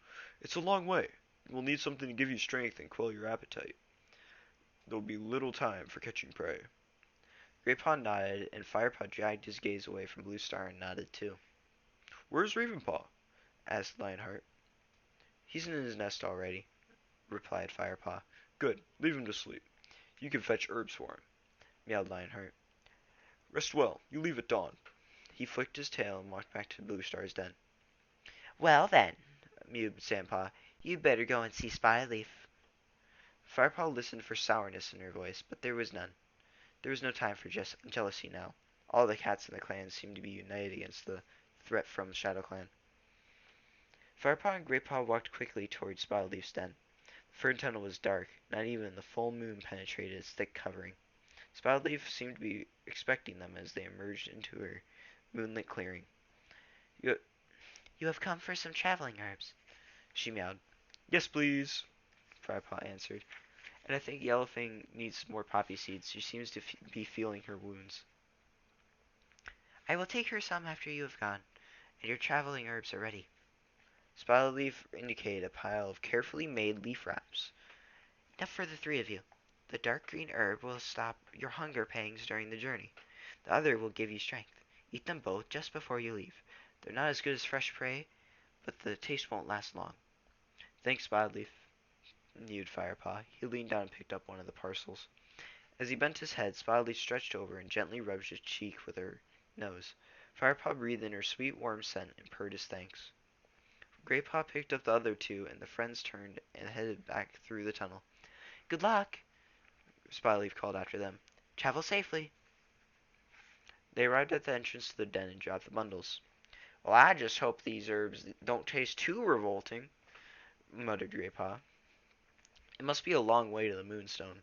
It's a long way. You will need something to give you strength and quell your appetite. There will be little time for catching prey." Greypaw nodded, and Firepaw dragged his gaze away from Blue Star and nodded too. "Where's Ravenpaw?" asked Lionheart. "He's in his nest already," replied Firepaw. "Good. Leave him to sleep. You can fetch herbs for him," meowed Lionheart. "Rest well. You leave at dawn." He flicked his tail and walked back to Blue Star's den. Well then, mewed Sandpaw, you'd better go and see Spotleaf. Firepaw listened for sourness in her voice, but there was none. There was no time for jealousy now. All the cats in the clan seemed to be united against the threat from the Shadow Clan. Firepaw and Greypaw walked quickly towards Spotleaf's den. The fern tunnel was dark. Not even the full moon penetrated its thick covering. Spotleaf seemed to be expecting them as they emerged into her moonlit clearing. You have come for some traveling herbs," she meowed. "Yes, please," Firepaw answered. "And I think Yellowfang needs more poppy seeds. She seems to be feeling her wounds." "I will take her some after you have gone, and your traveling herbs are ready." Spotleaf indicated a pile of carefully made leaf wraps. "Enough for the three of you. The dark green herb will stop your hunger pangs during the journey. The other will give you strength. Eat them both just before you leave. They're not as good as fresh prey, but the taste won't last long." "Thanks, Spotleaf," mewed Firepaw. He leaned down and picked up one of the parcels. As he bent his head, Spotleaf stretched over and gently rubbed his cheek with her nose. Firepaw breathed in her sweet, warm scent and purred his thanks. Greypaw picked up the other two, and the friends turned and headed back through the tunnel. "Good luck," Spotleaf called after them. "Travel safely." They arrived at the entrance to the den and dropped the bundles. "Well, I just hope these herbs don't taste too revolting," muttered Greypaw. "It must be a long way to the Moonstone.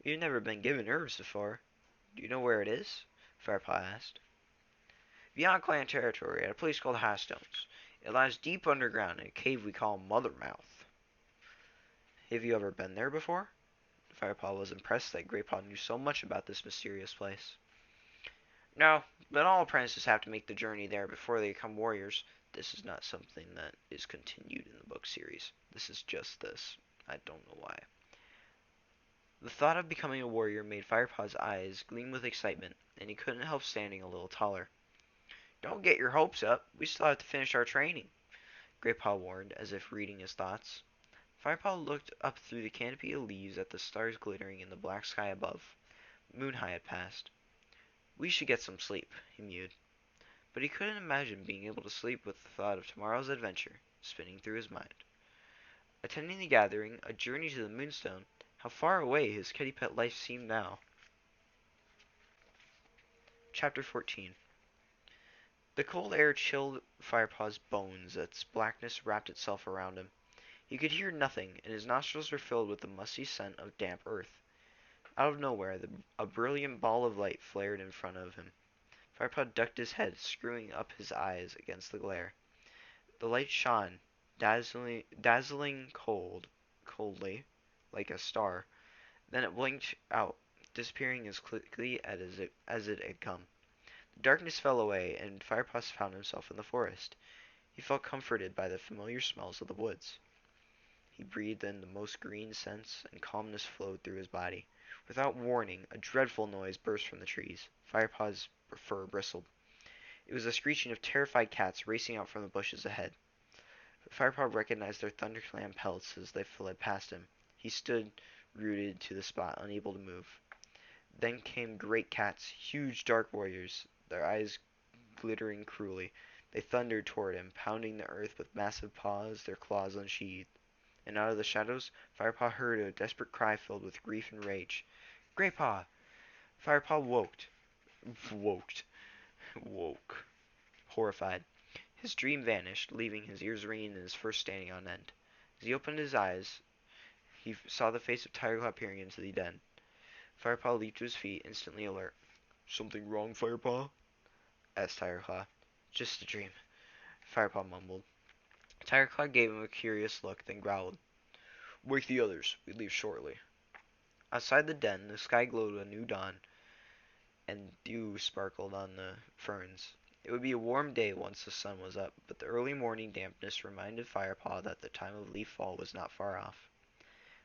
We've never been given herbs before. Do you know where it is?" Firepaw asked. "Beyond clan territory, at a place called High Stones. It lies deep underground in a cave we call Mother Mouth." "Have you ever been there before?" Firepaw was impressed that Greypaw knew so much about this mysterious place. "No, but all apprentices have to make the journey there before they become warriors." This is not something that is continued in the book series. This is just this. I don't know why. The thought of becoming a warrior made Firepaw's eyes gleam with excitement, and he couldn't help standing a little taller. "Don't get your hopes up. We still have to finish our training," Greypaw warned, as if reading his thoughts. Firepaw looked up through the canopy of leaves at the stars glittering in the black sky above. Moonhigh had passed. "We should get some sleep," he mewed. But he couldn't imagine being able to sleep with the thought of tomorrow's adventure spinning through his mind. Attending the gathering, a journey to the Moonstone, how far away his kitty pet life seemed now. Chapter 14. The cold air chilled Firepaw's bones as blackness wrapped itself around him. He could hear nothing, and his nostrils were filled with the musty scent of damp earth. Out of nowhere, a brilliant ball of light flared in front of him. Firepaw ducked his head, screwing up his eyes against the glare. The light shone, dazzling coldly, like a star. Then it blinked out, disappearing as quickly as it had come. The darkness fell away, and Firepaw found himself in the forest. He felt comforted by the familiar smells of the woods. He breathed in the most green scents, and calmness flowed through his body. Without warning, a dreadful noise burst from the trees. Firepaw's fur bristled. It was the screeching of terrified cats racing out from the bushes ahead. Firepaw recognized their ThunderClan pelts as they fled past him. He stood rooted to the spot, unable to move. Then came great cats, huge dark warriors, their eyes glittering cruelly. They thundered toward him, pounding the earth with massive paws, their claws unsheathed. And out of the shadows, Firepaw heard a desperate cry filled with grief and rage. Graypaw! Firepaw woke, horrified. His dream vanished, leaving his ears ringing and his fur standing on end. As he opened his eyes, he saw the face of Tigerclaw peering into the den. Firepaw leaped to his feet, instantly alert. Something wrong, Firepaw? Asked Tigerclaw. Just a dream, Firepaw mumbled. Tigerclaw gave him a curious look, then growled. Wake the others. We leave shortly. Outside the den, the sky glowed a new dawn, and dew sparkled on the ferns. It would be a warm day once the sun was up, but the early morning dampness reminded Firepaw that the time of leaf fall was not far off.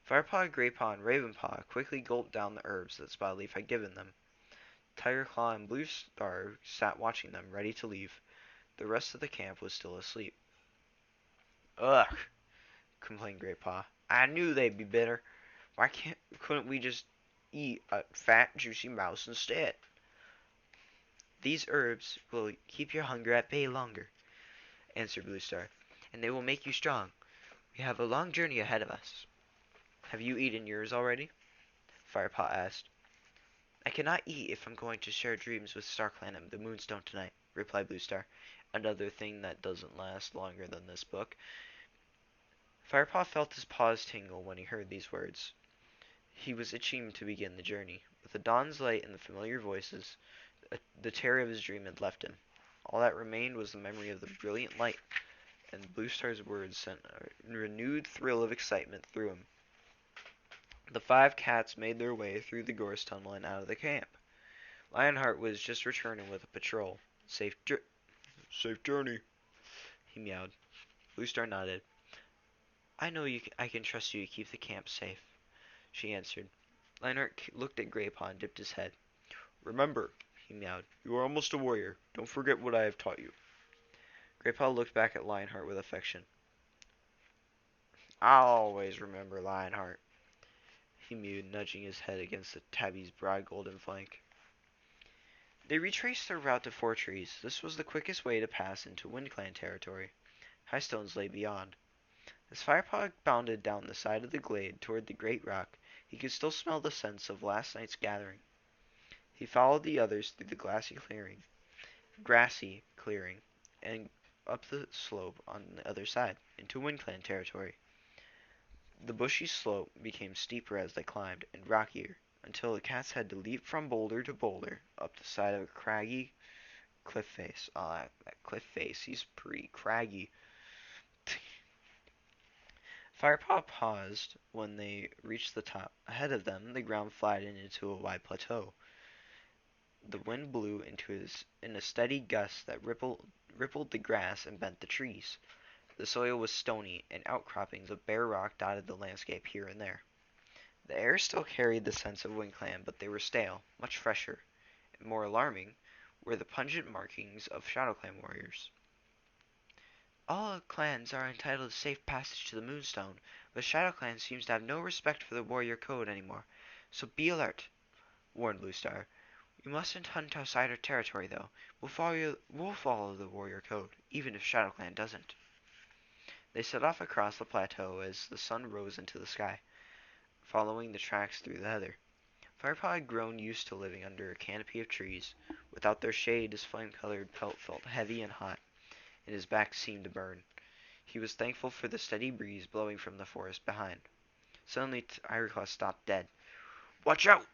Firepaw, Graypaw, and Ravenpaw quickly gulped down the herbs that Spotleaf had given them. Tigerclaw and Bluestar sat watching them, ready to leave. The rest of the camp was still asleep. Ugh, complained Graypaw. I knew they'd be bitter. Why couldn't we just eat a fat, juicy mouse instead? These herbs will keep your hunger at bay longer, answered Bluestar, and they will make you strong. We have a long journey ahead of us. Have you eaten yours already? Firepaw asked. I cannot eat if I'm going to share dreams with StarClan and the Moonstone tonight, replied Bluestar. Another thing that doesn't last longer than this book. Firepaw felt his paws tingle when he heard these words. He was itching to begin the journey. With the dawn's light and the familiar voices, the terror of his dream had left him. All that remained was the memory of the brilliant light, and Bluestar's words sent a renewed thrill of excitement through him. The 5 cats made their way through the gorse tunnel and out of the camp. Lionheart was just returning with a patrol. Safe journey, he meowed. Bluestar nodded. I know I can trust you to keep the camp safe, she answered. Lionheart looked at Graypaw and dipped his head. Remember, he meowed. You are almost a warrior. Don't forget what I have taught you. Graypaw looked back at Lionheart with affection. I'll always remember Lionheart, he mewed, nudging his head against the tabby's broad golden flank. They retraced their route to Four Trees. This was the quickest way to pass into WindClan territory. High stones lay beyond. As Firepaw bounded down the side of the glade toward the great rock, he could still smell the scents of last night's gathering. He followed the others through the grassy clearing, and up the slope on the other side, into WindClan territory. The bushy slope became steeper as they climbed, and rockier, until the cats had to leap from boulder to boulder up the side of a craggy cliff face. That cliff face, he's pretty craggy. Firepaw paused when they reached the top. Ahead of them, the ground flattened into a wide plateau. The wind blew in a steady gust that rippled the grass and bent the trees. The soil was stony, and outcroppings of bare rock dotted the landscape here and there. The air still carried the scents of WindClan, but they were stale, much fresher, and more alarming were the pungent markings of ShadowClan warriors. All clans are entitled to safe passage to the Moonstone, but ShadowClan seems to have no respect for the warrior code anymore. So be alert, warned Bluestar. We mustn't hunt outside our territory, though. We'll follow the warrior code, even if ShadowClan doesn't. They set off across the plateau as the sun rose into the sky, following the tracks through the heather. Firepaw had grown used to living under a canopy of trees. Without their shade, his flame-colored pelt felt heavy and hot, and his back seemed to burn. He was thankful for the steady breeze blowing from the forest behind. Suddenly, Tigerclaw stopped dead. Watch out,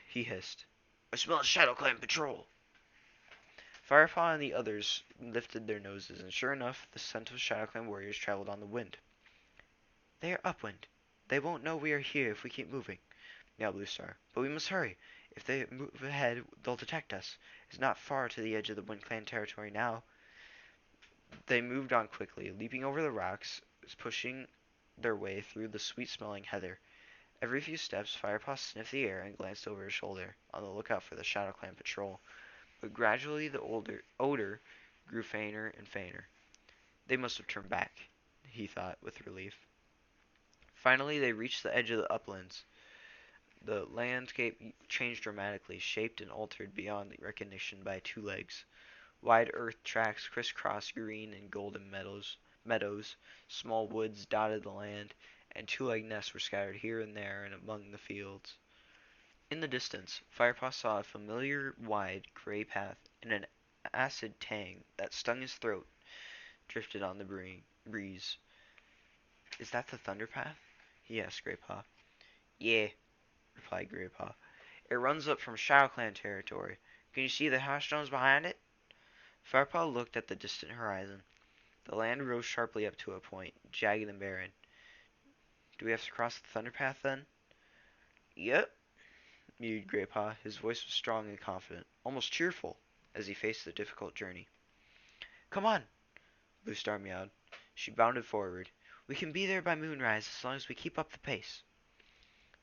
he hissed. I smell a ShadowClan patrol. Firepaw and the others lifted their noses, and sure enough, the scent of ShadowClan warriors traveled on the wind. They are upwind. They won't know we are here if we keep moving, meowed Bluestar. But we must hurry. If they move ahead, they'll detect us. It's not far to the edge of the WindClan territory now. They moved on quickly, leaping over the rocks, pushing their way through the sweet-smelling heather. Every few steps, Firepaw sniffed the air and glanced over his shoulder, on the lookout for the ShadowClan patrol. But gradually the odor grew fainter and fainter. They must have turned back, he thought with relief. Finally they reached the edge of the uplands. The landscape changed dramatically, shaped and altered beyond recognition by two legs. Wide earth tracks crisscrossed green and golden meadows, small woods dotted the land, and two-legged nests were scattered here and there and among the fields. In the distance, Firepaw saw a familiar wide gray path, and an acid tang that stung his throat drifted on the breeze. "Is that the Thunder Path?" he asked Graypaw. "Yeah," replied Graypaw. "It runs up from Shadow Clan territory. Can you see the house stones behind it?" Firepaw looked at the distant horizon. The land rose sharply up to a point, jagged and barren. "Do we have to cross the Thunder Path, then?" "Yep," mewed Graypaw. His voice was strong and confident, almost cheerful, as he faced the difficult journey. "Come on!" Bluestar meowed. She bounded forward. "We can be there by moonrise as long as we keep up the pace."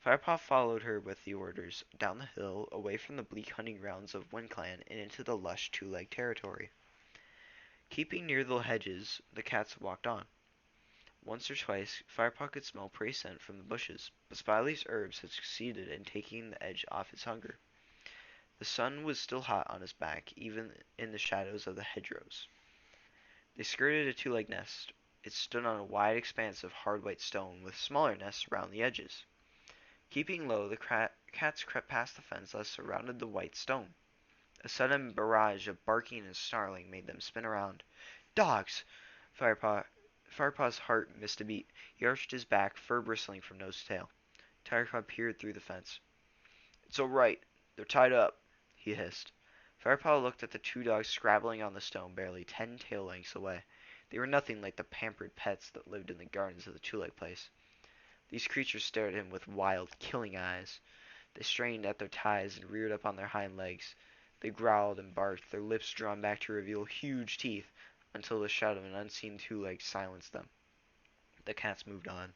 Firepaw followed her with the orders, down the hill, away from the bleak hunting grounds of WindClan, and into the lush two-leg territory. Keeping near the hedges, the cats walked on. Once or twice, Firepaw could smell prey scent from the bushes, but Spiley's herbs had succeeded in taking the edge off his hunger. The sun was still hot on his back, even in the shadows of the hedgerows. They skirted a two-legged nest. It stood on a wide expanse of hard white stone, with smaller nests around the edges. Keeping low, the cats crept past the fence that surrounded the white stone. A sudden barrage of barking and snarling made them spin around. "Dogs!" Firepaw's heart missed a beat. He arched his back, fur bristling from nose to tail. Tigerclaw peered through the fence. "It's all right. They're tied up," he hissed. Firepaw looked at the two dogs scrabbling on the stone barely 10 tail lengths away. They were nothing like the pampered pets that lived in the gardens of the two-leg place. These creatures stared at him with wild, killing eyes. They strained at their ties and reared up on their hind legs. They growled and barked, their lips drawn back to reveal huge teeth, until the shout of an unseen two-leg silenced them. The cats moved on.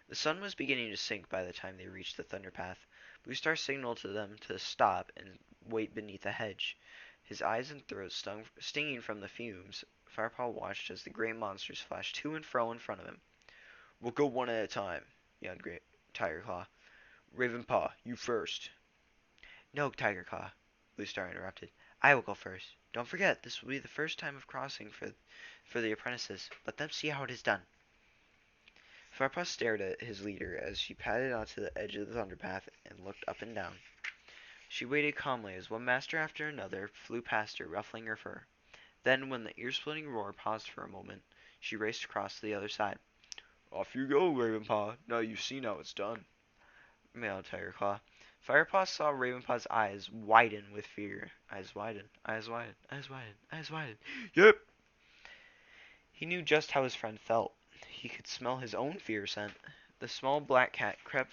The sun was beginning to sink by the time they reached the Thunder Path. Bluestar signaled to them to stop and wait beneath a hedge. His eyes and throat stinging from the fumes, Firepaw watched as the gray monsters flashed to and fro in front of him. "We'll go one at a time," yelled Tigerclaw. "Ravenpaw, you first." "No, Tigerclaw," Bluestar interrupted. "I will go first. Don't forget, this will be the first time of crossing for the apprentices. Let them see how it is done." Firepaw stared at his leader as she padded onto the edge of the Thunder Path and looked up and down. She waited calmly as one master after another flew past her, ruffling her fur. Then, when the ear-splitting roar paused for a moment, she raced across to the other side. "Off you go, Ravenpaw. Now you've seen how it's done," meowed Tigerclaw. Firepaw saw Ravenpaw's eyes widen with fear. Eyes widen, eyes widen, eyes widen, eyes widen. "Yep." He knew just how his friend felt. He could smell his own fear scent. The small black cat crept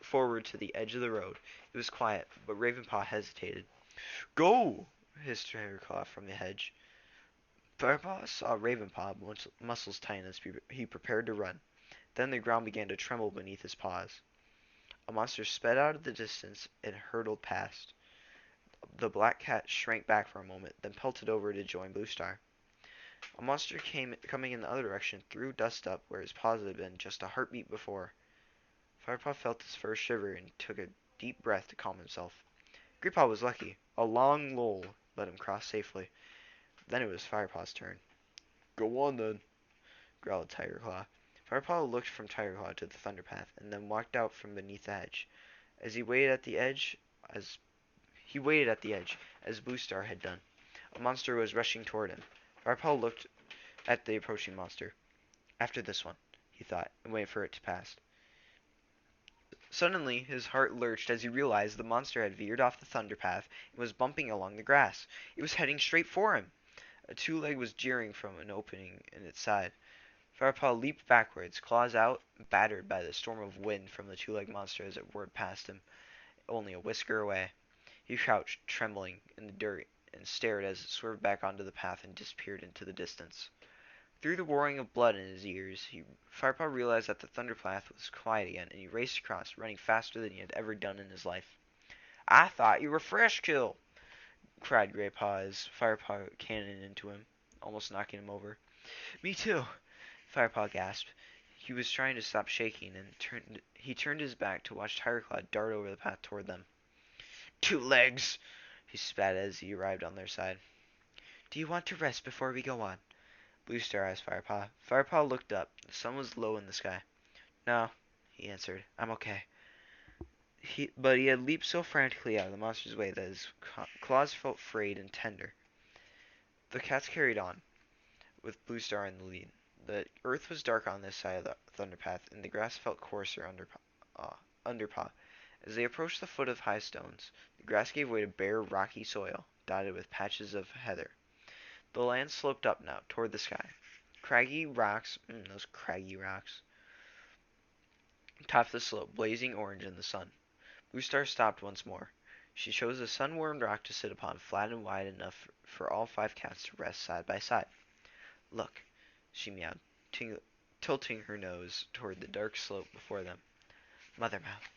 forward to the edge of the road. It was quiet, but Ravenpaw hesitated. "Go!" hissed Tigerclaw from the hedge. Firepaw saw Ravenpaw, muscles tighten as he prepared to run. Then the ground began to tremble beneath his paws. A monster sped out of the distance and hurtled past. The black cat shrank back for a moment, then pelted over to join Bluestar. A monster coming in the other direction threw dust up where his paws had been just a heartbeat before. Firepaw felt his fur shiver and took a deep breath to calm himself. Graypaw was lucky. A long lull let him cross safely. Then it was Firepaw's turn. "Go on, then," growled Tigerclaw. Firepaw looked from Tigerclaw to the Thunder Path, and then walked out from beneath the hedge. He waited at the edge, as Bluestar had done. A monster was rushing toward him. Firepaw looked at the approaching monster. After this one, he thought, and waited for it to pass. Suddenly, his heart lurched as he realized the monster had veered off the Thunder Path and was bumping along the grass. It was heading straight for him. A two-leg was jeering from an opening in its side. Firepaw leaped backwards, claws out, battered by the storm of wind from the two-legged monster as it whirred past him, only a whisker away. He crouched, trembling, in the dirt, and stared as it swerved back onto the path and disappeared into the distance. Through the roaring of blood in his ears, Firepaw realized that the Thunder Path was quiet again, and he raced across, running faster than he had ever done in his life. "I thought you were fresh kill!" cried Graypaw as Firepaw cannoned into him, almost knocking him over. "Me too!" Firepaw gasped. He was trying to stop shaking, and he turned his back to watch Tigerclaw dart over the path toward them. Two legs! He spat as he arrived on their side. Do you want to rest before we go on? Blue Star asked Firepaw. Firepaw looked up. The sun was low in the sky. No, he answered. I'm okay. But he had leaped so frantically out of the monster's way that his claws felt frayed and tender. The cats carried on, with Blue Star in the lead. The earth was dark on this side of the thunderpath, and the grass felt coarser underpaw. As they approached the foot of high stones, the grass gave way to bare, rocky soil, dotted with patches of heather. The land sloped up now, toward the sky. Craggy rocks, those craggy rocks, topped the slope, blazing orange in the sun. Blue Star stopped once more. She chose a sun-warmed rock to sit upon, flat and wide enough for all 5 cats to rest side by side. Look, she meowed, tilting her nose toward the dark slope before them. Mothermouth.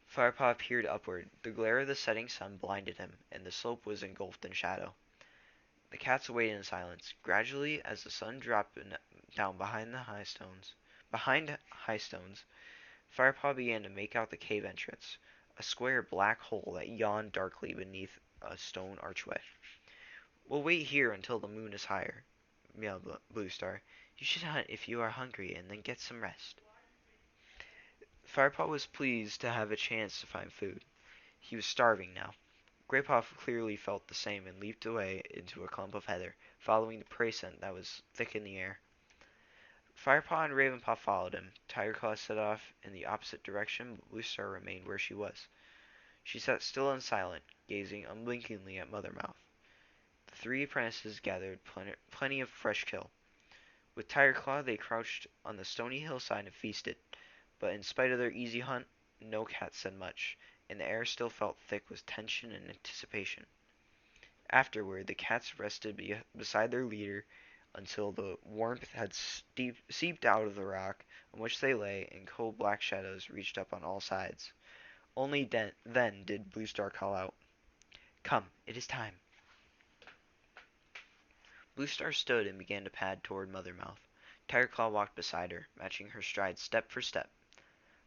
Firepaw peered upward. The glare of the setting sun blinded him, and the slope was engulfed in shadow. The cats waited in silence. Gradually, as the sun dropped down behind high stones, Firepaw began to make out the cave entrance, a square black hole that yawned darkly beneath a stone archway. We'll wait here until the moon is higher, meowed Blue Star. You should hunt if you are hungry, and then get some rest. Firepaw was pleased to have a chance to find food. He was starving now. Graypaw clearly felt the same and leaped away into a clump of heather, following the prey scent that was thick in the air. Firepaw and Ravenpaw followed him. Tigerclaw set off in the opposite direction, but Blue Star remained where she was. She sat still and silent, gazing unblinkingly at Mothermouth. The 3 apprentices gathered plenty of fresh kill. With Tigerclaw, they crouched on the stony hillside and feasted, but in spite of their easy hunt, no cat said much, and the air still felt thick with tension and anticipation. Afterward, the cats rested beside their leader until the warmth had seeped out of the rock on which they lay, and cold black shadows reached up on all sides. Only then did Blue Star call out, Come, it is time. Blue Star stood and began to pad toward Mothermouth. Tigerclaw walked beside her, matching her stride step for step.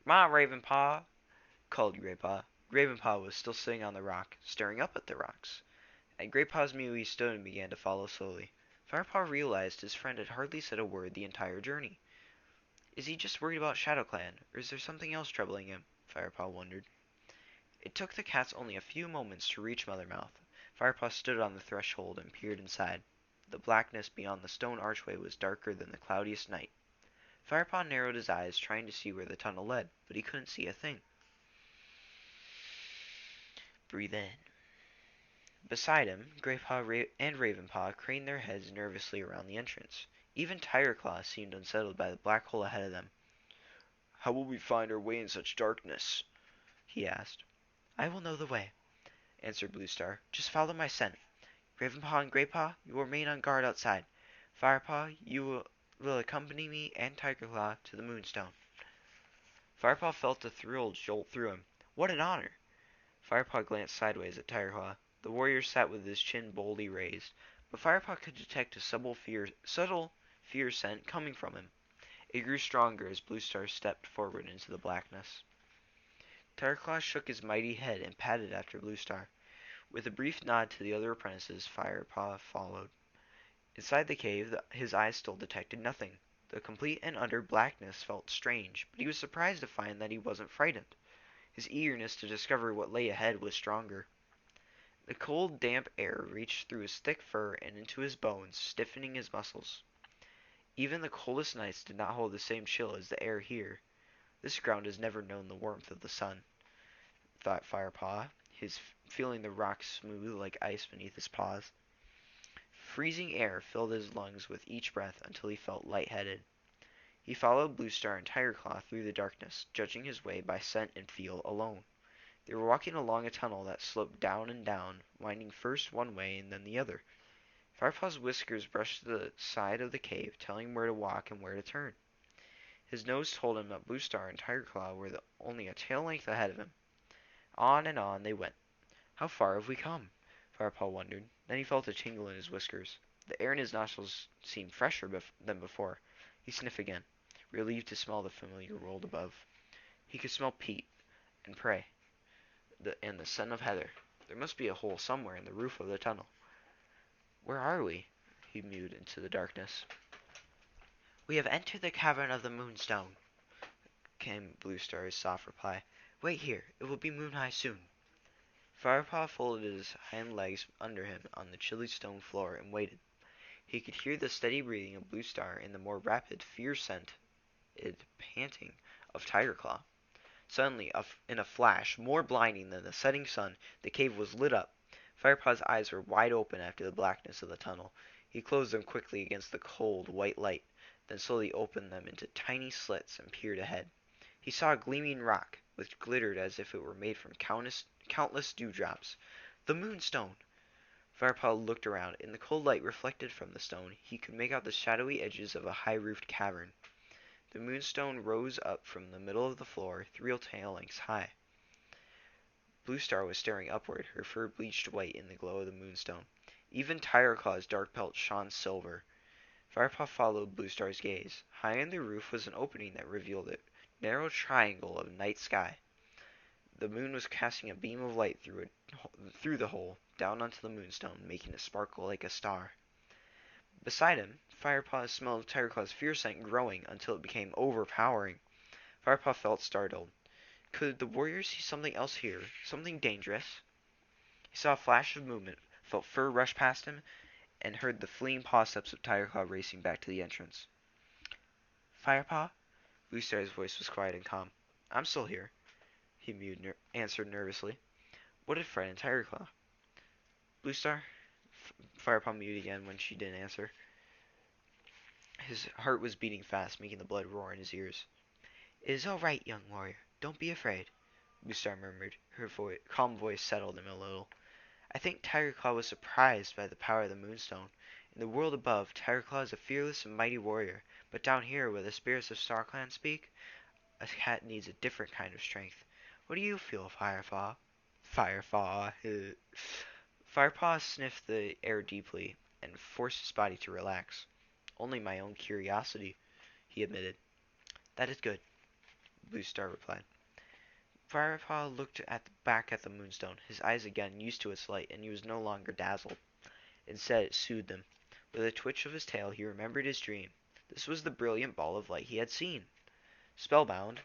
Come on, Ravenpaw, called Graypaw. Ravenpaw was still sitting on the rock, staring up at the rocks. At Graypaw's mew he stood and began to follow slowly. Firepaw realized his friend had hardly said a word the entire journey. Is he just worried about ShadowClan, or is there something else troubling him? Firepaw wondered. It took the cats only a few moments to reach Mothermouth. Firepaw stood on the threshold and peered inside. The blackness beyond the stone archway was darker than the cloudiest night. Firepaw narrowed his eyes, trying to see where the tunnel led, but he couldn't see a thing. Breathe in. Beside him, Graypaw and Ravenpaw craned their heads nervously around the entrance. Even Tigerclaw seemed unsettled by the black hole ahead of them. How will we find our way in such darkness? He asked. I will know the way, answered Blue Star. Just follow my scent. Ravenpaw and Graypaw, you will remain on guard outside. Firepaw, you will accompany me and Tigerclaw to the Moonstone. Firepaw felt a thrill jolt through him. What an honor! Firepaw glanced sideways at Tigerclaw. The warrior sat with his chin boldly raised, but Firepaw could detect a subtle fear scent coming from him. It grew stronger as Blue Star stepped forward into the blackness. Tigerclaw shook his mighty head and padded after Blue Star. With a brief nod to the other apprentices, Firepaw followed. Inside the cave, his eyes still detected nothing. The complete and utter blackness felt strange, but he was surprised to find that he wasn't frightened. His eagerness to discover what lay ahead was stronger. The cold, damp air reached through his thick fur and into his bones, stiffening his muscles. Even the coldest nights did not hold the same chill as the air here. This ground has never known the warmth of the sun, thought Firepaw, feeling the rocks smooth like ice beneath his paws. Freezing air filled his lungs with each breath until he felt lightheaded. He followed Blue Star and Tigerclaw through the darkness, judging his way by scent and feel alone. They were walking along a tunnel that sloped down and down, winding first one way and then the other. Firepaw's whiskers brushed the side of the cave, telling him where to walk and where to turn. His nose told him that Blue Star and Tigerclaw were only a tail length ahead of him. On and on they went. How far have we come? Firepaw wondered. Then he felt a tingle in his whiskers. The air in his nostrils seemed fresher than before. He sniffed again. relieved to smell the familiar world above. He could smell peat and prey, and the scent of heather. There must be a hole somewhere in the roof of the tunnel. Where are we? He mewed into the darkness. We have entered the cavern of the Moonstone, Came Blue Star's soft reply. Wait here, it will be moon high soon. Firepaw folded his hind legs under him on the chilly stone floor and waited. He could hear the steady breathing of Blue Star and the more rapid, fear-scented panting of Tiger Claw. Suddenly, in a flash, more blinding than the setting sun, the cave was lit up. Firepaw's eyes were wide open after the blackness of the tunnel. He closed them quickly against the cold, white light, then slowly opened them into tiny slits and peered ahead. He saw a gleaming rock, which glittered as if it were made from countless dewdrops. The Moonstone! Firepaw looked around. In the cold light reflected from the stone, he could make out the shadowy edges of a high-roofed cavern. The Moonstone rose up from the middle of the floor, 3 or 4 lengths high. Blue Star was staring upward, her fur bleached white in the glow of the Moonstone. Even Tigerclaw's dark pelt shone silver. Firepaw followed Blue Star's gaze. High in the roof was an opening that revealed a narrow triangle of night sky. The moon was casting a beam of light through the hole, down onto the Moonstone, making it sparkle like a star. Beside him, Firepaw smelled Tigerclaw's fear scent growing until it became overpowering. Firepaw felt startled. Could the warriors see something else here? Something dangerous? He saw a flash of movement, felt fur rush past him, and heard the fleeing paw steps of Tigerclaw racing back to the entrance. Firepaw? Blue Star's voice was quiet and calm. I'm still here, he answered nervously. What did frighten Tigerclaw? Blue Star? Firepaw mewed again when she didn't answer. His heart was beating fast, making the blood roar in his ears. It is all right, young warrior. Don't be afraid, Blue Star murmured. Her calm voice settled him a little. I think Tigerclaw was surprised by the power of the Moonstone. In the world above, Tigerclaw is a fearless and mighty warrior, but down here, where the spirits of StarClan speak, a cat needs a different kind of strength. What do you feel, Firepaw? Firepaw. Firepaw sniffed the air deeply and forced his body to relax. Only my own curiosity, he admitted. That is good, Blue Star replied. Firepaw looked back at the Moonstone, his eyes again used to its light, and he was no longer dazzled. Instead, it soothed him. With a twitch of his tail, he remembered his dream. This was the brilliant ball of light he had seen. Spellbound,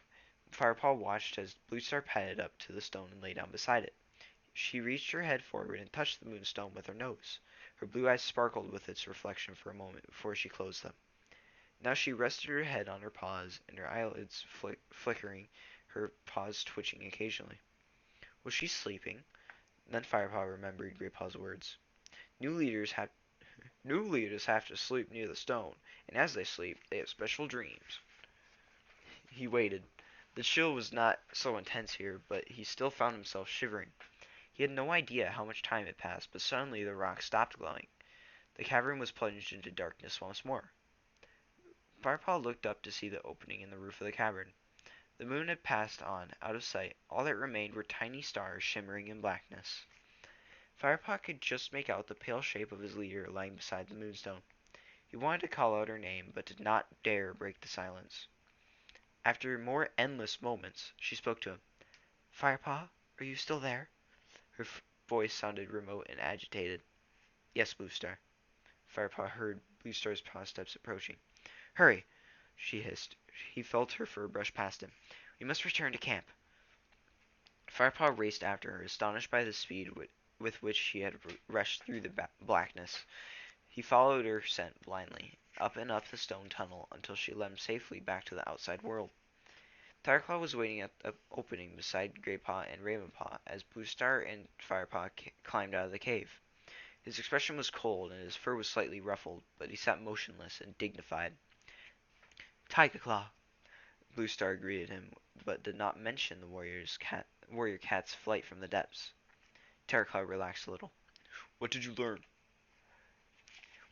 Firepaw watched as Blue Star padded up to the stone and lay down beside it. She reached her head forward and touched the Moonstone with her nose. Her blue eyes sparkled with its reflection for a moment before she closed them. Now she rested her head on her paws, and her eyelids flickering, her paws twitching occasionally. Was she sleeping? Then Firepaw remembered Greypaw's words. New leaders have to sleep near the stone, and as they sleep, they have special dreams. He waited. The chill was not so intense here, but he still found himself shivering. He had no idea how much time had passed, but suddenly the rock stopped glowing. The cavern was plunged into darkness once more. Firepaw looked up to see the opening in the roof of the cavern. The moon had passed on, out of sight. All that remained were tiny stars shimmering in blackness. Firepaw could just make out the pale shape of his leader lying beside the Moonstone. He wanted to call out her name, but did not dare break the silence. After more endless moments, she spoke to him. Firepaw, are you still there? Her voice sounded remote and agitated. Yes, Blue Star. Firepaw heard Blue Star's paw steps approaching. Hurry, she hissed. He felt her fur brush past him. We must return to camp. Firepaw raced after her, astonished by the speed with which she had rushed through the blackness. He followed her scent blindly, up and up the stone tunnel until she led him safely back to the outside world. Tigerclaw was waiting at the opening beside Greypaw and Ravenpaw as Blue Star and Firepaw climbed out of the cave. His expression was cold and his fur was slightly ruffled, but he sat motionless and dignified. Tigerclaw, Blue Star greeted him, but did not mention the warrior cat's flight from the depths. Tigerclaw relaxed a little. What did you learn?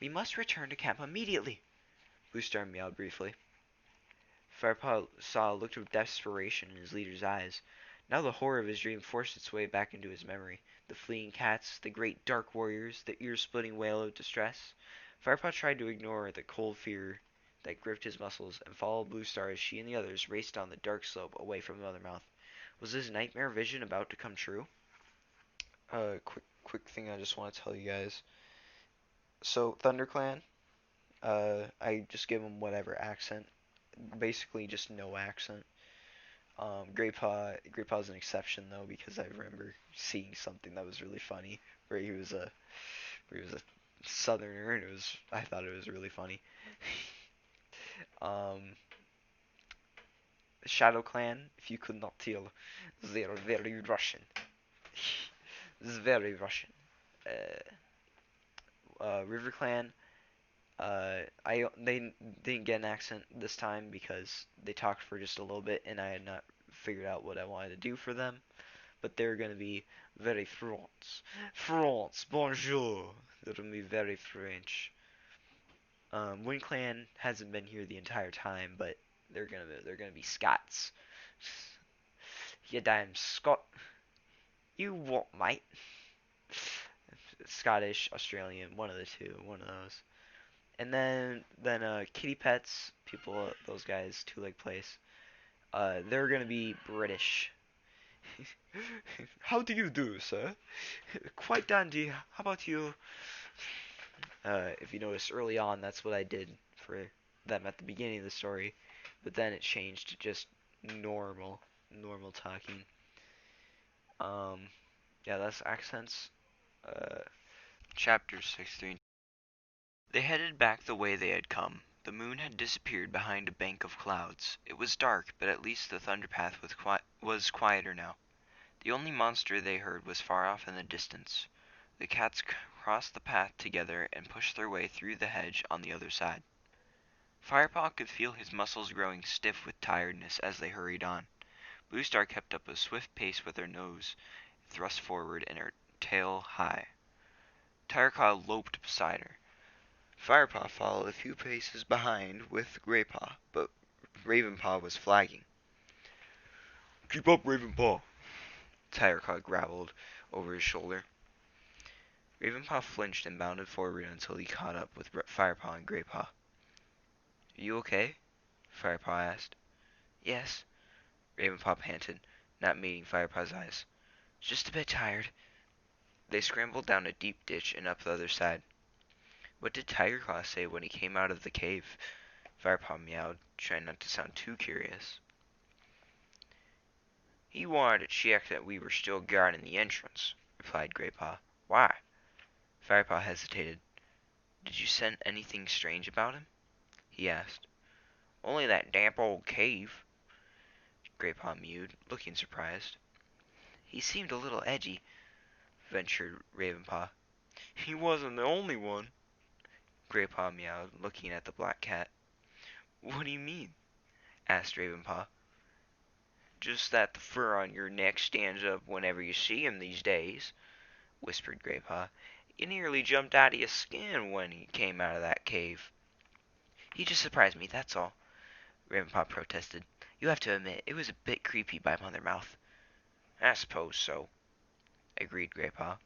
We must return to camp immediately, Blue Star meowed briefly. Firepaw saw a look of desperation in his leader's eyes. Now the horror of his dream forced its way back into his memory. The fleeing cats, the great dark warriors, the ear-splitting wail of distress. Firepaw tried to ignore the cold fear that gripped his muscles, and followed Blue Star as she and the others raced down the dark slope away from Mothermouth. Was his nightmare vision about to come true? Quick thing I just want to tell you guys. So ThunderClan, I just give them whatever accent, basically just no accent. Greypaw's an exception though because I remember seeing something that was really funny where he was a southerner and I thought it was really funny. Um, Shadow Clan, if you could not tell, they're very Russian. This is very Russian. River Clan, they didn't get an accent this time because they talked for just a little bit and I had not figured out what I wanted to do for them. But they're gonna be very France, bonjour. They're gonna be very French. Wind Clan hasn't been here the entire time, but they're gonna be Scots. You damn Scot. You what, mate? Scottish, Australian, one of the two, one of those. And then Kitty Pets, people, those guys, Two Leg Place. They're gonna be British. How do you do, sir? Quite dandy. How about you? If you notice early on, that's what I did for them at the beginning of the story, but then it changed to just normal talking. Yeah, that's accents. Chapter 16. They headed back the way they had come. The moon had disappeared behind a bank of clouds. It was dark, but at least the thunderpath was quieter now. The only monster they heard was far off in the distance. The cats crossed the path together and pushed their way through the hedge on the other side. Firepaw could feel his muscles growing stiff with tiredness as they hurried on. Blue Star kept up a swift pace with her nose thrust forward and her tail high. Tireclaw loped beside her. Firepaw followed a few paces behind with Greypaw, but Ravenpaw was flagging. Keep up, Ravenpaw. Tireclaw growled over his shoulder. Ravenpaw flinched and bounded forward until he caught up with Firepaw and Greypaw. You okay? Firepaw asked. Yes, Ravenpaw panted, not meeting Firepaw's eyes. Just a bit tired. They scrambled down a deep ditch and up the other side. What did Tigerclaw say when he came out of the cave? Firepaw meowed, trying not to sound too curious. He wanted to check that we were still guarding the entrance, replied Greypaw. Why? Firepaw hesitated. Did you sense anything strange about him? He asked. Only that damp old cave, Greypaw mewed, looking surprised. He seemed a little edgy, ventured Ravenpaw. He wasn't the only one, Greypaw meowed, looking at the black cat. What do you mean? Asked Ravenpaw. Just that the fur on your neck stands up whenever you see him these days, whispered Greypaw. You nearly jumped out of your skin when he came out of that cave. He just surprised me, that's all, Ravenpaw protested. You have to admit, it was a bit creepy by Mothermouth. I suppose so, agreed Greypaw.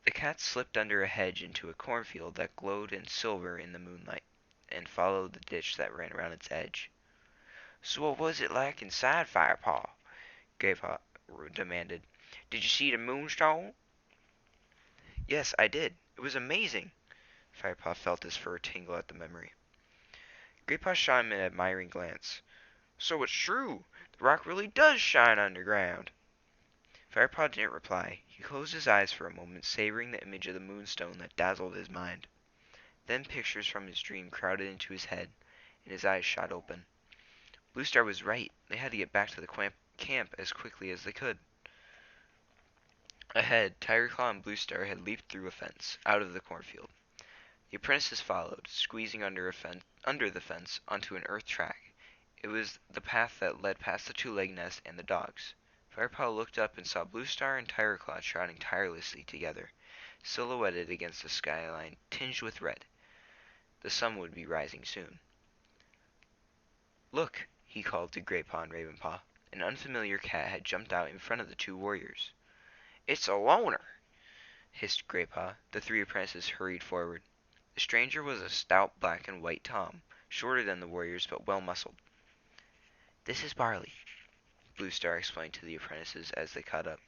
The cat slipped under a hedge into a cornfield that glowed in silver in the moonlight, and followed the ditch that ran around its edge. So what was it like inside, Firepaw? Greypaw demanded. Did you see the moonstone? Yes, I did. It was amazing. Firepaw felt his fur tingle at the memory. Greypaw shot him an admiring glance. So it's true. The rock really does shine underground. Firepaw didn't reply. He closed his eyes for a moment, savoring the image of the moonstone that dazzled his mind. Then pictures from his dream crowded into his head, and his eyes shot open. Blue Star was right. They had to get back to the camp as quickly as they could. Ahead, Tigerclaw and Blue Star had leaped through a fence, out of the cornfield. The apprentices followed, squeezing under the fence onto an earth track. It was the path that led past the two-leg nest and the dogs. Firepaw looked up and saw Blue Star and Tigerclaw trotting tirelessly together, silhouetted against the skyline tinged with red. The sun would be rising soon. Look, he called to Greypaw and Ravenpaw. An unfamiliar cat had jumped out in front of the two warriors. It's a loner, hissed Greypaw. The three apprentices hurried forward. The stranger was a stout black and white Tom, shorter than the warriors but well muscled. "This is Barley," Blue Star explained to the apprentices as they caught up.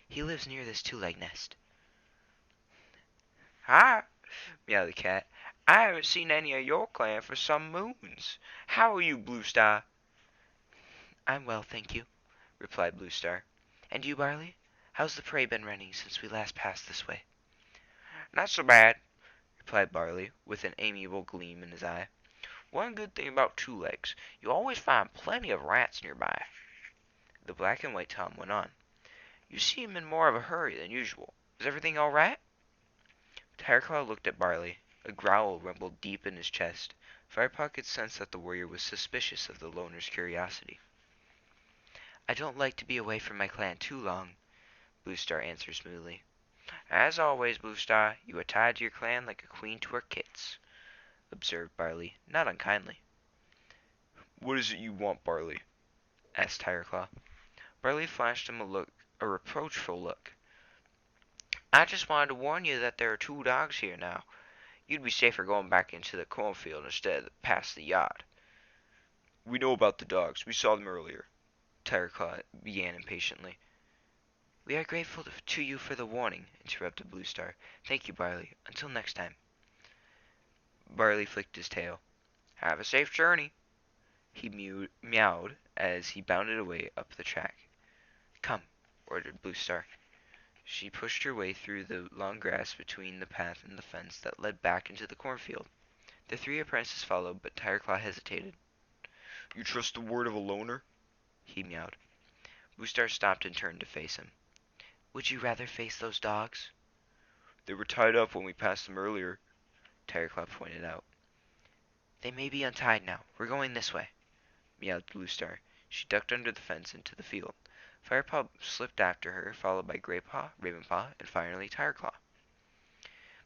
"He lives near this two-leg nest." Hi, meowed the cat. I haven't seen any of your clan for some moons. How are you, Blue Star? "I'm well, thank you," replied Blue Star. "And you, Barley? How's the prey been running since we last passed this way?" Not so bad, replied Barley, with an amiable gleam in his eye. One good thing about two legs, you always find plenty of rats nearby. The black and white Tom went on. "You seem in more of a hurry than usual. Is everything all right?" Tireclaw looked at Barley. A growl rumbled deep in his chest. Firepaw could sense that the warrior was suspicious of the loner's curiosity. "I don't like to be away from my clan too long," Blue Star answered smoothly. As always, Blue Star, you are tied to your clan like a queen to her kits, observed Barley, not unkindly. What is it you want, Barley? asked Tireclaw. Barley flashed him a reproachful look. I just wanted to warn you that there are two dogs here now. You'd be safer going back into the cornfield instead of past the yard. We know about the dogs. We saw them earlier. Tireclaw began impatiently. "We are grateful to you for the warning," interrupted Blue Star. "Thank you, Barley. Until next time." Barley flicked his tail. Have a safe journey. He meowed as he bounded away up the track. "Come," ordered Blue Star. She pushed her way through the long grass between the path and the fence that led back into the cornfield. The three apprentices followed, but Tireclaw hesitated. You trust the word of a loner? He meowed. Blue Star stopped and turned to face him. "Would you rather face those dogs?" They were tied up when we passed them earlier, Tireclaw pointed out. "They may be untied now. We're going this way," meowed Blue Star. She ducked under the fence into the field. Firepaw slipped after her, followed by Graypaw, Ravenpaw, and finally Tireclaw.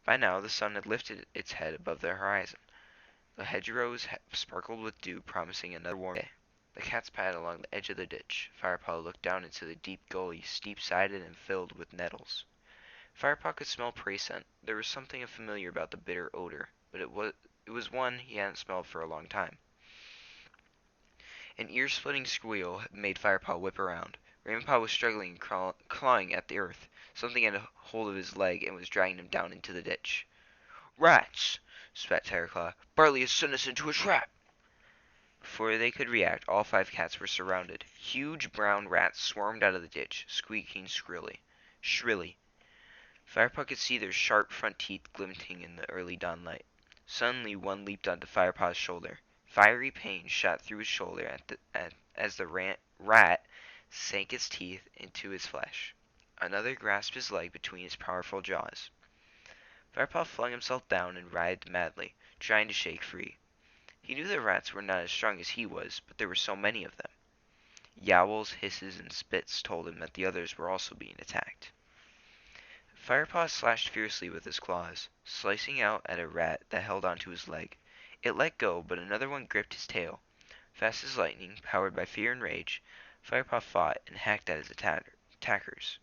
By now the sun had lifted its head above the horizon. The hedgerows sparkled with dew, promising another warm day. The cats padded along the edge of the ditch. Firepaw looked down into the deep gully, steep-sided and filled with nettles. Firepaw could smell prey scent. There was something familiar about the bitter odor, but it was one he hadn't smelled for a long time. An ear-splitting squeal made Firepaw whip around. Ravenpaw was struggling and clawing at the earth. Something had a hold of his leg and was dragging him down into the ditch. Rats, spat Tireclaw. Barley has sent us into a trap. Before they could react, all 5 cats were surrounded. Huge brown rats swarmed out of the ditch, squeaking shrilly. Firepaw could see their sharp front teeth glinting in the early dawn light. Suddenly one leaped onto Firepaw's shoulder. Fiery pain shot through his shoulder as the rat sank its teeth into his flesh. Another grasped his leg between his powerful jaws. Firepaw flung himself down and writhed madly, trying to shake free. He knew the rats were not as strong as he was, but there were so many of them. Yowls, hisses, and spits told him that the others were also being attacked. Firepaw slashed fiercely with his claws, slicing out at a rat that held onto his leg. It let go, but another one gripped his tail. Fast as lightning, powered by fear and rage, Firepaw fought and hacked at his attackers.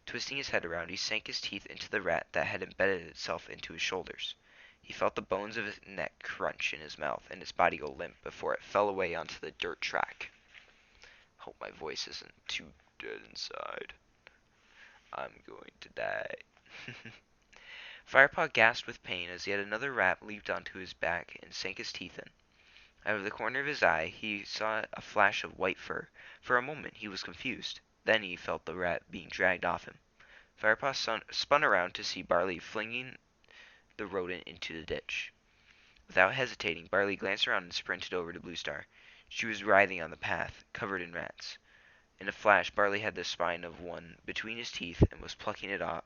Twisting his head around, he sank his teeth into the rat that had embedded itself into his shoulders. He felt the bones of his neck crunch in his mouth and his body go limp before it fell away onto the dirt track. Hope my voice isn't too dead inside. I'm going to die. Firepaw gasped with pain as yet another rat leaped onto his back and sank his teeth in. Out of the corner of his eye, he saw a flash of white fur. For a moment, he was confused. Then he felt the rat being dragged off him. Firepaw spun around to see Barley flinging the rodent into the ditch. Without hesitating, Barley glanced around and sprinted over to Blue Star. She was writhing on the path, covered in rats. In a flash, Barley had the spine of one between his teeth and was plucking it off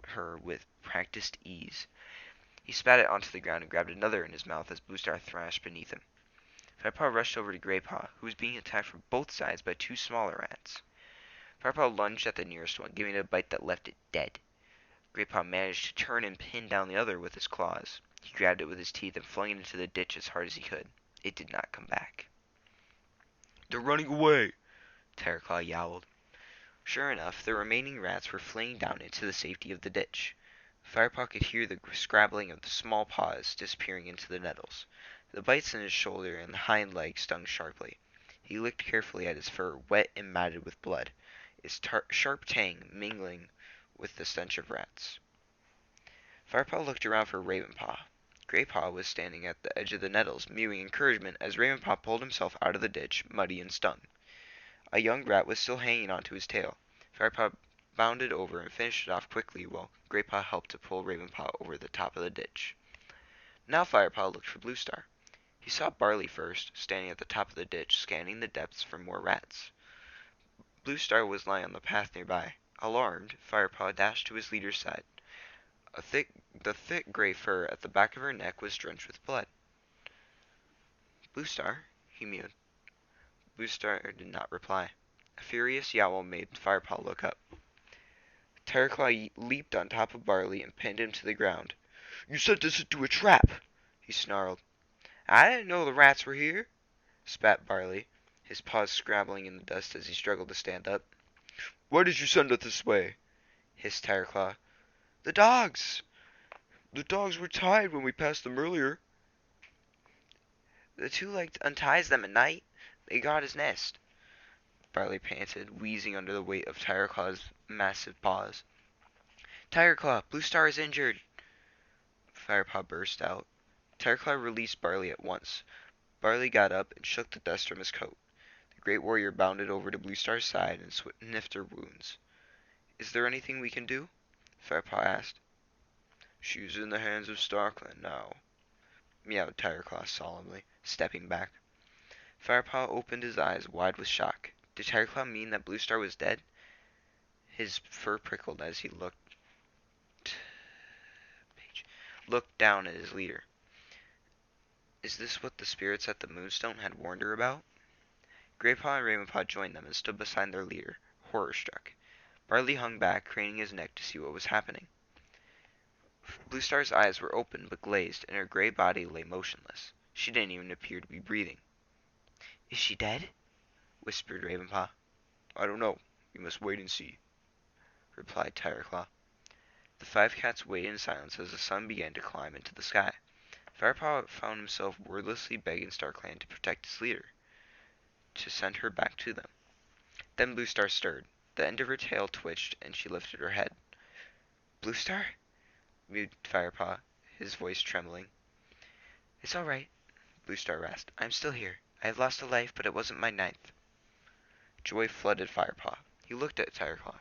her with practiced ease. He spat it onto the ground and grabbed another in his mouth as Blue Star thrashed beneath him. Firepaw rushed over to Graypaw, who was being attacked from both sides by 2 smaller rats. Firepaw lunged at the nearest one, giving it a bite that left it dead. Graypaw managed to turn and pin down the other with his claws. He grabbed it with his teeth and flung it into the ditch as hard as he could. It did not come back. They're running away, Tireclaw yowled. Sure enough, the remaining rats were fleeing down into the safety of the ditch. Firepaw could hear the scrabbling of the small paws disappearing into the nettles. The bites in his shoulder and hind leg stung sharply. He looked carefully at his fur, wet and matted with blood, its sharp tang mingling with the stench of rats. Firepaw looked around for Ravenpaw. Greypaw was standing at the edge of the nettles, mewing encouragement as Ravenpaw pulled himself out of the ditch, muddy and stung. A young rat was still hanging onto his tail. Firepaw bounded over and finished it off quickly while Greypaw helped to pull Ravenpaw over the top of the ditch. Now Firepaw looked for Bluestar. He saw Barley first, standing at the top of the ditch, scanning the depths for more rats. Bluestar was lying on the path nearby. Alarmed, Firepaw dashed to his leader's side. The thick gray fur at the back of her neck was drenched with blood. Bluestar, he mewed. Bluestar did not reply. A furious yowl made Firepaw look up. Tireclaw leaped on top of Barley and pinned him to the ground. You sent us into a trap, he snarled. I didn't know the rats were here, spat Barley, his paws scrabbling in the dust as he struggled to stand up. Why did you send us this way? Hissed Tireclaw. The dogs! The dogs were tied when we passed them earlier. The two-legged unties them at night. They guard his nest, Barley panted, wheezing under the weight of Tireclaw's massive paws. Tireclaw, Bluestar is injured, Firepaw burst out. Tireclaw released Barley at once. Barley got up and shook the dust from his coat. The great warrior bounded over to Bluestar's side and sniffed her wounds. Is there anything we can do? Firepaw asked. She's in the hands of Starkland now, meowed Tireclaw solemnly, stepping back. Firepaw opened his eyes wide with shock. Did Tireclaw mean that Bluestar was dead? His fur prickled as he looked down at his leader. Is this what the spirits at the Moonstone had warned her about? Greypaw and Ravenpaw joined them and stood beside their leader, horror-struck. Barley hung back, craning his neck to see what was happening. Bluestar's eyes were open but glazed, and her gray body lay motionless. She didn't even appear to be breathing. Is she dead? Whispered Ravenpaw. I don't know. You must wait and see, replied Tireclaw. The five cats waited in silence as the sun began to climb into the sky. Firepaw found himself wordlessly begging Starkland to protect his leader, to send her back to them. Then Bluestar stirred. The end of her tail twitched, and she lifted her head. Bluestar? Mewed Firepaw, his voice trembling. It's all right, Bluestar rasped. I'm still here. I have lost a life, but it wasn't my ninth. Joy flooded Firepaw. He looked at Tireclaw,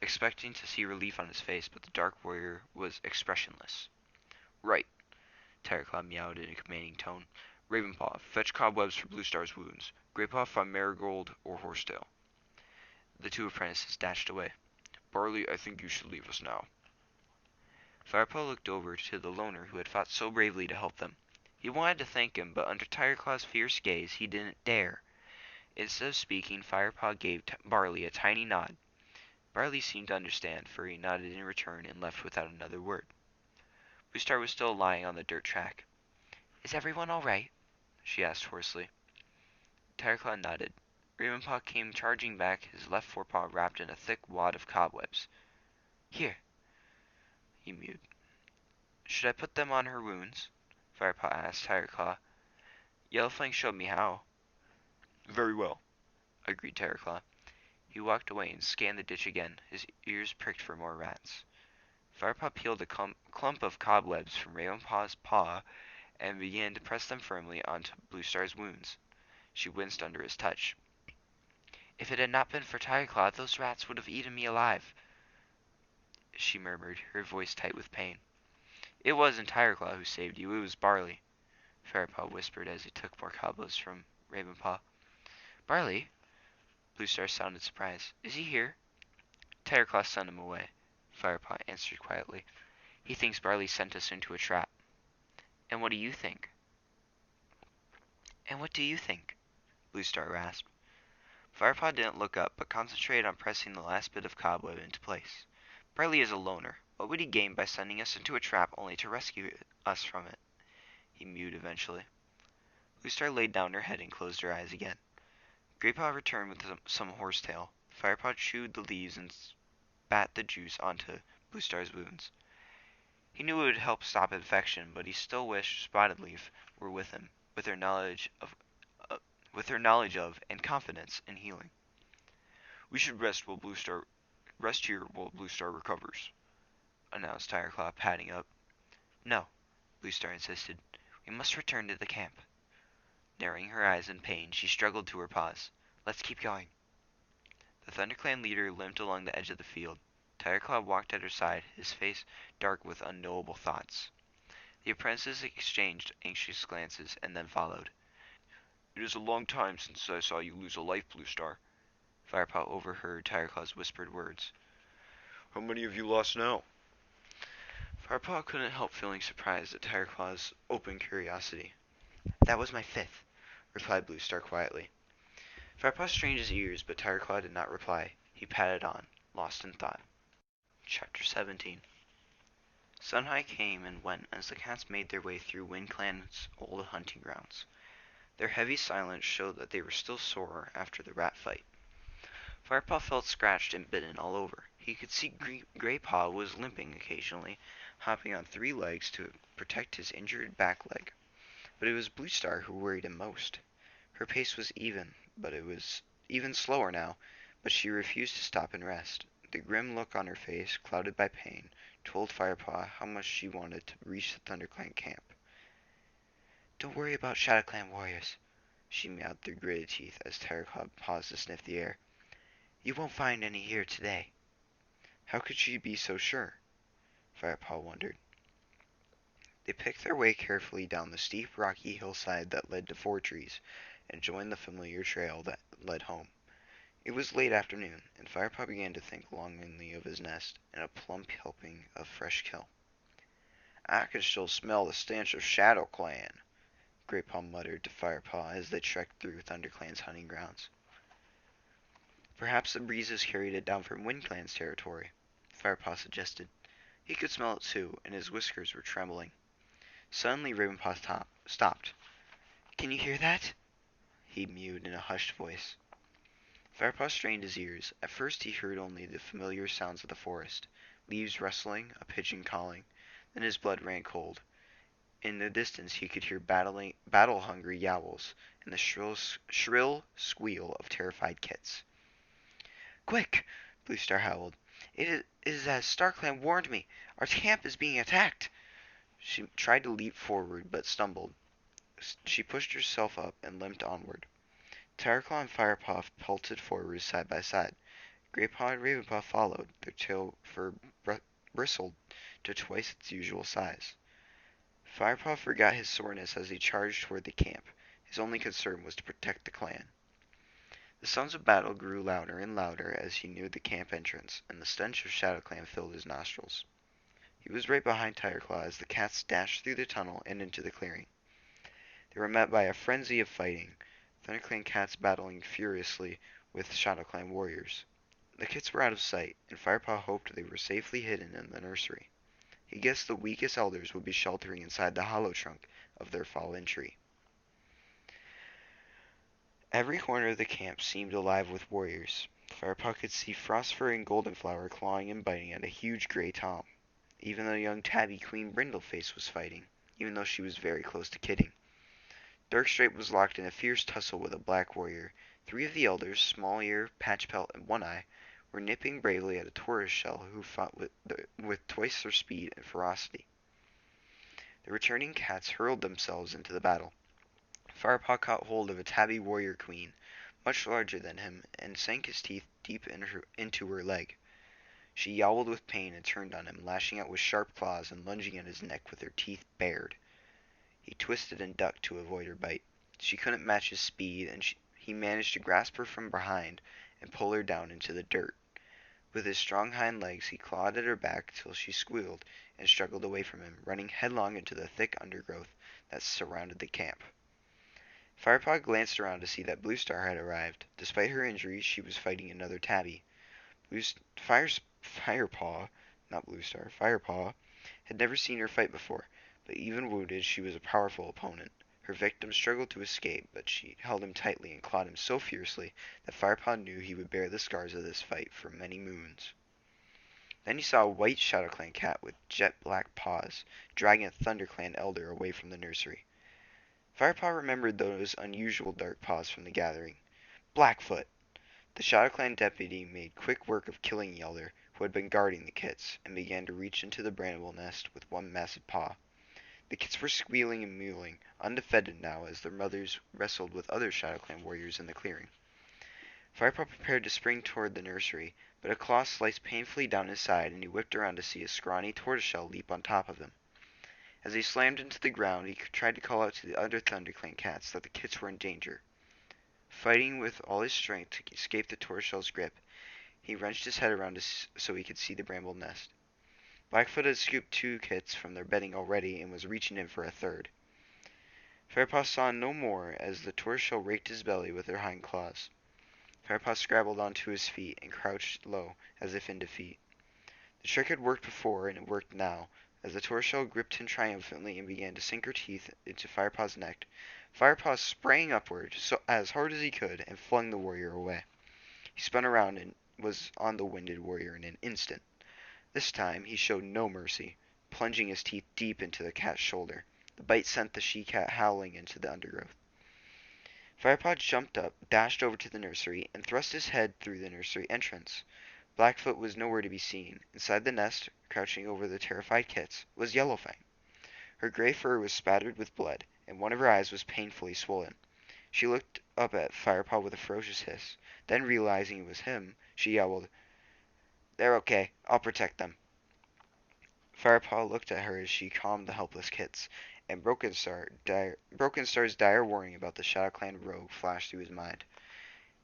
expecting to see relief on his face, but the dark warrior was expressionless. Right, Tireclaw meowed in a commanding tone. Ravenpaw, fetch cobwebs for Bluestar's wounds. Greypaw, find Marigold or Horsetail. The two apprentices dashed away. Barley, I think you should leave us now. Firepaw looked over to the loner who had fought so bravely to help them. He wanted to thank him, but under Tireclaw's fierce gaze, he didn't dare. Instead of speaking, Firepaw gave Barley a tiny nod. Barley seemed to understand, for he nodded in return and left without another word. Bluestar was still lying on the dirt track. Is everyone all right? She asked hoarsely. Tireclaw nodded. Ravenpaw came charging back, his left forepaw wrapped in a thick wad of cobwebs. Here, he mewed. Should I put them on her wounds? Firepaw asked Tireclaw. Yellowfang showed me how. Very well, agreed Tireclaw. He walked away and scanned the ditch again, his ears pricked for more rats. Firepaw peeled a clump of cobwebs from Ravenpaw's paw and began to press them firmly onto Bluestar's wounds. She winced under his touch. If it had not been for Tireclaw, those rats would have eaten me alive, she murmured, her voice tight with pain. It wasn't Tireclaw who saved you, it was Barley, Firepaw whispered as he took more cobwebs from Ravenpaw. Barley? Bluestar sounded surprised. Is he here? Tireclaw sent him away, Firepaw answered quietly. He thinks Barley sent us into a trap. And what do you think? And what do you think? Bluestar rasped. Firepaw didn't look up, but concentrated on pressing the last bit of cobweb into place. Barley is a loner. What would he gain by sending us into a trap only to rescue us from it? He mewed eventually. Bluestar laid down her head and closed her eyes again. Greypaw returned with some horsetail. Firepaw chewed the leaves and spat the juice onto Bluestar's wounds. He knew it would help stop infection, but he still wished Spotted Leaf were with him. with her knowledge of and confidence in healing. We should rest here while Blue Star recovers, announced Tireclaw, padding up. No, Blue Star insisted. We must return to the camp. Narrowing her eyes in pain, she struggled to her paws. Let's keep going. The ThunderClan leader limped along the edge of the field. Tireclaw walked at her side, his face dark with unknowable thoughts. The apprentices exchanged anxious glances and then followed. It is a long time since I saw you lose a life, Blue Star. Firepaw overheard Tireclaw's whispered words. How many have you lost now? Firepaw couldn't help feeling surprised at Tireclaw's open curiosity. That was my fifth, replied Blue Star quietly. Firepaw strained his ears, but Tireclaw did not reply. He padded on, lost in thought. Chapter 17. Sunhigh came and went as the cats made their way through WindClan's old hunting grounds. Their heavy silence showed that they were still sore after the rat fight. Firepaw felt scratched and bitten all over. He could see Greypaw was limping occasionally, hopping on 3 legs to protect his injured back leg. But it was Blue Star who worried him most. Her pace was even, but it was even slower now, but she refused to stop and rest. The grim look on her face, clouded by pain, told Firepaw how much she wanted to reach the ThunderClan camp. Don't worry about ShadowClan warriors, she meowed through gritted teeth as Tireclaw paused to sniff the air. You won't find any here today. How could she be so sure? Firepaw wondered. They picked their way carefully down the steep, rocky hillside that led to Four Trees, and joined the familiar trail that led home. It was late afternoon, and Firepaw began to think longingly of his nest and a plump helping of fresh kill. I can still smell the stench of ShadowClan, Greypaw muttered to Firepaw as they trekked through ThunderClan's hunting grounds. Perhaps the breezes carried it down from WindClan's territory, Firepaw suggested. He could smell it too, and his whiskers were trembling. Suddenly Ravenpaw stopped. Can you hear that? He mewed in a hushed voice. Firepaw strained his ears. At first he heard only the familiar sounds of the forest, leaves rustling, a pigeon calling. Then his blood ran cold. In the distance he could hear battle-hungry yowls and the shrill squeal of terrified kits. Quick! Blue Star howled. It is as StarClan warned me. Our camp is being attacked. She tried to leap forward, but stumbled. She pushed herself up and limped onward. Tireclaw and Firepaw pelted forward side by side. Greypaw and Ravenpaw followed, their tail fur bristled to twice its usual size. Firepaw forgot his soreness as he charged toward the camp. His only concern was to protect the clan. The sounds of battle grew louder and louder as he neared the camp entrance, and the stench of ShadowClan filled his nostrils. He was right behind Tireclaw as the cats dashed through the tunnel and into the clearing. They were met by a frenzy of fighting, ThunderClan cats battling furiously with ShadowClan warriors. The kits were out of sight, and Firepaw hoped they were safely hidden in the nursery. He guessed the weakest elders would be sheltering inside the hollow trunk of their fallen tree. Every corner of the camp seemed alive with warriors. Firepaw could see Frostfur and Goldenflower clawing and biting at a huge gray tom. Even the young tabby Queen Brindleface was fighting, even though she was very close to kidding. Darkstripe was locked in a fierce tussle with a black warrior. 3 of the elders, Small Ear, Patchpelt, and One Eye, were nipping bravely at a tortoiseshell who fought with twice their speed and ferocity. The returning cats hurled themselves into the battle. Firepaw caught hold of a tabby warrior queen, much larger than him, and sank his teeth deep into her leg. She yowled with pain and turned on him, lashing out with sharp claws and lunging at his neck with her teeth bared. He twisted and ducked to avoid her bite. She couldn't match his speed, and he managed to grasp her from behind and pull her down into the dirt. With his strong hind legs he clawed at her back till she squealed and struggled away from him, running headlong into the thick undergrowth that surrounded the camp. Firepaw glanced around to see that Blue Star had arrived. Despite her injuries, she was fighting another tabby. Firepaw, not Blue Star, Firepaw, had never seen her fight before, but even wounded, she was a powerful opponent. Her victim struggled to escape, but she held him tightly and clawed him so fiercely that Firepaw knew he would bear the scars of this fight for many moons. Then he saw a white ShadowClan cat with jet black paws, dragging a ThunderClan elder away from the nursery. Firepaw remembered those unusual dark paws from the gathering. Blackfoot! The Shadow Clan deputy made quick work of killing Yelder, who had been guarding the kits, and began to reach into the bramble nest with one massive paw. The kits were squealing and mewling, undefended now as their mothers wrestled with other Shadow Clan warriors in the clearing. Firepaw prepared to spring toward the nursery, but a claw sliced painfully down his side, and he whipped around to see a scrawny tortoiseshell leap on top of him. As he slammed into the ground, he tried to call out to the other ThunderClan cats that the kits were in danger. Fighting with all his strength to escape the tortoiseshell's grip, he wrenched his head around so he could see the bramble nest. Blackfoot had scooped 2 kits from their bedding already and was reaching in for a third. Firepaw saw no more as the tortoiseshell raked his belly with her hind claws. Firepaw scrabbled onto his feet and crouched low as if in defeat. The trick had worked before, and it worked now. As the tortoiseshell gripped him triumphantly and began to sink her teeth into Firepaw's neck, Firepaw sprang upward as hard as he could and flung the warrior away. He spun around and was on the winded warrior in an instant. This time he showed no mercy, plunging his teeth deep into the cat's shoulder. The bite sent the she-cat howling into the undergrowth. Firepaw jumped up, dashed over to the nursery, and thrust his head through the nursery entrance. Blackfoot was nowhere to be seen. Inside the nest, crouching over the terrified kits, was Yellowfang. Her gray fur was spattered with blood, and one of her eyes was painfully swollen. She looked up at Firepaw with a ferocious hiss. Then, realizing it was him, she yelled, "They're okay. I'll protect them." Firepaw looked at her as she calmed the helpless kits, and Broken Star's dire warning about the Shadow Clan rogue flashed through his mind.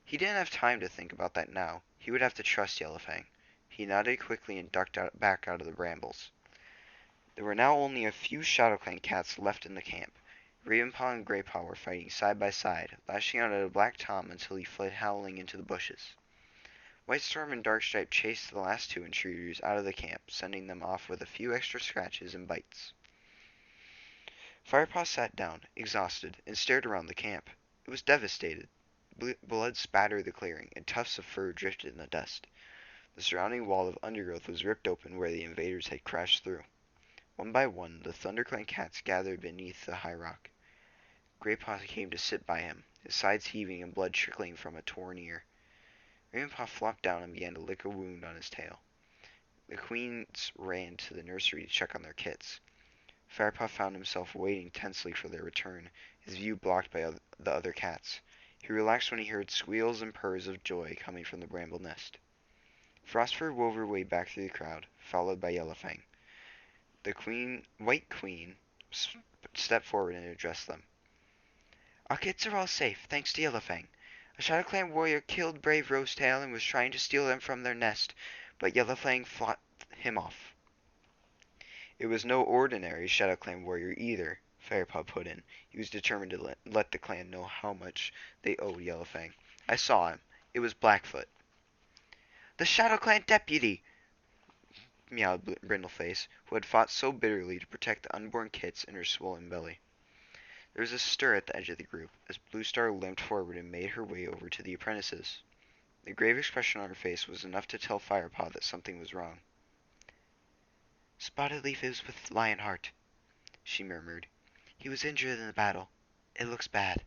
He didn't have time to think about that now. He would have to trust Yellowfang. He nodded quickly and ducked back out of the brambles. There were now only a few Shadow Clan cats left in the camp. Ravenpaw and Greypaw were fighting side by side, lashing out at a Black Tom until he fled howling into the bushes. White Storm and Darkstripe chased the last 2 intruders out of the camp, sending them off with a few extra scratches and bites. Firepaw sat down, exhausted, and stared around the camp. It was devastated. Blood spattered the clearing, and tufts of fur drifted in the dust. The surrounding wall of undergrowth was ripped open where the invaders had crashed through. One by one, the ThunderClan cats gathered beneath the high rock. Greypaw came to sit by him, his sides heaving and blood trickling from a torn ear. Ravenpaw flopped down and began to lick a wound on his tail. The queens ran to the nursery to check on their kits. Firepaw found himself waiting tensely for their return, his view blocked by the other cats. He relaxed when he heard squeals and purrs of joy coming from the bramble nest. Frostfur wove her way back through the crowd, followed by Yellowfang. The White Queen stepped forward and addressed them. "Our kits are all safe, thanks to Yellowfang. A Shadow Clan warrior killed brave Rosetail and was trying to steal them from their nest, but Yellowfang fought him off." "It was no ordinary Shadow Clan warrior either," Firepaw put in. He was determined to let the clan know how much they owed Yellowfang. "I saw him. It was Blackfoot." "The Shadow Clan deputy!" meowed Brindleface, who had fought so bitterly to protect the unborn kits in her swollen belly. There was a stir at the edge of the group as Bluestar limped forward and made her way over to the apprentices. The grave expression on her face was enough to tell Firepaw that something was wrong. "Spotted Leaf is with Lionheart," she murmured. "He was injured in the battle. It looks bad."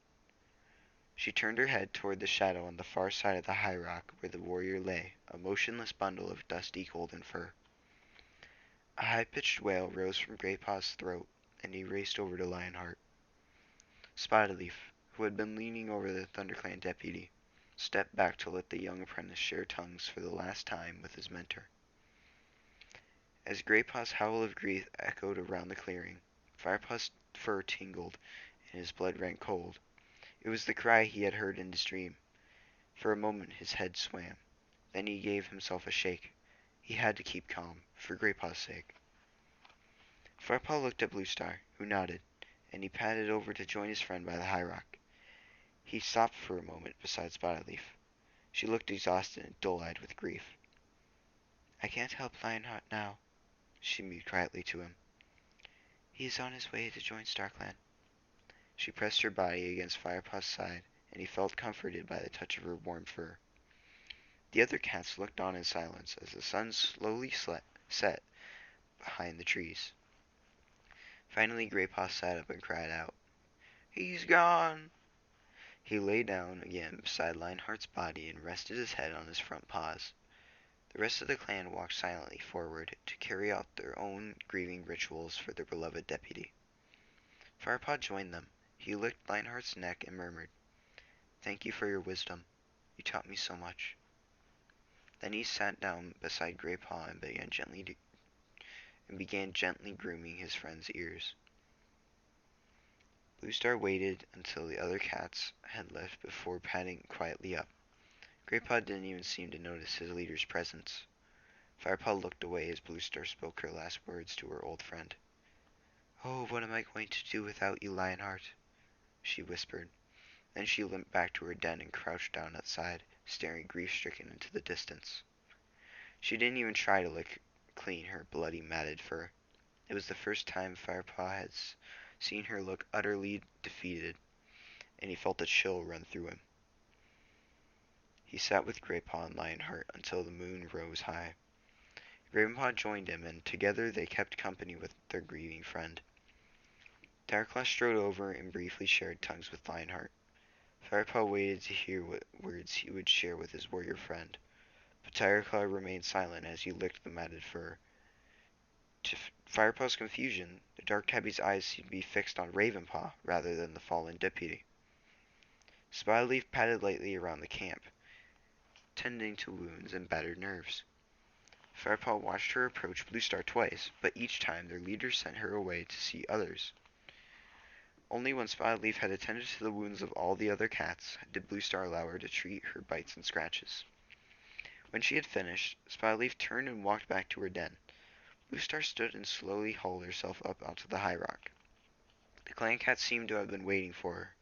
She turned her head toward the shadow on the far side of the high rock where the warrior lay, a motionless bundle of dusty golden fur. A high-pitched wail rose from Greypaw's throat, and he raced over to Lionheart. Spotted Leaf, who had been leaning over the ThunderClan deputy, stepped back to let the young apprentice share tongues for the last time with his mentor. As Greypaw's howl of grief echoed around the clearing, Firepaw's fur tingled and his blood ran cold. It was the cry he had heard in his dream. For a moment his head swam. Then he gave himself a shake. He had to keep calm, for Greypaw's sake. Firepaw looked at Bluestar, who nodded, and he padded over to join his friend by the high rock. He stopped for a moment beside Spotted Leaf. She looked exhausted and dull-eyed with grief. "I can't help Lionheart now," she mewed quietly to him. "He is on his way to join StarClan." She pressed her body against Firepaw's side, and he felt comforted by the touch of her warm fur. The other cats looked on in silence as the sun slowly set behind the trees. Finally Greypaw sat up and cried out. He's gone. He lay down again beside Lionheart's body and rested his head on his front paws. The rest of the clan walked silently forward to carry out their own grieving rituals for their beloved deputy. Firepaw joined them. He licked Lionheart's neck and murmured, "Thank you for your wisdom. You taught me so much." Then he sat down beside Greypaw and began gently grooming his friend's ears. Bluestar waited until the other cats had left before padding quietly up. Greypaw didn't even seem to notice his leader's presence. Firepaw looked away as Bluestar spoke her last words to her old friend. "Oh, what am I going to do without you, Lionheart?" she whispered. Then she limped back to her den and crouched down outside, staring grief-stricken into the distance. She didn't even try to lick clean her bloody, matted fur. It was the first time Firepaw had seen her look utterly defeated, and he felt a chill run through him. He sat with Greypaw and Lionheart until the moon rose high. Ravenpaw joined him, and together they kept company with their grieving friend. Tireclaw strode over and briefly shared tongues with Lionheart. Firepaw waited to hear what words he would share with his warrior friend, but Tireclaw remained silent as he licked the matted fur. To Firepaw's confusion, the dark tabby's eyes seemed to be fixed on Ravenpaw rather than the fallen deputy. Spyleaf padded lightly around the camp, tending to wounds and battered nerves. Firepaw watched her approach Bluestar twice, but each time their leader sent her away to see others. Only when Spyleaf had attended to the wounds of all the other cats did Bluestar allow her to treat her bites and scratches. When she had finished, Spyleaf turned and walked back to her den. Bluestar stood and slowly hauled herself up onto the high rock. The clan cat seemed to have been waiting for her.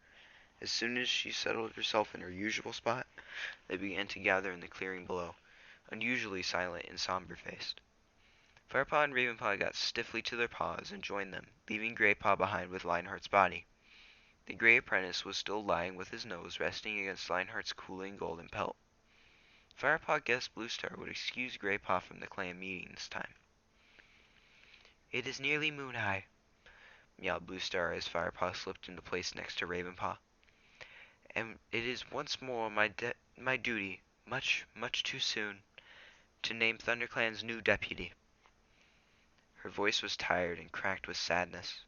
As soon as she settled herself in her usual spot, they began to gather in the clearing below, unusually silent and somber-faced. Firepaw and Ravenpaw got stiffly to their paws and joined them, leaving Greypaw behind with Lionheart's body. The gray apprentice was still lying with his nose resting against Lionheart's cooling golden pelt. Firepaw guessed Bluestar would excuse Greypaw from the clan meeting this time. "It is nearly moon high," meowed Bluestar as Firepaw slipped into place next to Ravenpaw, "and it is once more my duty, much, much too soon, to name ThunderClan's new deputy." Her voice was tired and cracked with sadness.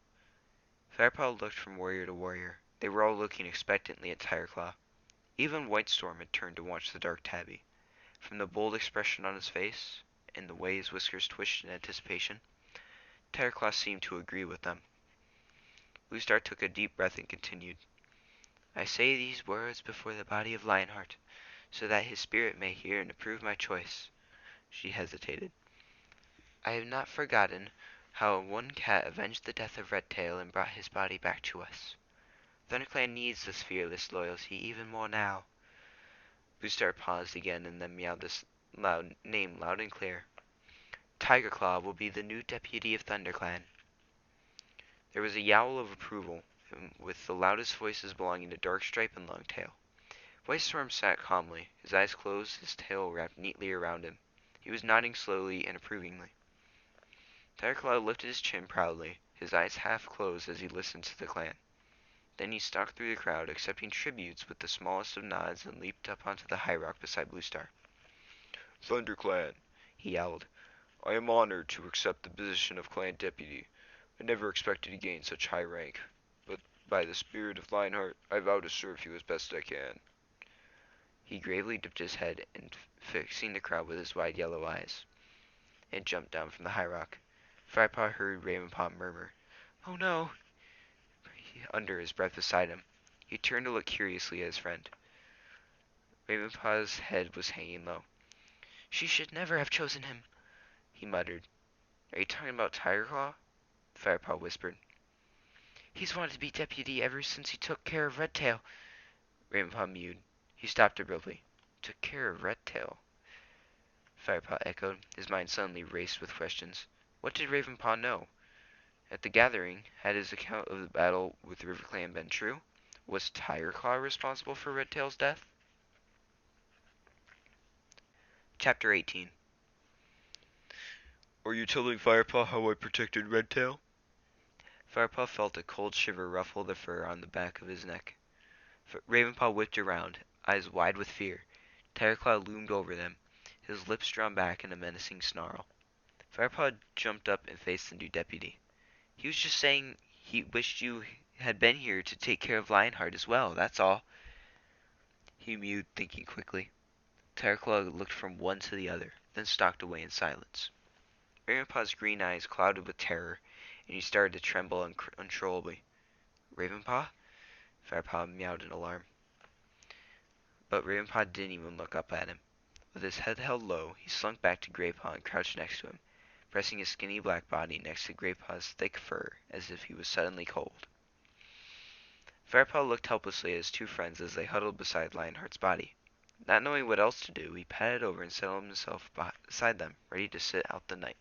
Firepaw looked from warrior to warrior. They were all looking expectantly at Tireclaw. Even Whitestorm had turned to watch the dark tabby. From the bold expression on his face, and the way his whiskers twitched in anticipation, Tireclaw seemed to agree with them. Bluestar took a deep breath and continued, "I say these words before the body of Lionheart, so that his spirit may hear and approve my choice." She hesitated. "I have not forgotten how one cat avenged the death of Redtail and brought his body back to us. ThunderClan needs this fearless loyalty even more now." Bluestar paused again and then meowed this name loud and clear. "Tigerclaw will be the new deputy of ThunderClan." There was a yowl of approval, with the loudest voices belonging to Darkstripe and Longtail. Whitestorm sat calmly, his eyes closed, his tail wrapped neatly around him. He was nodding slowly and approvingly. Tireclaw lifted his chin proudly, his eyes half closed as he listened to the clan. Then he stalked through the crowd, accepting tributes with the smallest of nods, and leaped up onto the high rock beside Bluestar. ThunderClan, he yelled. I am honored to accept the position of clan deputy. I never expected to gain such high rank, but by the spirit of Lionheart, I vow to serve you as best I can." He gravely dipped his head and, fixing the crowd with his wide yellow eyes, and jumped down from the high rock. Firepaw heard Ravenpaw murmur, "Oh no," under his breath beside him. He turned to look curiously at his friend. Ravenpaw's head was hanging low. "She should never have chosen him," he muttered. "Are you talking about Tigerclaw?" Firepaw whispered. "He's wanted to be deputy ever since he took care of Redtail." Ravenpaw mewed. He stopped abruptly. "Took care of Redtail?" Firepaw echoed. His mind suddenly raced with questions. What did Ravenpaw know? At the gathering, had his account of the battle with the River Clan been true? Was Tigerclaw responsible for Redtail's death? Chapter 18. "Are you telling Firepaw how I protected Redtail?" Firepaw felt a cold shiver ruffle the fur on the back of his neck. Ravenpaw whipped around, eyes wide with fear. Tigerclaw loomed over them, his lips drawn back in a menacing snarl. Firepaw jumped up and faced the new deputy. He was just saying he wished you had been here to take care of Lionheart as well, that's all. He mewed, thinking quickly. Tigerclaw looked from one to the other, then stalked away in silence. Ravenpaw's green eyes clouded with terror, and he started to tremble uncontrollably. Ravenpaw? Firepaw meowed in alarm. But Ravenpaw didn't even look up at him. With his head held low, he slunk back to Greypaw and crouched next to him, pressing his skinny black body next to Greypaw's thick fur as if he was suddenly cold. Firepaw looked helplessly at his two friends as they huddled beside Lionheart's body. Not knowing what else to do, he padded over and settled himself beside them, ready to sit out the night.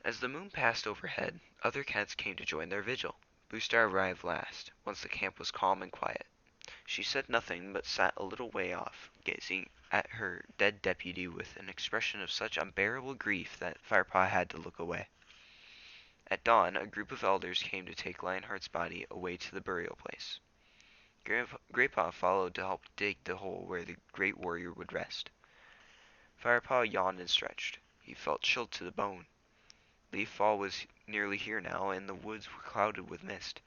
As the moon passed overhead, other cats came to join their vigil. Bluestar arrived last, once the camp was calm and quiet. She said nothing, but sat a little way off, gazing at her dead deputy with an expression of such unbearable grief that Firepaw had to look away. At dawn, a group of elders came to take Lionheart's body away to the burial place. Greypaw followed to help dig the hole where the great warrior would rest. Firepaw yawned and stretched. He felt chilled to the bone. Leaf fall was nearly here now, and the woods were clouded with mist,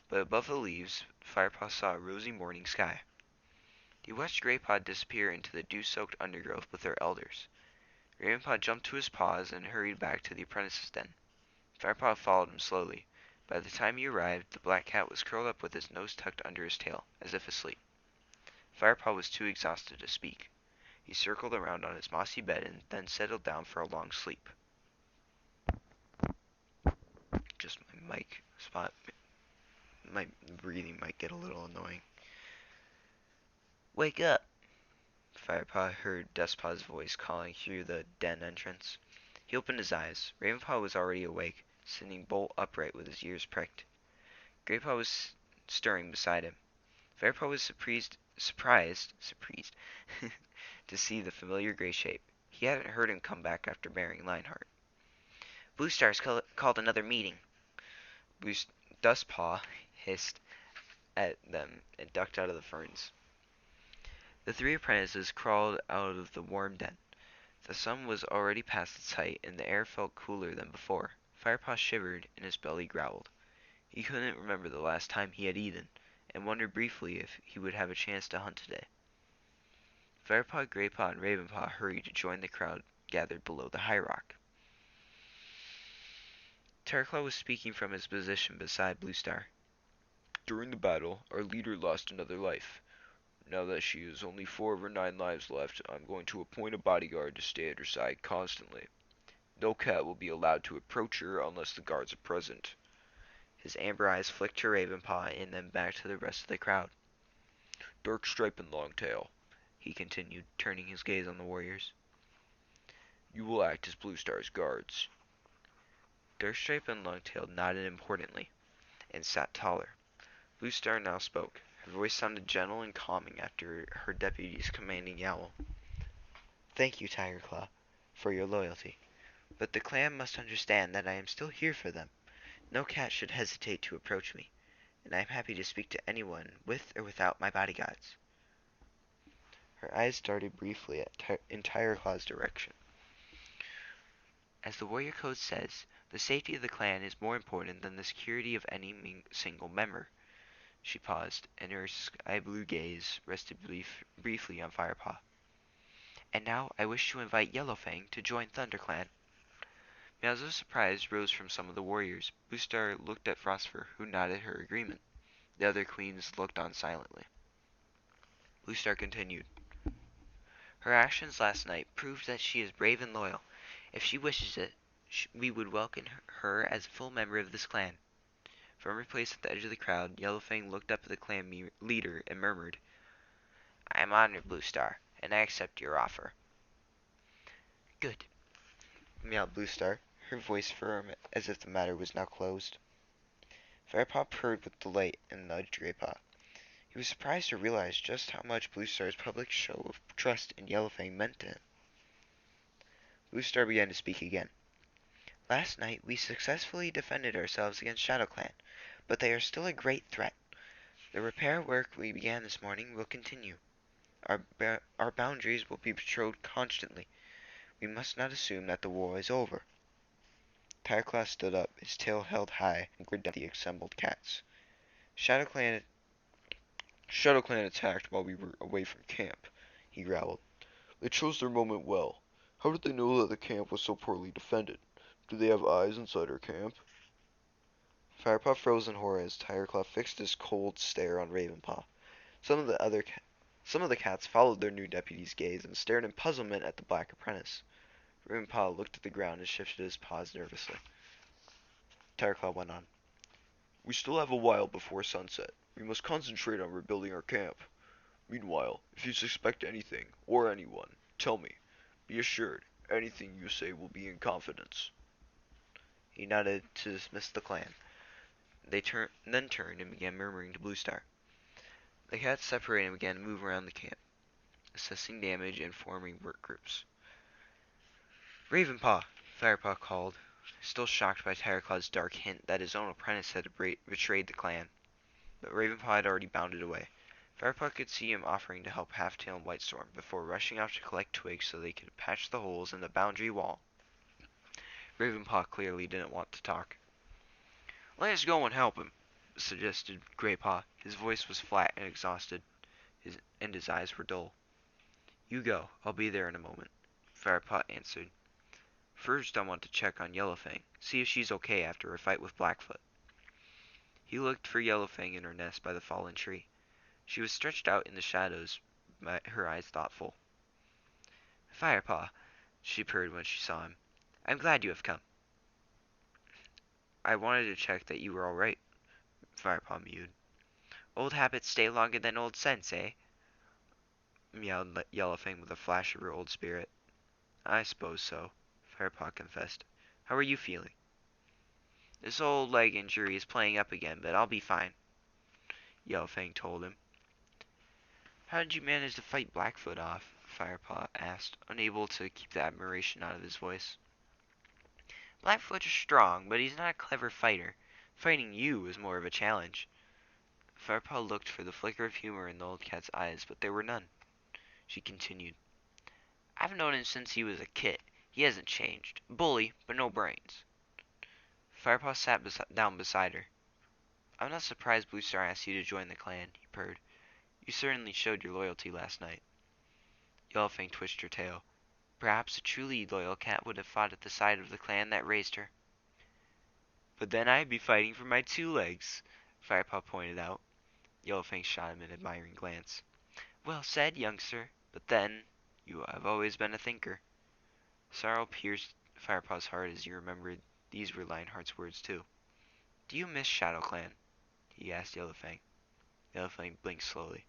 but above the leaves Firepaw saw a rosy morning sky. He watched Greypaw disappear into the dew-soaked undergrowth with their elders. Ravenpaw jumped to his paws and hurried back to the apprentice's den. Firepaw followed him slowly. By the time he arrived, the black cat was curled up with his nose tucked under his tail, as if asleep. Firepaw was too exhausted to speak. He circled around on his mossy bed and then settled down for a long sleep. Just my mic spot. My breathing might get a little annoying. Wake up! Firepaw heard Dustpaw's voice calling through the den entrance. He opened his eyes. Ravenpaw was already awake, sitting bolt upright with his ears pricked. Greypaw was stirring beside him. Firepaw was surprised to see the familiar gray shape. He hadn't heard him come back after burying Lionheart. Bluestar's called another meeting. Dustpaw hissed at them and ducked out of the ferns. The three apprentices crawled out of the warm den. The sun was already past its height, and the air felt cooler than before. Firepaw shivered, and his belly growled. He couldn't remember the last time he had eaten, and wondered briefly if he would have a chance to hunt today. Firepaw, Greypaw, and Ravenpaw hurried to join the crowd gathered below the high rock. Tigerclaw was speaking from his position beside Bluestar. During the battle, our leader lost another life. Now that she has only 4 of her 9 lives left, I'm going to appoint a bodyguard to stay at her side constantly. No cat will be allowed to approach her unless the guards are present. His amber eyes flicked to Ravenpaw and then back to the rest of the crowd. Darkstripe and Longtail, he continued, turning his gaze on the warriors. You will act as Bluestar's guards. Darkstripe and Longtail nodded importantly and sat taller. Bluestar now spoke. Her voice sounded gentle and calming after her deputy's commanding yowl. Thank you, Tigerclaw, for your loyalty. But the clan must understand that I am still here for them. No cat should hesitate to approach me, and I am happy to speak to anyone with or without my bodyguards. Her eyes darted briefly in Tigerclaw's direction. As the warrior code says, the safety of the clan is more important than the security of any single member. She paused, and her sky-blue gaze rested briefly on Firepaw. And now I wish to invite Yellowfang to join ThunderClan. Meows of surprise rose from some of the warriors. Bluestar looked at Frostfur, who nodded her agreement. The other queens looked on silently. Bluestar continued. Her actions last night proved that she is brave and loyal. If she wishes it, we would welcome her as a full member of this clan. From her place at the edge of the crowd, Yellowfang looked up at the clan leader and murmured, I am honored, Bluestar, and I accept your offer. Good, meowed Bluestar, her voice firm as if the matter was now closed. Firepaw purred with delight and nudged Greypaw. He was surprised to realize just how much Bluestar's public show of trust in Yellowfang meant to him. Bluestar began to speak again. Last night we successfully defended ourselves against ShadowClan, but they are still a great threat. The repair work we began this morning will continue. Our boundaries will be patrolled constantly. We must not assume that the war is over." Tyreclaw stood up, his tail held high, and glared at the assembled cats. ShadowClan attacked while we were away from camp," he growled. They chose their moment well. How did they know that the camp was so poorly defended? Do they have eyes inside our camp? Firepaw froze in horror as Tyreclaw fixed his cold stare on Ravenpaw. Some of the cats followed their new deputy's gaze and stared in puzzlement at the black apprentice. Ravenpaw looked at the ground and shifted his paws nervously. Tyreclaw went on. We still have a while before sunset. We must concentrate on rebuilding our camp. Meanwhile, if you suspect anything, or anyone, tell me. Be assured, anything you say will be in confidence." He nodded to dismiss the clan. They then turned and began murmuring to Bluestar. The cats separated and began to move around the camp, assessing damage and forming work groups. "Ravenpaw!" Firepaw called, still shocked by Tyreclaw's dark hint that his own apprentice had betrayed the clan. But Ravenpaw had already bounded away. Firepaw could see him offering to help Halftail and Whitestorm before rushing out to collect twigs so they could patch the holes in the boundary wall. Ravenpaw clearly didn't want to talk. "Let's go and help him," suggested Greypaw. His voice was flat and exhausted, and his eyes were dull. "You go. I'll be there in a moment," Firepaw answered. "First I want to check on Yellowfang, see if she's okay after her fight with Blackfoot." He looked for Yellowfang in her nest by the fallen tree. She was stretched out in the shadows, her eyes thoughtful. "Firepaw," she purred when she saw him. "I'm glad you have come." "I wanted to check that you were all right," Firepaw mewed. "Old habits stay longer than old scents, eh?" meowed Yellowfang with a flash of her old spirit. "I suppose so," Firepaw confessed. "How are you feeling?" "This old leg injury is playing up again, but I'll be fine," Yellowfang told him. "How did you manage to fight Blackfoot off?" Firepaw asked, unable to keep the admiration out of his voice. "Blackfoot's strong, but he's not a clever fighter. Fighting you is more of a challenge." Firepaw looked for the flicker of humor in the old cat's eyes, but there were none. She continued. "I've known him since he was a kid. He hasn't changed. Bully, but no brains." Firepaw sat down beside her. "I'm not surprised Bluestar asked you to join the clan," he purred. "You certainly showed your loyalty last night." Yellowfang twitched her tail. "Perhaps a truly loyal cat would have fought at the side of the clan that raised her." "But then I'd be fighting for my 2 legs," Firepaw pointed out. Yellowfang shot him an admiring glance. "Well said, youngster. But then, you have always been a thinker." Sorrow pierced Firepaw's heart as he remembered these were Lionheart's words too. "Do you miss ShadowClan?" he asked Yellowfang. Yellowfang blinked slowly.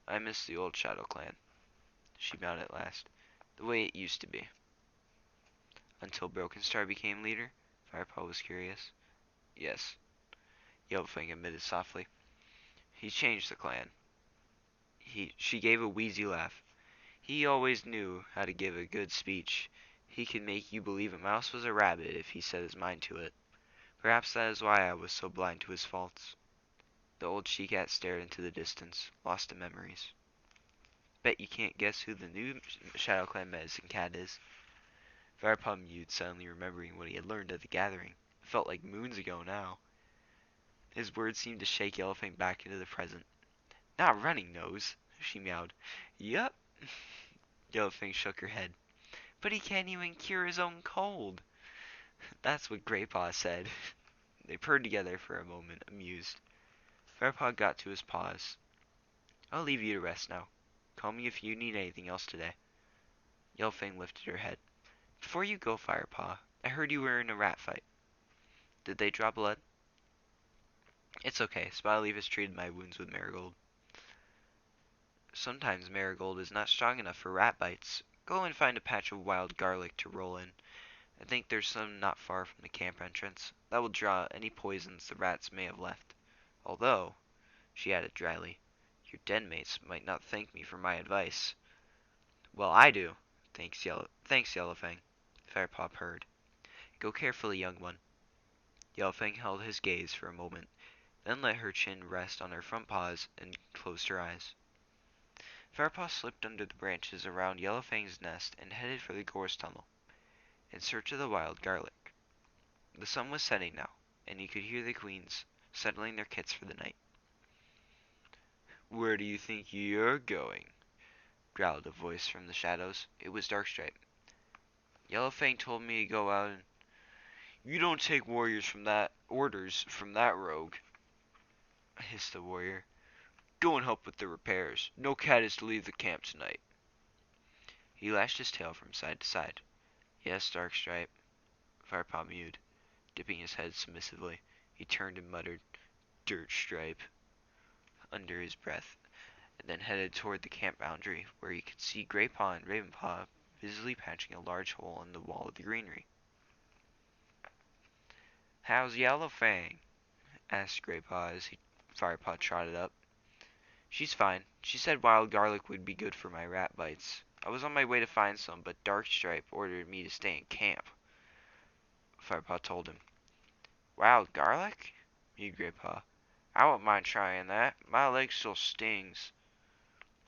"I miss the old ShadowClan," she mewed at last. "The way it used to be." "Until Broken Star became leader?" Firepaw was curious. "Yes," Yellowfang admitted softly. "He changed the clan." She gave a wheezy laugh. "He always knew how to give a good speech. He could make you believe a mouse was a rabbit if he set his mind to it. Perhaps that is why I was so blind to his faults." The old she-cat stared into the distance, lost in memories. "Bet you can't guess who the new ShadowClan medicine cat is." Firepaw mewed, suddenly remembering what he had learned at the gathering. It felt like moons ago now. His words seemed to shake Yellowfang back into the present. "Not Running Nose," she meowed. "Yup." Yellowfang shook her head. "But he can't even cure his own cold." "That's what Greypaw said." They purred together for a moment, amused. Firepaw got to his paws. "I'll leave you to rest now. Call me if you need anything else today." Yellowfang lifted her head. "Before you go, Firepaw, I heard you were in a rat fight. Did they draw blood?" "It's okay. Spotleaf has treated my wounds with marigold." "Sometimes marigold is not strong enough for rat bites. Go and find a patch of wild garlic to roll in. I think there's some not far from the camp entrance. That will draw any poisons the rats may have left. Although," she added dryly, "your den mates might not thank me for my advice." "Well, I do." Thanks, Yellowfang," Firepaw purred. Go carefully, young one. Yellowfang held his gaze for a moment, then let her chin rest on her front paws and closed her eyes. Firepaw slipped under the branches around Yellowfang's nest and headed for the gorse tunnel, in search of the wild garlic. The sun was setting now, and he could hear the queens settling their kits for the night. "Where do you think you're going?" growled a voice from the shadows. It was Darkstripe. "Yellowfang told me to go out and—" "You don't take orders from that rogue," hissed the warrior. "Go and help with the repairs. No cat is to leave the camp tonight." He lashed his tail from side to side. "Yes, Darkstripe," Firepaw mewed, dipping his head submissively. He turned and muttered, "Dirtstripe," under his breath, and then headed toward the camp boundary, where he could see Graypaw and Ravenpaw busily patching a large hole in the wall of the greenery. "How's Yellowfang?" asked Graypaw as Firepaw trotted up. "She's fine. She said wild garlic would be good for my rat bites. I was on my way to find some, but Darkstripe ordered me to stay in camp," Firepaw told him. "Wild garlic?" mewed Graypaw. "I wouldn't mind trying that. My leg still stings."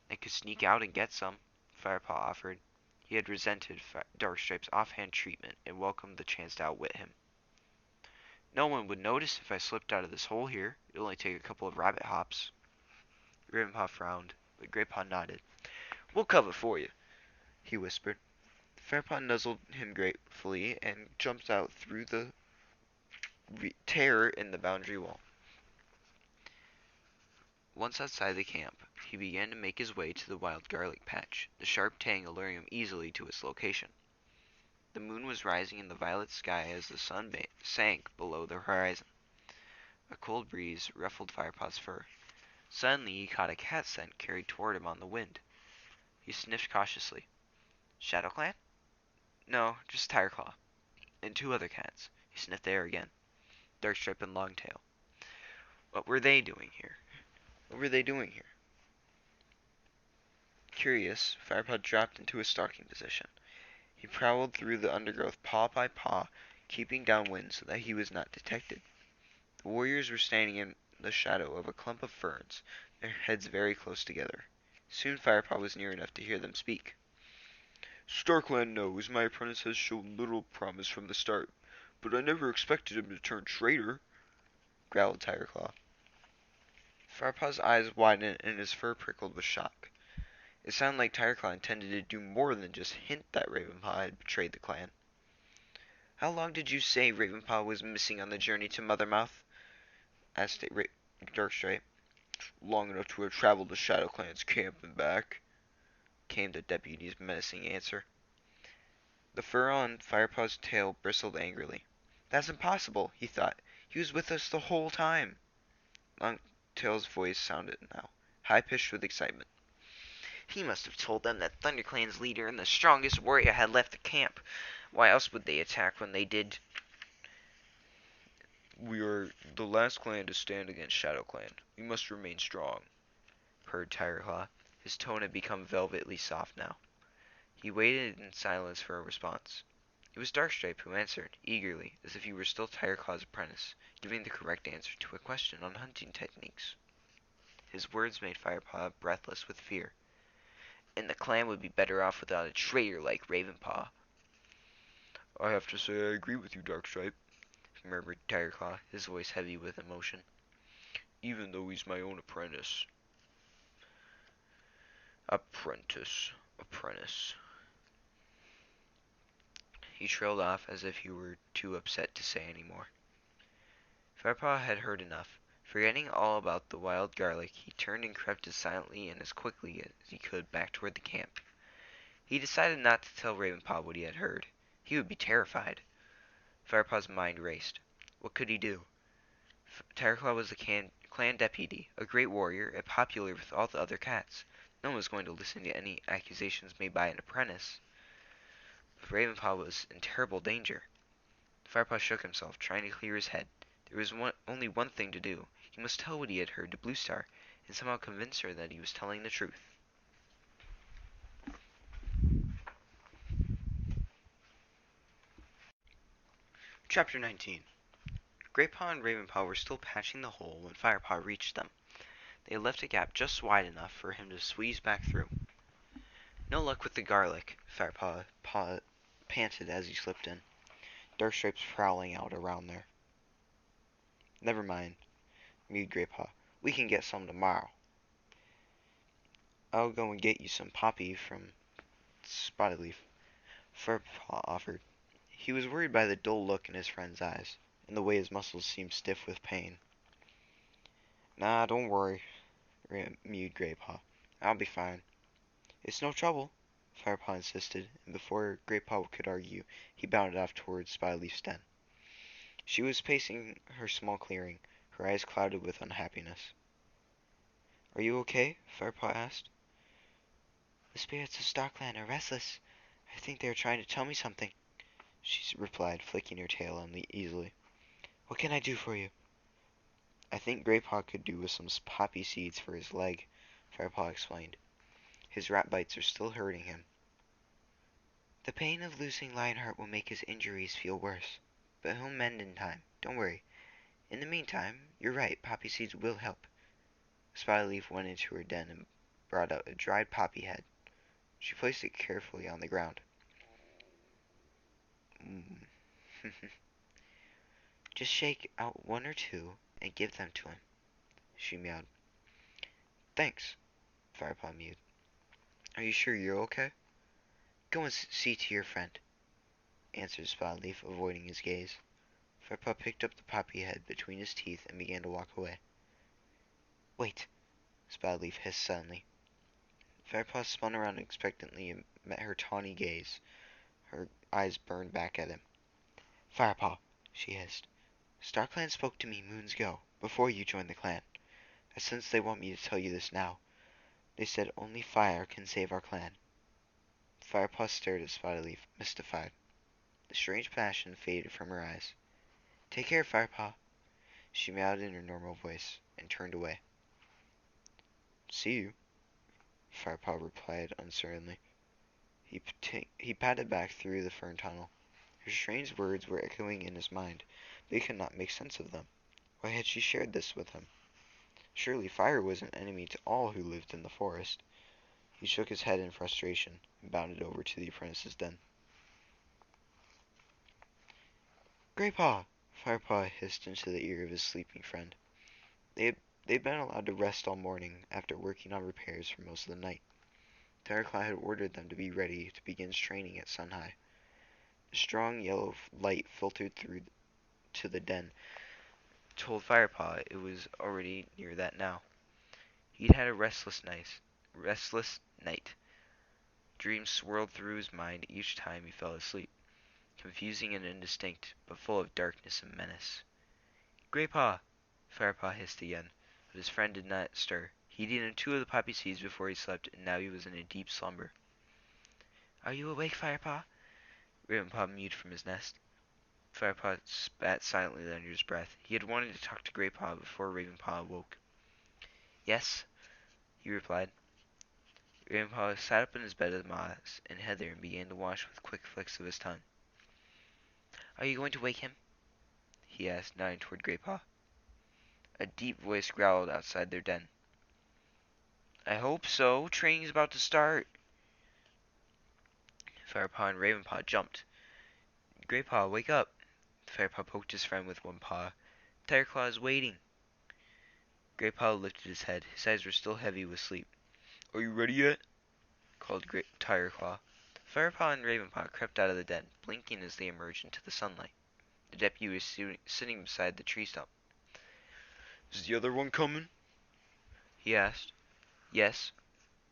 "I could sneak out and get some," Firepaw offered. He had resented Darkstripe's offhand treatment and welcomed the chance to outwit him. "No one would notice if I slipped out of this hole here. It'd only take a couple of rabbit hops." Ravenpaw frowned, but Graypaw nodded. "We'll cover for you," he whispered. Firepaw nuzzled him gratefully and jumped out through the tear in the boundary wall. Once outside the camp, he began to make his way to the wild garlic patch, the sharp tang alluring him easily to its location. The moon was rising in the violet sky as the sun sank below the horizon. A cold breeze ruffled Firepaw's fur. Suddenly he caught a cat scent carried toward him on the wind. He sniffed cautiously. ShadowClan? No, just Tireclaw. And two other cats. He sniffed the air again. Darkstripe and Longtail. What were they doing here? Curious, Firepaw dropped into a stalking position. He prowled through the undergrowth paw by paw, keeping downwind so that he was not detected. The warriors were standing in the shadow of a clump of ferns, their heads very close together. Soon Firepaw was near enough to hear them speak. "StarClan knows my apprentice has shown little promise from the start, but I never expected him to turn traitor," growled Tireclaw. Firepaw's eyes widened and his fur prickled with shock. It sounded like Tireclaw intended to do more than just hint that Ravenpaw had betrayed the clan. "How long did you say Ravenpaw was missing on the journey to Mothermouth?" asked Darkstripe. "Long enough to have traveled to ShadowClan's camp and back," came the deputy's menacing answer. The fur on Firepaw's tail bristled angrily. "That's impossible," he thought. "He was with us the whole time." Longtail's voice sounded now, high-pitched with excitement. "He must have told them that ThunderClan's leader and the strongest warrior had left the camp. Why else would they attack when they did?" "We are the last clan to stand against ShadowClan. We must remain strong," purred Tireclaw. His tone had become velvetly soft now. He waited in silence for a response. It was Darkstripe who answered, eagerly, as if he were still Tireclaw's apprentice, giving the correct answer to a question on hunting techniques. His words made Firepaw breathless with fear. "And the clan would be better off without a traitor like Ravenpaw." "I have to say I agree with you, Darkstripe," murmured Tireclaw, his voice heavy with emotion. "Even though he's my own apprentice." Apprentice. He trailed off as if he were too upset to say any more. Firepaw had heard enough. Forgetting all about the wild garlic, he turned and crept as silently and as quickly as he could back toward the camp. He decided not to tell Ravenpaw what he had heard. He would be terrified. Firepaw's mind raced. What could he do? Tireclaw was the clan deputy, a great warrior, and popular with all the other cats. No one was going to listen to any accusations made by an apprentice. But Ravenpaw was in terrible danger. Firepaw shook himself, trying to clear his head. There was only one thing to do. He must tell what he had heard to Bluestar, and somehow convince her that he was telling the truth. Chapter 19. Graypaw and Ravenpaw were still patching the hole when Firepaw reached them. They had left a gap just wide enough for him to squeeze back through. No luck with the garlic, Firepaw panted as he slipped in, dark stripes prowling out around there. Never mind, mewed Graypaw. We can get some tomorrow. I'll go and get you some poppy from Spotted Leaf, Firepaw offered. He was worried by the dull look in his friend's eyes, and the way his muscles seemed stiff with pain. Nah, don't worry, mewed Graypaw. I'll be fine. It's no trouble, Firepaw insisted, and before Graypaw could argue, he bounded off towards Spotted den. She was pacing her small clearing, her eyes clouded with unhappiness. Are you okay? Firepaw asked. The spirits of Starkland are restless. I think they are trying to tell me something, she replied, flicking her tail uneasily. What can I do for you? I think Graypaw could do with some poppy seeds for his leg, Firepaw explained. His rat bites are still hurting him. The pain of losing Lionheart will make his injuries feel worse, but he'll mend in time. Don't worry. In the meantime, you're right, poppy seeds will help. Spotted Leaf went into her den and brought out a dried poppy head. She placed it carefully on the ground. Just shake out one or two and give them to him, she meowed. Thanks, Firepaw mewed. Are you sure you're okay? Go and see to your friend, answered Spotted Leaf, avoiding his gaze. Firepaw picked up the poppy head between his teeth and began to walk away. Wait, Spotted Leaf hissed suddenly. Firepaw spun around expectantly and met her tawny gaze. Her eyes burned back at him. Firepaw, she hissed. StarClan spoke to me moons ago, before you joined the clan. I sense they want me to tell you this now. They said only fire can save our clan. Firepaw stared at Spotted Leaf, mystified. The strange passion faded from her eyes. Take care, Firepaw, she meowed in her normal voice, and turned away. See you, Firepaw replied uncertainly. He padded back through the fern tunnel. Her strange words were echoing in his mind, but he could not make sense of them. Why had she shared this with him? Surely fire was an enemy to all who lived in the forest. He shook his head in frustration and bounded over to the apprentice's den. Graypaw! Firepaw hissed into the ear of his sleeping friend. They'd been allowed to rest all morning after working on repairs for most of the night. Tireclaw had ordered them to be ready to begin training at sun high. A strong yellow light filtered through to the den, told Firepaw it was already near that now. He'd had a restless night. Dreams swirled through his mind each time he fell asleep, confusing and indistinct, but full of darkness and menace. Graypaw! Firepaw hissed again, but his friend did not stir. He'd eaten 2 of the poppy seeds before he slept, and now he was in a deep slumber. Are you awake, Firepaw? Ravenpaw mewed from his nest. Firepaw spat silently under his breath. He had wanted to talk to Graypaw before Ravenpaw awoke. Yes, he replied. Ravenpaw sat up in his bed of moss and heather and began to wash with quick flicks of his tongue. Are you going to wake him? He asked, nodding toward Graypaw. A deep voice growled outside their den. I hope so. Training's about to start. Firepaw and Ravenpaw jumped. Graypaw, wake up. Firepaw poked his friend with one paw. Tireclaw is waiting. Graypaw lifted his head. His eyes were still heavy with sleep. Are you ready yet? Called Tireclaw. Firepaw and Ravenpaw crept out of the den, blinking as they emerged into the sunlight. The deputy was sitting beside the tree stump. Is the other one coming? He asked. Yes,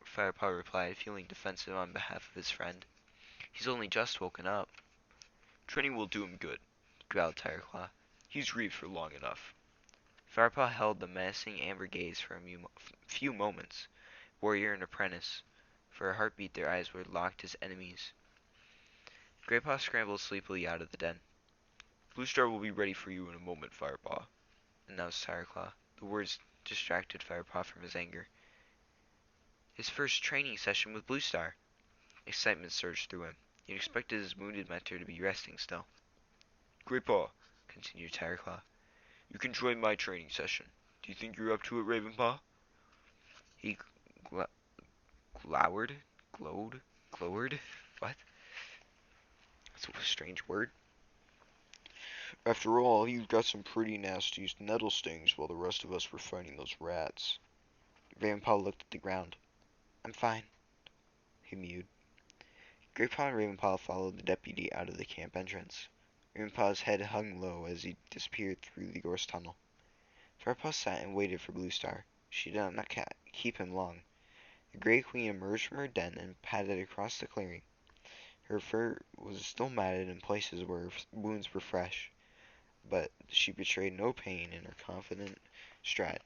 Firepaw replied, feeling defensive on behalf of his friend. He's only just woken up. Training will do him good, growled Tireclaw. He's grieved for long enough. Firepaw held the menacing amber gaze for a few moments. Warrior and apprentice. For a heartbeat their eyes were locked as enemies. Graypaw scrambled sleepily out of the den. Blue Star will be ready for you in a moment, Firepaw, announced Tireclaw. The words distracted Firepaw from his anger. His first training session with Blue Star. Excitement surged through him. He expected his wounded mentor to be resting still. Graypaw, continued Tireclaw, you can join my training session. Do you think you're up to it, Ravenpaw? He gl- glowered, glowered. What? That's a strange word. After all, you've got some pretty nasty nettle stings while the rest of us were fighting those rats. Ravenpaw looked at the ground. I'm fine, he mewed. Graypaw and Ravenpaw followed the deputy out of the camp entrance. Ravenpaw's head hung low as he disappeared through the gorse tunnel. Firepaw sat and waited for Blue Star. She did not keep him long. The Grey Queen emerged from her den and padded across the clearing. Her fur was still matted in places where wounds were fresh, but she betrayed no pain in her confident stride.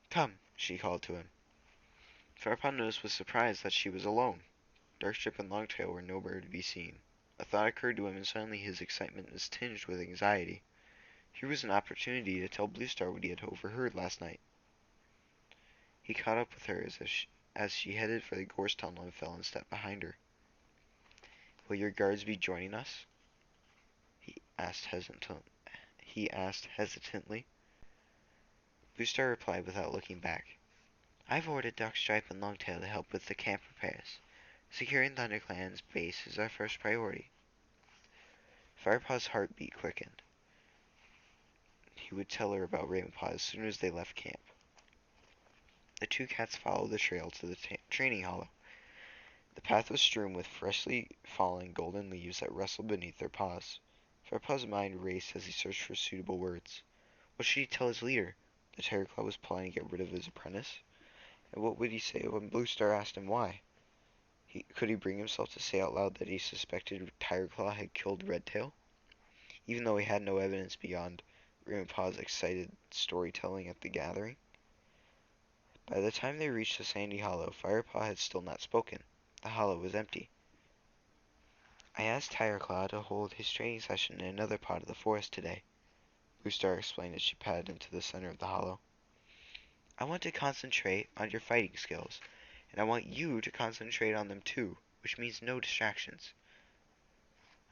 Come, she called to him. Firepaw noticed with surprise that she was alone. Darkstrip and Longtail were nowhere to be seen. A thought occurred to him, and suddenly his excitement was tinged with anxiety. Here was an opportunity to tell Bluestar what he had overheard last night. He caught up with her as she headed for the gorse tunnel and fell in step behind her. Will your guards be joining us? He asked hesitantly. Bluestar replied without looking back. I've ordered Darkstripe and Longtail to help with the camp repairs. Securing ThunderClan's base is our first priority. Firepaw's heartbeat quickened. He would tell her about Ravenpaw as soon as they left camp. The two cats followed the trail to the training hollow. The path was strewn with freshly fallen golden leaves that rustled beneath their paws. Firepaw's mind raced as he searched for suitable words. What should he tell his leader? That Terraclaw was planning to get rid of his apprentice? And what would he say when Bluestar asked him why? Could he bring himself to say out loud that he suspected Tireclaw had killed Redtail? Even though he had no evidence beyond Ravenpaw's excited storytelling at the gathering? By the time they reached the sandy hollow, Firepaw had still not spoken. The hollow was empty. I asked Tireclaw to hold his training session in another part of the forest today, Bluestar explained as she padded into the center of the hollow. I want to concentrate on your fighting skills, and I want you to concentrate on them too, which means no distractions.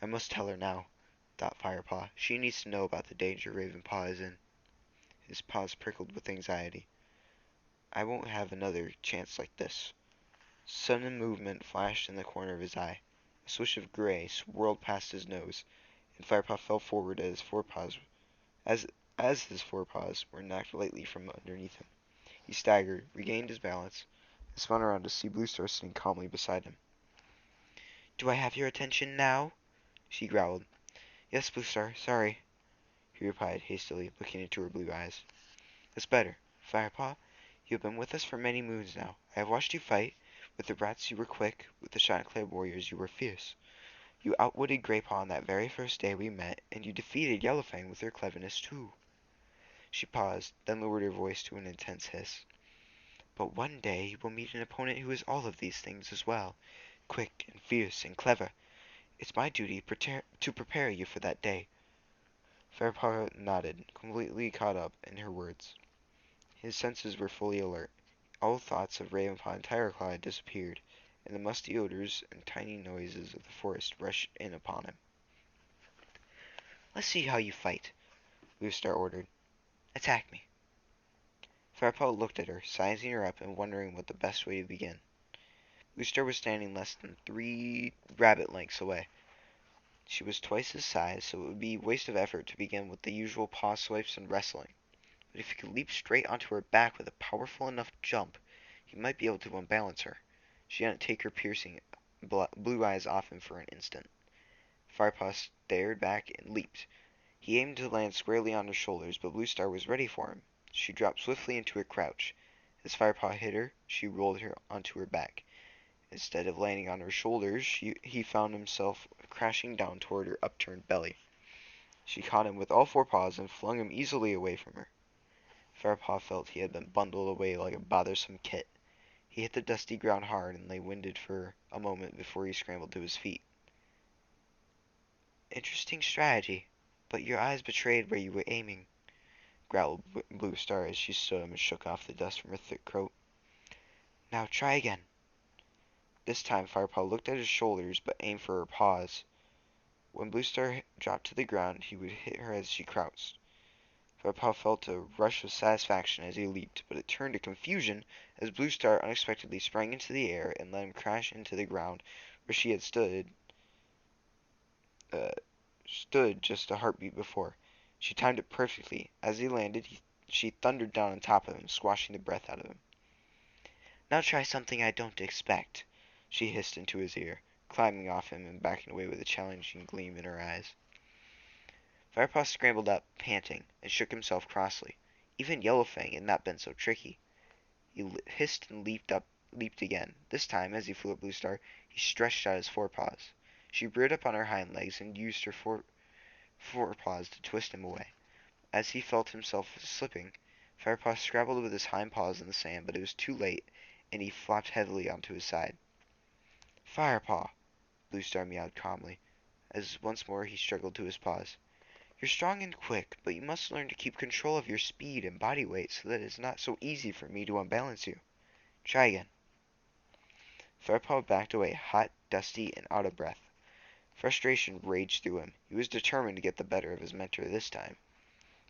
I must tell her now, thought Firepaw. She needs to know about the danger Ravenpaw is in. His paws prickled with anxiety. I won't have another chance like this. Sudden movement flashed in the corner of his eye. A swish of gray swirled past his nose, and Firepaw fell forward as his forepaws were knocked lightly from underneath him. He staggered, regained his balance, and spun around to see Bluestar sitting calmly beside him. Do I have your attention now? She growled. Yes, Bluestar, sorry, he replied hastily, looking into her blue eyes. That's better. Firepaw, you have been with us for many moons now. I have watched you fight. With the rats you were quick, with the shot-clad warriors you were fierce. You outwitted Graypaw on that very first day we met, and you defeated Yellowfang with your cleverness too. She paused, then lowered her voice to an intense hiss. But one day you will meet an opponent who is all of these things as well. Quick and fierce and clever. It's my duty to prepare you for that day. Firepaw nodded, completely caught up in her words. His senses were fully alert. All thoughts of Ravenpaw and Tireclaw had disappeared, and the musty odors and tiny noises of the forest rushed in upon him. Let's see how you fight, Bluestar ordered. Attack me. Firepaw looked at her, sizing her up and wondering what the best way to begin. Bluestar was standing less than 3 rabbit lengths away. She was twice his size, so it would be waste of effort to begin with the usual paw swipes and wrestling. But if he could leap straight onto her back with a powerful enough jump, he might be able to unbalance her. She didn't take her piercing blue eyes off him for an instant. Firepaw stared back and leaped. He aimed to land squarely on her shoulders, but Bluestar was ready for him. She dropped swiftly into a crouch. As Firepaw hit her, she rolled her onto her back. Instead of landing on her shoulders, he found himself crashing down toward her upturned belly. She caught him with all 4 paws and flung him easily away from her. Firepaw felt he had been bundled away like a bothersome kit. He hit the dusty ground hard and lay winded for a moment before he scrambled to his feet. Interesting strategy, but your eyes betrayed where you were aiming, growled Bluestar as she stood up and shook off the dust from her thick coat. Now try again. This time Firepaw looked at his shoulders but aimed for her paws. When Bluestar dropped to the ground, he would hit her as she crouched. Firepaw felt a rush of satisfaction as he leaped, but it turned to confusion as Bluestar unexpectedly sprang into the air and let him crash into the ground where she had uh, stood just a heartbeat before. She timed it perfectly. As he landed, she thundered down on top of him, squashing the breath out of him. "Now try something I don't expect," she hissed into his ear, climbing off him and backing away with a challenging gleam in her eyes. Firepaw scrambled up, panting, and shook himself crossly. Even Yellowfang had not been so tricky. He hissed and leaped again. This time, as he flew at Bluestar, he stretched out his forepaws. She reared up on her hind legs and used her forepaws to twist him away. As he felt himself slipping, Firepaw scrabbled with his hind paws in the sand, but it was too late, and he flopped heavily onto his side. "Firepaw," Bluestar meowed calmly, as once more he struggled to his paws. "You're strong and quick, but you must learn to keep control of your speed and body weight so that it's not so easy for me to unbalance you. Try again." Firepaw backed away, hot, dusty, and out of breath. Frustration raged through him. He was determined to get the better of his mentor this time.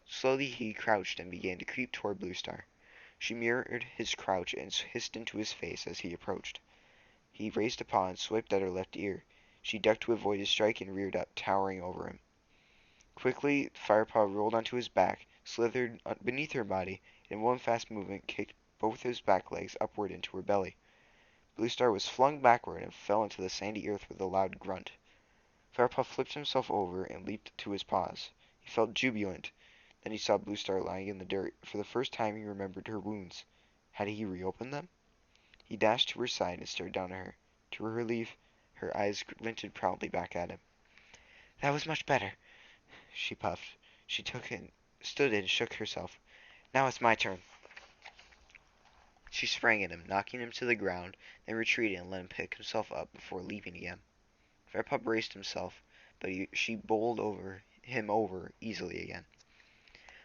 Slowly he crouched and began to creep toward Bluestar. She mirrored his crouch and hissed into his face as he approached. He raised a paw and swiped at her left ear. She ducked to avoid his strike and reared up, towering over him. Quickly, Firepaw rolled onto his back, slithered beneath her body, and in one fast movement kicked both his back legs upward into her belly. Bluestar was flung backward and fell into the sandy earth with a loud grunt. Firepaw flipped himself over and leaped to his paws. He felt jubilant. Then he saw Bluestar lying in the dirt. For the first time he remembered her wounds. Had he reopened them? He dashed to her side and stared down at her. To her relief, her eyes glinted proudly back at him. "That was much better," she puffed. She stood and shook herself. "Now it's my turn." She sprang at him, knocking him to the ground, then retreated and let him pick himself up before leaping again. Firepaw braced himself, but she bowled him over easily again.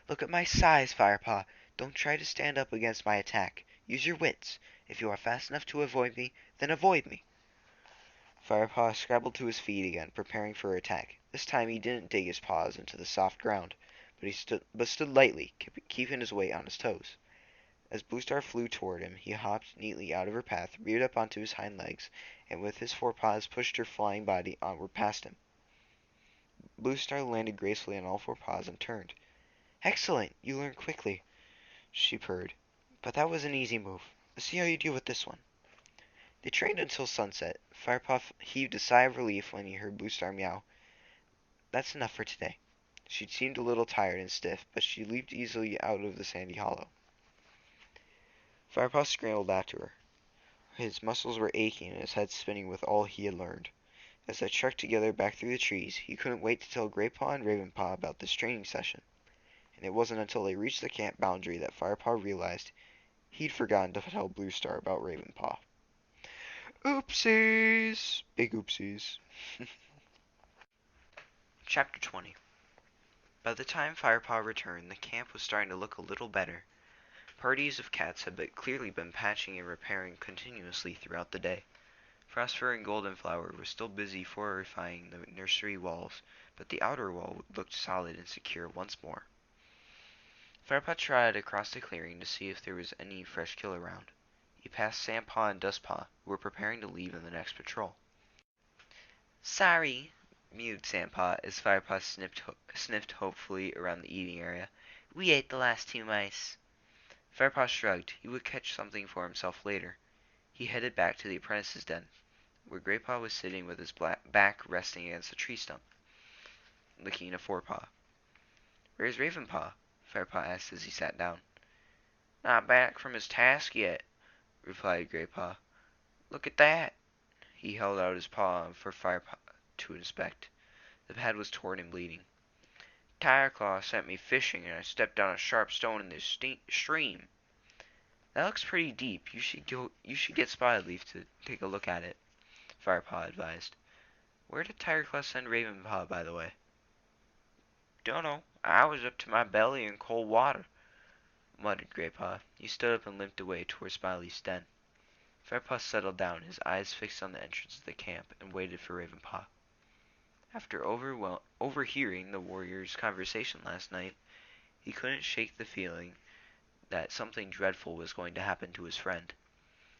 "Look at my size, Firepaw. Don't try to stand up against my attack. Use your wits. If you are fast enough to avoid me, then avoid me." Firepaw scrabbled to his feet again, preparing for her attack. This time he didn't dig his paws into the soft ground, but stood lightly, keeping his weight on his toes. As Bluestar flew toward him, he hopped neatly out of her path, reared up onto his hind legs, and with his forepaws pushed her flying body onward past him. Bluestar landed gracefully on all four paws and turned. "Excellent! You learn quickly," she purred. "But that was an easy move. Let's see how you deal with this one." They trained until sunset. Firepaw heaved a sigh of relief when he heard Bluestar meow. "That's enough for today." She seemed a little tired and stiff, but she leaped easily out of the sandy hollow. Firepaw scrambled after her. His muscles were aching and his head spinning with all he had learned. As they trekked together back through the trees, he couldn't wait to tell Graypaw and Ravenpaw about this training session. And it wasn't until they reached the camp boundary that Firepaw realized he'd forgotten to tell Bluestar about Ravenpaw. Oopsies! Big oopsies. Chapter 20. By the time Firepaw returned, the camp was starting to look a little better. Parties of cats had clearly been patching and repairing continuously throughout the day. Frostfur and Goldenflower were still busy fortifying the nursery walls, but the outer wall looked solid and secure once more. Firepaw trotted across the clearing to see if there was any fresh kill around. He passed Sandpaw and Dustpaw, who were preparing to leave on the next patrol. "Sorry," mewed Sandpaw as Firepaw sniffed hopefully around the eating area. "We ate the last two mice." Firepaw shrugged. He would catch something for himself later. He headed back to the apprentice's den, where Graypaw was sitting with his back resting against a tree stump, licking a forepaw. "Where's Ravenpaw?" Firepaw asked as he sat down. "Not back from his task yet," replied Graypaw. "Look at that." He held out his paw for Firepaw to inspect. The pad was torn and bleeding. "Tireclaw sent me fishing, and I stepped on a sharp stone in this stream." "That looks pretty deep. You should get Spotted Leaf to take a look at it," Firepaw advised. "Where did Tireclaw send Ravenpaw, by the way?" "Dunno. I was up to my belly in cold water," muttered Graypaw. He stood up and limped away toward Spotted Leaf's den. Firepaw settled down, his eyes fixed on the entrance of the camp, and waited for Ravenpaw. After overhearing the warriors' conversation last night, he couldn't shake the feeling that something dreadful was going to happen to his friend.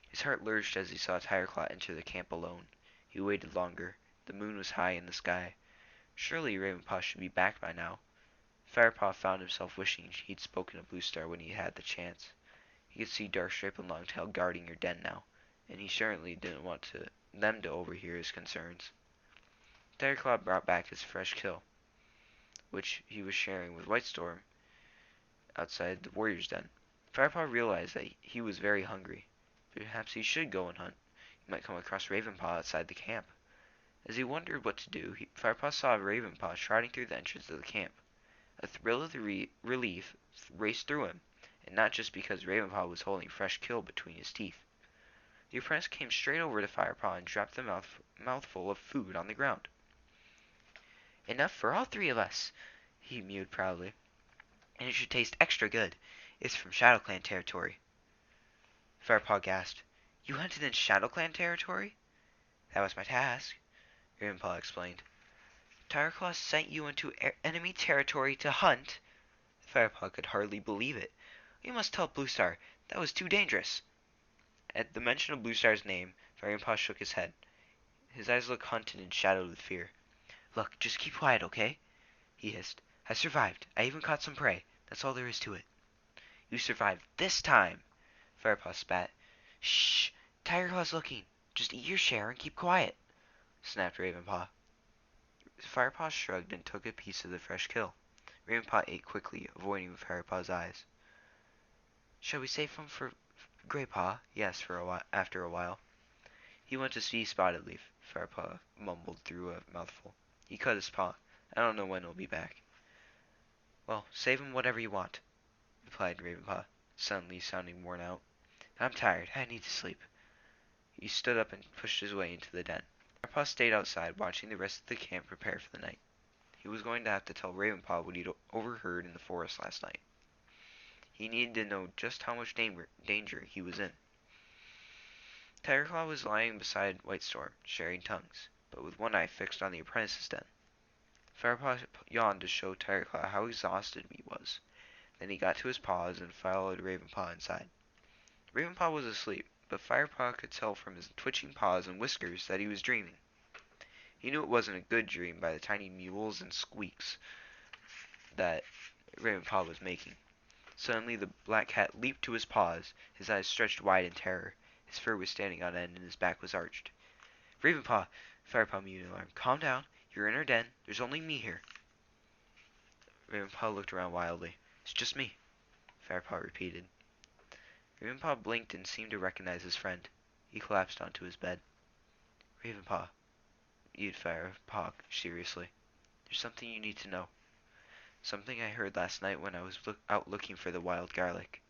His heart lurched as he saw Tireclaw enter the camp alone. He waited longer. The moon was high in the sky. Surely Ravenpaw should be back by now. Firepaw found himself wishing he'd spoken to Bluestar when he had the chance. He could see Darkstripe and Longtail guarding your den now, and he certainly didn't want them to overhear his concerns. Tireclaw brought back his fresh kill, which he was sharing with Whitestorm outside the warrior's den. Firepaw realized that he was very hungry. Perhaps he should go and hunt. He might come across Ravenpaw outside the camp. As he wondered what to do, Firepaw saw Ravenpaw trotting through the entrance of the camp. A thrill of relief raced through him, and not just because Ravenpaw was holding fresh kill between his teeth. The apprentice came straight over to Firepaw and dropped the mouthful of food on the ground. "Enough for all three of us," he mewed proudly. "And it should taste extra good. It's from ShadowClan territory." Firepaw gasped. "You hunted in ShadowClan territory?" "That was my task," Ravenpaw explained. "Tireclaw sent you into enemy territory to hunt?" Firepaw could hardly believe it. "We must tell Bluestar. That was too dangerous." At the mention of Bluestar's name, Firepaw shook his head. His eyes looked hunted and shadowed with fear. "Look, just keep quiet, okay?" he hissed. "I survived. I even caught some prey. That's all there is to it." "You survived this time!" Firepaw spat. "Shh! Tireclaw's looking. Just eat your share and keep quiet," snapped Ravenpaw. Firepaw shrugged and took a piece of the fresh kill. Ravenpaw ate quickly, avoiding Firepaw's eyes. "Shall we save him for Greypaw?" he asked after a while. "He went to see Spotted Leaf," Firepaw mumbled through a mouthful. "He cut his paw. I don't know when he'll be back." "Well, save him whatever you want," replied Ravenpaw, suddenly sounding worn out. "I'm tired. I need to sleep." He stood up and pushed his way into the den. Firepaw stayed outside, watching the rest of the camp prepare for the night. He was going to have to tell Ravenpaw what he'd overheard in the forest last night. He needed to know just how much danger he was in. Tireclaw was lying beside Whitestorm, sharing tongues, but with one eye fixed on the apprentice's den. Firepaw yawned to show Tireclaw how exhausted he was. Then he got to his paws and followed Ravenpaw inside. Ravenpaw was asleep, but Firepaw could tell from his twitching paws and whiskers that he was dreaming. He knew it wasn't a good dream by the tiny mewls and squeaks that Ravenpaw was making. Suddenly the black cat leaped to his paws, his eyes stretched wide in terror. His fur was standing on end and his back was arched. "Ravenpaw!" Firepaw mewed in alarm. "Calm down. You're in our den. There's only me here." Ravenpaw looked around wildly. "It's just me," Firepaw repeated. Ravenpaw blinked and seemed to recognize his friend. He collapsed onto his bed. "Ravenpaw," mewed Firepaw seriously. "There's something you need to know. Something I heard last night when I was out looking for the wild garlic."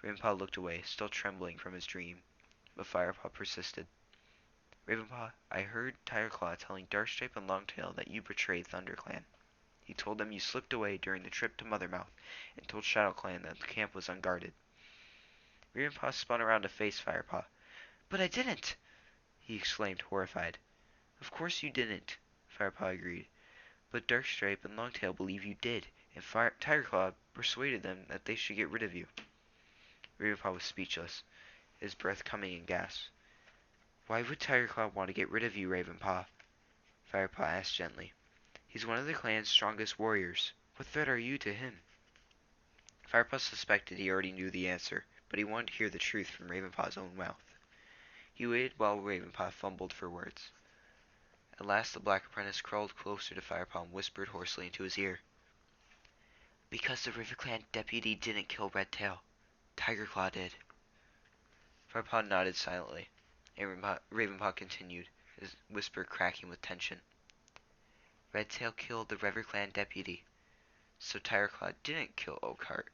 Ravenpaw looked away, still trembling from his dream, but Firepaw persisted. "Ravenpaw, I heard Tireclaw telling Darkstripe and Longtail that you betrayed ThunderClan. He told them you slipped away during the trip to Mothermouth, and told ShadowClan that the camp was unguarded." Ravenpaw spun around to face Firepaw. "But I didn't!" he exclaimed, horrified. "Of course you didn't," Firepaw agreed. "But Darkstripe and Longtail believe you did, and Tireclaw persuaded them that they should get rid of you." Ravenpaw was speechless, his breath coming in gasps. "Why would Tireclaw want to get rid of you, Ravenpaw?" Firepaw asked gently. "He's one of the clan's strongest warriors. What threat are you to him?" Firepaw suspected he already knew the answer, but he wanted to hear the truth from Ravenpaw's own mouth. He waited while Ravenpaw fumbled for words. At last the Black Apprentice crawled closer to Firepaw and whispered hoarsely into his ear. "Because the RiverClan deputy didn't kill Redtail. Tigerclaw did." Firepaw nodded silently. Ravenpaw continued, his whisper cracking with tension. "Redtail killed the RiverClan deputy. So Tigerclaw didn't kill Oakhart."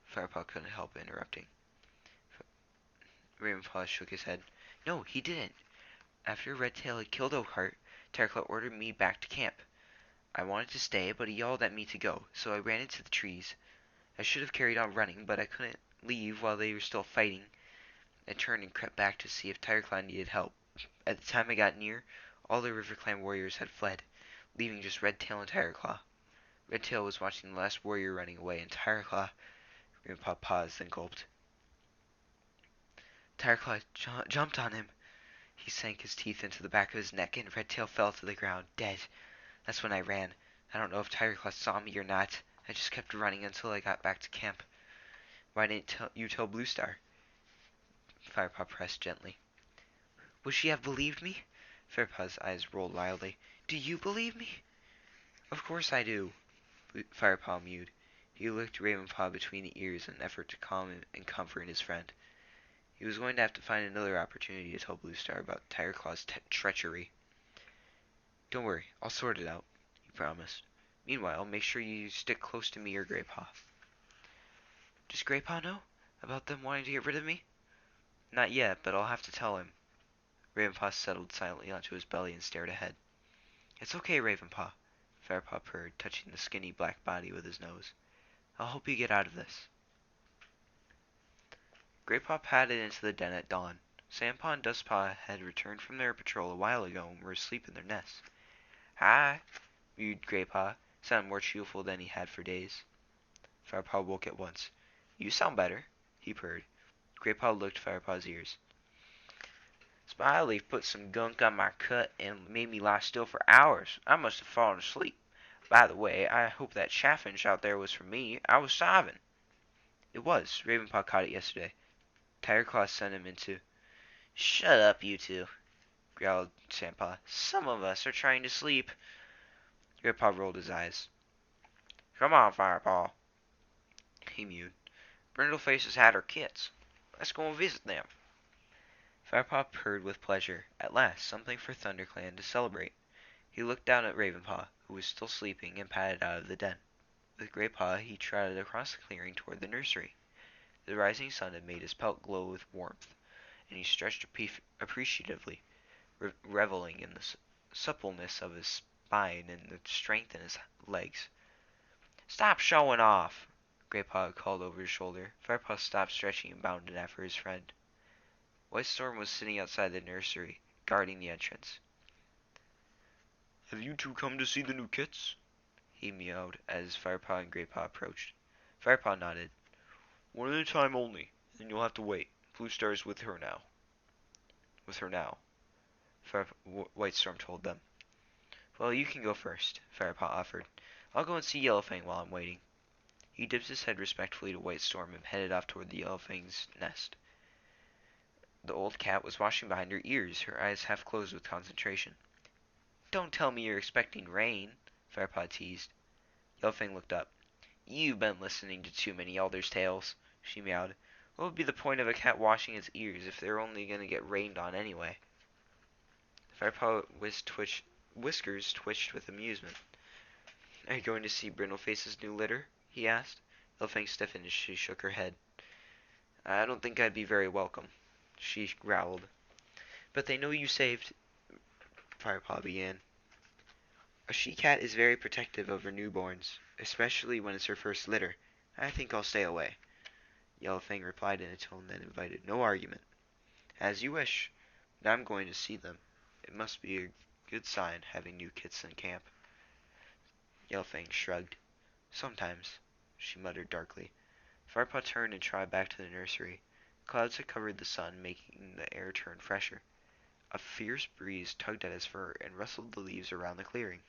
Firepaw couldn't help interrupting. Ravenpaw shook his head. "No, he didn't. After Redtail had killed Oakhart, Tigerclaw ordered me back to camp. I wanted to stay, but he yelled at me to go, so I ran into the trees. I should have carried on running, but I couldn't leave while they were still fighting. I turned and crept back to see if Tigerclaw needed help. At the time I got near, all the RiverClan warriors had fled. leaving just Redtail and Tireclaw. Redtail was watching the last warrior running away, and Tireclaw... Grandpa paused, then gulped. Tireclaw jumped on him. He sank his teeth into the back of his neck, and Redtail fell to the ground, dead. That's when I ran. I don't know if Tireclaw saw me or not. I just kept running until I got back to camp. Why didn't you tell Bluestar? Firepaw pressed gently. Would she have believed me? Firepaw's eyes rolled wildly. Do you believe me? Of course I do, Firepaw mewed. He looked Ravenpaw between the ears in an effort to calm and comfort his friend. He was going to have to find another opportunity to tell Bluestar about Tireclaw's treachery. Don't worry, I'll sort it out, he promised. Meanwhile, make sure you stick close to me or Greypaw. Does Greypaw know about them wanting to get rid of me? Not yet, but I'll have to tell him. Ravenpaw settled silently onto his belly and stared ahead. It's okay, Ravenpaw, Firepaw purred, touching the skinny black body with his nose. I'll help you get out of this. Greypaw padded into the den at dawn. Sandpaw and Dustpaw had returned from their patrol a while ago and were asleep in their nests. Hi, mewed Greypaw, sounding more cheerful than he had for days. Firepaw woke at once. You sound better, he purred. Greypaw looked Firepaw's ears. Smiley put some gunk on my cut and made me lie still for hours. I must have fallen asleep. By the way, I hope that chaffinch out there was for me. I was starving. It was. Ravenpaw caught it yesterday. Tireclaw sent him into... Shut up, you two, growled Sandpaw. Some of us are trying to sleep. Greypaw rolled his eyes. Come on, Firepaw, he mewed. Brindleface has had her kits. Let's go and visit them. Firepaw purred with pleasure. At last, something for ThunderClan to celebrate. He looked down at Ravenpaw, who was still sleeping, and padded out of the den. With Greypaw, he trotted across the clearing toward the nursery. The rising sun had made his pelt glow with warmth, and he stretched appreciatively, reveling in the suppleness of his spine and the strength in his legs. Stop showing off, Greypaw called over his shoulder. Firepaw stopped stretching and bounded after his friend. White Storm was sitting outside the nursery, guarding the entrance. Have you two come to see the new kits? He meowed as Firepaw and Greypaw approached. Firepaw nodded. One at a time only, then you'll have to wait. Bluestar's with her now. White Storm told them. Well, you can go first, Firepaw offered. I'll go and see Yellowfang while I'm waiting. He dipped his head respectfully to White Storm and headed off toward the Yellowfang's nest. The old cat was watching behind her ears, her eyes half closed with concentration. Don't tell me you're expecting rain, Firepaw teased. Yellowfang looked up. You've been listening to too many elders' tales, she meowed. What would be the point of a cat washing its ears if they're only going to get rained on anyway? Firepaw's whiskers twitched with amusement. Are you going to see Brindleface's new litter? He asked. Yellowfang stiffened as she shook her head. I don't think I'd be very welcome, she growled. But they know you saved... Firepaw began. A she-cat is very protective of her newborns, especially when it's her first litter. I think I'll stay away. Yellowfang replied in a tone that invited no argument. As you wish, but I'm going to see them. It must be a good sign having new kits in camp. Yellowfang shrugged. Sometimes, she muttered darkly. Firepaw turned and trotted back to the nursery. Clouds had covered the sun, making the air turn fresher. A fierce breeze tugged at his fur and rustled the leaves around the clearing.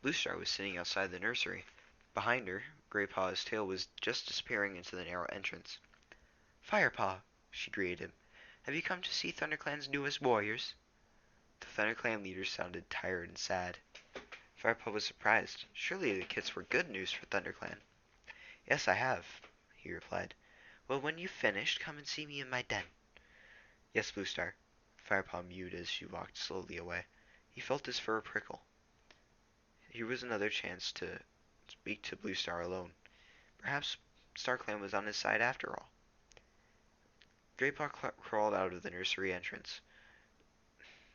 Bluestar was sitting outside the nursery. Behind her, Greypaw's tail was just disappearing into the narrow entrance. Firepaw, she greeted him. Have you come to see ThunderClan's newest warriors? The ThunderClan leader sounded tired and sad. Firepaw was surprised. Surely the kits were good news for ThunderClan. Yes, I have, he replied. Well, when you've finished, come and see me in my den. Yes, Bluestar. Firepaw mewed as she walked slowly away. He felt his fur prickle. Here was another chance to speak to Bluestar alone. Perhaps StarClan was on his side after all. Greypaw crawled out of the nursery entrance.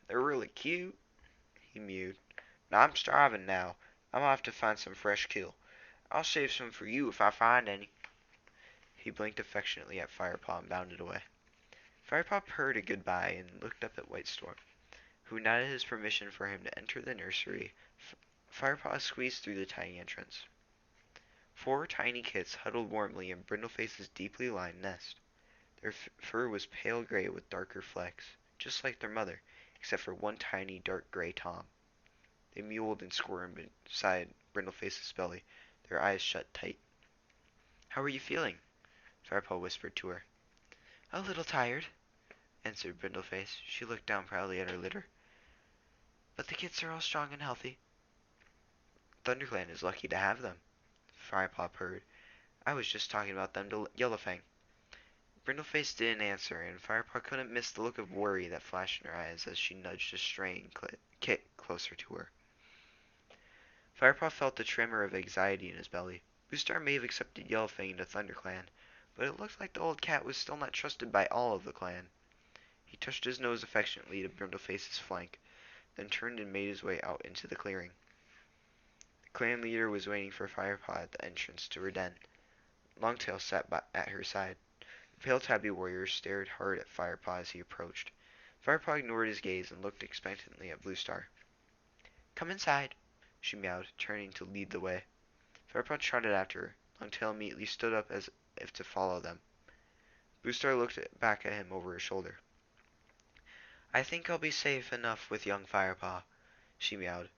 They're really cute, he mewed. Now I'm starving now. I'm off to find some fresh kill. I'll save some for you if I find any. He blinked affectionately at Firepaw and bounded away. Firepaw purred a goodbye and looked up at White Storm. who nodded his permission for him to enter the nursery. Firepaw squeezed through the tiny entrance. 4 tiny kits huddled warmly in Brindleface's deeply lined nest. Their fur was pale gray with darker flecks, just like their mother, except for one tiny dark gray tom. They mewled and squirmed inside Brindleface's belly, their eyes shut tight. "How are you feeling?" Firepaw whispered to her. "A little tired," answered Brindleface. She looked down proudly at her litter. "But the kits are all strong and healthy." "ThunderClan is lucky to have them," Firepaw purred. "I was just talking about them to Yellowfang." Brindleface didn't answer, and Firepaw couldn't miss the look of worry that flashed in her eyes as she nudged a straying kit closer to her. Firepaw felt a tremor of anxiety in his belly. Bluestar may have accepted Yellowfang into ThunderClan, but it looked like the old cat was still not trusted by all of the clan. He touched his nose affectionately to Brindleface's flank, then turned and made his way out into the clearing. The clan leader was waiting for Firepaw at the entrance to her den. Longtail sat at her side. The pale tabby warrior stared hard at Firepaw as he approached. Firepaw ignored his gaze and looked expectantly at Bluestar. "Come inside," she meowed, turning to lead the way. Firepaw trotted after her. Longtail immediately stood up as if to follow them. Bluestar looked back at him over her shoulder. "I think I'll be safe enough with young Firepaw," she meowed.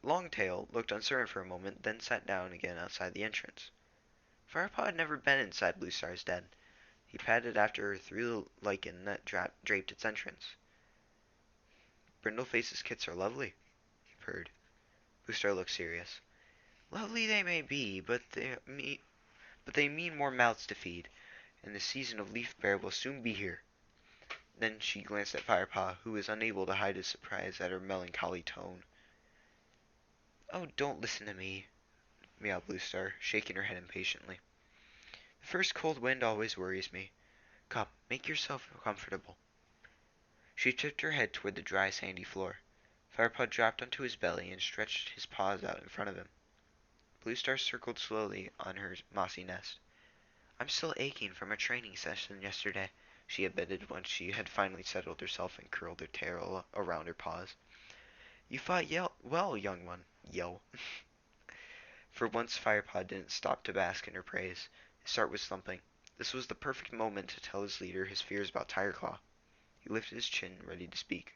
Longtail looked uncertain for a moment, then sat down again outside the entrance. Firepaw had never been inside Bluestar's den. He padded after her through the lichen that draped its entrance. "Brindleface's kits are lovely," he purred. Bluestar looked serious. "Lovely they may be, but they mean more mouths to feed, and the season of leaf bare will soon be here." Then she glanced at Firepaw, who was unable to hide his surprise at her melancholy tone. "Oh, don't listen to me," meowed Bluestar, shaking her head impatiently. "The first cold wind always worries me. Come, make yourself comfortable." She tipped her head toward the dry, sandy floor. Firepaw dropped onto his belly and stretched his paws out in front of him. Bluestar circled slowly on her mossy nest. "I'm still aching from a training session yesterday," she admitted once she had finally settled herself and curled her tail around her paws. "You fought well, young one. Yo." For once Firepaw didn't stop to bask in her praise. His heart was thumping. This was the perfect moment to tell his leader his fears about Tigerclaw. He lifted his chin, ready to speak.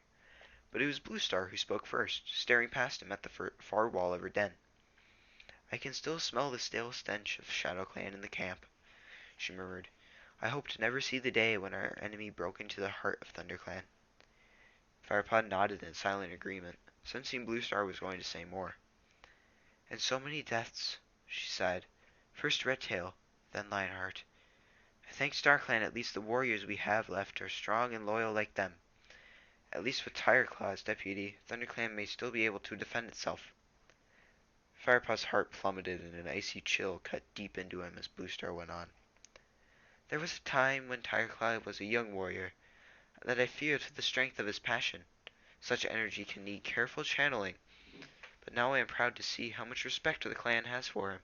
But it was Bluestar who spoke first, staring past him at the far wall of her den. "I can still smell the stale stench of ShadowClan in the camp," she murmured. "I hope to never see the day when our enemy broke into the heart of ThunderClan." Firepaw nodded in silent agreement, sensing Bluestar was going to say more. "And so many deaths," she sighed. "First Redtail, then Lionheart. I thank StarClan at least the warriors we have left are strong and loyal like them. At least with Tigerclaw as deputy, ThunderClan may still be able to defend itself." Firepaw's heart plummeted and an icy chill cut deep into him as Bluestar went on. "There was a time when Tigerclaw was a young warrior that I feared for the strength of his passion. Such energy can need careful channeling, but now I am proud to see how much respect the clan has for him.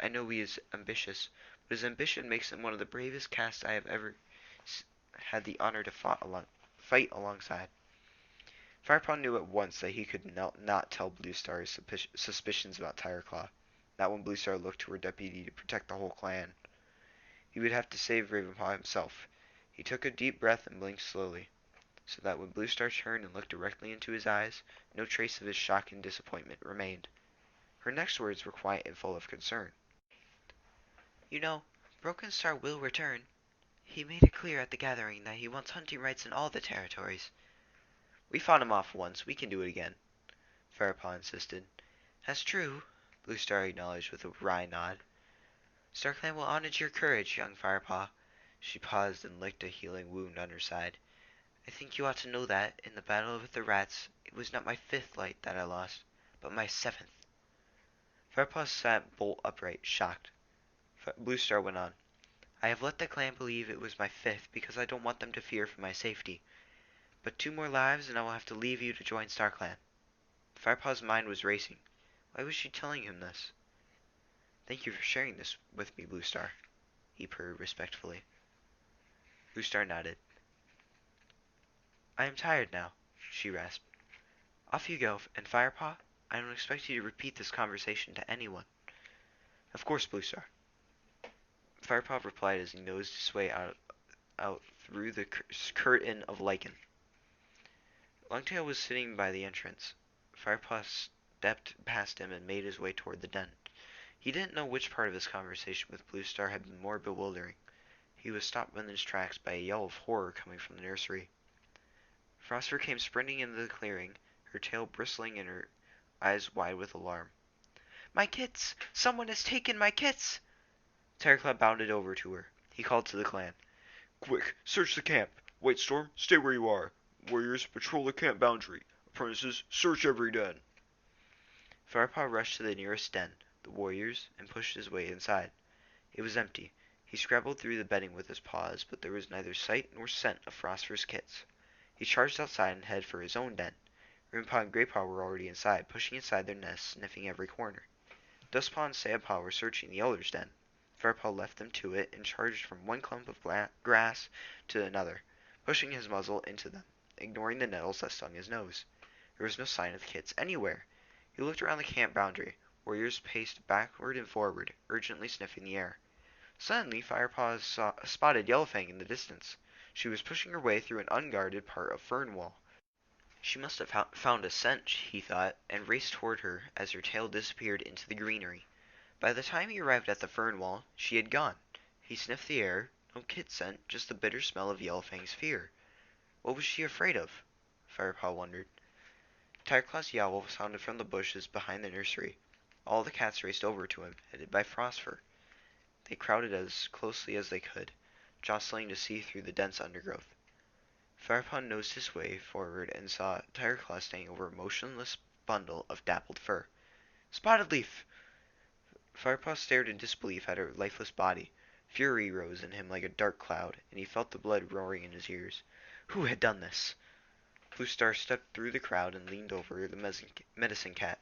I know he is ambitious, but his ambition makes him one of the bravest casts I have ever had the honor to fight alongside." Firepaw knew at once that he could not tell Bluestar's suspicions about Tigerclaw, not when Bluestar looked to her deputy to protect the whole clan. He would have to save Ravenpaw himself. He took a deep breath and blinked slowly, so that when Bluestar turned and looked directly into his eyes, no trace of his shock and disappointment remained. Her next words were quiet and full of concern. "You know, Broken Star will return. He made it clear at the gathering that he wants hunting rights in all the territories." "We fought him off once. We can do it again," Firepaw insisted. "That's true," Bluestar acknowledged with a wry nod. "StarClan will honor your courage, young Firepaw." She paused and licked a healing wound on her side. "I think you ought to know that, in the battle with the rats, it was not my 5th light that I lost, but my 7th. Firepaw sat bolt upright, shocked. Bluestar went on. "I have let the clan believe it was my 5th because I don't want them to fear for my safety. But 2 more lives and I will have to leave you to join StarClan." Firepaw's mind was racing. Why was she telling him this? "Thank you for sharing this with me, Bluestar," he purred respectfully. Bluestar nodded. I am tired now, she rasped. Off you go, and Firepaw, I don't expect you to repeat this conversation to anyone. Of course, Bluestar. Firepaw replied as he nosed his way out through the curtain of lichen. Longtail was sitting by the entrance. Firepaw stepped past him and made his way toward the den. He didn't know which part of his conversation with Bluestar had been more bewildering. He was stopped in his tracks by a yell of horror coming from the nursery. Frostfur came sprinting into the clearing, her tail bristling and her eyes wide with alarm. My kits! Someone has taken my kits! Terraclaw bounded over to her. He called to the clan. Quick, search the camp. White Storm, stay where you are. Warriors, patrol the camp boundary. Apprentices, search every den. Firepaw rushed to the nearest den, the warriors, and pushed his way inside. It was empty. He scrabbled through the bedding with his paws, but there was neither sight nor scent of Frostfur's kits. He charged outside and headed for his own den. Rimpaw and Greypaw were already inside, pushing inside their nests, sniffing every corner. Dustpaw and Sandpaw were searching the Elder's den. Firepaw left them to it and charged from one clump of grass to another, pushing his muzzle into them, ignoring the nettles that stung his nose. There was no sign of the kits anywhere. He looked around the camp boundary. Warriors paced backward and forward, urgently sniffing the air. Suddenly, Firepaw spotted Yellowfang in the distance. She was pushing her way through an unguarded part of fern wall. She must have found a scent, he thought, and raced toward her as her tail disappeared into the greenery. By the time he arrived at the fern wall, she had gone. He sniffed the air. No kit scent, just the bitter smell of Yellowfang's fear. What was she afraid of? Firepaw wondered. Tireclaw's yowl sounded from the bushes behind the nursery. All the cats raced over to him, headed by Frostfur. They crowded as closely as they could, jostling to see through the dense undergrowth. Firepaw nosed his way forward and saw Tireclaw standing over a motionless bundle of dappled fur. Spotted Leaf! Firepaw stared in disbelief at her lifeless body. Fury rose in him like a dark cloud, and he felt the blood roaring in his ears. Who had done this? Bluestar stepped through the crowd and leaned over the medicine cat.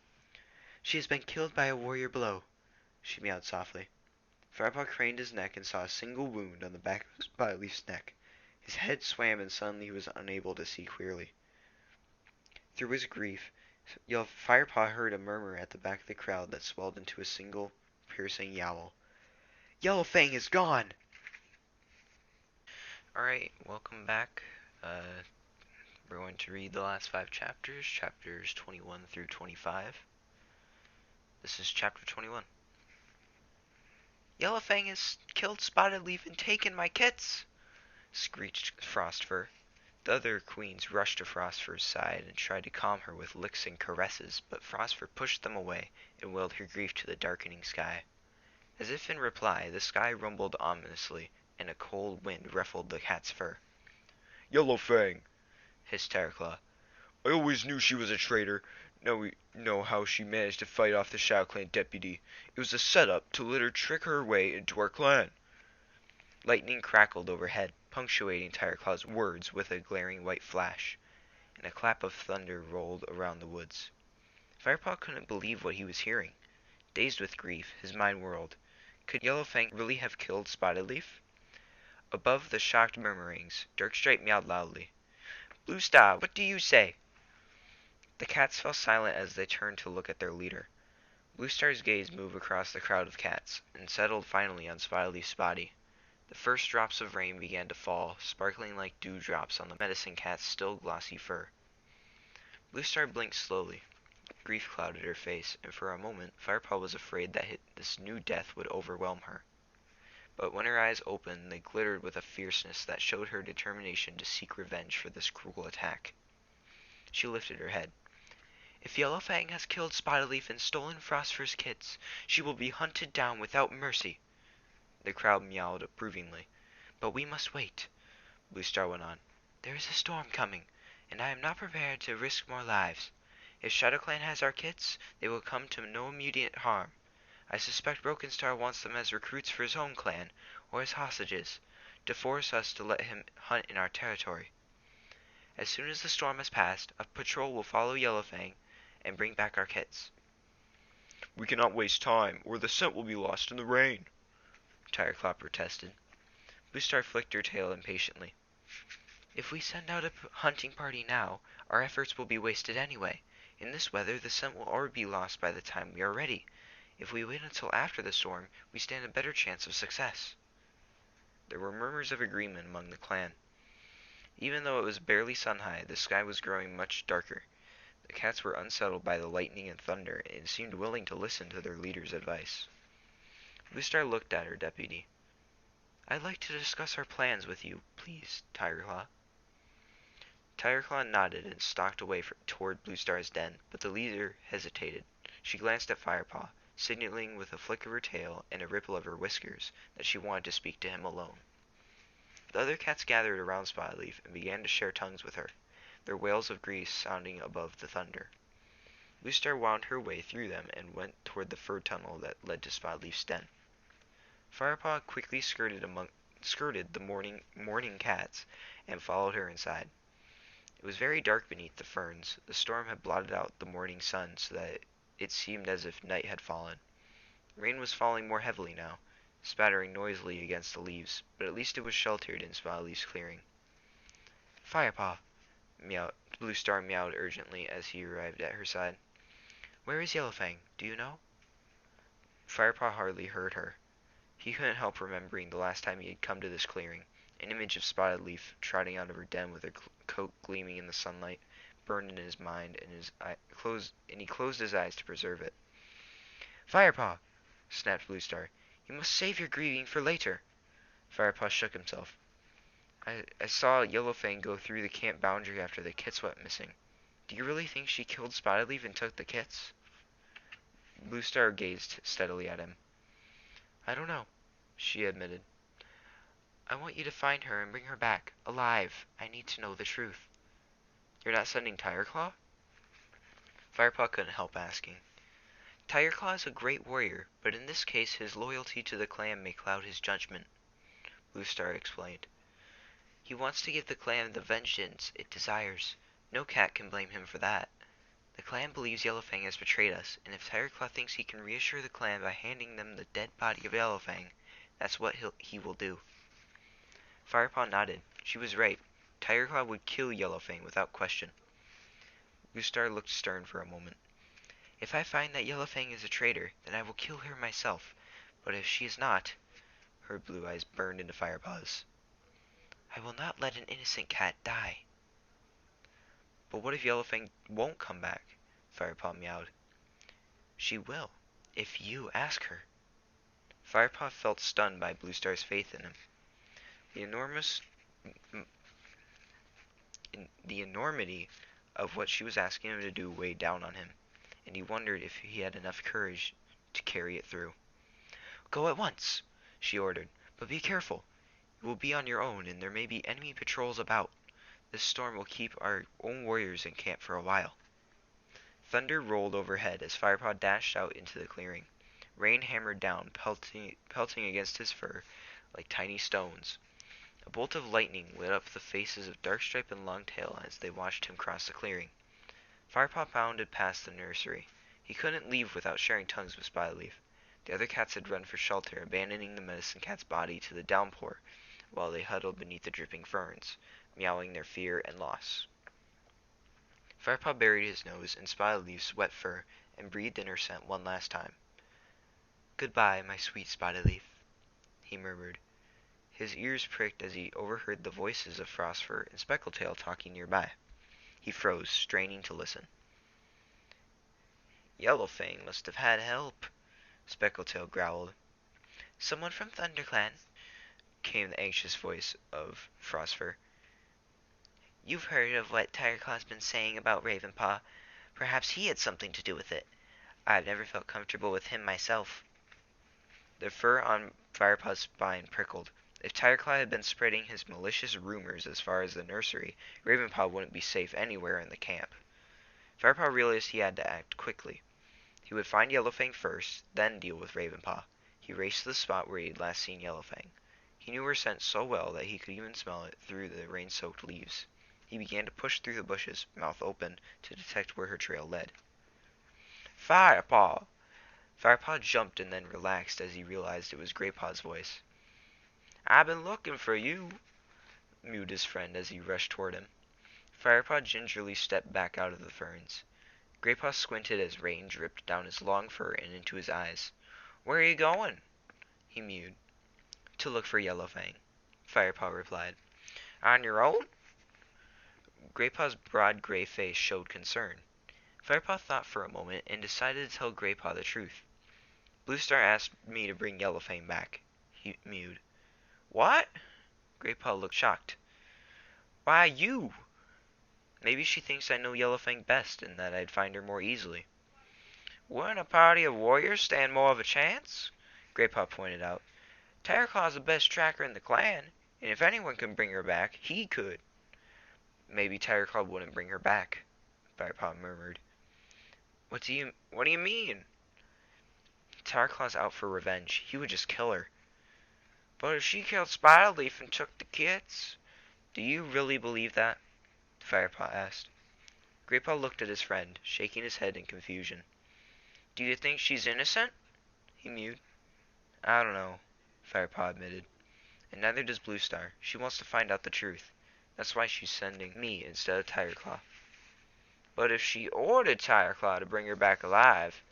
She has been killed by a warrior below, she meowed softly. Firepaw craned his neck and saw a single wound on the back of Spotted Leaf's neck. His head swam and suddenly he was unable to see clearly. Through his grief, Firepaw heard a murmur at the back of the crowd that swelled into a single piercing yowl. Yellowfang is gone! Alright, welcome back. We're going to read the last 5 chapters, chapters 21 through 25. This is chapter 21. Yellowfang has killed Spotted Leaf and taken my kits, screeched Frostfur. The other queens rushed to Frostfur's side and tried to calm her with licks and caresses, but Frostfur pushed them away and wailed her grief to the darkening sky. As if in reply, the sky rumbled ominously, and a cold wind ruffled the cat's fur. Yellowfang, hissed Terraclaw. I always knew she was a traitor. Now we know how she managed to fight off the Shadow Clan deputy. It was a setup to let her trick her way into our clan. Lightning crackled overhead, punctuating Tireclaw's words with a glaring white flash, and a clap of thunder rolled around the woods. Firepaw couldn't believe what he was hearing. Dazed with grief, his mind whirled. Could Yellowfang really have killed Spotted Leaf? Above the shocked murmurings, Darkstripe meowed loudly. Bluestar, what do you say? The cats fell silent as they turned to look at their leader. Bluestar's gaze moved across the crowd of cats, and settled finally on Spotted Leaf's body. The first drops of rain began to fall, sparkling like dewdrops on the medicine cat's still glossy fur. Bluestar blinked slowly. Grief clouded her face, and for a moment Firepaw was afraid that this new death would overwhelm her. But when her eyes opened, they glittered with a fierceness that showed her determination to seek revenge for this cruel attack. She lifted her head. If Yellowfang has killed Spotted Leaf and stolen Frostfur's kits, she will be hunted down without mercy. The crowd meowed approvingly. But we must wait, Bluestar went on. There is a storm coming, and I am not prepared to risk more lives. If ShadowClan has our kits, they will come to no immediate harm. I suspect Broken Star wants them as recruits for his own clan, or as hostages, to force us to let him hunt in our territory. As soon as the storm has passed, a patrol will follow Yellowfang and bring back our kits. We cannot waste time, or the scent will be lost in the rain, Tireclaw protested. Bluestar flicked her tail impatiently. If we send out a hunting party now, our efforts will be wasted anyway. In this weather, the scent will already be lost by the time we are ready. If we wait until after the storm, we stand a better chance of success." There were murmurs of agreement among the clan. Even though it was barely sun-high, the sky was growing much darker. The cats were unsettled by the lightning and thunder, and seemed willing to listen to their leader's advice. Bluestar looked at her deputy. "I'd like to discuss our plans with you, please, Tigerclaw." Tigerclaw nodded and stalked away toward Bluestar's den, but the leader hesitated. She glanced at Firepaw, signaling with a flick of her tail and a ripple of her whiskers that she wanted to speak to him alone. The other cats gathered around Spotleaf and began to share tongues with her, their wails of grief sounding above the thunder. Bluestar wound her way through them and went toward the fur tunnel that led to Spotleaf's den. Firepaw quickly skirted the mourning cats and followed her inside. It was very dark beneath the ferns. The storm had blotted out the morning sun so that it seemed as if night had fallen. Rain was falling more heavily now, spattering noisily against the leaves, but at least it was sheltered in Spotleaf's clearing. "Firepaw," Bluestar meowed urgently as he arrived at her side. "Where is Yellowfang? Do you know?" Firepaw hardly heard her. He couldn't help remembering the last time he had come to this clearing. An image of Spotted Leaf trotting out of her den with her coat gleaming in the sunlight burned in his mind, and he closed his eyes to preserve it. "Firepaw!" snapped Bluestar. "You must save your grieving for later." Firepaw shook himself. I saw Yellowfang go through the camp boundary after the kits went missing. Do you really think she killed Spotted Leaf and took the kits?" Bluestar gazed steadily at him. "I don't know," she admitted. "I want you to find her and bring her back, alive. I need to know the truth." "You're not sending Tigerclaw?" Firepaw couldn't help asking. "Tigerclaw is a great warrior, but in this case his loyalty to the clan may cloud his judgment," Bluestar explained. "He wants to give the clan the vengeance it desires. No cat can blame him for that. The clan believes Yellowfang has betrayed us, and if Tigerclaw thinks he can reassure the clan by handing them the dead body of Yellowfang, that's what he will do." Firepaw nodded. She was right. Tigerclaw would kill Yellowfang without question. Bluestar looked stern for a moment. "If I find that Yellowfang is a traitor, then I will kill her myself. But if she is not—" Her blue eyes burned into Firepaw's. "I will not let an innocent cat die." "But what if Yellowfang won't come back?" Firepaw meowed. "She will, if you ask her." Firepaw felt stunned by Bluestar's faith in him. The enormity of what she was asking him to do weighed down on him, and he wondered if he had enough courage to carry it through. "Go at once," she ordered, "but be careful. You will be on your own, and there may be enemy patrols about. This storm will keep our own warriors in camp for a while." Thunder rolled overhead as Firepaw dashed out into the clearing. Rain hammered down, pelting against his fur like tiny stones. A bolt of lightning lit up the faces of Darkstripe and Longtail as they watched him cross the clearing. Firepaw bounded past the nursery. He couldn't leave without sharing tongues with Spotleaf. The other cats had run for shelter, abandoning the medicine cat's body to the downpour, while they huddled beneath the dripping ferns, meowing their fear and loss. Firepaw buried his nose in Spotleaf's wet fur and breathed in her scent one last time. "Goodbye, my sweet Spotleaf," he murmured. His ears pricked as he overheard the voices of Frostfur and Speckletail talking nearby. He froze, straining to listen. "Yellowfang must have had help," Speckletail growled. "Someone from ThunderClan," came the anxious voice of Frostfur. "You've heard of what Tigerclaw's been saying about Ravenpaw. Perhaps he had something to do with it. I've never felt comfortable with him myself." The fur on Firepaw's spine prickled. If Tigerclaw had been spreading his malicious rumors as far as the nursery, Ravenpaw wouldn't be safe anywhere in the camp. Firepaw realized he had to act quickly. He would find Yellowfang first, then deal with Ravenpaw. He raced to the spot where he had last seen Yellowfang. He knew her scent so well that he could even smell it through the rain-soaked leaves. He began to push through the bushes, mouth open, to detect where her trail led. "Firepaw!" Firepaw jumped and then relaxed as he realized it was Graypaw's voice. "I've been looking for you." mewed his friend as he rushed toward him. Firepaw gingerly stepped back out of the ferns. Graypaw squinted as rain dripped down his long fur and into his eyes. "Where are you going?" he mewed. "To look for Yellowfang," Firepaw replied. "On your own?" Graypaw's broad gray face showed concern. Firepaw thought for a moment and decided to tell Graypaw the truth. "Bluestar asked me to bring Yellowfang back," he mewed. "What?" Graypaw looked shocked. "Why, you?" "Maybe she thinks I know Yellowfang best and that I'd find her more easily." "Wouldn't a party of warriors stand more of a chance?" Graypaw pointed out. "Tigerclaw's the best tracker in the clan, and if anyone can bring her back, he could." "Maybe Tigerclaw wouldn't bring her back," Firepaw murmured. What do you mean?" "Tigerclaw's out for revenge. He would just kill her." "But if she killed Spiderleaf and took the kits?" "Do you really believe that?" Firepaw asked. Graypaw looked at his friend, shaking his head in confusion. "Do you think she's innocent?" he mewed. "I don't know," Firepaw admitted. "And neither does Bluestar. She wants to find out the truth. That's why she's sending me instead of Tigerclaw." "But if she ordered Tigerclaw to bring her back alive—"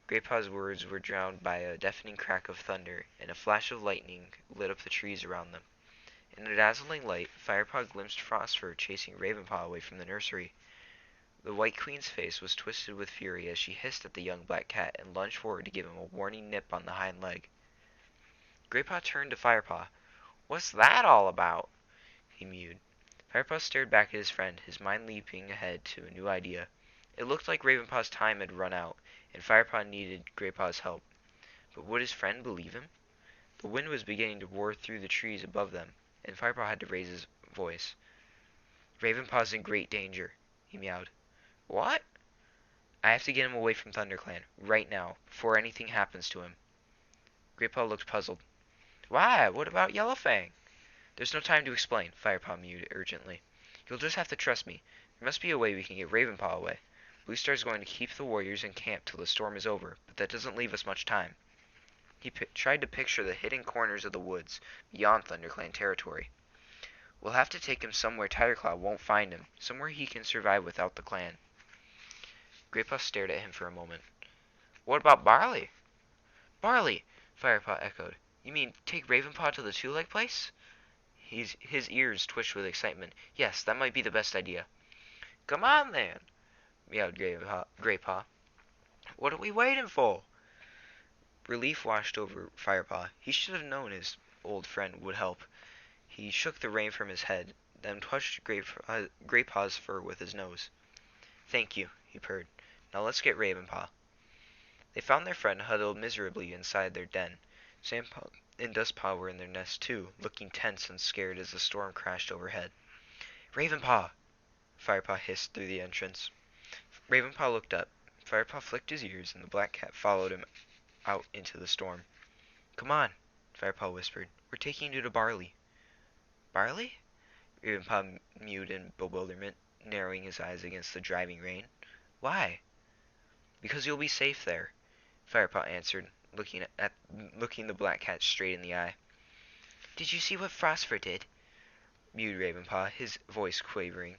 Graypaw's words were drowned by a deafening crack of thunder, and a flash of lightning lit up the trees around them. In the dazzling light, Firepaw glimpsed Frostfur chasing Ravenpaw away from the nursery. The White Queen's face was twisted with fury as she hissed at the young black cat and lunged forward to give him a warning nip on the hind leg. Graypaw turned to Firepaw. "What's that all about?" he mewed. Firepaw stared back at his friend, his mind leaping ahead to a new idea. It looked like Ravenpaw's time had run out, and Firepaw needed Graypaw's help. But would his friend believe him? The wind was beginning to roar through the trees above them, and Firepaw had to raise his voice. "Ravenpaw's in great danger," he meowed. "What?" "I have to get him away from ThunderClan, right now, before anything happens to him." Graypaw looked puzzled. "Why? What about Yellowfang?" "There's no time to explain," Firepaw mewed urgently. "You'll just have to trust me. There must be a way we can get Ravenpaw away. Bluestar's going to keep the warriors in camp till the storm is over, but that doesn't leave us much time." He tried to picture the hidden corners of the woods beyond ThunderClan territory. "We'll have to take him somewhere Tigerclaw won't find him, somewhere he can survive without the clan." Graypaw stared at him for a moment. "What about Barley?" "Barley!" Firepaw echoed. "You mean take Ravenpaw to the two-leg place?" His ears twitched with excitement. "Yes, that might be the best idea." "Come on, then," meowed Graypaw. "What are we waiting for?" Relief washed over Firepaw. He should have known his old friend would help. He shook the rain from his head, then touched Graypaw's fur with his nose. "Thank you," he purred. "Now let's get Ravenpaw." They found their friend huddled miserably inside their den. Sandpaw and Dustpaw were in their nest too, looking tense and scared as the storm crashed overhead. "Ravenpaw!" Firepaw hissed through the entrance. Ravenpaw looked up. Firepaw flicked his ears, and the black cat followed him out into the storm. "Come on," Firepaw whispered. "We're taking you to Barley." "Barley?" Ravenpaw mewed in bewilderment, narrowing his eyes against the driving rain. "Why?" "Because you'll be safe there," Firepaw answered, looking the black cat straight in the eye. "Did you see what Frostfur did?" mewed Ravenpaw, his voice quavering.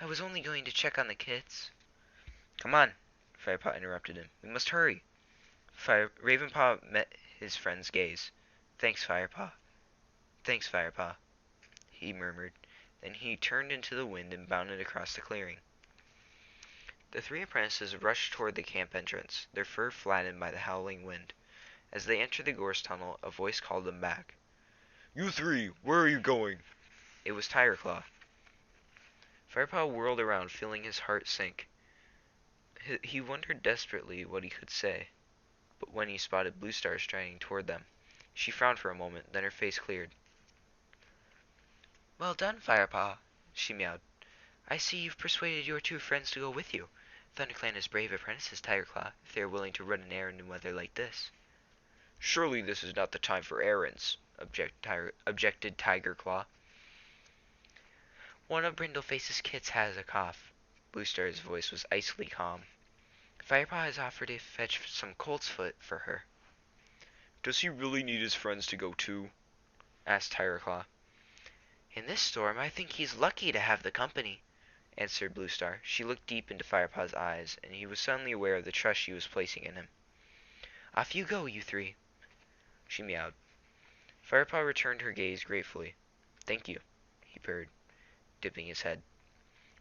"I was only going to check on the kits." "Come on," Firepaw interrupted him. "We must hurry." Ravenpaw met his friend's gaze. "Thanks, Firepaw." "Thanks, Firepaw," he murmured. Then he turned into the wind and bounded across the clearing. The three apprentices rushed toward the camp entrance, their fur flattened by the howling wind. As they entered the gorse tunnel, a voice called them back. "You three, where are you going?" It was Tigerclaw. Firepaw whirled around, feeling his heart sink. He wondered desperately what he could say, but when he spotted Bluestar striding toward them, she frowned for a moment, then her face cleared. "Well done, Firepaw," she meowed. "I see you've persuaded your two friends to go with you. ThunderClan has brave apprentices, Tigerclaw, if they are willing to run an errand in weather like this." "Surely this is not the time for errands," objected Tigerclaw. "One of Brindleface's kits has a cough." Bluestar's voice was icily calm. "Firepaw has offered to fetch some colt's foot for her." "Does he really need his friends to go too?" asked Tigerclaw. In this storm, I think he's lucky to have the company, answered Blue Star. She looked deep into Firepaw's eyes, and he was suddenly aware of the trust she was placing in him. Off you go, you three, she meowed. Firepaw returned her gaze gratefully. Thank you, he purred, dipping his head.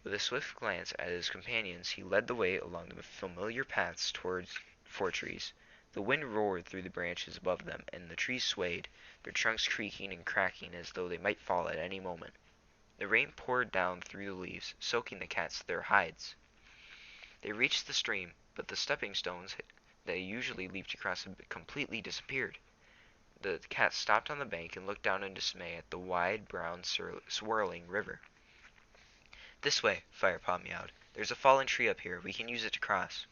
With a swift glance at his companions, he led the way along the familiar paths towards Fortrees. The wind roared through the branches above them, and the trees swayed, their trunks creaking and cracking as though they might fall at any moment. The rain poured down through the leaves, soaking the cats to their hides. They reached the stream, but the stepping stones they usually leaped across had completely disappeared. The cat stopped on the bank and looked down in dismay at the wide, brown, swirling river. This way, Firepaw meowed. There's a fallen tree up here. We can use it to cross.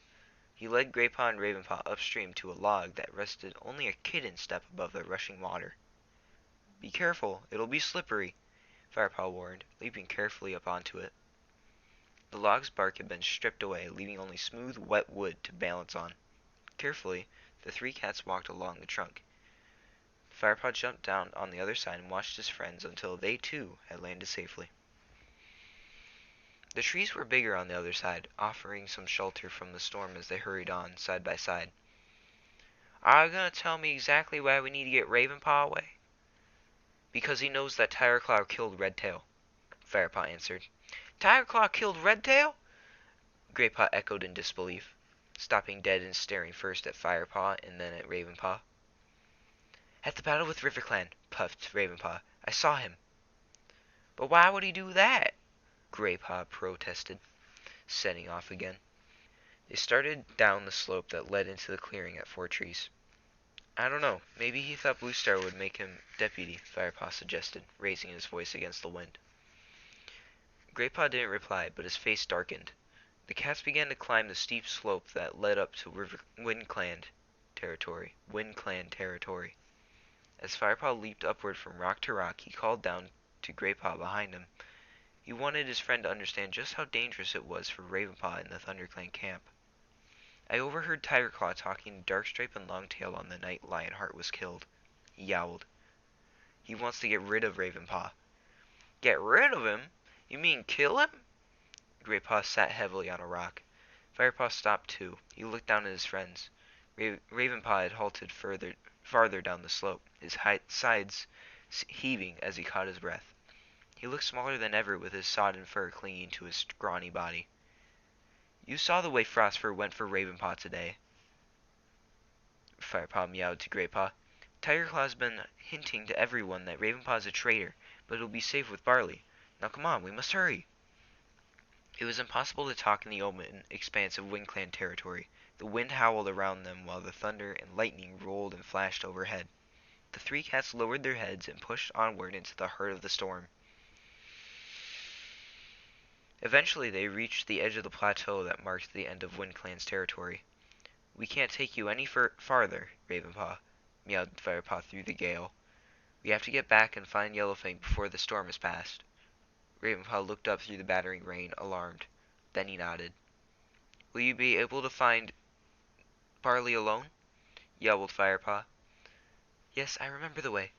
He led Graypaw and Ravenpaw upstream to a log that rested only a kitten step above the rushing water. Be careful, it'll be slippery, Firepaw warned, leaping carefully up onto it. The log's bark had been stripped away, leaving only smooth, wet wood to balance on. Carefully, the three cats walked along the trunk. Firepaw jumped down on the other side and watched his friends until they, too, had landed safely. The trees were bigger on the other side, offering some shelter from the storm as they hurried on, side by side. Are you going to tell me exactly why we need to get Ravenpaw away? Because he knows that Tigerclaw killed Redtail, Firepaw answered. Tigerclaw killed Redtail? Graypaw echoed in disbelief, stopping dead and staring first at Firepaw and then at Ravenpaw. At the battle with RiverClan, puffed Ravenpaw. I saw him. But why would he do that? Graypaw protested, setting off again. They started down the slope that led into the clearing at Fortrees. I don't know. Maybe he thought Blue Star would make him deputy, Firepaw suggested, raising his voice against the wind. Graypaw didn't reply, but his face darkened. The cats began to climb the steep slope that led up to WindClan territory. As Firepaw leaped upward from rock to rock, he called down to Graypaw behind him. He wanted his friend to understand just how dangerous it was for Ravenpaw in the ThunderClan camp. I overheard Tigerclaw talking to Darkstripe and Longtail on the night Lionheart was killed. He yowled. He wants to get rid of Ravenpaw. Get rid of him? You mean kill him? Graypaw sat heavily on a rock. Firepaw stopped too. He looked down at his friends. Ravenpaw had halted farther down the slope, his sides heaving as he caught his breath. He looked smaller than ever with his sodden fur clinging to his scrawny body. You saw the way Frostfur went for Ravenpaw today, Firepaw meowed to Graypaw. Tigerclaw's been hinting to everyone that Ravenpaw's a traitor, but it'll be safe with Barley. Now come on, we must hurry. It was impossible to talk in the open expanse of WindClan territory. The wind howled around them while the thunder and lightning rolled and flashed overhead. The three cats lowered their heads and pushed onward into the heart of the storm. Eventually they reached the edge of the plateau that marked the end of WindClan's territory. We can't take you any farther, Ravenpaw, meowed Firepaw through the gale. We have to get back and find Yellowfang before the storm has passed. Ravenpaw looked up through the battering rain, alarmed. Then he nodded. Will you be able to find Barley alone? Yowled Firepaw. Yes, I remember the way,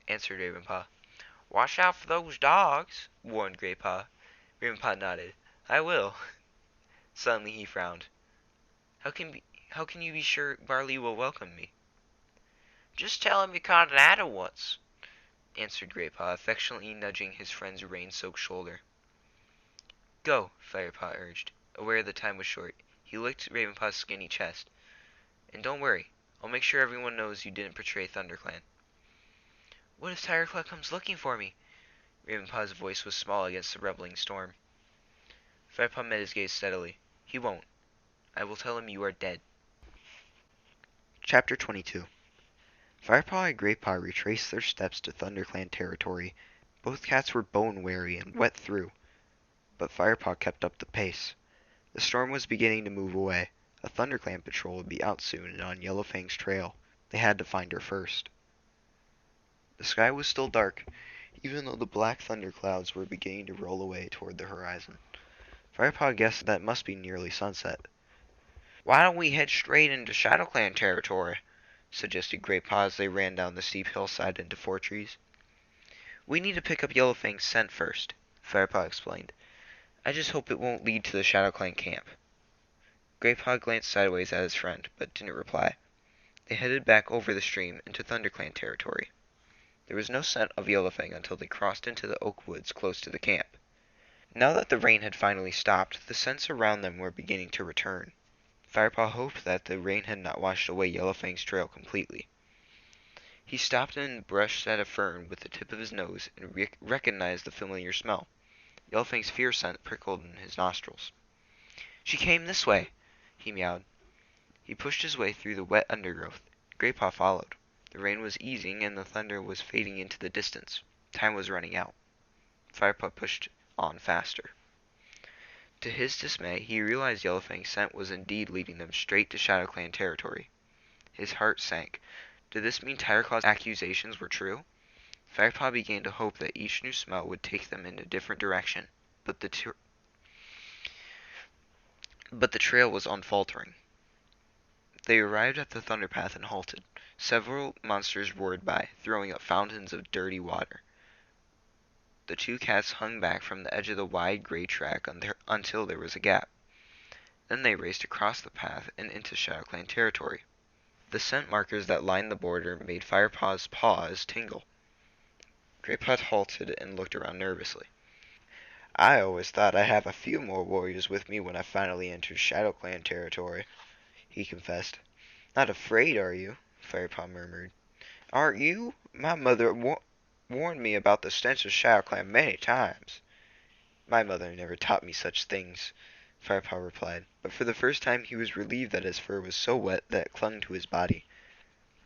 answered Ravenpaw. Watch out for those dogs, warned Graypaw. Ravenpaw nodded. I will. Suddenly he frowned. How can you be sure Barley will welcome me? Just tell him you caught an adder once, answered Graypaw, affectionately nudging his friend's rain-soaked shoulder. Go, Firepaw urged, aware the time was short. He licked Ravenpaw's skinny chest. And don't worry, I'll make sure everyone knows you didn't betray ThunderClan. What if Tigerclaw comes looking for me? Ravenpaw's voice was small against the reveling storm. Firepaw met his gaze steadily. He won't. I will tell him you are dead. Chapter 22. Firepaw and Graypaw retraced their steps to ThunderClan territory. Both cats were bone-weary and wet through, but Firepaw kept up the pace. The storm was beginning to move away. A ThunderClan patrol would be out soon and on Yellowfang's trail. They had to find her first. The sky was still dark, even though the black thunderclouds were beginning to roll away toward the horizon. Firepaw guessed that must be nearly sunset. Why don't we head straight into ShadowClan territory? Suggested Graypaw as they ran down the steep hillside into Fortrees. We need to pick up Yellowfang's scent first, Firepaw explained. I just hope it won't lead to the Shadow Clan camp. Greypaw glanced sideways at his friend, but didn't reply. They headed back over the stream into ThunderClan territory. There was no scent of Yellowfang until they crossed into the oak woods close to the camp. Now that the rain had finally stopped, the scents around them were beginning to return. Firepaw hoped that the rain had not washed away Yellowfang's trail completely. He stopped and brushed at a fern with the tip of his nose and recognized the familiar smell. Yellowfang's fear scent prickled in his nostrils. "She came this way," he meowed. He pushed his way through the wet undergrowth. Greypaw followed. The rain was easing and the thunder was fading into the distance. Time was running out. Firepaw pushed on faster. To his dismay, he realized Yellowfang's scent was indeed leading them straight to Shadow Clan territory. His heart sank. Did this mean Tireclaw's accusations were true? Firepaw began to hope that each new smell would take them in a different direction, but the trail was unfaltering. They arrived at the Thunderpath and halted. Several monsters roared by, throwing up fountains of dirty water. The two cats hung back from the edge of the wide gray track until there was a gap. Then they raced across the path and into Shadow Clan territory. The scent markers that lined the border made Firepaw's paws tingle. Greypaw halted and looked around nervously. "I always thought I'd have a few more warriors with me when I finally entered Shadow Clan territory," he confessed. "Not afraid, are you?" Firepaw murmured. "Aren't you? My mother warned me about the stench of Shadow Clan many times." "My mother never taught me such things," Firepaw replied, but for the first time he was relieved that his fur was so wet that it clung to his body.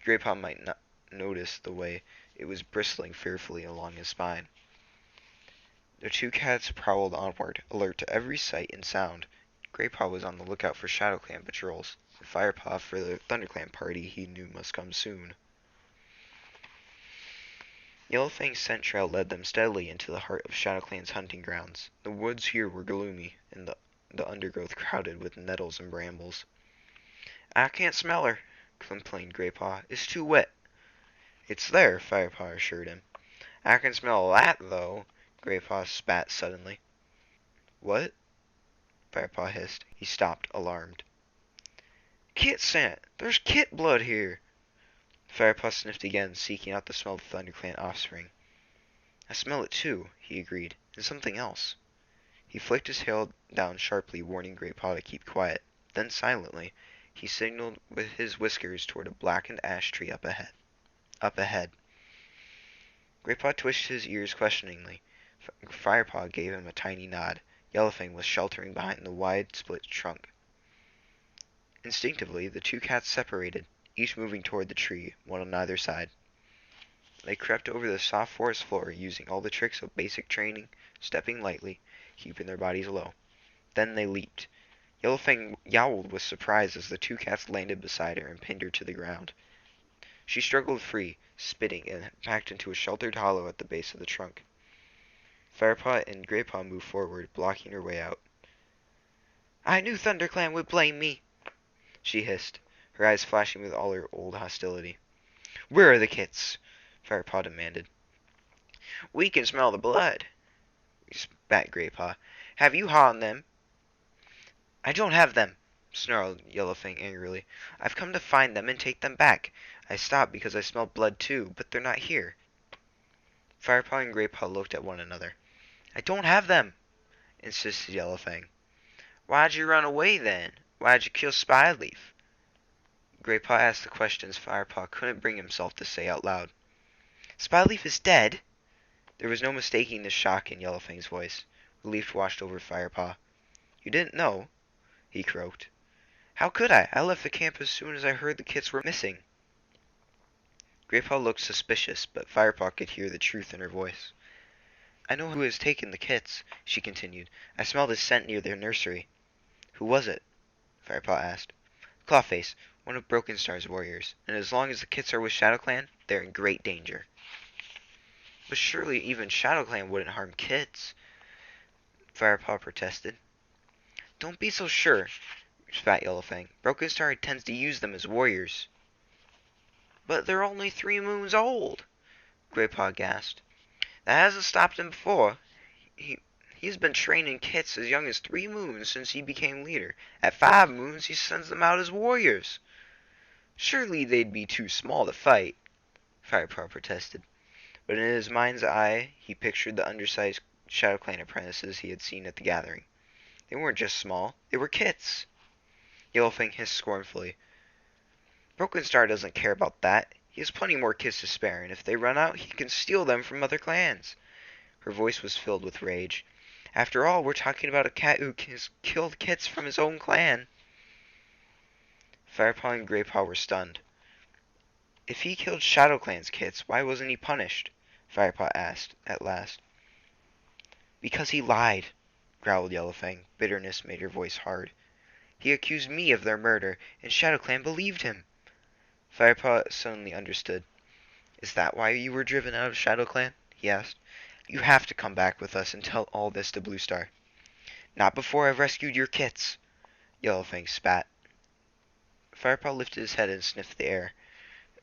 Greypaw might not notice the way it was bristling fearfully along his spine. The two cats prowled onward, alert to every sight and sound. Greypaw was on the lookout for Shadow Clan patrols, and Firepaw for the ThunderClan party he knew must come soon. Yellowfang's scent trail led them steadily into the heart of Shadow Clan's hunting grounds. The woods here were gloomy, and the undergrowth crowded with nettles and brambles. "I can't smell her," complained Greypaw. "It's too wet." "It's there," Firepaw assured him. "I can smell that, though." Greypaw spat suddenly. "What?" Firepaw hissed. He stopped, alarmed. "Kit scent! There's kit blood here!" Firepaw sniffed again, seeking out the smell of ThunderClan offspring. "I smell it too," he agreed, "and something else." He flicked his tail down sharply, warning Greypaw to keep quiet. Then silently, he signaled with his whiskers toward a blackened ash tree up ahead. Greypaw twitched his ears questioningly. Firepaw gave him a tiny nod. Yellowfang was sheltering behind the wide split trunk. Instinctively, the two cats separated, each moving toward the tree, one on either side. They crept over the soft forest floor, using all the tricks of basic training, stepping lightly, keeping their bodies low. Then they leaped. Yellowfang yowled with surprise as the two cats landed beside her and pinned her to the ground. She struggled free, spitting, and backed into a sheltered hollow at the base of the trunk. Firepaw and Greypaw moved forward, blocking her way out. "I knew ThunderClan would blame me," she hissed, her eyes flashing with all her old hostility. "Where are the kits?" Firepaw demanded. "We can smell the blood," spat Greypaw. "Have you harmed them?" "I don't have them," snarled Yellowfang angrily. "I've come to find them and take them back. I stopped because I smelled blood too, but they're not here." Firepaw and Greypaw looked at one another. "I don't have them," insisted Yellowfang. "Why'd you run away then? Why'd you kill Spyleaf?" Greypaw asked the questions Firepaw couldn't bring himself to say out loud. "Spyleaf is dead." There was no mistaking the shock in Yellowfang's voice. Relief washed over Firepaw. "You didn't know?" he croaked. "How could I? I left the camp as soon as I heard the kits were missing." Greypaw looked suspicious, but Firepaw could hear the truth in her voice. "I know who has taken the kits," she continued. "I smelled his scent near their nursery." "Who was it?" Firepaw asked. "Clawface, one of Broken Star's warriors, and as long as the kits are with ShadowClan, they're in great danger." "But surely even ShadowClan wouldn't harm kits," Firepaw protested. "Don't be so sure," spat Yellowfang. "Broken Star intends to use them as warriors." "But they're only 3 moons old," Greypaw gasped. That hasn't stopped him before. He he's been training kits as young as 3 moons since he became leader. At 5 moons, he sends them out as warriors. Surely they'd be too small to fight, Firepaw protested. But in his mind's eye, he pictured the undersized Shadow Clan apprentices he had seen at the gathering. They weren't just small, they were kits. Yellowfang hissed scornfully. Broken Star doesn't care about that. He has plenty more kits to spare, and if they run out, he can steal them from other clans. Her voice was filled with rage. After all, we're talking about a cat who has killed kits from his own clan. Firepaw and Greypaw were stunned. If he killed Shadow Clan's kits, why wasn't he punished? Firepaw asked, at last. Because he lied, growled Yellowfang. Bitterness made her voice hard. He accused me of their murder, and Shadow Clan believed him. Firepaw suddenly understood. Is that why you were driven out of Shadow Clan? He asked. You have to come back with us and tell all this to Blue Star. Not before I've rescued your kits. Yellowfang spat. Firepaw lifted his head and sniffed the air.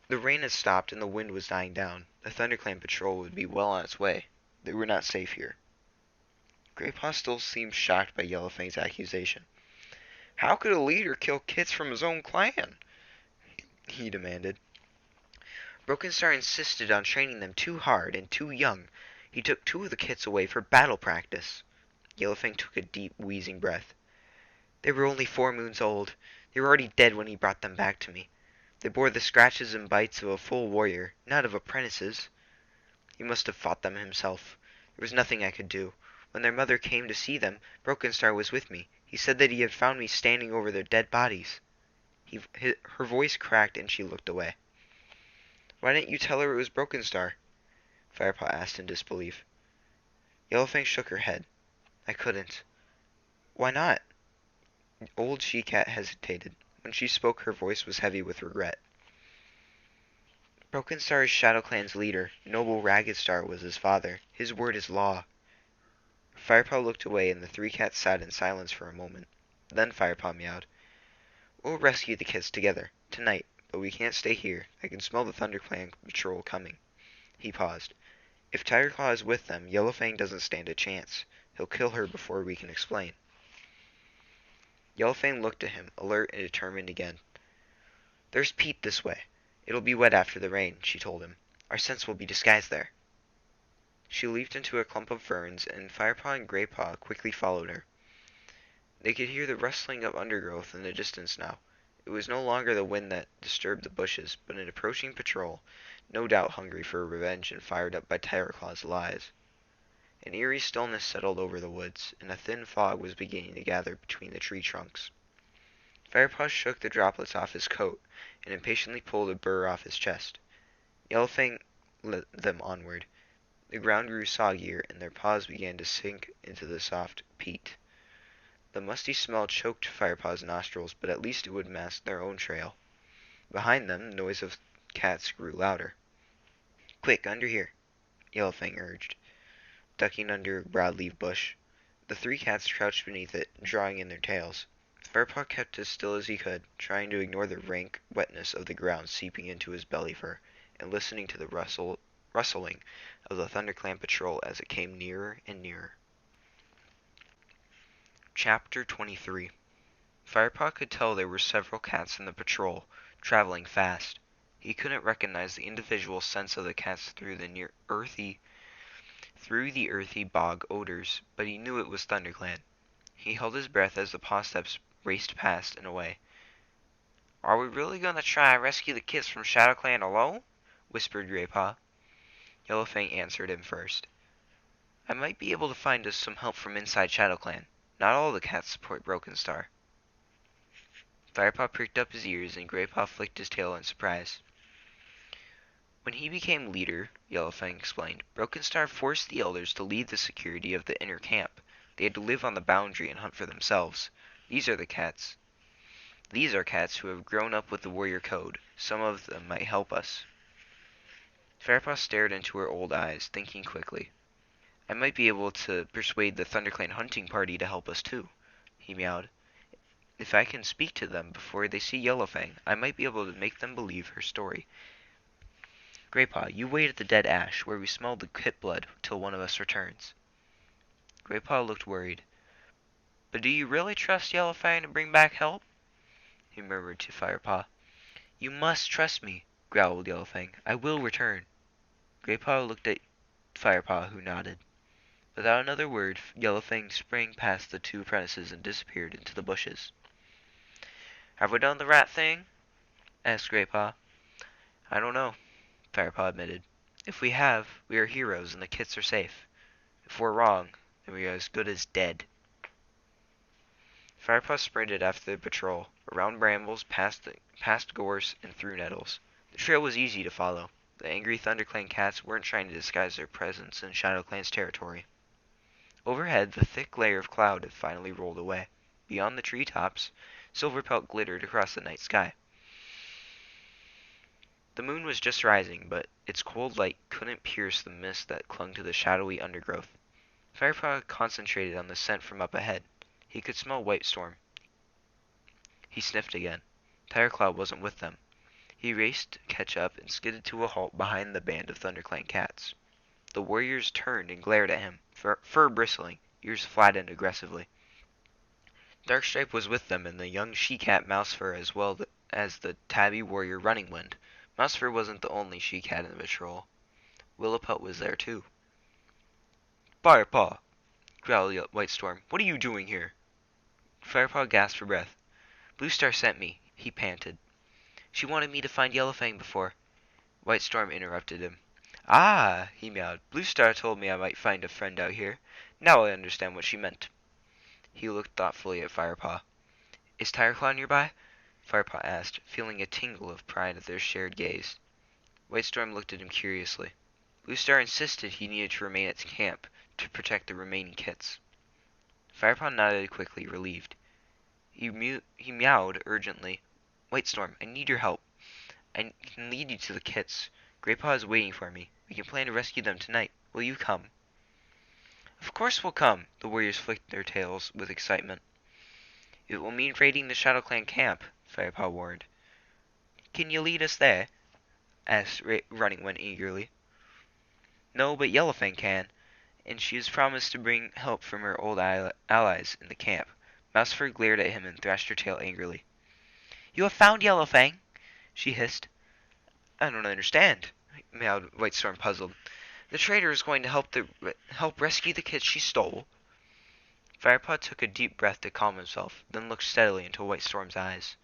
The rain had stopped and the wind was dying down. The ThunderClan patrol would be well on its way. They were not safe here. Greypaw still seemed shocked by Yellowfang's accusation. How could a leader kill kits from his own clan? He demanded. Broken Star insisted on training them too hard and too young. He took 2 of the kits away for battle practice. Yellowfang took a deep, wheezing breath. They were only 4 moons old. They were already dead when he brought them back to me. They bore the scratches and bites of a full warrior, not of apprentices. He must have fought them himself. There was nothing I could do. When their mother came to see them, Broken Star was with me. He said that he had found me standing over their dead bodies. Her voice cracked and she looked away. Why didn't you tell her it was Broken Star? Firepaw asked in disbelief. Yellowfang shook her head. I couldn't. Why not? Old She-Cat hesitated. When she spoke, her voice was heavy with regret. Broken Star is Shadow Clan's leader. Noble Ragged Star was his father. His word is law. Firepaw looked away, and the 3 cats sat in silence for a moment. Then Firepaw meowed. We'll rescue the kids together, tonight, but we can't stay here. I can smell the ThunderClan patrol coming. He paused. If Tigerclaw is with them, Yellowfang doesn't stand a chance. He'll kill her before we can explain. Yellowfang looked at him, alert and determined again. There's peat this way. It'll be wet after the rain, she told him. Our scents will be disguised there. She leaped into a clump of ferns, and Firepaw and Greypaw quickly followed her. They could hear the rustling of undergrowth in the distance now. It was no longer the wind that disturbed the bushes, but an approaching patrol, no doubt hungry for revenge and fired up by Tigerclaw's lies. An eerie stillness settled over the woods, and a thin fog was beginning to gather between the tree trunks. Firepaw shook the droplets off his coat, and impatiently pulled a burr off his chest. Yellowfang led them onward. The ground grew soggier, and their paws began to sink into the soft peat. The musty smell choked Firepaw's nostrils, but at least it would mask their own trail. Behind them, the noise of cats grew louder. Quick, under here, Yellowfang urged, ducking under a broadleaf bush. The 3 cats crouched beneath it, drawing in their tails. Firepaw kept as still as he could, trying to ignore the rank wetness of the ground seeping into his belly fur, and listening to the rustling of the ThunderClan patrol as it came nearer and nearer. Chapter 23. Firepaw could tell there were several cats in the patrol, traveling fast. He couldn't recognize the individual scents of the cats through the earthy bog odors, but he knew it was ThunderClan. He held his breath as the paw steps raced past and away. Are we really going to try and rescue the kids from Shadow Clan alone? Whispered Greypaw. Yellowfang answered him first. I might be able to find us some help from inside Shadow Clan. Not all the cats support Broken Star. Firepaw pricked up his ears, and Greypaw flicked his tail in surprise. When he became leader, Yellowfang explained, Broken Star forced the elders to lead the security of the inner camp. They had to live on the boundary and hunt for themselves. These are cats who have grown up with the warrior code. Some of them might help us. Firepaw stared into her old eyes, thinking quickly. I might be able to persuade the ThunderClan hunting party to help us too, he meowed. If I can speak to them before they see Yellowfang, I might be able to make them believe her story. Graypaw, you wait at the dead ash, where we smell the kit blood, till one of us returns. Graypaw looked worried. But do you really trust Yellowfang to bring back help? He murmured to Firepaw. You must trust me, growled Yellowfang. I will return. Graypaw looked at Firepaw, who nodded. Without another word, Yellowfang sprang past the two apprentices and disappeared into the bushes. Have we done the right thing? Asked Graypaw. I don't know, Firepaw admitted. If we have, we are heroes and the kits are safe. If we're wrong, then we are as good as dead. Firepaw sprinted after the patrol, around brambles, past gorse, and through nettles. The trail was easy to follow. The angry ThunderClan cats weren't trying to disguise their presence in ShadowClan's territory. Overhead, the thick layer of cloud had finally rolled away. Beyond the treetops, Silverpelt glittered across the night sky. The moon was just rising, but its cold light couldn't pierce the mist that clung to the shadowy undergrowth. Firepaw concentrated on the scent from up ahead. He could smell White Storm. He sniffed again. Tireclaw wasn't with them. He raced to catch up and skidded to a halt behind the band of ThunderClan cats. The warriors turned and glared at him, fur bristling, ears flattened aggressively. Darkstripe was with them and the young she-cat Mousefur as well as the tabby warrior Running Wind. Mousefur wasn't the only she-cat in the patrol. Willowpelt was there too. Firepaw, growled White Storm. What are you doing here? Firepaw gasped for breath. Bluestar sent me, he panted. She wanted me to find Yellowfang before. White Storm interrupted him. Ah, he meowed. Bluestar told me I might find a friend out here. Now I understand what she meant. He looked thoughtfully at Firepaw. Is Tireclaw nearby? Firepaw asked, feeling a tingle of pride at their shared gaze. White Storm looked at him curiously. Bluestar insisted he needed to remain at camp to protect the remaining kits. Firepaw nodded quickly, relieved. He meowed urgently. White Storm, I need your help. I can lead you to the kits. Graypaw is waiting for me. We can plan to rescue them tonight. Will you come? Of course we'll come, the warriors flicked their tails with excitement. It will mean raiding the ShadowClan camp, Firepaw warned. Can you lead us there? Asked Running Wind eagerly. No, but Yellowfang can, and she has promised to bring help from her old allies in the camp. Mousefur glared at him and thrashed her tail angrily. You have found Yellowfang, she hissed. I don't understand, meowed White Storm, puzzled. The traitor is going to help rescue the kids she stole. Firepaw took a deep breath to calm himself, then looked steadily into White Storm's eyes.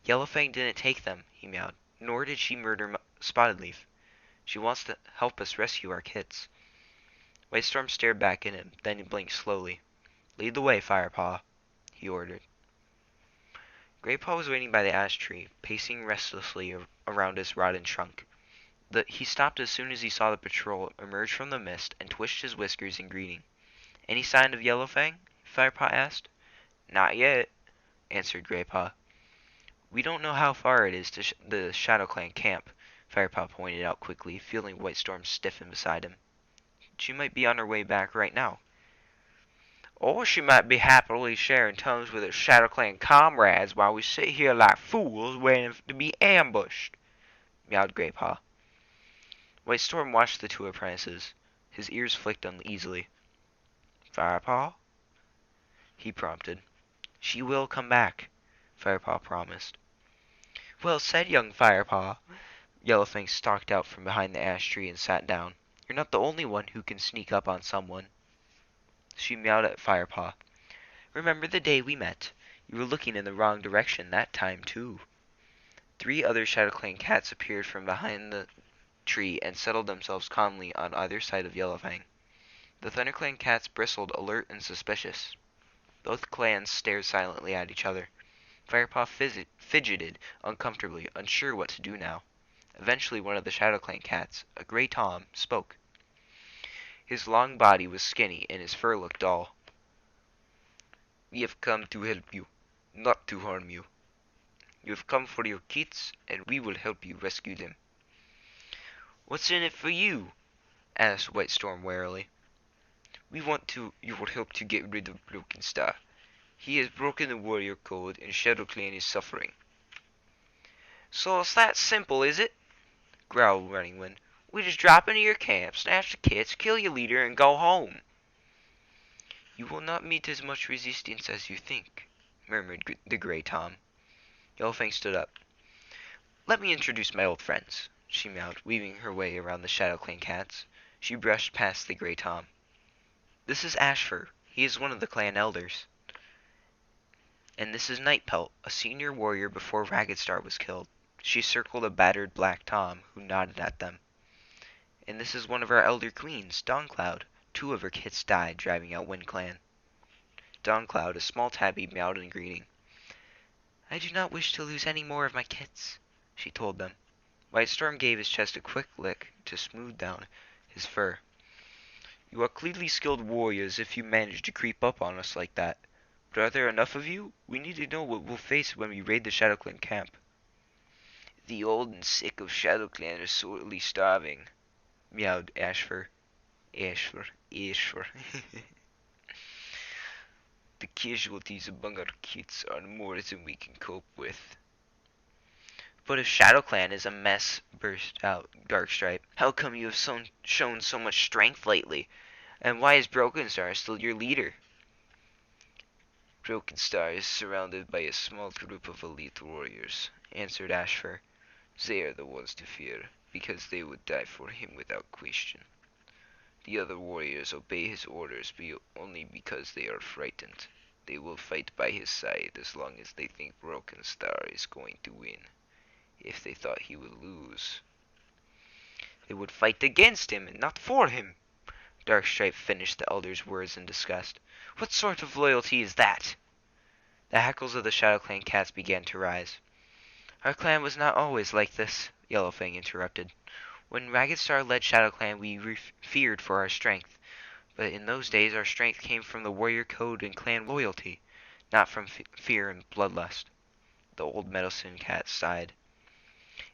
Yellowfang didn't take them, he meowed, nor did she murder Spotted Leaf. She wants to help us rescue our kids. White Storm stared back at him, then he blinked slowly. Lead the way, Firepaw, he ordered. Graypaw was waiting by the ash tree, pacing restlessly around his rotten trunk. He stopped as soon as he saw the patrol emerge from the mist and twitched his whiskers in greeting. Any sign of Yellowfang? Firepaw asked. Not yet, answered Graypaw. We don't know how far it is to the ShadowClan camp, Firepaw pointed out quickly, feeling White Storm stiffen beside him. She might be on her way back right now. Or she might be happily sharing tongues with her ShadowClan comrades while we sit here like fools waiting to be ambushed, meowed Graypaw. White Storm watched the two apprentices. His ears flicked uneasily. Firepaw? He prompted. She will come back, Firepaw promised. Well said, young Firepaw. Yellowfang stalked out from behind the ash tree and sat down. You're not the only one who can sneak up on someone. She meowed at Firepaw. Remember the day we met? You were looking in the wrong direction that time, too. 3 other ShadowClan cats appeared from behind the tree and settled themselves calmly on either side of Yellowfang. The ThunderClan cats bristled, alert and suspicious. Both clans stared silently at each other. Firepaw fidgeted uncomfortably, unsure what to do now. Eventually one of the ShadowClan cats, a gray Tom, spoke. His long body was skinny and his fur looked dull. We have come to help you, not to harm you. You have come for your kids, and we will help you rescue them. What's in it for you? Asked White Storm warily. We want your help to get rid of Broken Star. He has broken the warrior code, and ShadowClan is suffering. So it's that simple, is it? Growled Running Wind. We just drop into your camp, snatch the kits, kill your leader, and go home. You will not meet as much resistance as you think, murmured the Grey Tom. Yellowfang stood up. Let me introduce my old friends, she meowed, weaving her way around the Shadow Clan cats. She brushed past the Grey Tom. This is Ashfur. He is one of the clan elders. And this is Nightpelt, a senior warrior before Ragged Star was killed. She circled a battered black Tom, who nodded at them. And this is one of our elder queens, Dawncloud. 2 of her kits died driving out Wind Clan. Dawncloud, a small tabby, meowed in greeting. I do not wish to lose any more of my kits, she told them. Whitestorm gave his chest a quick lick to smooth down his fur. You are clearly skilled warriors if you manage to creep up on us like that. But are there enough of you? We need to know what we'll face when we raid the Shadow Clan camp. The old and sick of Shadow Clan are sorely starving, meowed Ashfur. Ashfur. The casualties among our kits are more than we can cope with. But if Shadow Clan is a mess, burst out Darkstripe, how come you have shown so much strength lately? And why is Broken Star still your leader? Broken Star is surrounded by a small group of elite warriors, answered Ashfur. They are the ones to fear, because they would die for him without question. The other warriors obey his orders only because they are frightened. They will fight by his side as long as they think Broken Star is going to win. If they thought he would lose, they would fight against him and not for him. Darkstripe finished the elder's words in disgust. What sort of loyalty is that? The hackles of the Shadow Clan cats began to rise. Our clan was not always like this, Yellowfang interrupted. When Ragged Star led Shadow Clan, we feared for our strength. But in those days, our strength came from the warrior code and clan loyalty, not from fear and bloodlust. The old medicine cat sighed.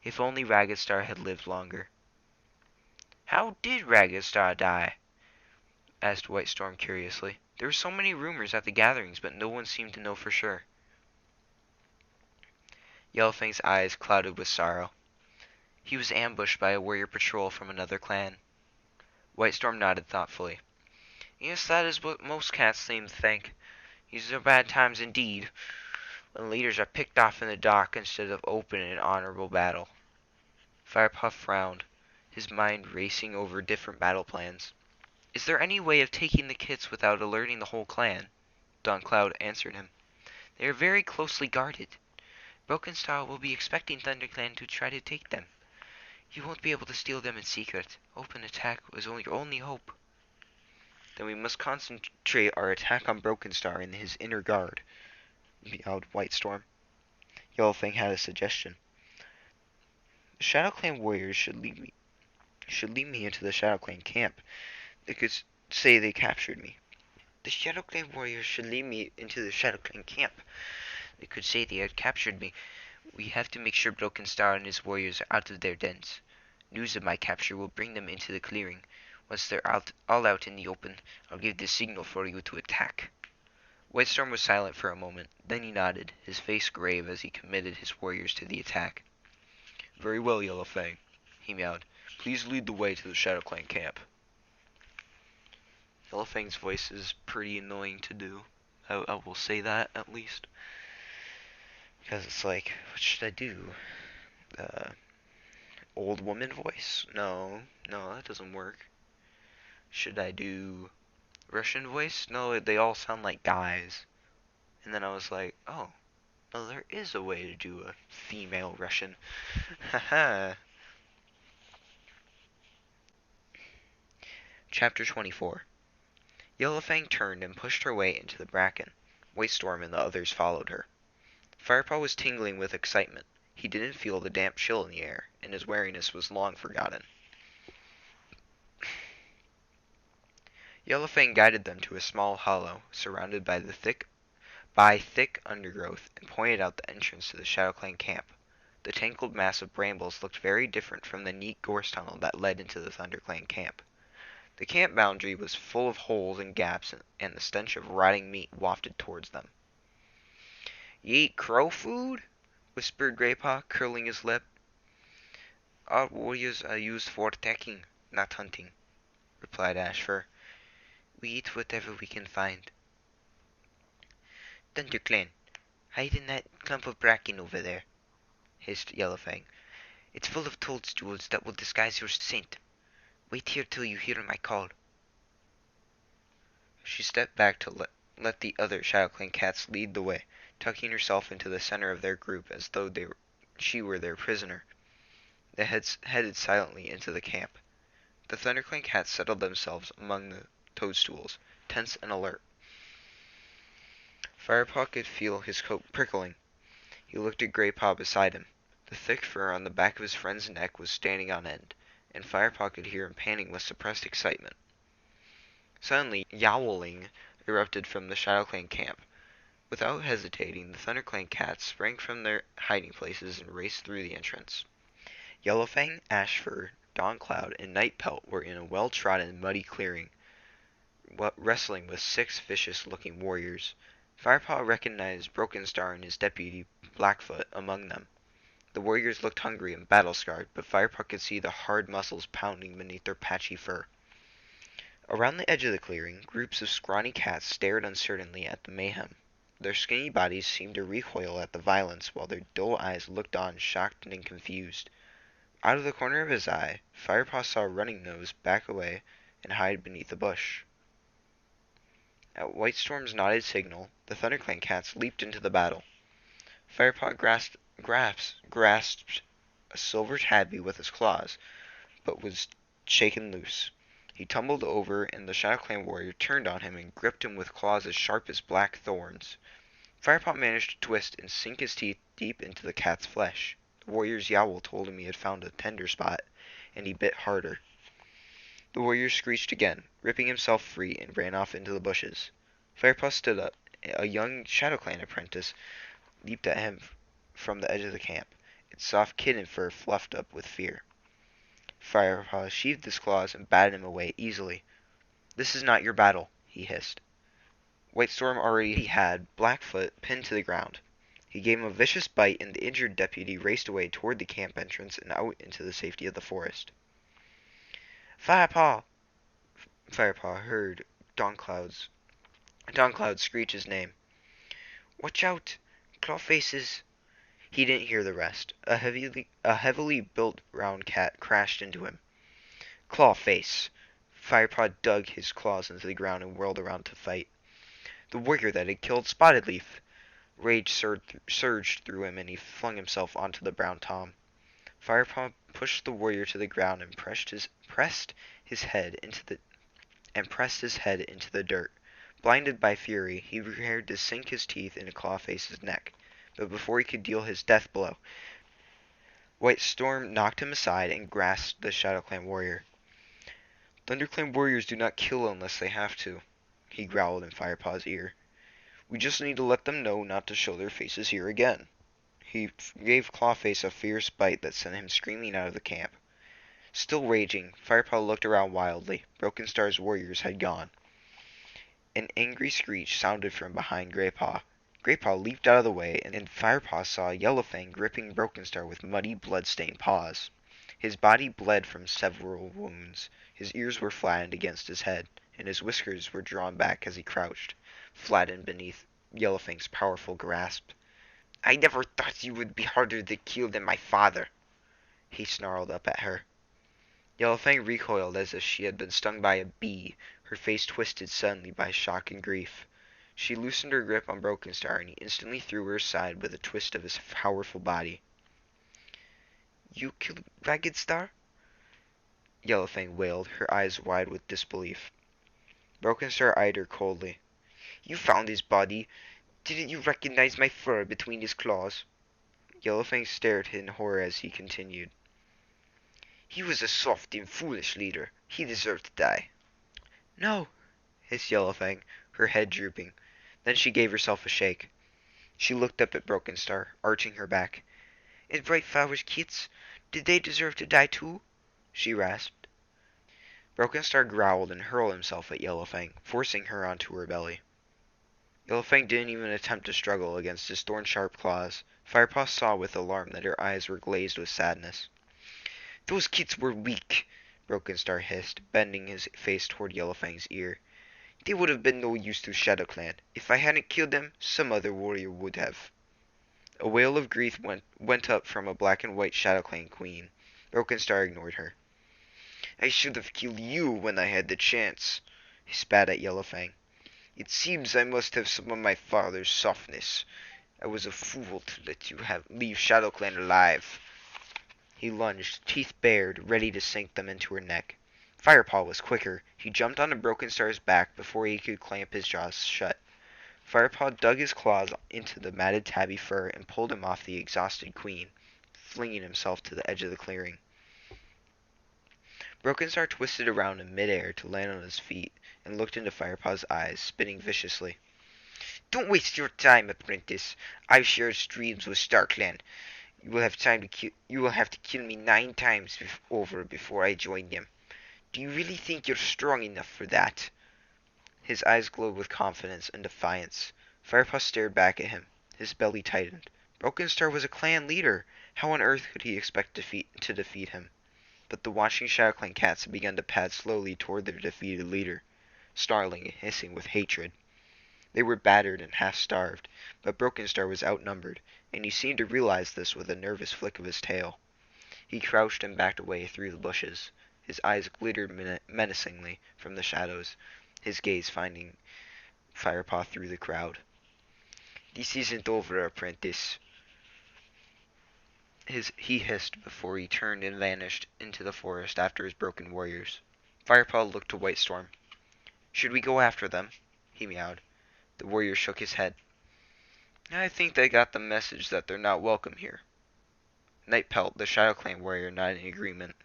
If only Ragged Star had lived longer. How did Ragged Star die? Asked Whitestorm curiously. There were so many rumors at the gatherings, but no one seemed to know for sure. Yellowfang's eyes clouded with sorrow. He was ambushed by a warrior patrol from another clan. Whitestorm nodded thoughtfully. Yes, that is what most cats seem to think. These are bad times indeed, when leaders are picked off in the dark instead of open in honorable battle. Firepaw frowned, his mind racing over different battle plans. Is there any way of taking the kits without alerting the whole clan? Dawncloud answered him. They are very closely guarded. Broken Star will be expecting ThunderClan to try to take them. You won't be able to steal them in secret. Open attack was your only hope. Then we must concentrate our attack on Broken Star in his inner guard, meowed Whitestorm. Yellowfang had a suggestion. The Shadow Clan warriors should lead me into the Shadow Clan camp. They could say they captured me. The Shadow Clan warriors should lead me into the Shadow Clan camp. They could say they had captured me. We have to make sure Broken Star and his warriors are out of their dens. News of my capture will bring them into the clearing. Once they're all out in the open, I'll give the signal for you to attack. Whitestorm was silent for a moment. Then he nodded, his face grave as he committed his warriors to the attack. Very well, Yellowfang, he meowed. Please lead the way to the Shadow Clan camp. Yellowfang's voice is pretty annoying to do. I will say that, at least. Because it's like, what should I do? Old woman voice? No, that doesn't work. Should I do Russian voice? No, they all sound like guys. And then I was like, oh, no, there is a way to do a female Russian. Haha. Chapter 24. Yellowfang turned and pushed her way into the bracken. Whitestorm and the others followed her. Firepaw was tingling with excitement. He didn't feel the damp chill in the air, and his wariness was long forgotten. Yellowfang guided them to a small hollow, surrounded by thick undergrowth, and pointed out the entrance to the Shadow Clan camp. The tangled mass of brambles looked very different from the neat gorse tunnel that led into the ThunderClan camp. The camp boundary was full of holes and gaps, and the stench of rotting meat wafted towards them. "You eat crow food?" whispered Graypaw, curling his lip. Our warriors are used for attacking, not hunting, replied Ashfur. We eat whatever we can find. ThunderClan, hide in that clump of bracken over there, hissed Yellowfang. It's full of toadstools that will disguise your scent. Wait here till you hear my call. She stepped back to let the other ShadowClan cats lead the way, tucking herself into the center of their group as though she were their prisoner. They headed silently into the camp. The ThunderClan cats settled themselves among the toadstools, tense and alert. Firepaw could feel his coat prickling. He looked at Greypaw beside him. The thick fur on the back of his friend's neck was standing on end, and Firepaw could hear him panting with suppressed excitement. Suddenly, yowling erupted from the ShadowClan camp. Without hesitating, the ThunderClan cats sprang from their hiding places and raced through the entrance. Yellowfang, Ashfur, Dawncloud, and Nightpelt were in a well-trodden, muddy clearing, wrestling with 6 vicious-looking warriors. Firepaw recognized Broken Star and his deputy, Blackfoot, among them. The warriors looked hungry and battle-scarred, but Firepaw could see the hard muscles pounding beneath their patchy fur. Around the edge of the clearing, groups of scrawny cats stared uncertainly at the mayhem. Their skinny bodies seemed to recoil at the violence, while their dull eyes looked on, shocked and confused. Out of the corner of his eye, Firepaw saw Running Nose back away and hide beneath a bush. At White Storm's nodded signal, the ThunderClan cats leaped into the battle. Firepaw grasped a silver tabby with his claws, but was shaken loose. He tumbled over, and the ShadowClan warrior turned on him and gripped him with claws as sharp as black thorns. Firepaw managed to twist and sink his teeth deep into the cat's flesh. The warrior's yowl told him he had found a tender spot, and he bit harder. The warrior screeched again, ripping himself free, and ran off into the bushes. Firepaw stood up. A young ShadowClan apprentice leaped at him from the edge of the camp, its soft kitten fur fluffed up with fear. Firepaw sheathed his claws and batted him away easily. "This is not your battle," he hissed. White Storm already had Blackfoot pinned to the ground. He gave him a vicious bite, and the injured deputy raced away toward the camp entrance and out into the safety of the forest. "Firepaw!" Firepaw heard Dawncloud screech his name. "Watch out! Clawfaces!" He didn't hear the rest. A heavily built round cat crashed into him. Clawface! Firepaw dug his claws into the ground and whirled around to fight. The warrior that had killed Spotted Leaf! Rage surged through him, and he flung himself onto the brown tom. Firepaw pushed the warrior to the ground and pressed his head into the dirt. Blinded by fury, he prepared to sink his teeth into Clawface's neck, but before he could deal his death blow, White Storm knocked him aside and grasped the ShadowClan warrior. "ThunderClan warriors do not kill unless they have to," he growled in Firepaw's ear. "We just need to let them know not to show their faces here again." He gave Clawface a fierce bite that sent him screaming out of the camp. Still raging, Firepaw looked around wildly. Broken Star's warriors had gone. An angry screech sounded from behind Greypaw. Greypaw leaped out of the way, and Firepaw saw Yellowfang gripping Broken Star with muddy, blood-stained paws. His body bled from several wounds. His ears were flattened against his head, and his whiskers were drawn back as he crouched, flattened beneath Yellowfang's powerful grasp. "I never thought you would be harder to kill than my father," he snarled up at her. Yellowfang recoiled as if she had been stung by a bee, her face twisted suddenly by shock and grief. She loosened her grip on Broken Star, and he instantly threw her aside with a twist of his powerful body. "You killed Ragged Star?" Yellowfang wailed, her eyes wide with disbelief. Broken Star eyed her coldly. "You found his body. Didn't you recognize my fur between his claws?" Yellowfang stared in horror as he continued. "He was a soft and foolish leader. He deserved to die." "No!" hissed Yellowfang, her head drooping. Then she gave herself a shake. She looked up at Broken Star, arching her back. "And Bright Flower's kits? Did they deserve to die too?" she rasped. Broken Star growled and hurled himself at Yellowfang, forcing her onto her belly. Yellowfang didn't even attempt to struggle against his thorn-sharp claws. Firepaw saw with alarm that her eyes were glazed with sadness. Those kids were weak, Broken Star hissed, bending his face toward Yellowfang's ear. They would have been no use to ShadowClan. If I hadn't killed them, some other warrior would have. A wail of grief went up from a black and white ShadowClan queen. Broken Star ignored her. I should have killed you when I had the chance, he spat at Yellowfang. It seems I must have some of my father's softness. I was a fool to let you leave ShadowClan alive. He lunged, teeth bared, ready to sink them into her neck. Firepaw was quicker. He jumped onto Broken Star's back before he could clamp his jaws shut. Firepaw dug his claws into the matted tabby fur and pulled him off the exhausted queen, flinging himself to the edge of the clearing. Broken Star twisted around in midair to land on his feet and looked into Firepaw's eyes, spitting viciously. Don't waste your time, apprentice. I've shared streams with StarClan. You will have to kill me 9 times over before I join them. Do you really think you're strong enough for that? His eyes glowed with confidence and defiance. Firepaw stared back at him. His belly tightened. Broken Star was a clan leader. How on earth could he expect to defeat him? But the watching ShadowClan cats had begun to pad slowly toward their defeated leader, snarling and hissing with hatred. They were battered and half-starved, but Broken Star was outnumbered, and he seemed to realize this with a nervous flick of his tail. He crouched and backed away through the bushes. His eyes glittered menacingly from the shadows, his gaze finding Firepaw through the crowd. This isn't over, apprentice, he hissed before he turned and vanished into the forest after his broken warriors. Firepaw looked to White Storm. Should we go after them? He meowed. The warrior shook his head. I think they got the message that they're not welcome here. Nightpelt, the ShadowClan warrior, nodded in agreement.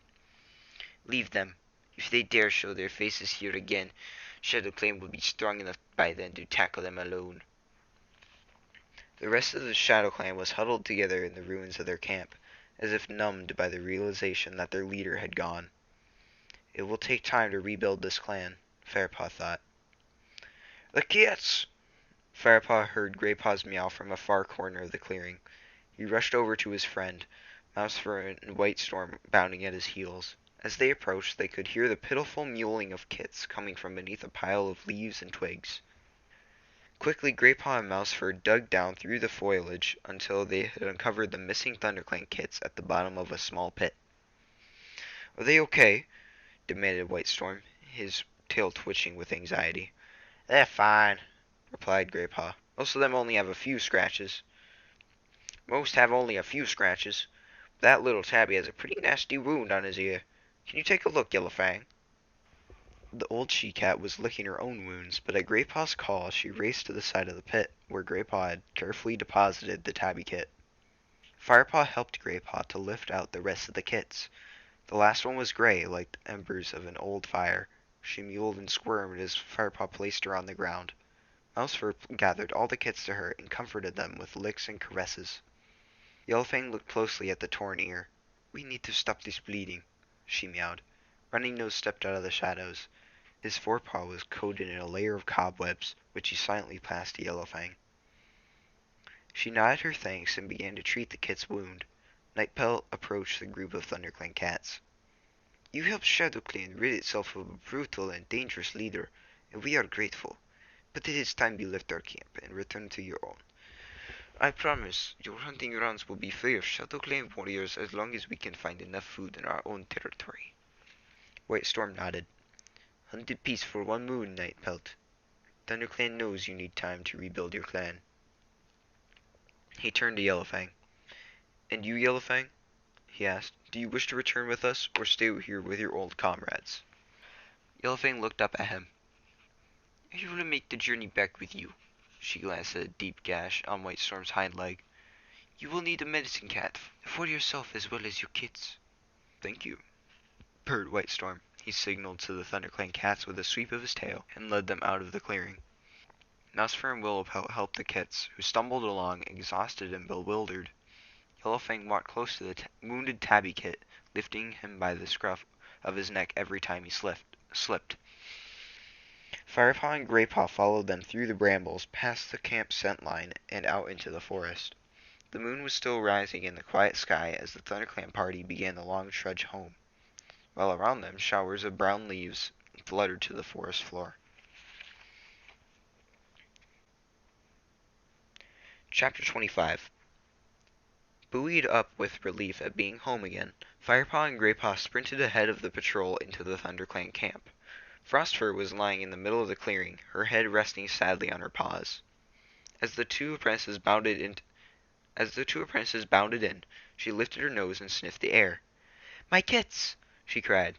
Leave them. If they dare show their faces here again, ShadowClan will be strong enough by then to tackle them alone. The rest of the ShadowClan was huddled together in the ruins of their camp, as if numbed by the realization that their leader had gone. It will take time to rebuild this clan, Firepaw thought. The cats! Firepaw heard Greypaw's meow from a far corner of the clearing. He rushed over to his friend, Mousefur and White Storm bounding at his heels. As they approached, they could hear the pitiful mewling of kits coming from beneath a pile of leaves and twigs. Quickly, Greypaw and Mousefur dug down through the foliage until they had uncovered the missing ThunderClan kits at the bottom of a small pit. Are they okay? Demanded White Storm, his tail twitching with anxiety. They're fine, replied Greypaw. Most of them only have a few scratches. Most have only a few scratches. That little tabby has a pretty nasty wound on his ear. Can you take a look, Yellowfang? The old she-cat was licking her own wounds, but at Greypaw's call she raced to the side of the pit, where Greypaw had carefully deposited the tabby kit. Firepaw helped Greypaw to lift out the rest of the kits. The last one was gray, like the embers of an old fire. She mewled and squirmed as Firepaw placed her on the ground. Mousefur gathered all the kits to her and comforted them with licks and caresses. Yellowfang looked closely at the torn ear. We need to stop this bleeding, she meowed. Running Nose stepped out of the shadows. His forepaw was coated in a layer of cobwebs, which he silently passed to Yellowfang. She nodded her thanks and began to treat the kit's wound. Nightpelt approached the group of ThunderClan cats. You helped ShadowClan rid itself of a brutal and dangerous leader, and we are grateful. But it is time you left our camp and returned to your own. I promise your hunting grounds will be free of ShadowClan warriors as long as we can find enough food in our own territory. White Storm nodded. Hunt in peace for 1 moon, Nightpelt. ThunderClan knows you need time to rebuild your clan. He turned to Yellowfang. And you, Yellowfang? He asked. Do you wish to return with us, or stay here with your old comrades? Yellowfang looked up at him. I will make the journey back with you. She glanced at a deep gash on White Storm's hind leg. You will need a medicine cat for yourself as well as your kits. Thank you, purred White Storm. He signaled to the ThunderClan cats with a sweep of his tail and led them out of the clearing. Mousefur and Willowpelt helped the kits, who stumbled along, exhausted and bewildered. Yellowfang walked close to the wounded tabby kit, lifting him by the scruff of his neck every time he slipped. Firepaw and Greypaw followed them through the brambles, past the camp scent line, and out into the forest. The moon was still rising in the quiet sky as the ThunderClan party began the long trudge home, while around them showers of brown leaves fluttered to the forest floor. Chapter 25. Buoyed up with relief at being home again, Firepaw and Graypaw sprinted ahead of the patrol into the ThunderClan camp. Frostfur was lying in the middle of the clearing, her head resting sadly on her paws. As the two apprentices bounded in, she lifted her nose and sniffed the air. "My kits!" she cried.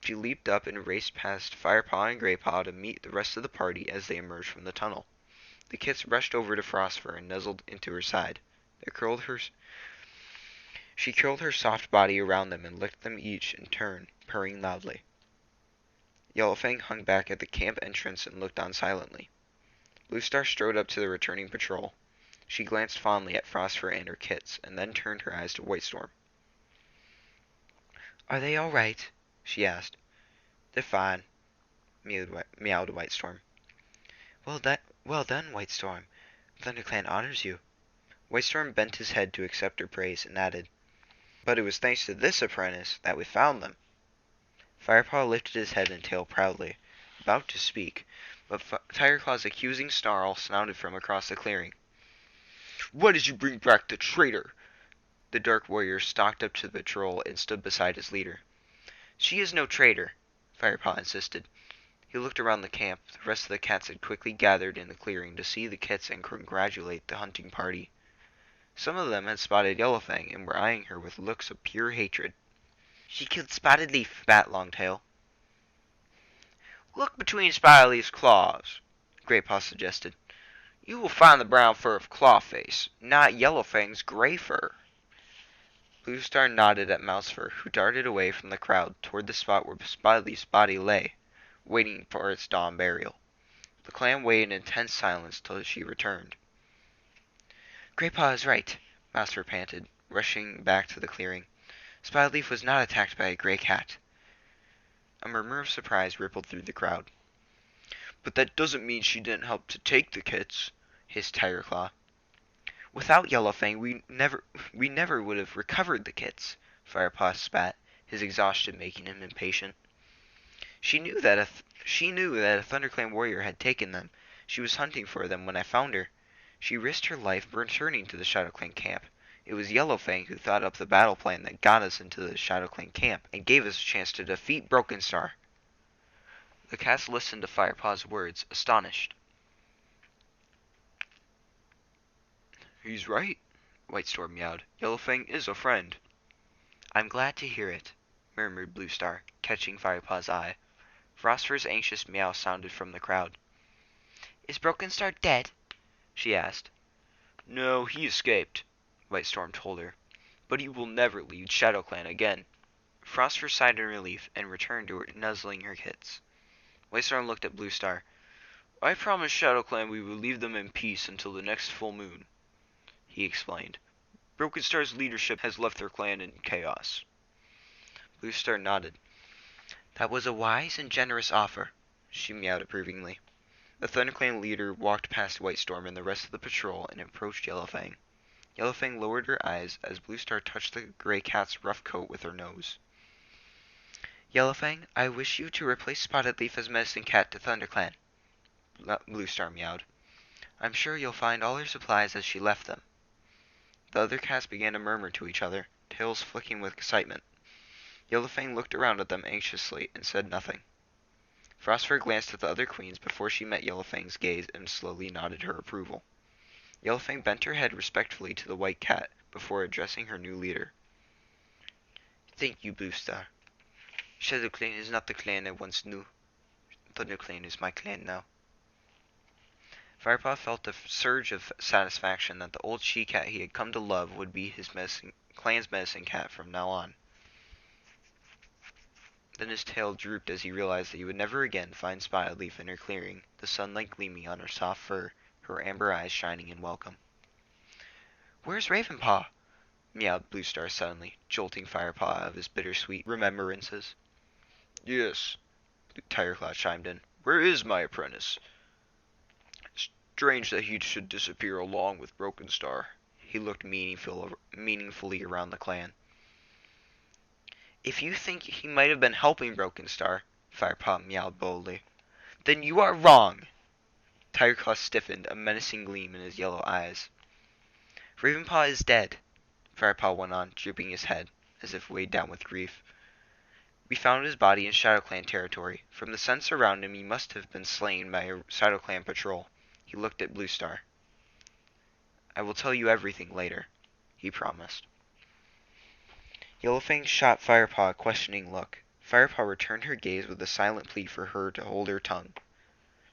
She leaped up and raced past Firepaw and Graypaw to meet the rest of the party as they emerged from the tunnel. The kits rushed over to Frostfur and nuzzled into her side. She curled her soft body around them and licked them each in turn, purring loudly. Yellowfang hung back at the camp entrance and looked on silently. Bluestar strode up to the returning patrol. She glanced fondly at Frostfur and her kits, and then turned her eyes to Whitestorm. "Are they all right?" she asked. "They're fine," meowed Whitestorm. Well done, Whitestorm. ThunderClan honors you." Whitestorm bent his head to accept her praise and added, "But it was thanks to this apprentice that we found them." Firepaw lifted his head and tail proudly, about to speak, but Tigerclaw's accusing snarl sounded from across the clearing. "Why did you bring back the traitor?" The dark warrior stalked up to the patrol and stood beside his leader. "She is no traitor," Firepaw insisted. He looked around the camp. The rest of the cats had quickly gathered in the clearing to see the kits and congratulate the hunting party. Some of them had spotted Yellowfang and were eyeing her with looks of pure hatred. "She killed Spotted Leaf," spat Longtail. "Look between Spotted Leaf's claws," Graypaw suggested. "You will find the brown fur of Clawface, not Yellowfang's gray fur." Bluestar nodded at Mousefur, who darted away from the crowd toward the spot where Spotted Leaf's body lay, waiting for its dawn burial. The clan waited in tense silence till she returned. "Graypaw is right," Mousefur panted, rushing back to the clearing. "Spotted Leaf was not attacked by a gray cat." A murmur of surprise rippled through the crowd. "But that doesn't mean she didn't help to take the kits," hissed Tigerclaw. "Without Yellowfang, we never would have recovered the kits," Firepaw spat, his exhaustion making him impatient. She knew that a ThunderClan warrior had taken them. She was hunting for them when I found her. She risked her life returning to the ShadowClan camp. It was Yellowfang who thought up the battle plan that got us into the ShadowClan camp and gave us a chance to defeat Broken Star." The cats listened to Firepaw's words, astonished. "He's right," Whitestorm meowed. "Yellowfang is a friend." "I'm glad to hear it," murmured Bluestar, catching Firepaw's eye. Frostfur's anxious meow sounded from the crowd. "Is Broken Star dead?" she asked. "No, he escaped," Whitestorm told her. "But he will never leave ShadowClan again." Frostfur sighed in relief and returned to nuzzling her kits. Whitestorm looked at Bluestar. "I promised ShadowClan we would leave them in peace until the next full moon," he explained. "Broken Star's leadership has left their clan in chaos." Bluestar nodded. "That was a wise and generous offer," she meowed approvingly. The ThunderClan leader walked past Whitestorm and the rest of the patrol and approached Yellowfang. Yellowfang lowered her eyes as Bluestar touched the gray cat's rough coat with her nose. "Yellowfang, I wish you to replace Spotted Leaf as medicine cat to ThunderClan," Bluestar meowed. "I'm sure you'll find all her supplies as she left them." The other cats began to murmur to each other, tails flicking with excitement. Yellowfang looked around at them anxiously and said nothing. Frostfur glanced at the other queens before she met Yellowfang's gaze and slowly nodded her approval. Yellowfang bent her head respectfully to the white cat before addressing her new leader. "Thank you, Bluestar. ShadowClan is not the clan I once knew. ThunderClan is my clan now." Firepaw felt a surge of satisfaction that the old she-cat he had come to love would be his clan's medicine cat from now on. Then his tail drooped as he realized that he would never again find Spotted Leaf in her clearing, the sunlight gleaming on her soft fur, her amber eyes shining in welcome. "Where's Ravenpaw?" meowed Bluestar suddenly, jolting Firepaw out of his bittersweet remembrances. "Yes," Tigerclaw chimed in. "Where is my apprentice? Strange that he should disappear along with Broken Star," He looked meaningfully around the clan. If you think he might have been helping Broken Star, Firepaw meowed boldly, then you are wrong. Tigerclaw stiffened, a menacing gleam in his yellow eyes. Ravenpaw is dead, Firepaw went on, drooping his head, as if weighed down with grief. We found his body in ShadowClan territory. From the scents around him, he must have been slain by a ShadowClan patrol. He looked at Bluestar. I will tell you everything later, he promised. Yellowfang shot Firepaw a questioning look. Firepaw returned her gaze with a silent plea for her to hold her tongue.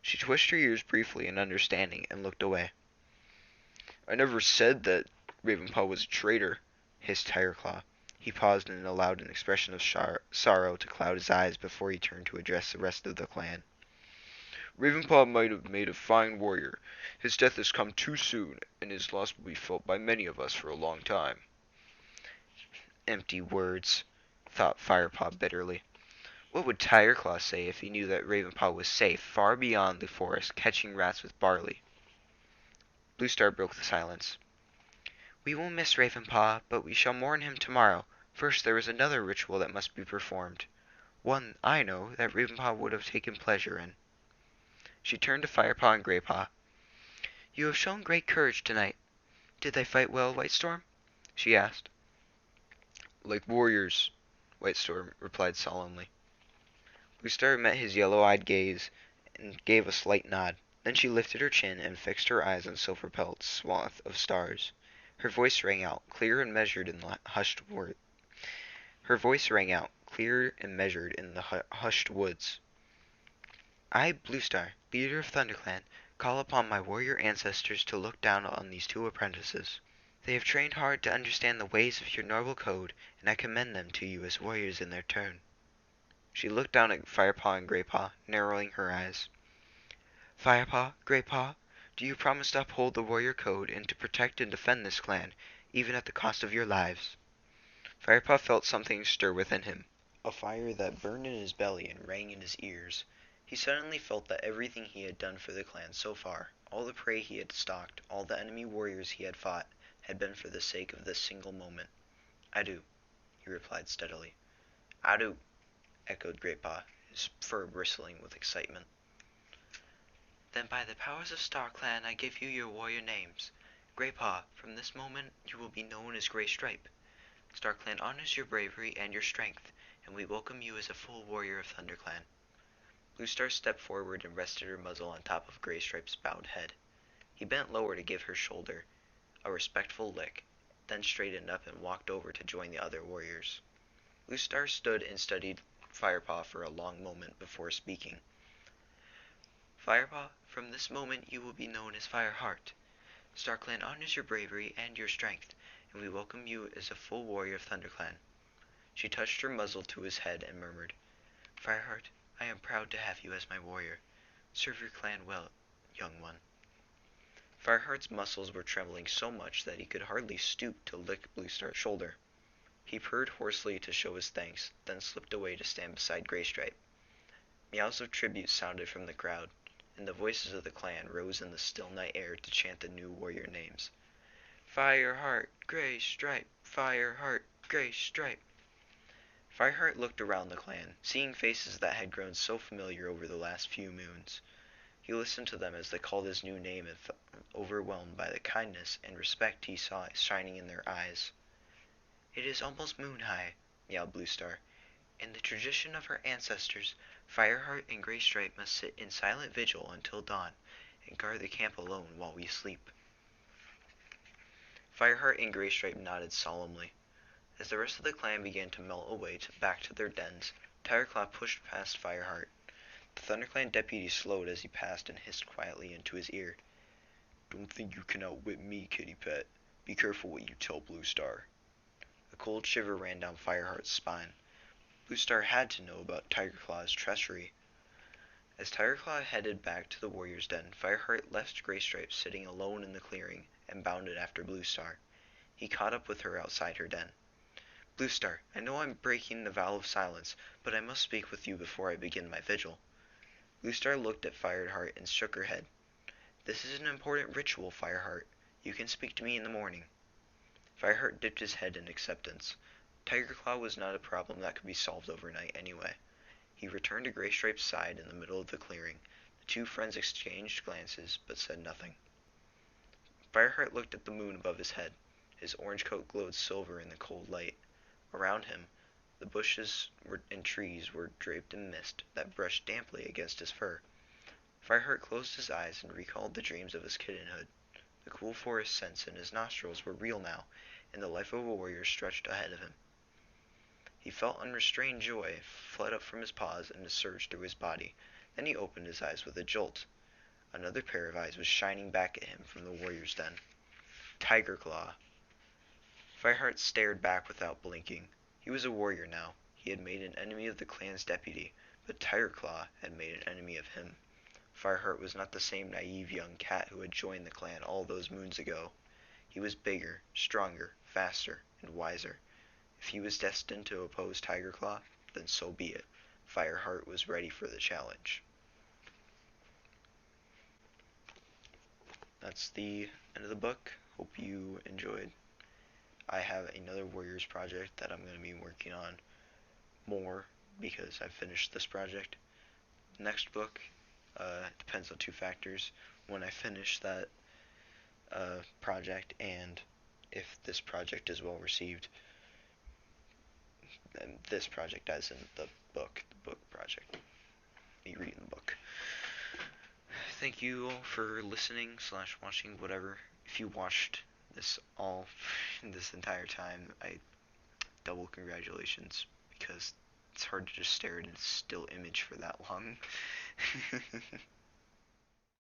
She twitched her ears briefly in understanding and looked away. I never said that Ravenpaw was a traitor, hissed Tigerclaw. He paused and allowed an expression of sorrow to cloud his eyes before he turned to address the rest of the clan. Ravenpaw might have made a fine warrior. His death has come too soon, and his loss will be felt by many of us for a long time. Empty words, thought Firepaw bitterly. What would Tigerclaw say if he knew that Ravenpaw was safe, far beyond the forest, catching rats with barley? Bluestar broke the silence. We will miss Ravenpaw, but we shall mourn him tomorrow. First there is another ritual that must be performed. One, I know, that Ravenpaw would have taken pleasure in. She turned to Firepaw and Greypaw. You have shown great courage tonight. Did they fight well, Whitestorm? She asked. Like warriors, Whitestorm replied solemnly. Bluestar met his yellow-eyed gaze and gave a slight nod. Then she lifted her chin and fixed her eyes on Silver-Pelt's swath of stars. Her voice rang out, clear and measured in the hushed woods. I, Bluestar, leader of ThunderClan, call upon my warrior ancestors to look down on these two apprentices. They have trained hard to understand the ways of your noble code, and I commend them to you as warriors in their turn. She looked down at Firepaw and Greypaw, narrowing her eyes. Firepaw, Greypaw, do you promise to uphold the warrior code and to protect and defend this clan, even at the cost of your lives? Firepaw felt something stir within him, a fire that burned in his belly and rang in his ears. He suddenly felt that everything he had done for the clan so far, all the prey he had stalked, all the enemy warriors he had fought, had been for the sake of this single moment. I do, he replied steadily. I do, echoed Greypaw, his fur bristling with excitement. Then by the powers of StarClan I give you your warrior names. Greypaw, from this moment you will be known as Grey Stripe. StarClan honors your bravery and your strength, and we welcome you as a full warrior of ThunderClan. Bluestar stepped forward and rested her muzzle on top of Grey Stripe's bowed head. He bent lower to give her shoulder a respectful lick, then straightened up and walked over to join the other warriors. Bluestar stood and studied Firepaw for a long moment before speaking. Firepaw, from this moment you will be known as Fireheart. StarClan honors your bravery and your strength, and we welcome you as a full warrior of ThunderClan. She touched her muzzle to his head and murmured, Fireheart, I am proud to have you as my warrior. Serve your clan well, young one. Fireheart's muscles were trembling so much that he could hardly stoop to lick Bluestar's shoulder. He purred hoarsely to show his thanks, then slipped away to stand beside Greystripe. Meows of tribute sounded from the crowd, and the voices of the clan rose in the still night air to chant the new warrior names. Fireheart, Greystripe, Fireheart, Greystripe. Fireheart looked around the clan, seeing faces that had grown so familiar over the last few moons. He listened to them as they called his new name and felt overwhelmed by the kindness and respect he saw shining in their eyes. It is almost moon high, meowed Bluestar. In the tradition of her ancestors, Fireheart and Greystripe must sit in silent vigil until dawn and guard the camp alone while we sleep. Fireheart and Greystripe nodded solemnly. As the rest of the clan began to melt away back to their dens, Tigerclaw pushed past Fireheart. The ThunderClan deputy slowed as he passed and hissed quietly into his ear. Don't think you can outwit me, kitty pet. Be careful what you tell Bluestar. A cold shiver ran down Fireheart's spine. Bluestar had to know about Tigerclaw's treachery. As Tigerclaw headed back to the warrior's den, Fireheart left Greystripe sitting alone in the clearing and bounded after Bluestar. He caught up with her outside her den. Bluestar, I know I'm breaking the vow of silence, but I must speak with you before I begin my vigil. Bluestar looked at Fireheart and shook her head. This is an important ritual, Fireheart. You can speak to me in the morning. Fireheart dipped his head in acceptance. Tiger Claw was not a problem that could be solved overnight anyway. He returned to Graystripe's side in the middle of the clearing. The two friends exchanged glances, but said nothing. Fireheart looked at the moon above his head. His orange coat glowed silver in the cold light. Around him, the bushes and trees were draped in mist that brushed damply against his fur. Fireheart closed his eyes and recalled the dreams of his kittenhood. The cool forest scents in his nostrils were real now, and the life of a warrior stretched ahead of him. He felt unrestrained joy flood up from his paws and surge through his body. Then he opened his eyes with a jolt. Another pair of eyes was shining back at him from the warrior's den. Tiger Claw. Fireheart stared back without blinking. He was a warrior now. He had made an enemy of the clan's deputy, but Tiger Claw had made an enemy of him. Fireheart was not the same naive young cat who had joined the clan all those moons ago. He was bigger, stronger, faster, and wiser. If he was destined to oppose Tiger Claw, then so be it. Fireheart was ready for the challenge. That's the end of the book. Hope you enjoyed. I have another Warriors project that I'm going to be working on more because I've finished this project. Next book depends on two factors. When I finish that project and if this project is well received. And this project as in the book project. Me reading the book. Thank you all for listening / watching, whatever. If you watched this this entire time, I double congratulations because it's hard to just stare at a still image for that long.